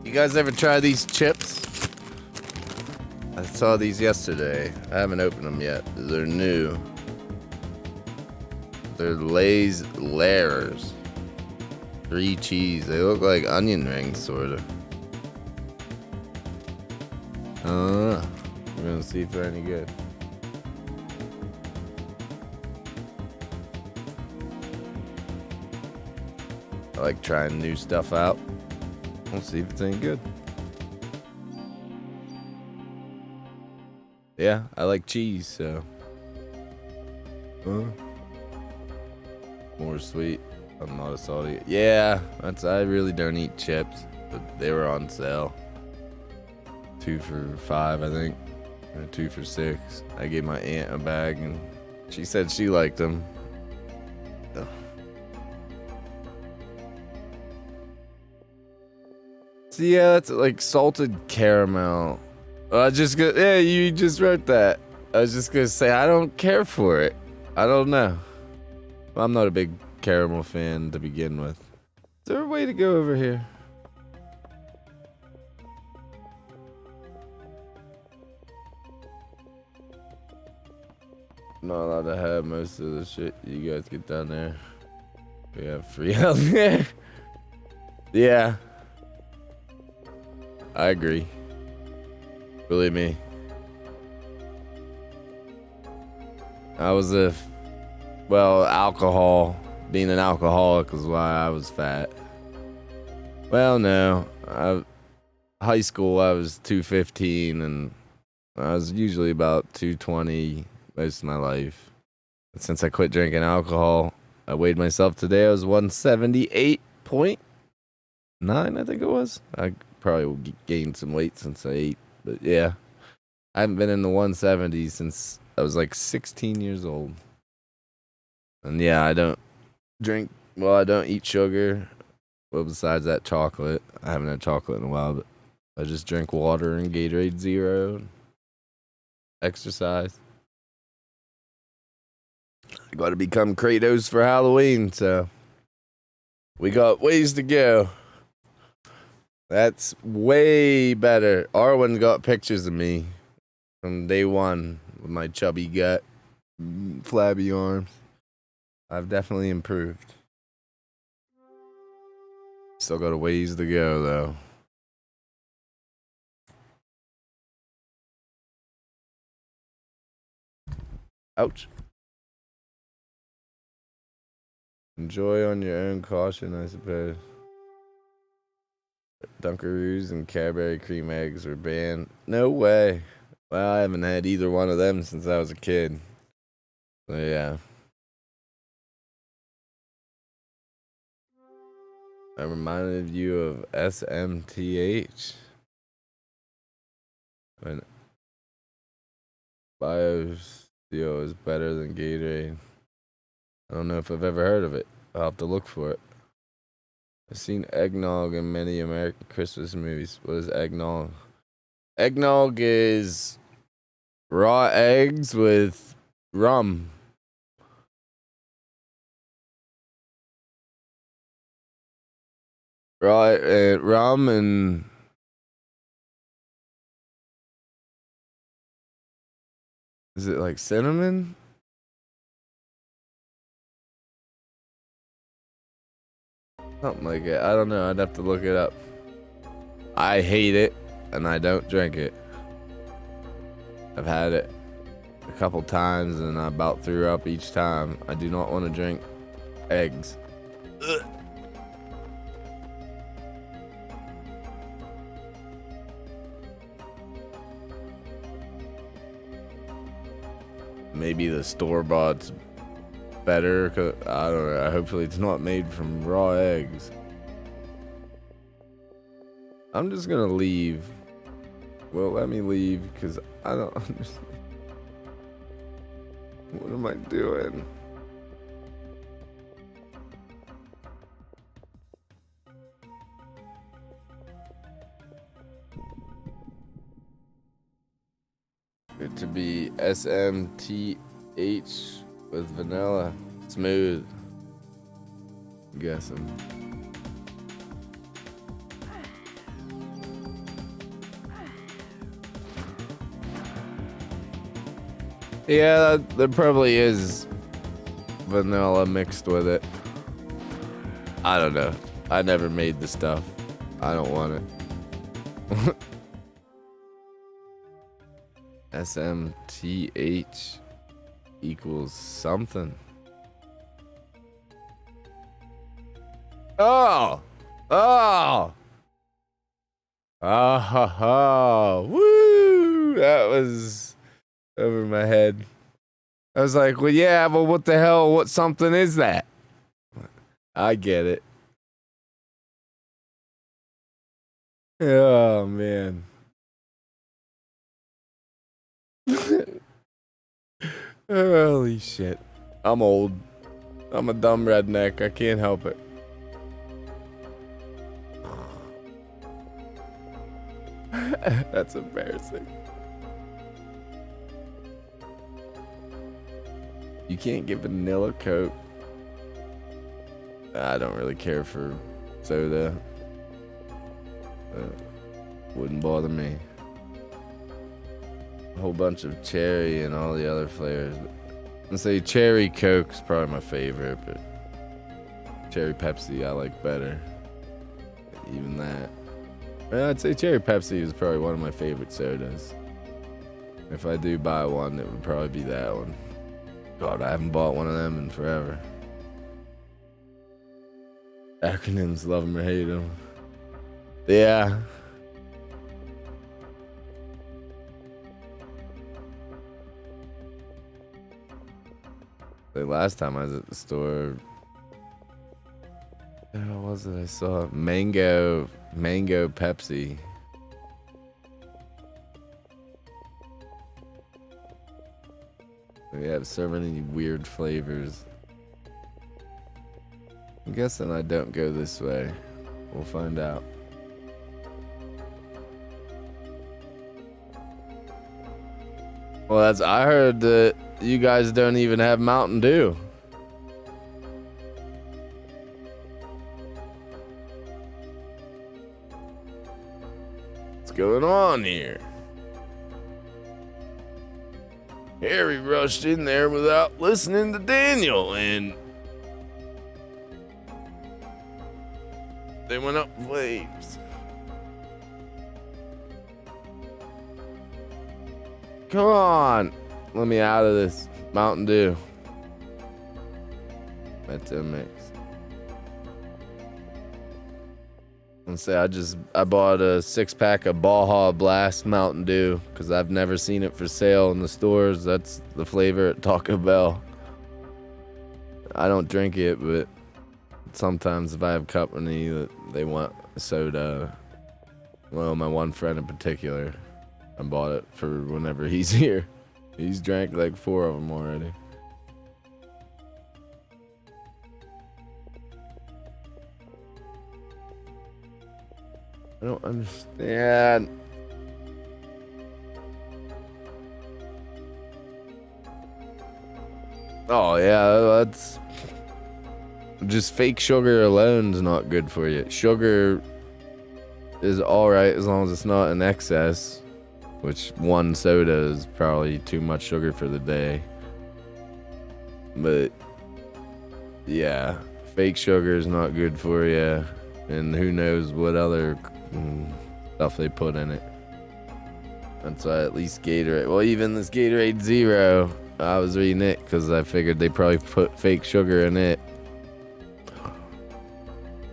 You guys ever try these chips? I saw these yesterday. I haven't opened them yet. They're new. They're Lay's Layers. 3 cheese. They look like onion rings, sort of. I don't know. We're gonna see if they're any good. I like trying new stuff out. We'll see if it's any good. Yeah, I like cheese, so. More sweet. I'm not a salty. Yeah, I really don't eat chips, but they were on sale. 2 for $5, I think, or 2 for $6. I gave my aunt a bag, and she said she liked them. Ugh. So yeah, that's like salted caramel. Yeah, you just wrote that. I was just gonna say I don't care for it. I don't know. I'm not a big caramel fan to begin with. Is there a way to go over here? Not allowed to have most of the shit you guys get down there. We have free out there. Yeah. I agree. Believe me. Alcohol. Being an alcoholic is why I was fat. Well, no. High school, I was 215, and I was usually about 220 most of my life. But since I quit drinking alcohol, I weighed myself today. I was 178.9, I think it was. I probably will gain some weight since I ate, but yeah, I haven't been in the 170s since I was like 16 years old. And yeah, I don't drink. Well, I don't eat sugar. Well, besides that chocolate, I haven't had chocolate in a while, but I just drink water and Gatorade Zero. And exercise. I got to become Kratos for Halloween, so we got ways to go. That's way better. Arwen got pictures of me from day one with my chubby gut, flabby arms. I've definitely improved. Still got a ways to go, though. Ouch. Enjoy on your own caution, I suppose. Dunkaroos and Cadbury cream eggs were banned. No way. Well, I haven't had either one of them since I was a kid. So, yeah. I reminded you of SMTH. When BioSteel is better than Gatorade. I don't know if I've ever heard of it. I'll have to look for it. I've seen eggnog in many American Christmas movies. What is eggnog? Eggnog is raw eggs with rum. Raw rum and is it like cinnamon? Something like it. I don't know. I'd have to look it up. I hate it, and I don't drink it. I've had it a couple times, and I about threw up each time. I do not want to drink eggs. Ugh. Maybe the store-bought's better. I don't know. Hopefully it's not made from raw eggs. I'm just gonna leave. Well, let me leave because I don't understand. What am I doing? It to be SMTH with vanilla. Smooth. I'm guessing. Yeah, there probably is vanilla mixed with it. I don't know. I never made the stuff. I don't want it. SMTH equals something. Oh! Oh! Ah ha ha! Woo! That was over my head. I was like, well, yeah, but what the hell? What something is that? I get it. Oh, man. Holy shit. I'm old. I'm a dumb redneck. I can't help it. That's embarrassing. You can't get vanilla Coke. I don't really care for soda. Wouldn't bother me. A whole bunch of cherry and all the other flavors. I'd say cherry Coke's probably my favorite, but cherry Pepsi I like better. Even that. Well, I'd say cherry Pepsi is probably one of my favorite sodas. If I do buy one, it would probably be that one. God, I haven't bought one of them in forever. Acronyms, love them or hate them. Yeah. The last time I was at the store, what was it I saw? Mango Pepsi. They have so many weird flavors. I'm guessing I don't go this way. We'll find out. Well, I heard that you guys don't even have Mountain Dew. What's going on here? Harry rushed in there without listening to Daniel, and they went up in flames. Come on, let me out of this. Mountain Dew. That's a mix. And say I bought a 6-pack of Baja Blast Mountain Dew because I've never seen it for sale in the stores. That's the flavor at Taco Bell. I don't drink it, but sometimes if I have company that they want soda, well, my one friend in particular, I bought it for whenever he's here. He's drank like 4 of them already. I don't understand. Oh yeah, that's just fake sugar alone is not good for you. Sugar is alright as long as it's not in excess, which one soda is probably too much sugar for the day. But yeah, fake sugar is not good for you, and who knows what other stuff they put in it. That's why at least Gatorade. Well, even this Gatorade Zero, I was reading it because I figured they probably put fake sugar in it.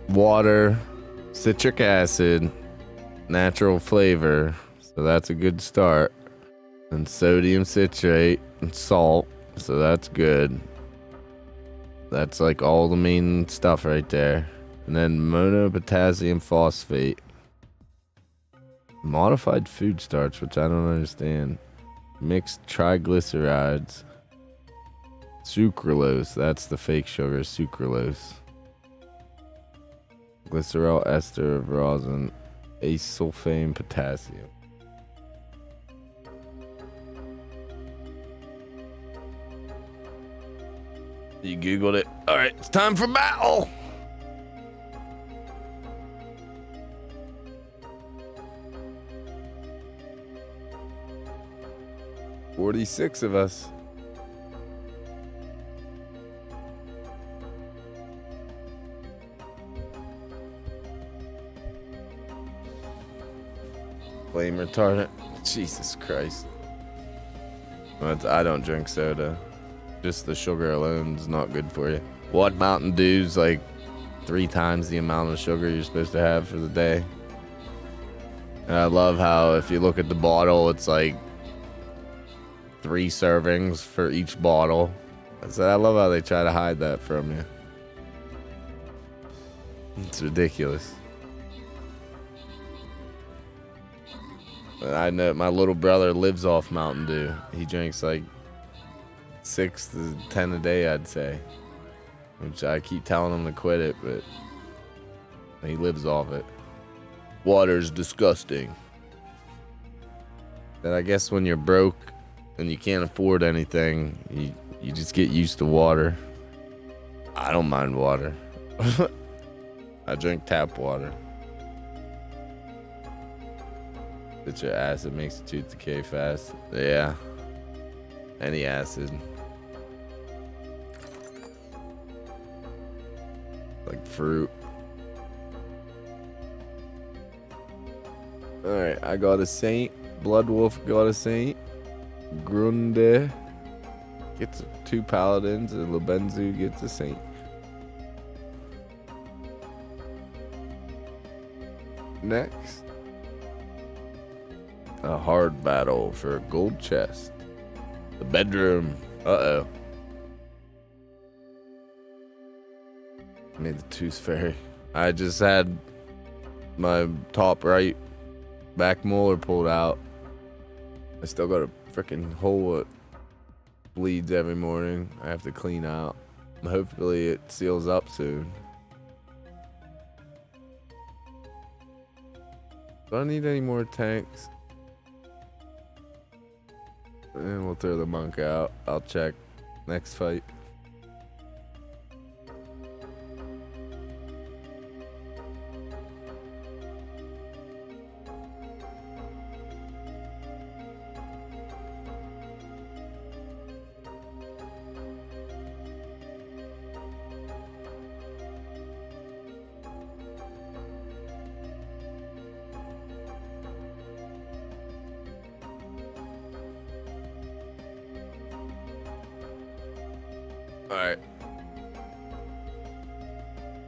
Water, citric acid, natural flavor, so that's a good start. And sodium citrate and salt, so that's good. That's like all the main stuff right there. And then monopotassium phosphate. Modified food starch, which I don't understand. Mixed triglycerides. Sucralose, that's the fake sugar, sucralose. Glycerol ester of rosin. Acesulfame potassium. You Googled it. Alright, it's time for battle! 46 of us. Flame retardant. Jesus Christ. I don't drink soda. Just the sugar alone is not good for you. What Mountain Dew's like 3 times the amount of sugar you're supposed to have for the day. And I love how if you look at the bottle, it's like 3 servings for each bottle. So I love how they try to hide that from you. It's ridiculous. I know my little brother lives off Mountain Dew. He drinks like 6 to 10 a day, I'd say. Which I keep telling him to quit it, but he lives off it. Water's disgusting. And I guess when you're broke and you can't afford anything, you just get used to water. I don't mind water. I drink tap water. It's your acid makes the tooth decay fast. Yeah. Any acid. Like fruit. Alright, I got a Saint. Blood Wolf got a Saint. Grunde gets 2 Paladins, and Labenzu gets a Saint. Next, a hard battle for a gold chest. The bedroom. Uh-oh. Made the tooth fairy. I just had my top right back molar pulled out. I still got a freaking hole that bleeds every morning. I have to clean out. Hopefully it seals up soon. Do I need any more tanks? And we'll throw the monk out. I'll check next fight. Alright.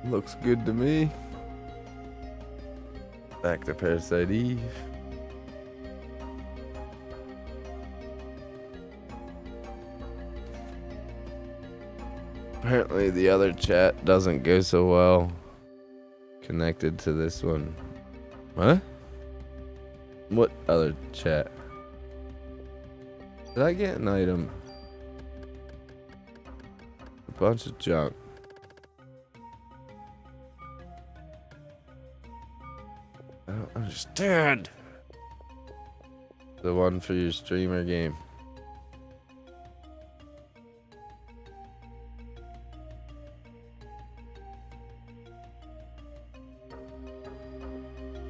Looks good to me. Back to Parasite Eve. Apparently the other chat doesn't go so well connected to this one. Huh? What other chat? Did I get an item? A bunch of junk. I don't understand. The one for your streamer game.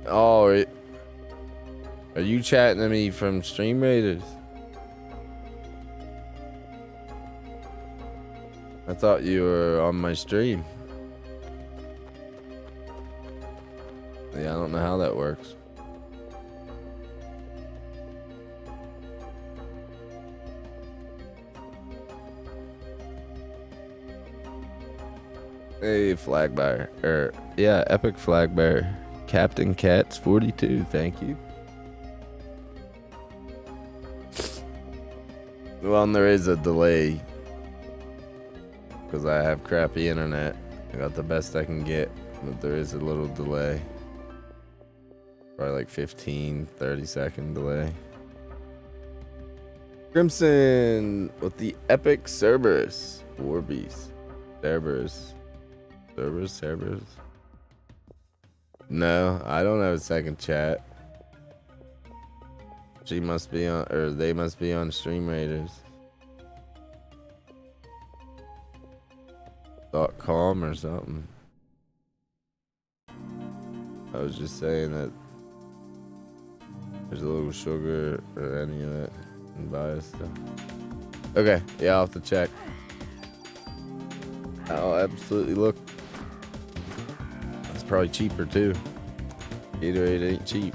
Oh, are you chatting to me from Stream Raiders? I thought you were on my stream. Yeah, I don't know how that works. Hey, flag bearer. Yeah, epic flag bearer. Captain Cats 42, thank you. Well, and there is a delay because I have crappy internet. I got the best I can get, but there is a little delay. Probably like 15-30 second delay. Crimson with the epic Cerberus. Warbeast. Cerberus. Cerberus. No, I don't have a second chat. She must be on, or they must be on Stream Raiders. .com or something. I was just saying that there's a little sugar or any of that in bias stuff. Okay, yeah, I'll have to check. I'll absolutely look. It's probably cheaper too. Gatorade ain't cheap.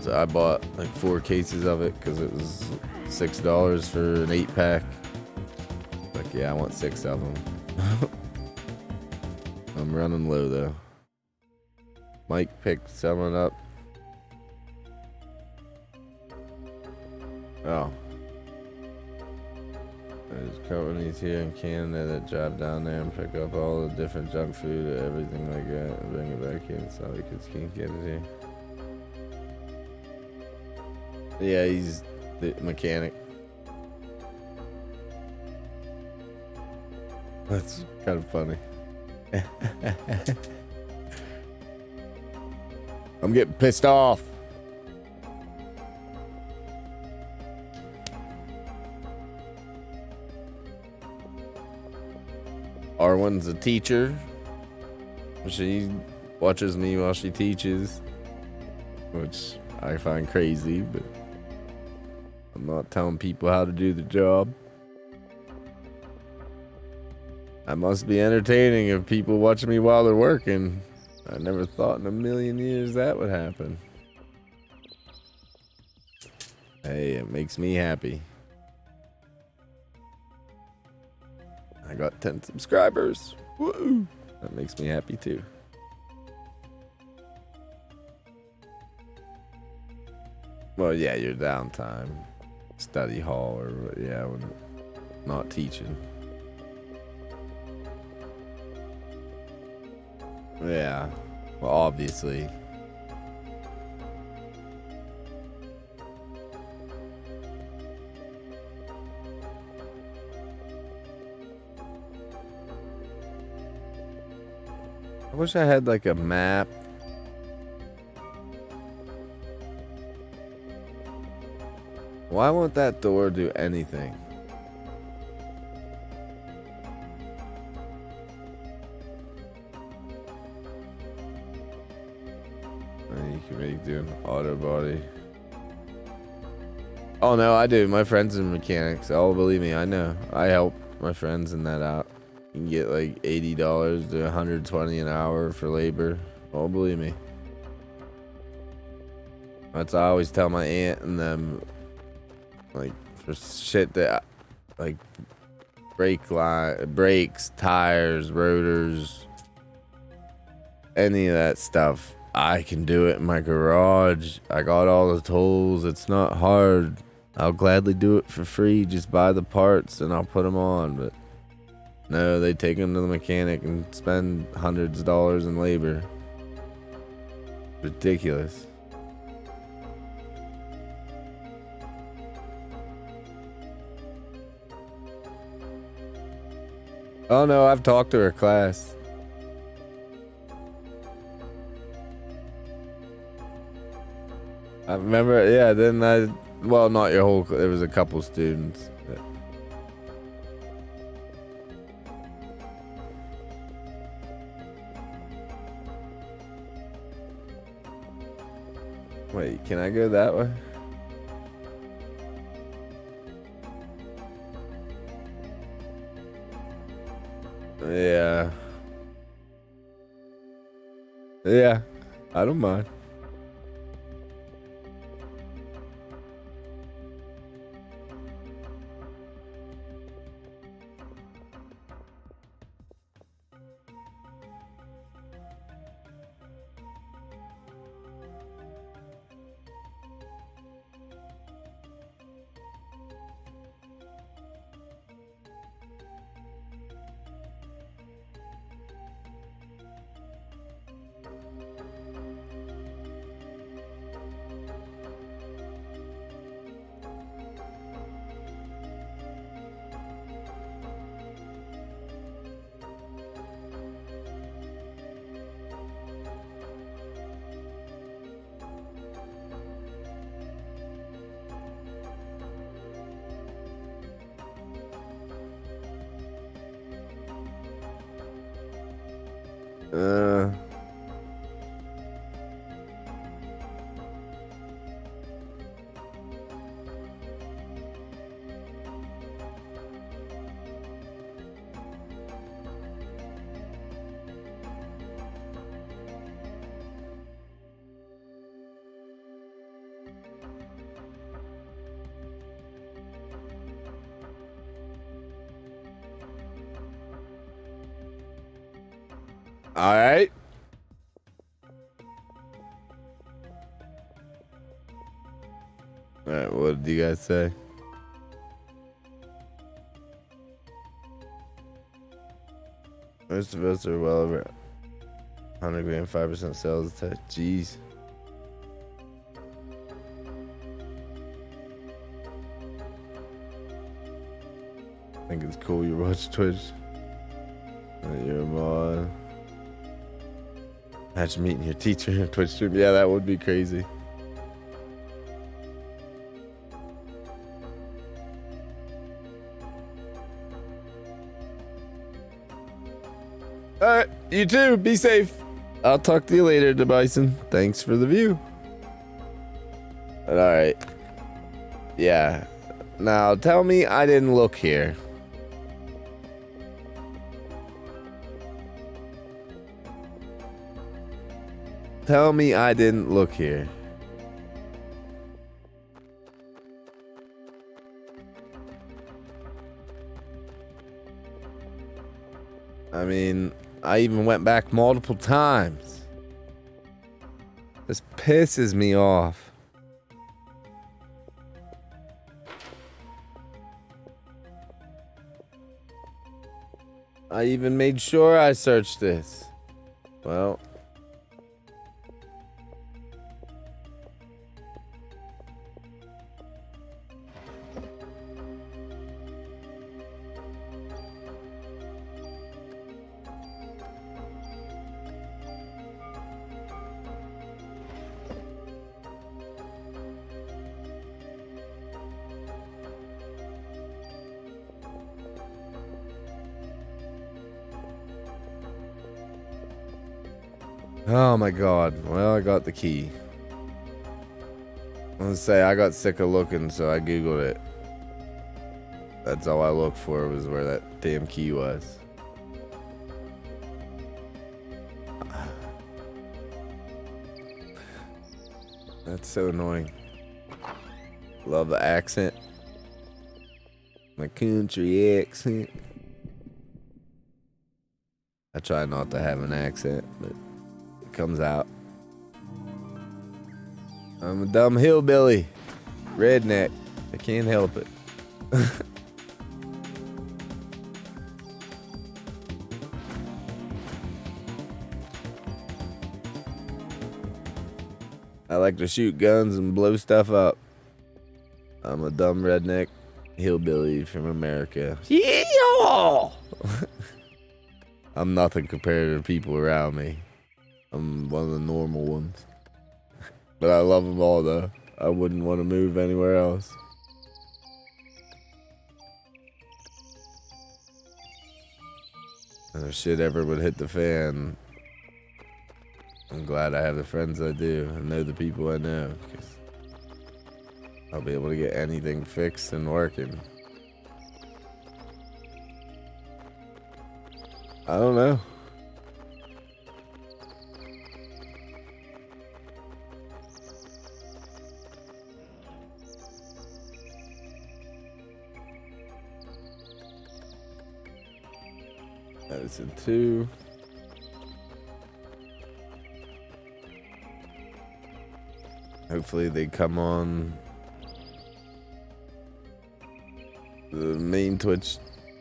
So I bought like 4 cases of it because it was $6 for an 8-pack. Like, yeah, I want 6 of them. I'm running low though. Mike picked someone up. Oh. There's companies here in Canada that drive down there and pick up all the different junk food and everything like that and bring it back here so the kids can't get it here. Yeah, he's the mechanic. That's kind of funny. I'm getting pissed off. R1's a teacher. She watches me while she teaches, which I find crazy, but I'm not telling people how to do the job. I must be entertaining if people watch me while they're working. I never thought in a million years that would happen. Hey, it makes me happy. I got 10 subscribers. Woo! That makes me happy too. Well, yeah, your downtime. Study hall or, yeah, when not teaching. Yeah, well, obviously. I wish I had like a map Why won't that door do anything? You can make do an auto body. Oh no, I do. My friends are mechanics. Oh, believe me, I know. I help my friends in that out. You can get like $80 to $120 an hour for labor. Oh, believe me. That's what I always tell my aunt and them. Like for shit that, like brakes, tires, rotors, any of that stuff. I can do it in my garage. I got all the tools. It's not hard. I'll gladly do it for free. Just buy the parts and I'll put them on. But no, they take them to the mechanic and spend hundreds of dollars in labor. Ridiculous. Oh no, I've talked to her class. I remember, yeah, well, not your whole, there was a couple students. Wait, can I go that way? Yeah. Yeah, I don't mind. All right. All right, what do you guys say? Most of us are well over 100 grand, 5% sales. Jeez. I think it's cool you watch Twitch. You're a mod. Imagine meeting your teacher in a Twitch stream. Yeah, that would be crazy. Alright, you too. Be safe. I'll talk to you later, DeBison. Thanks for the view. Alright. Yeah. Now, tell me I didn't look here. Tell me I didn't look here. I mean, I even went back multiple times. This pisses me off. I even made sure I searched this. Well. Oh my god. Well, I got the key. Let's say I got sick of looking, so I googled it. That's all I looked for, was where that damn key was. That's so annoying. Love the accent. My country accent. I try not to have an accent, but it comes out. I'm a dumb hillbilly. Redneck. I can't help it. I like to shoot guns and blow stuff up. I'm a dumb redneck hillbilly from America. Yeah! I'm nothing compared to the people around me. I'm one of the normal ones. But I love them all, though. I wouldn't want to move anywhere else. And if shit ever would hit the fan, I'm glad I have the friends I do and know the people I know, because I'll be able to get anything fixed and working. I don't know. Medicine 2. Hopefully they come on the main Twitch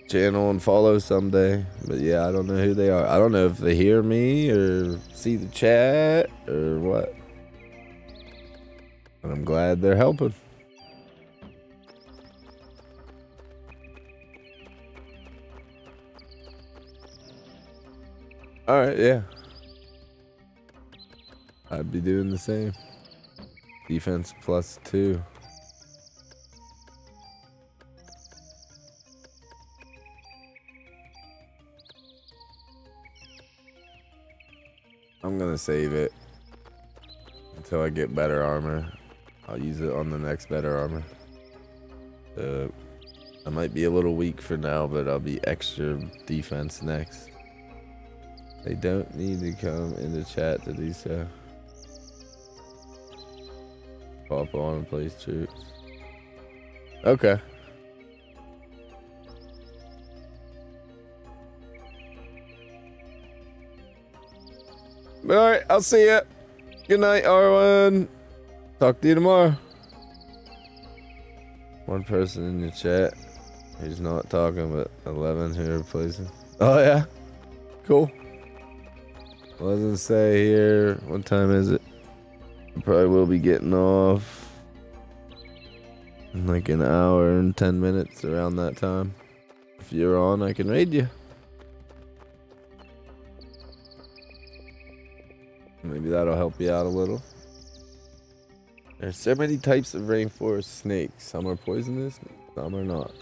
channel and follow someday. But yeah, I don't know who they are. I don't know if they hear me or see the chat or what. But I'm glad they're helping. Alright, yeah. I'd be doing the same. Defense +2. I'm gonna save it until I get better armor. I'll use it on the next better armor. I might be a little weak for now, but I'll be extra defense next. They don't need to come into chat to do so. Pop on and place troops. Okay. Alright, I'll see ya. Good night, Arwen. Talk to you tomorrow. One person in your chat who's not talking, but 11 who are replacing. Oh, yeah? Cool. Well, doesn't say here. What time is it? I probably will be getting off in like an hour and 10 minutes, around that time. If you're on, I can raid you. Maybe that'll help you out a little. There's so many types of rainforest snakes. Some are poisonous, some are not.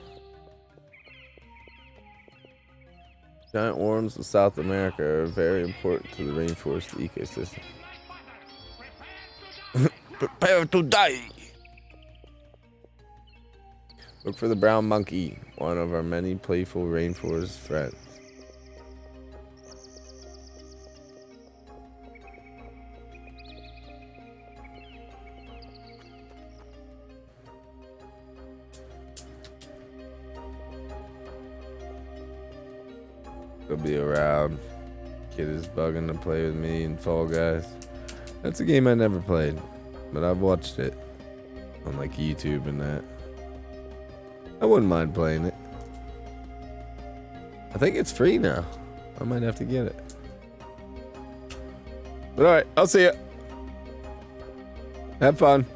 Giant worms of South America are very important to the rainforest ecosystem. Prepare to die! Look for the brown monkey, one of our many playful rainforest friends. He'll be around. Kid is bugging to play with me and Fall Guys. That's a game I never played, but I've watched it on like YouTube and that. I wouldn't mind playing it. I think it's free now. I might have to get it. But alright, I'll see ya. Have fun.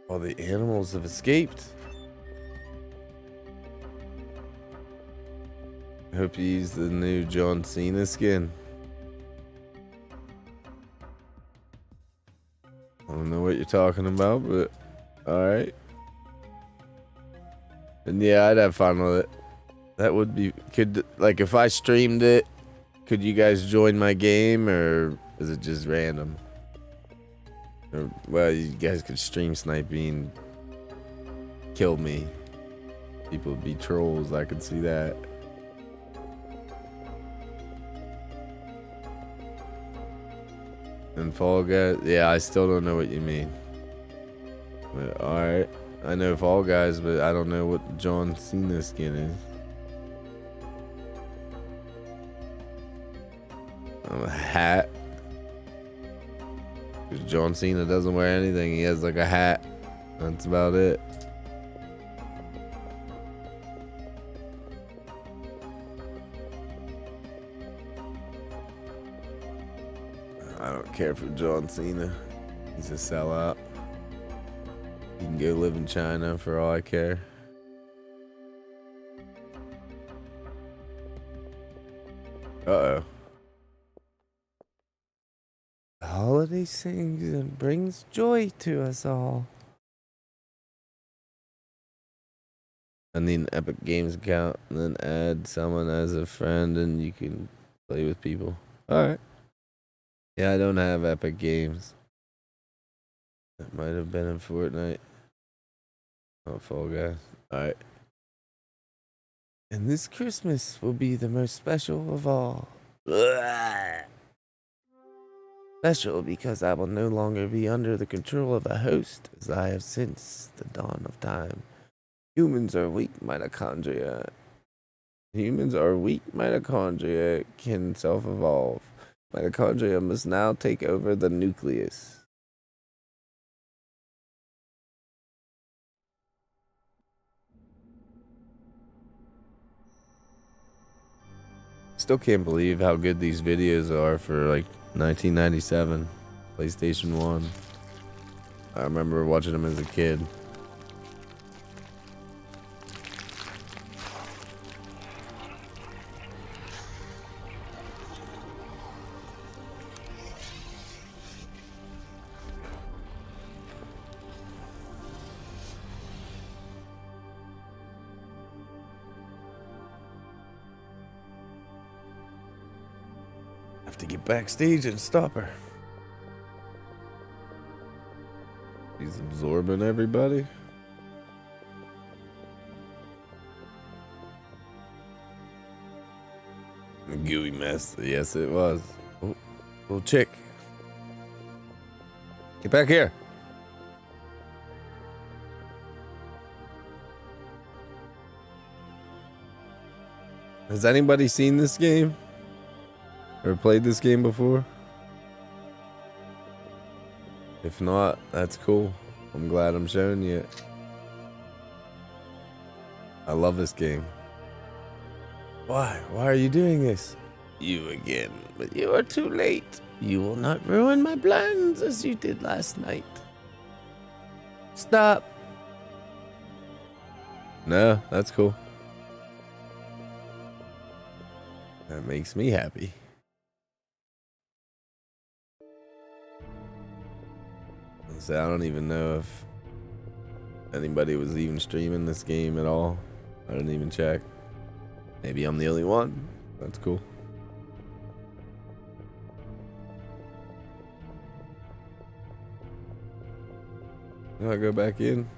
All the animals have escaped. I hope you use the new John Cena skin. I don't know what you're talking about, but alright. And yeah, I'd have fun with it. That would be like if I streamed it, could you guys join my game or is it just random? Or, well, you guys could stream snipe me and kill me. People would be trolls, I could see that. And Fall Guys, yeah, I still don't know what you mean. But alright, I know Fall Guys, but I don't know what John Cena skin is. A hat. Because John Cena doesn't wear anything, he has like a hat. That's about it. I don't care for John Cena. He's a sellout. He can go live in China for all I care. Uh-oh. The holiday sings and brings joy to us all. I need an Epic Games account and then add someone as a friend and you can play with people. Alright. Yeah, I don't have Epic Games. That might have been in Fortnite. Oh, Fall Guys. Alright. And this Christmas will be the most special of all. Ugh. Special because I will no longer be under the control of a host as I have since the dawn of time. Humans are weak mitochondria. Humans are weak mitochondria can self-evolve. Mitochondria must now take over the nucleus. Still can't believe how good these videos are for like 1997, PlayStation 1. I remember watching them as a kid. Have to get backstage and stop her. He's absorbing everybody. A gooey mess. Yes, it was. Oh, little chick. Get back here. Has anybody seen this game? Or played this game before? If not, that's cool. I'm glad I'm showing you it. I love this game. Why? Why are you doing this? You again. But you are too late. You will not ruin my plans as you did last night. Stop. No, that's cool. That makes me happy. So I don't even know if anybody was even streaming this game at all. I didn't even check. Maybe I'm the only one. That's cool. Do I go back in?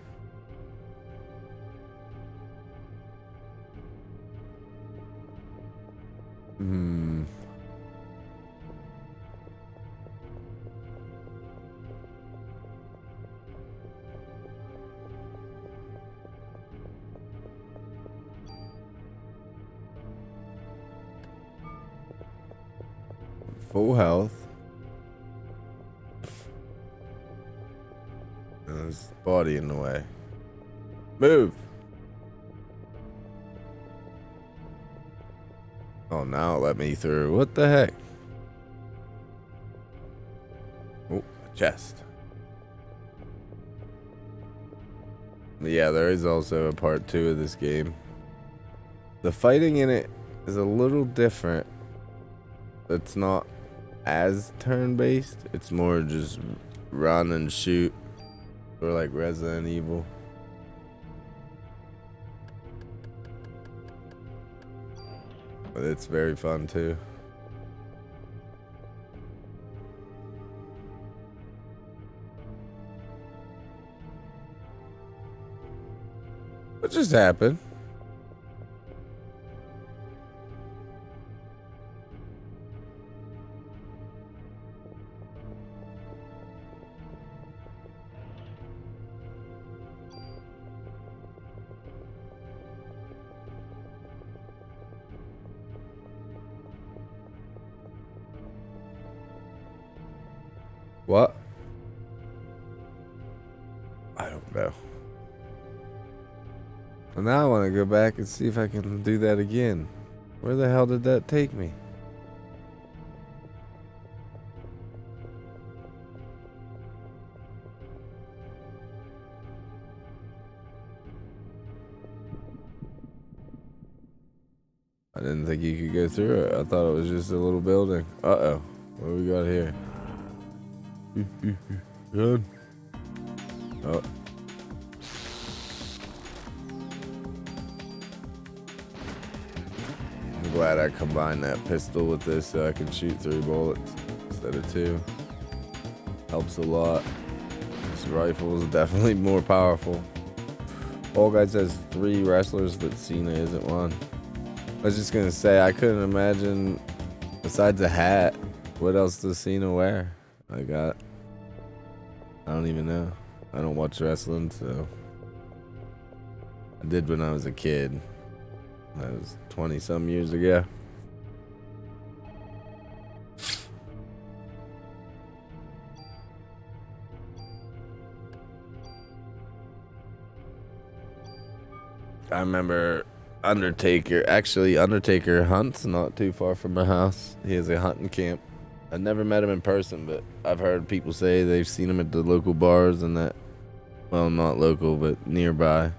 Full health. There's body in the way. Move. Oh, now it let me through. What the heck? Oh, a chest. Yeah, there is also a part 2 of this game. The fighting in it is a little different. It's not as turn-based. It's more just run and shoot. Or like Resident Evil. But it's very fun too. What just happened? What? I don't know. Well, now I want to go back and see if I can do that again. Where the hell did that take me? I didn't think you could go through it. I thought it was just a little building. Uh-oh. What do we got here? Good. Oh. I'm glad I combined that pistol with this so I can shoot 3 bullets instead of 2. Helps a lot. This rifle is definitely more powerful. Fall Guys has 3 wrestlers, but Cena isn't one. I was just gonna say, I couldn't imagine, besides a hat, what else does Cena wear? I don't even know. I don't watch wrestling, so. I did when I was a kid. That was 20 some years ago. I remember Undertaker hunts not too far from my house. He has a hunting camp. I never met him in person, but I've heard people say they've seen him at the local bars and that, well, not local, but nearby.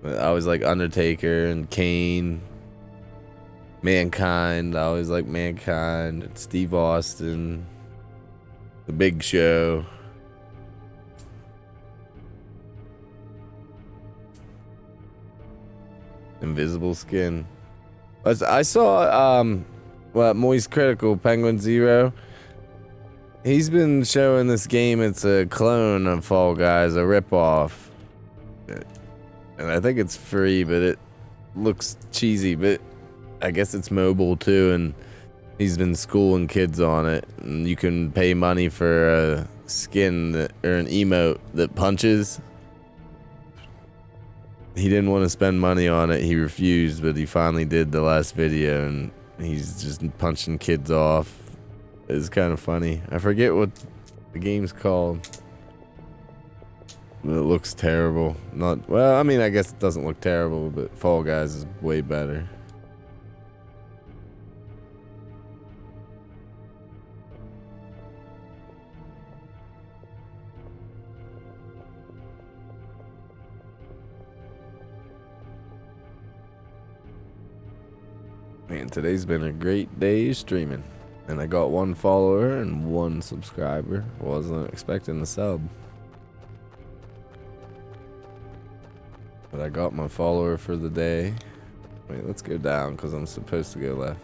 But I always like Undertaker and Kane, Mankind. I always like Mankind, Steve Austin, The Big Show. Invisible Skin. I saw Moist Critical Penguin Zero. He's been showing this game. It's a clone of Fall Guys, a ripoff, and I think it's free, but it looks cheesy. But I guess it's mobile too, and he's been schooling kids on it. And you can pay money for a skin or an emote that punches. He didn't want to spend money on it. He refused, but he finally did the last video, and he's just punching kids off. It's kind of funny. I forget what the game's called. But it looks terrible. Well, I mean, I guess it doesn't look terrible, but Fall Guys is way better. Man, today's been a great day streaming. And I got 1 follower and 1 subscriber. Wasn't expecting the sub. But I got my follower for the day. Wait, let's go down because I'm supposed to go left.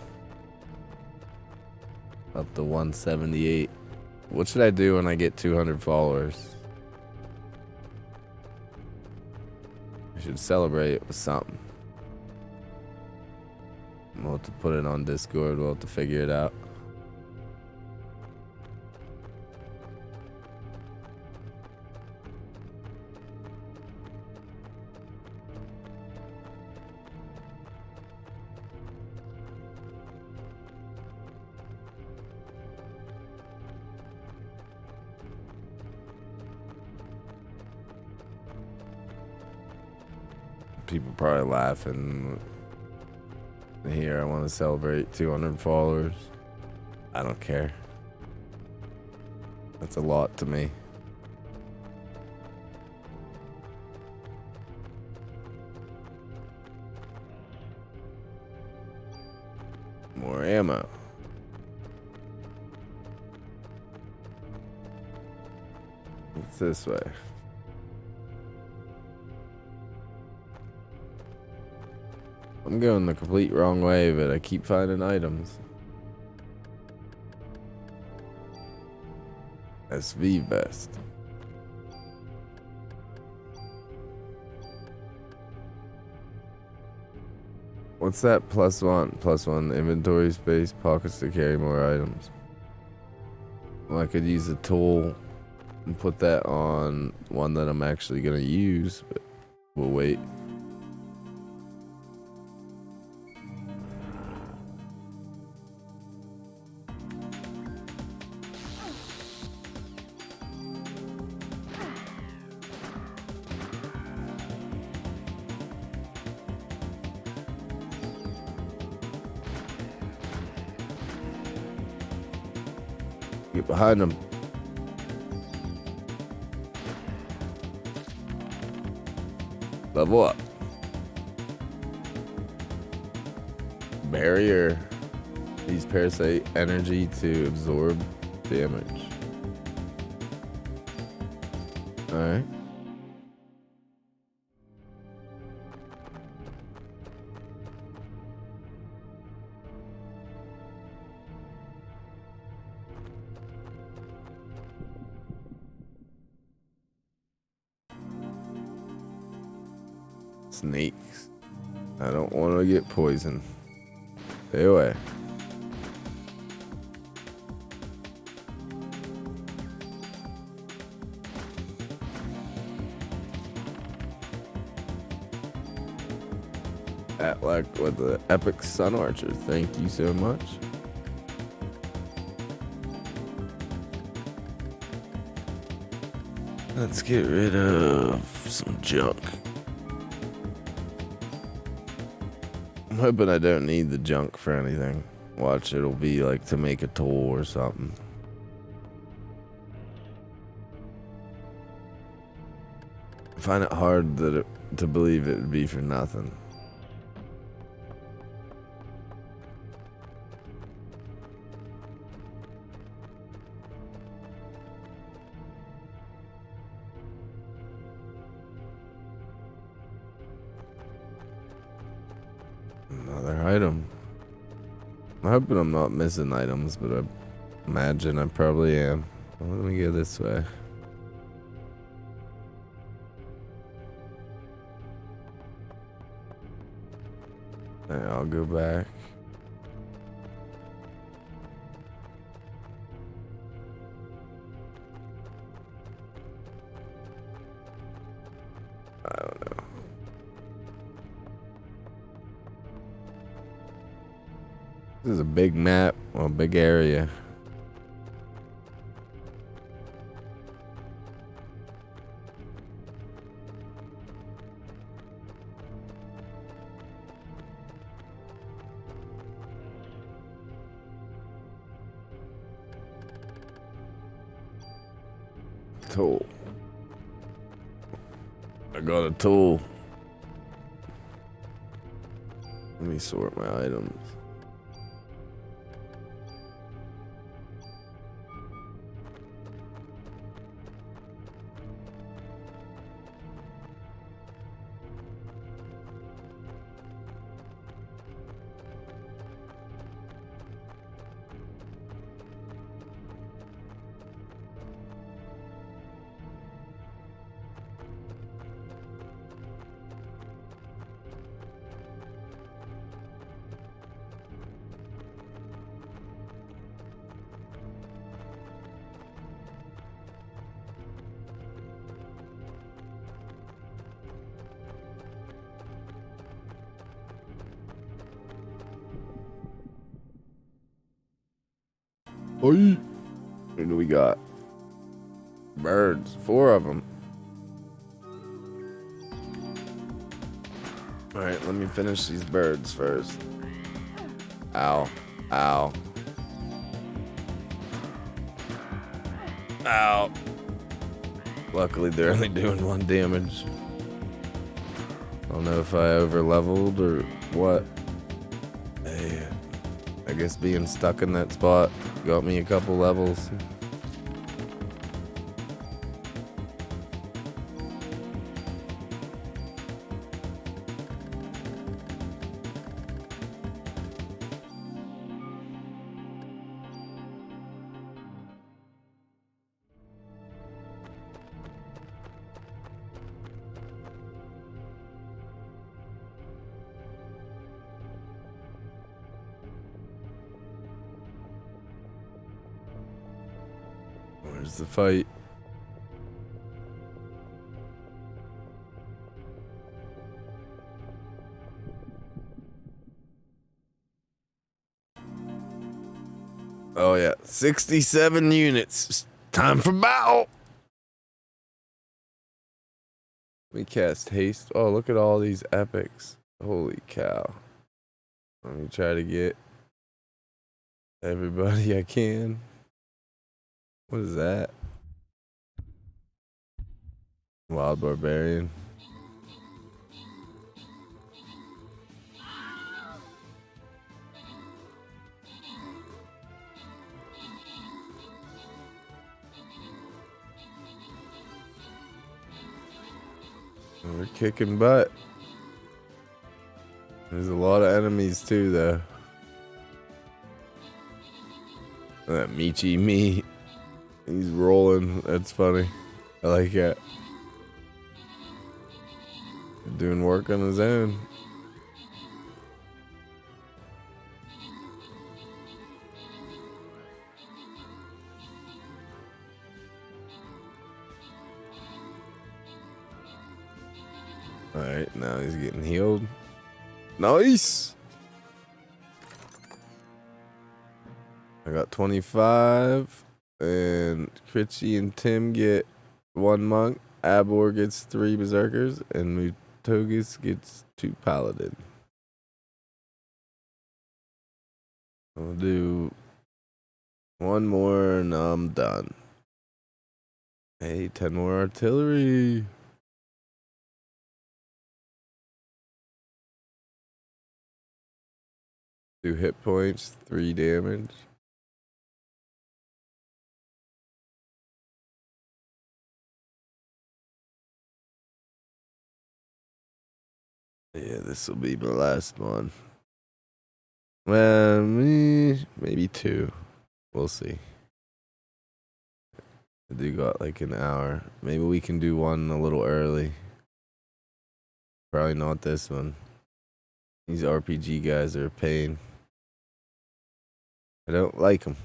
Up to 178. What should I do when I get 200 followers? I should celebrate it with something. We'll have to put it on Discord. We'll have to figure it out. People probably laughing. Here, I want to celebrate 200 followers. I don't care. That's a lot to me. More ammo. It's this way. I'm going the complete wrong way, but I keep finding items. SV vest. What's that plus one inventory space, pockets to carry more items? Well, I could use a tool and put that on one that I'm actually gonna use, but we'll wait. Get behind them. Level up. Barrier. Use parasite energy to absorb damage. Alright. Snakes. I don't want to get poisoned. Stay away. Atlac with the epic sun archer. Thank you so much. Let's get rid of some junk. I'm hoping I don't need the junk for anything. Watch, it'll be like to make a tool or something. I find it hard to believe it would be for nothing. Another item. I'm hoping I'm not missing items, but I imagine I probably am. Well, let me go this way. Alright, I'll go back. I don't know. This is a big map, well, a big area. Tool. I got a tool. Let me sort my items. Oi. What do we got? Birds, 4 of them. All right, let me finish these birds first. Ow, ow. Ow. Luckily, they're only doing 1 damage. I don't know if I over leveled or what. Hey, I guess being stuck in that spot got me a couple levels. Where's the fight? Oh yeah, 67 units. Time for battle. We cast haste. Oh, look at all these epics. Holy cow. Let me try to get everybody I can. What is that? Wild Barbarian. We're kicking butt. There's a lot of enemies too, though. That Michi me. He's rolling. That's funny. I like that. Doing work on his own. Alright, now he's getting healed. Nice! I got 25. And Critchy and Tim get 1 monk. Abor gets 3 berserkers. And Mutogus gets 2 paladin. I'll do 1 more and I'm done. Hey, 10 more artillery. 2 hit points, 3 damage. Yeah, this will be my last one. Well, maybe 2. We'll see. I do got like an hour. Maybe we can do one a little early. Probably not this one. These RPG guys are a pain. I don't like them.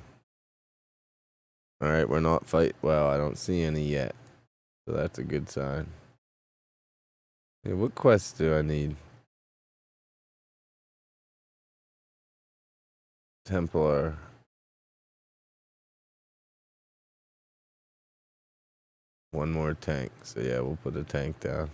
Alright, we're not fight. Well, I don't see any yet. So that's a good sign. Hey, what quests do I need? Templar. One more tank. So yeah, we'll put a tank down.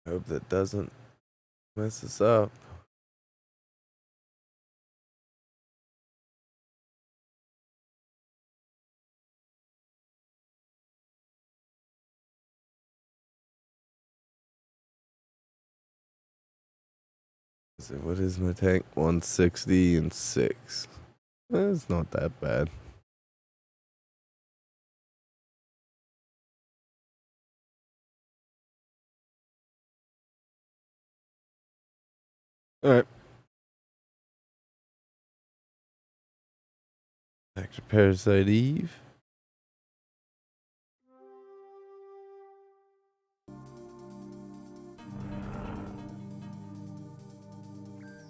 Hope that doesn't mess us up. So what is my tank? 160 and 6. It's not that bad. Alright. Back to Parasite Eve.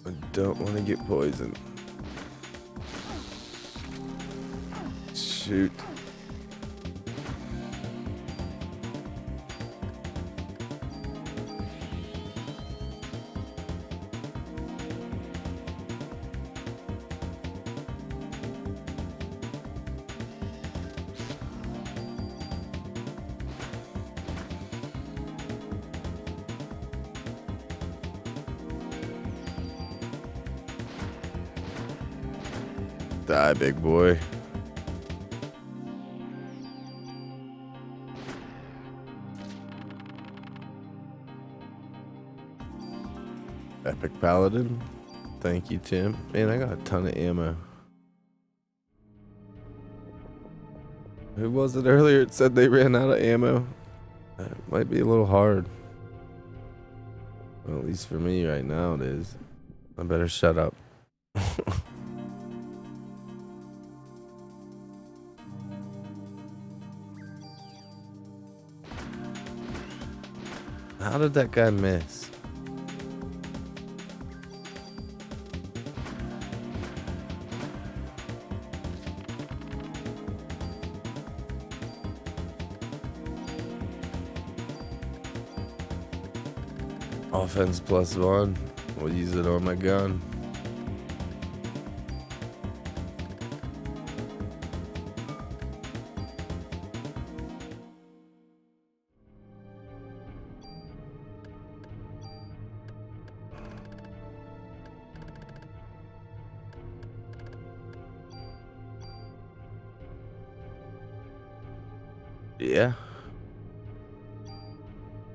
I don't want to get poisoned. Shoot. Die, big boy. Epic Paladin. Thank you, Tim. Man, I got a ton of ammo. Who was it earlier? It said they ran out of ammo. That might be a little hard. Well, at least for me right now it is. I better shut up. How did that guy miss? Offense +1. We'll use it on my gun. Yeah.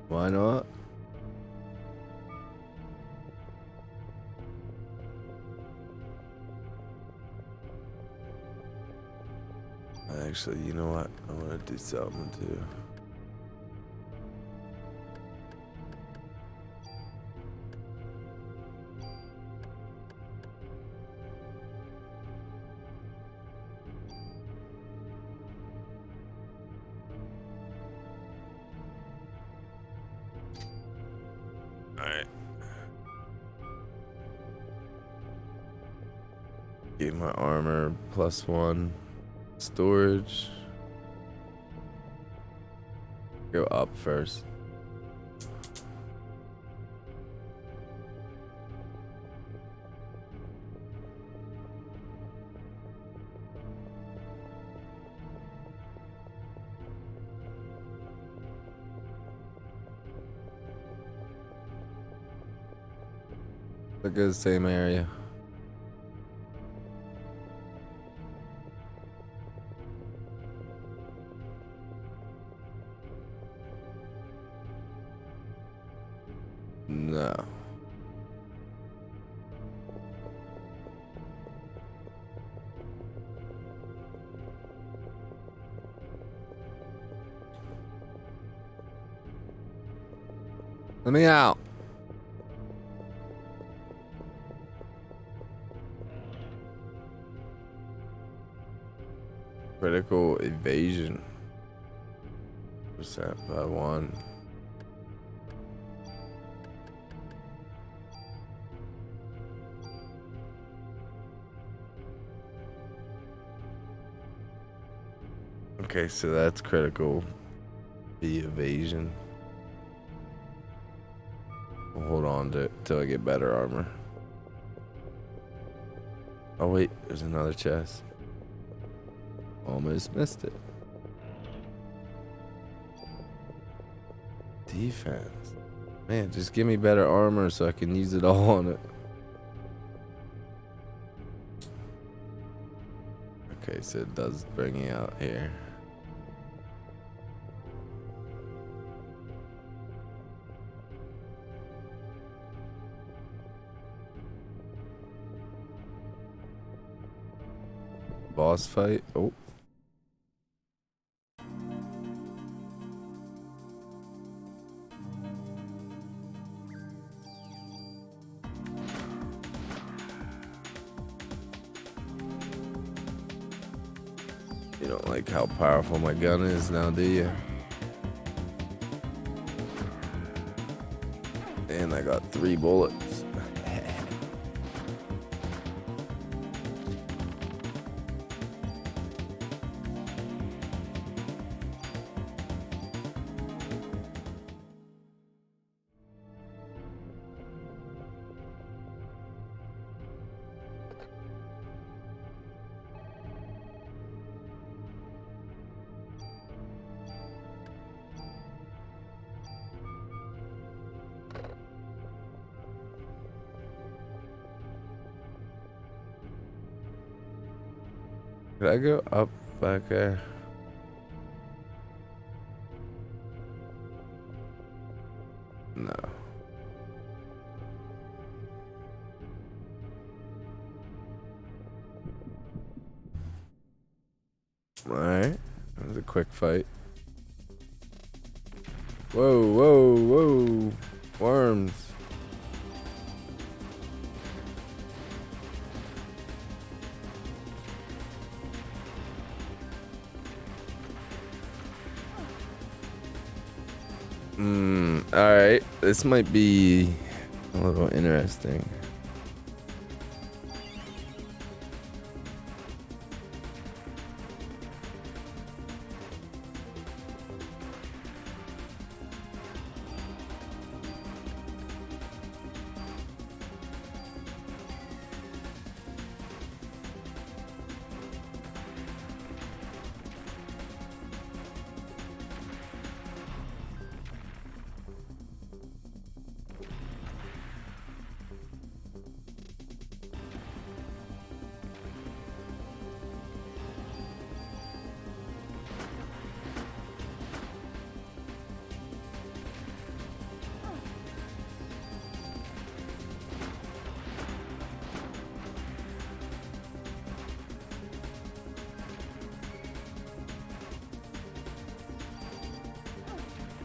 Why not? Actually, you know what? I want to do something too. Alright. Give my armor +1. Storage. Go up first. Look at the same area. No. Let me out. Critical evasion. Percent by 1. Okay, so that's critical. The evasion. We'll hold on to it till I get better armor. Oh wait, there's another chest. Almost missed it. Defense. Man, just give me better armor so I can use it all on it. Okay, so it does bring me out here. Boss fight. Oh. You don't like how powerful my gun is now, do you? And I got 3 bullets. Could I go up back there? No. Alright. That was a quick fight. Whoa, whoa, whoa. Worms. Alright, this might be a little interesting.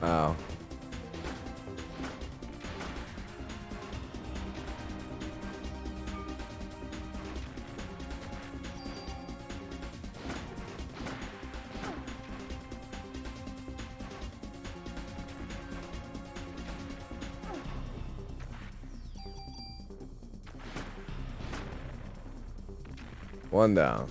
Wow. One down.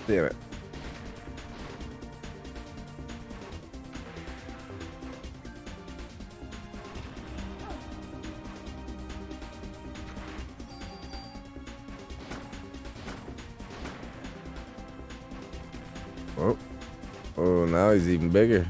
Damn it. Oh. Oh, now he's even bigger.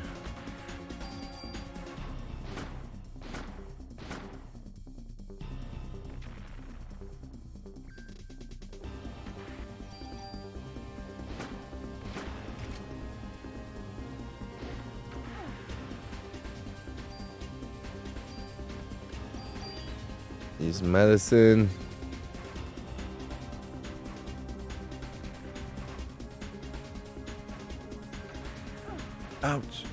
Use medicine. Ouch.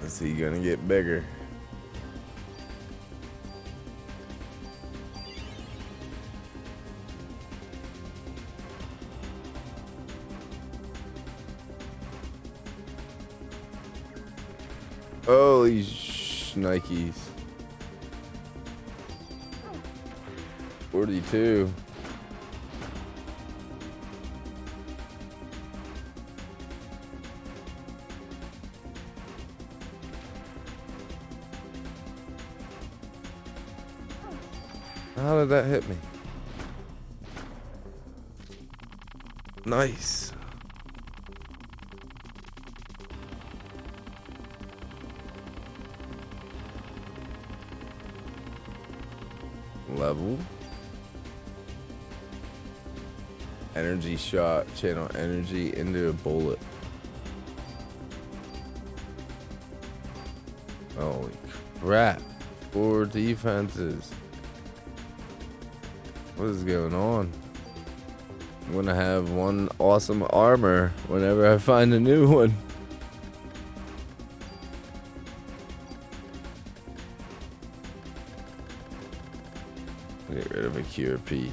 Is he gonna get bigger? Holy shnikes. 42. How did that hit me? Nice. Level. Energy shot. Channel energy into a bullet. Holy crap. 4 defenses. What is going on? I'm gonna have one awesome armor whenever I find a new one. Get rid of a QRP.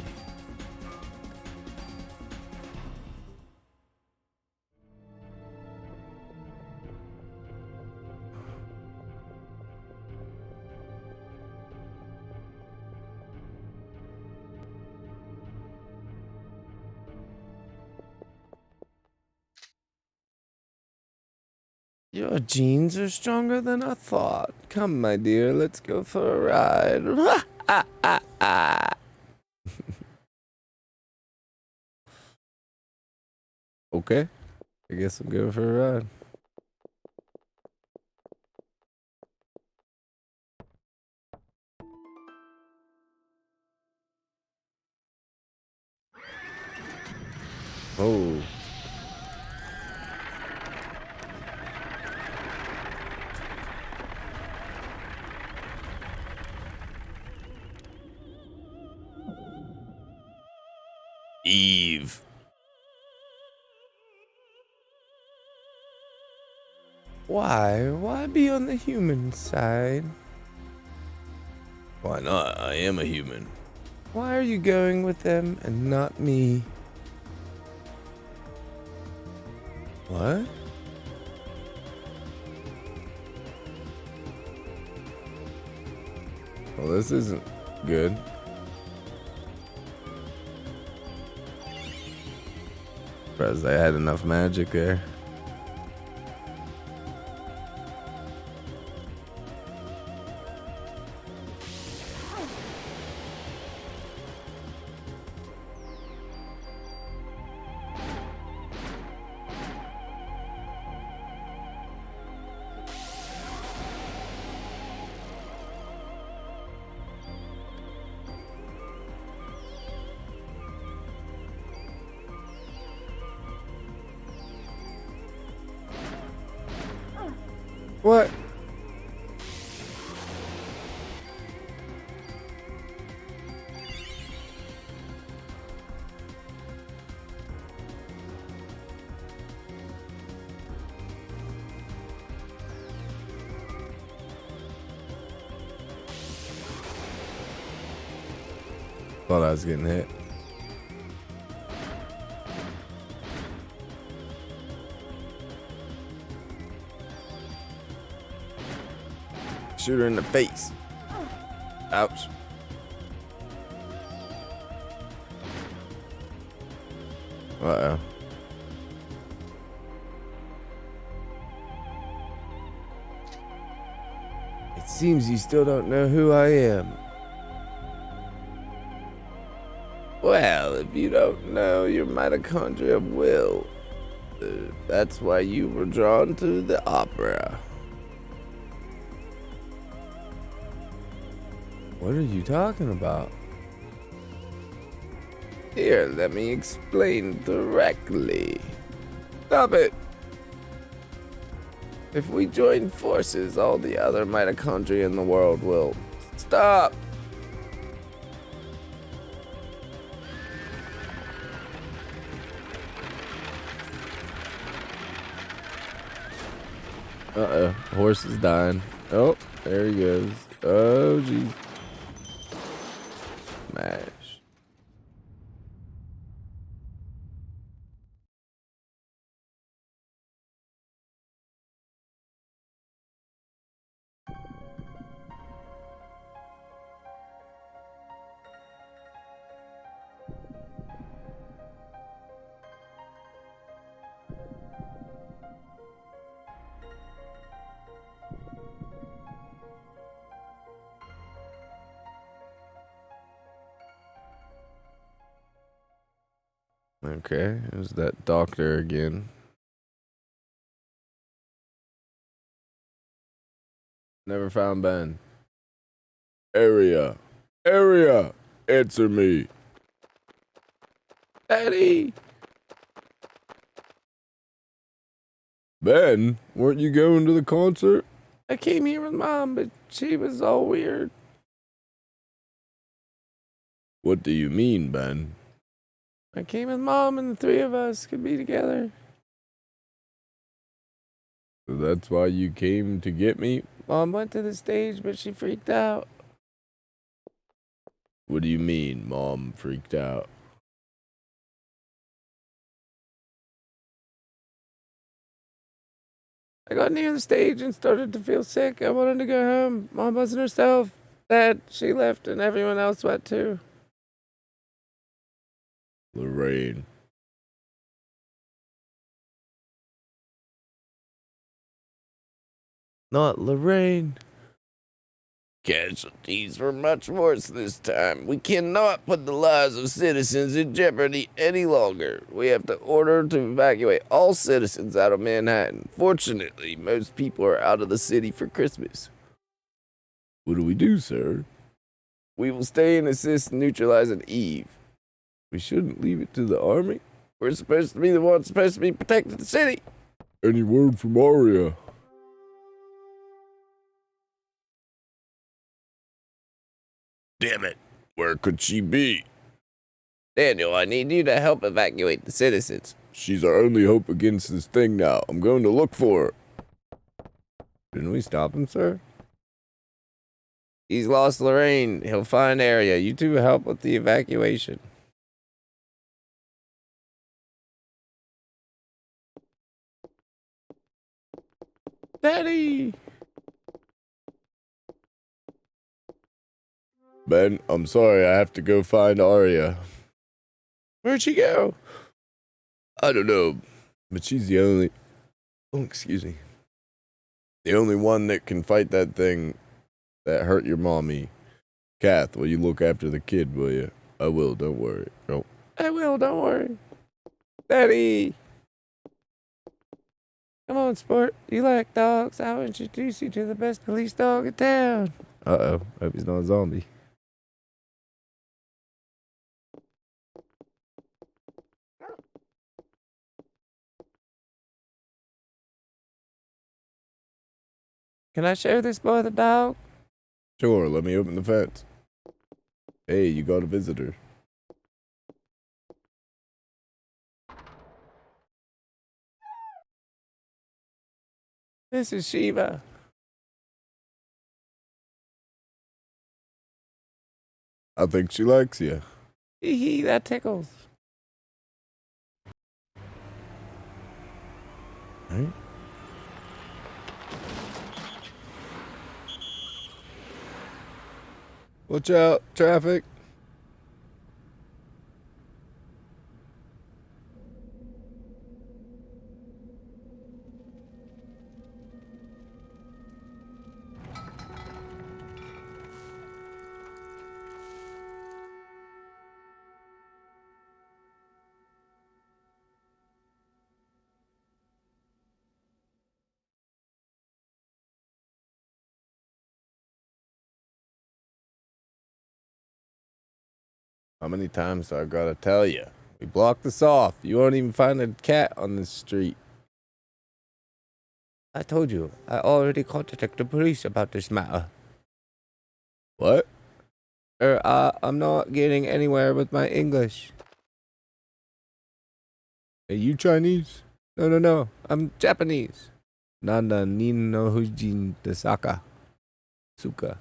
Your genes are stronger than I thought. Come, my dear, let's go for a ride. Okay. I guess I'm going for a ride. Oh. Eve. Why? Why be on the human side? Why not? I am a human. Why are you going with them and not me? What? Well, this isn't good. Surprised I had enough magic there. What? Thought I was getting hit. Shoot her in the face. Ouch. Uh-oh. It seems you still don't know who I am. Well, if you don't know, your mitochondria will. That's why you were drawn to the opera. What are you talking about? Here, let me explain directly. Stop it! If we join forces, all the other mitochondria in the world will stop. Uh-oh, horse is dying. Oh, there he goes. Oh, jeez. Smash. Okay, there's that doctor again. Never found Ben. Area. Area. Answer me. Daddy! Ben, weren't you going to the concert? I came here with Mom, but she was all weird. What do you mean, Ben? I came with Mom and the three of us could be together. So that's why you came to get me? Mom went to the stage, but she freaked out. What do you mean, Mom freaked out? I got near the stage and started to feel sick. I wanted to go home. Mom wasn't herself. Dad, she left and everyone else went too. Lorraine. Not Lorraine. Casualties were much worse this time. We cannot put the lives of citizens in jeopardy any longer. We have to order to evacuate all citizens out of Manhattan. Fortunately, most people are out of the city for Christmas. What do we do, sir? We will stay and assist in neutralizing Eve. We shouldn't leave it to the army. We're supposed to be the ones supposed to be protecting the city. Any word from Arya? Damn it. Where could she be? Daniel, I need you to help evacuate the citizens. She's our only hope against this thing now. I'm going to look for her. Didn't we stop him, sir? He's lost Lorraine. He'll find Arya. You two help with the evacuation. Daddy! Ben, I'm sorry. I have to go find Arya. Where'd she go? I don't know, but she's the only... Oh, excuse me. The only one that can fight that thing that hurt your mommy. Kath, will you look after the kid, will you? I will, don't worry. Oh. I will, don't worry. Daddy! Come on, sport. You like dogs? I'll introduce you to the best police dog in town. Uh-oh. Hope he's not a zombie. Can I show this boy the dog? Sure, let me open the fence. Hey, you got a visitor. This is Shiva. I think she likes you. Hee hee, that tickles. Right? Watch out, traffic. How many times do I gotta tell you? We blocked this off. You won't even find a cat on this street. I told you, I already contacted the police about this matter. What? I'm not getting anywhere with my English. Are you Chinese? No. I'm Japanese. Nanda Nino Hujin Desaka. Suka.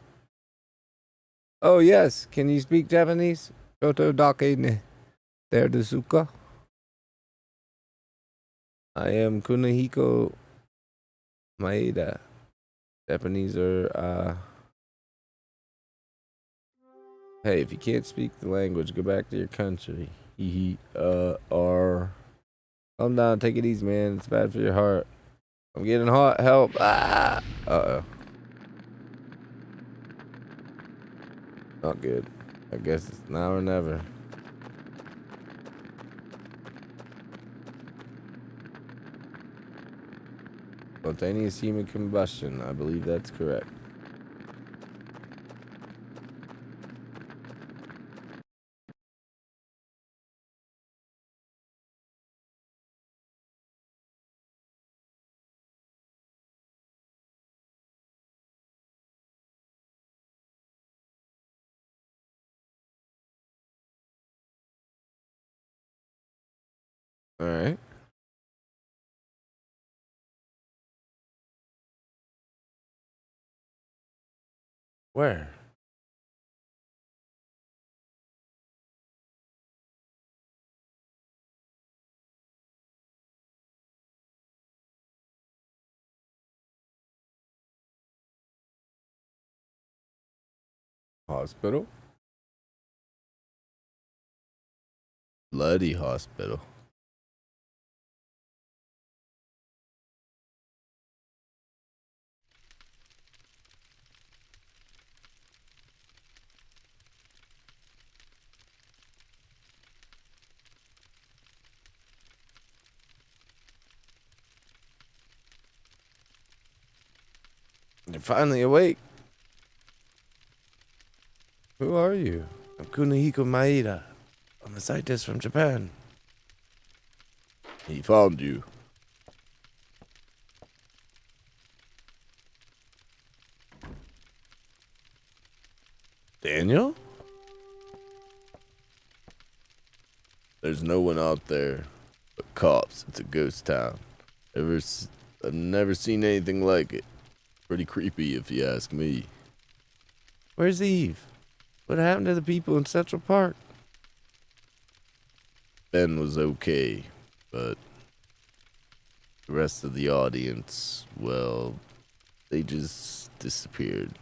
Oh, yes. Can you speak Japanese? Koto dake ne. There the Suka. I am Kunihiko Maeda. Japanese are, Hey, if you can't speak the language, go back to your country. Calm down, take it easy, man. It's bad for your heart. I'm getting hot. Help. Ah! Uh-oh. Not good. I guess it's now or never. Spontaneous human combustion. I believe that's correct. All right. Where? Hospital? Bloody hospital. You're finally awake. Who are you? I'm Kunihiko Maeda. I'm a scientist from Japan. He found you. Daniel? There's no one out there but cops. It's a ghost town. I've never seen anything like it. Pretty creepy if you ask me. Where's Eve? What happened to the people in Central Park? Ben was okay, but the rest of the audience, well, they just disappeared.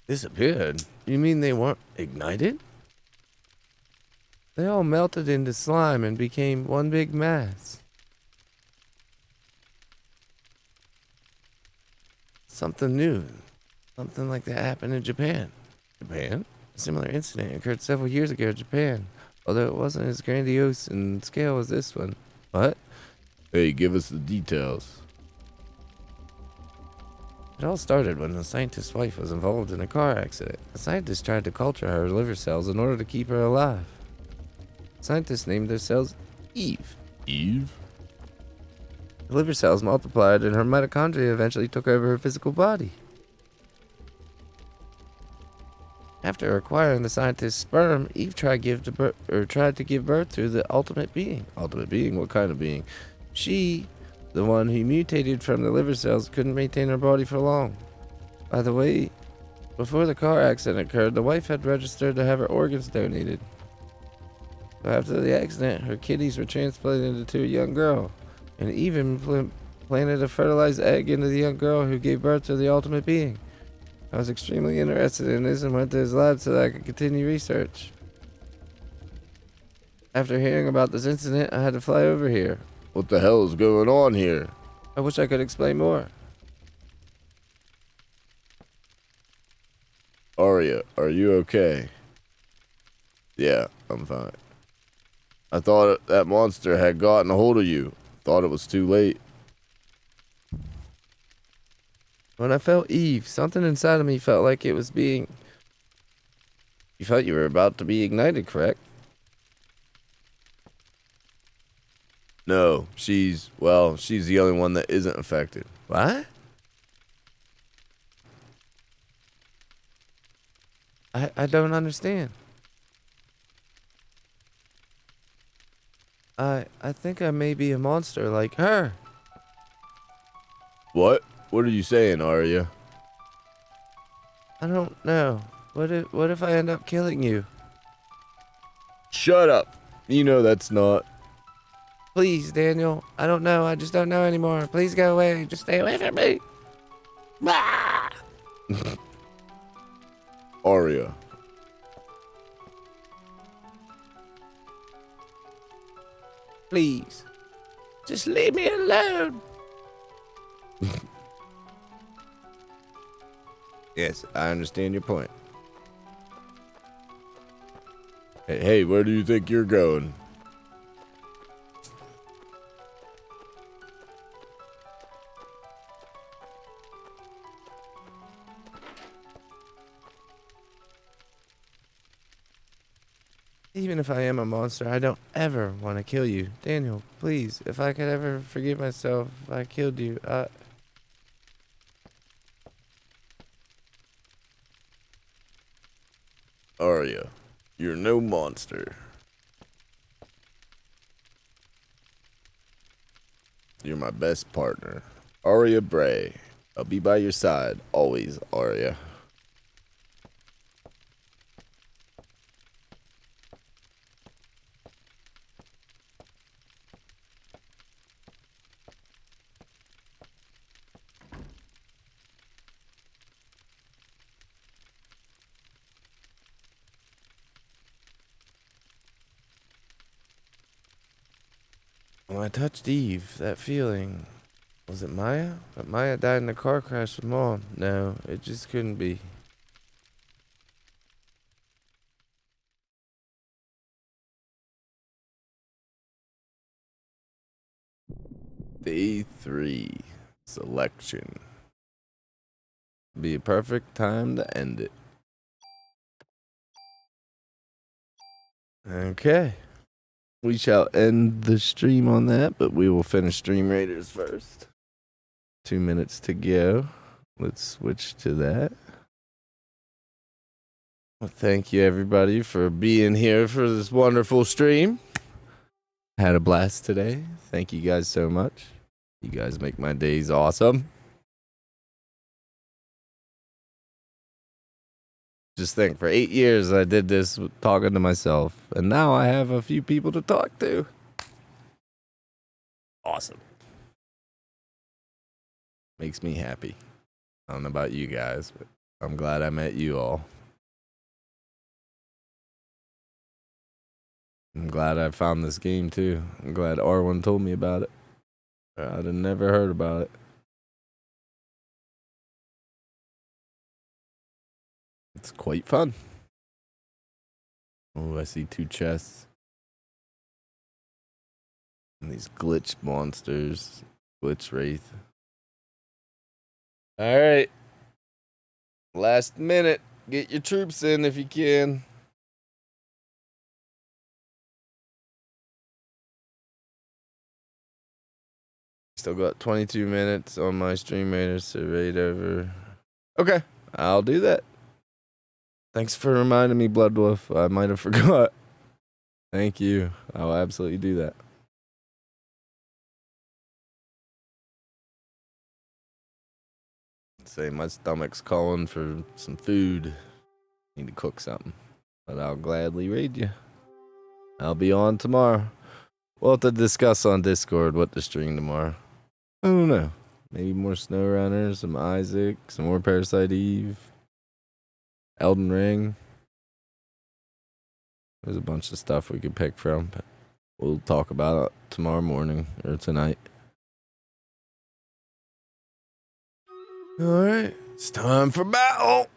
Disappeared? You mean they weren't ignited? They all melted into slime and became one big mass. Something new. Something like that happened in Japan. Japan? A similar incident occurred several years ago in Japan, although it wasn't as grandiose in scale as this one. What? Hey, give us the details. It all started when the scientist's wife was involved in a car accident. The scientist tried to culture her liver cells in order to keep her alive. Scientists named their cells Eve. Eve? The liver cells multiplied and her mitochondria eventually took over her physical body. After acquiring the scientist's sperm, Eve tried to give birth to the ultimate being. Ultimate being? What kind of being? She, the one who mutated from the liver cells, couldn't maintain her body for long. By the way, before the car accident occurred, the wife had registered to have her organs donated. So after the accident, her kidneys were transplanted into a young girl, and even planted a fertilized egg into the young girl who gave birth to the ultimate being. I was extremely interested in this and went to his lab so that I could continue research. After hearing about this incident, I had to fly over here. What the hell is going on here? I wish I could explain more. Arya, are you okay? Yeah, I'm fine. I thought that monster had gotten a hold of you. Thought it was too late. When I felt Eve, something inside of me felt like it was being... You felt you were about to be ignited, correct? No, she's the only one that isn't affected. What? I don't understand. I think I may be a monster like her. What? What are you saying, Arya? I don't know. What if I end up killing you? Shut up. You know that's not. Please, Daniel. I don't know. I just don't know anymore. Please go away. Just stay away from me. Ah! Arya. Please. Just leave me alone. Yes, I understand your point. Hey, where do you think you're going? Even if I am a monster, I don't ever want to kill you. Daniel, please, if I could ever forgive myself if I killed you, Arya, you're no monster. You're my best partner. Arya Bray. I'll be by your side, always, Arya. when I touched Eve, that feeling, was it Maya? But Maya died in a car crash with Mom. No, it just couldn't be. Day 3. Selection. Be a perfect time to end it. Okay. We shall end the stream on that, but we will finish Stream Raiders first. 2 minutes to go. Let's switch to that. Well, thank you, everybody, for being here for this wonderful stream. Had a blast today. Thank you guys so much. You guys make my days awesome. Just think, for 8 years I did this talking to myself, and now I have a few people to talk to. Awesome. Makes me happy. I don't know about you guys, but I'm glad I met you all. I'm glad I found this game too. I'm glad R1 told me about it. I'd have never heard about it. It's quite fun. Oh, I see 2 chests. And these glitch monsters. Glitch wraith. Alright. Last minute. Get your troops in if you can. Still got 22 minutes on my Stream Raiders to raid over. Okay, I'll do that. Thanks for reminding me, Blood Wolf. I might have forgot. Thank you. I'll absolutely do that. Say my stomach's calling for some food. Need to cook something. But I'll gladly raid you. I'll be on tomorrow. We'll have to discuss on Discord what to stream tomorrow. I don't know. Maybe more SnowRunner, some Isaac, some more Parasite Eve, Elden Ring. There's a bunch of stuff we could pick from. But we'll talk about it tomorrow morning or tonight. Alright, it's time for battle!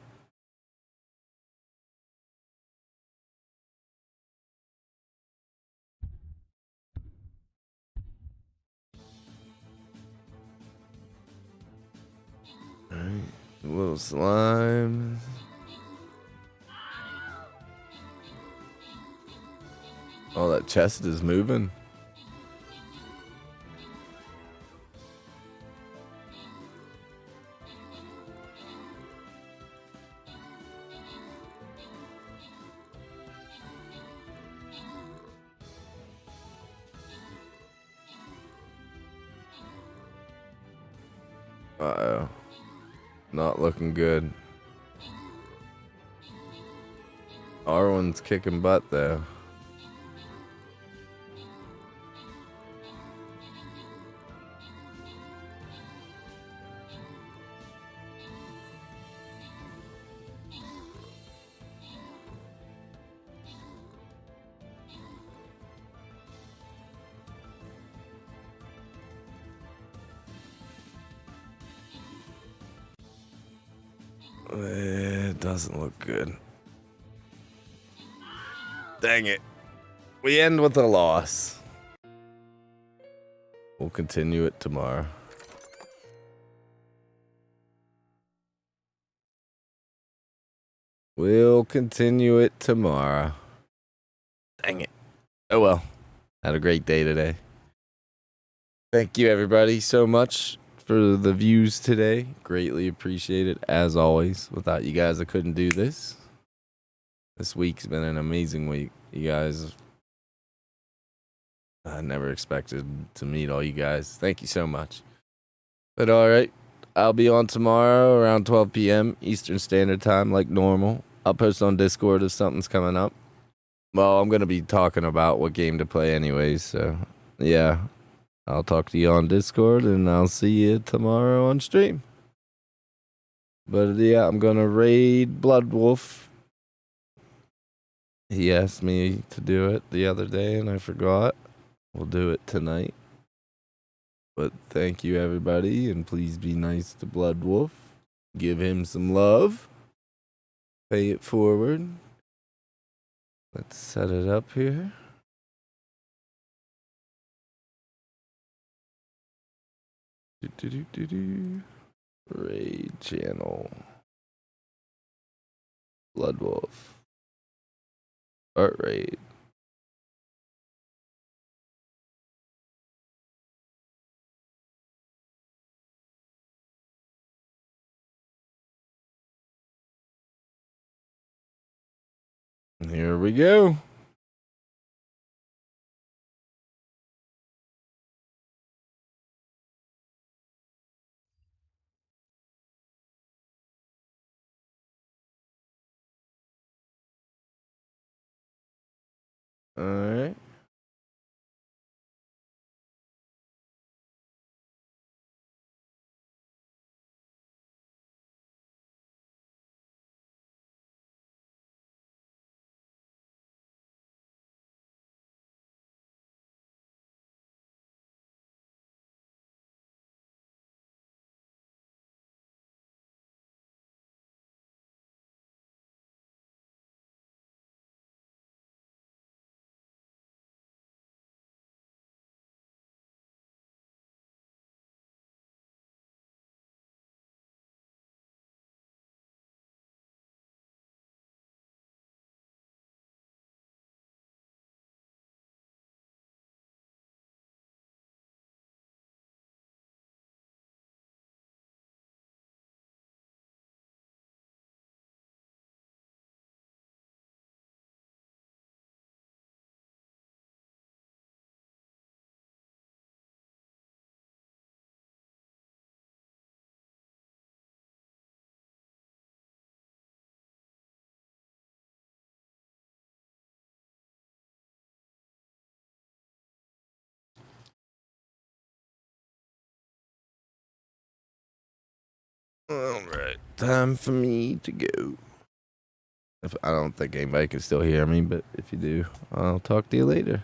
Alright, little slime. Oh, that chest is moving. Uh-oh. Not looking good. R1's kicking butt, though. It doesn't look good. Dang it. We end with a loss. We'll continue it tomorrow. We'll continue it tomorrow. Dang it. Oh well. Had a great day today. Thank you everybody so much for the views today. Greatly appreciate it as always. Without you guys I couldn't do this. This week's been an amazing week. You guys, I never expected to meet all you guys. Thank you so much. But alright, I'll be on tomorrow around 12 p.m. Eastern Standard Time like normal. I'll post on Discord if something's coming up. Well, I'm going to be talking about what game to play anyways, so yeah. I'll talk to you on Discord and I'll see you tomorrow on stream. But yeah, I'm going to raid Blood Wolf. He asked me to do it the other day and I forgot. We'll do it tonight. But thank you everybody and please be nice to Blood Wolf. Give him some love. Pay it forward. Let's set it up here. Raid channel. Bloodwolf. Art raid. Here we go. All right. All right, time for me to go. I don't think anybody can still hear me, but if you do, I'll talk to you later.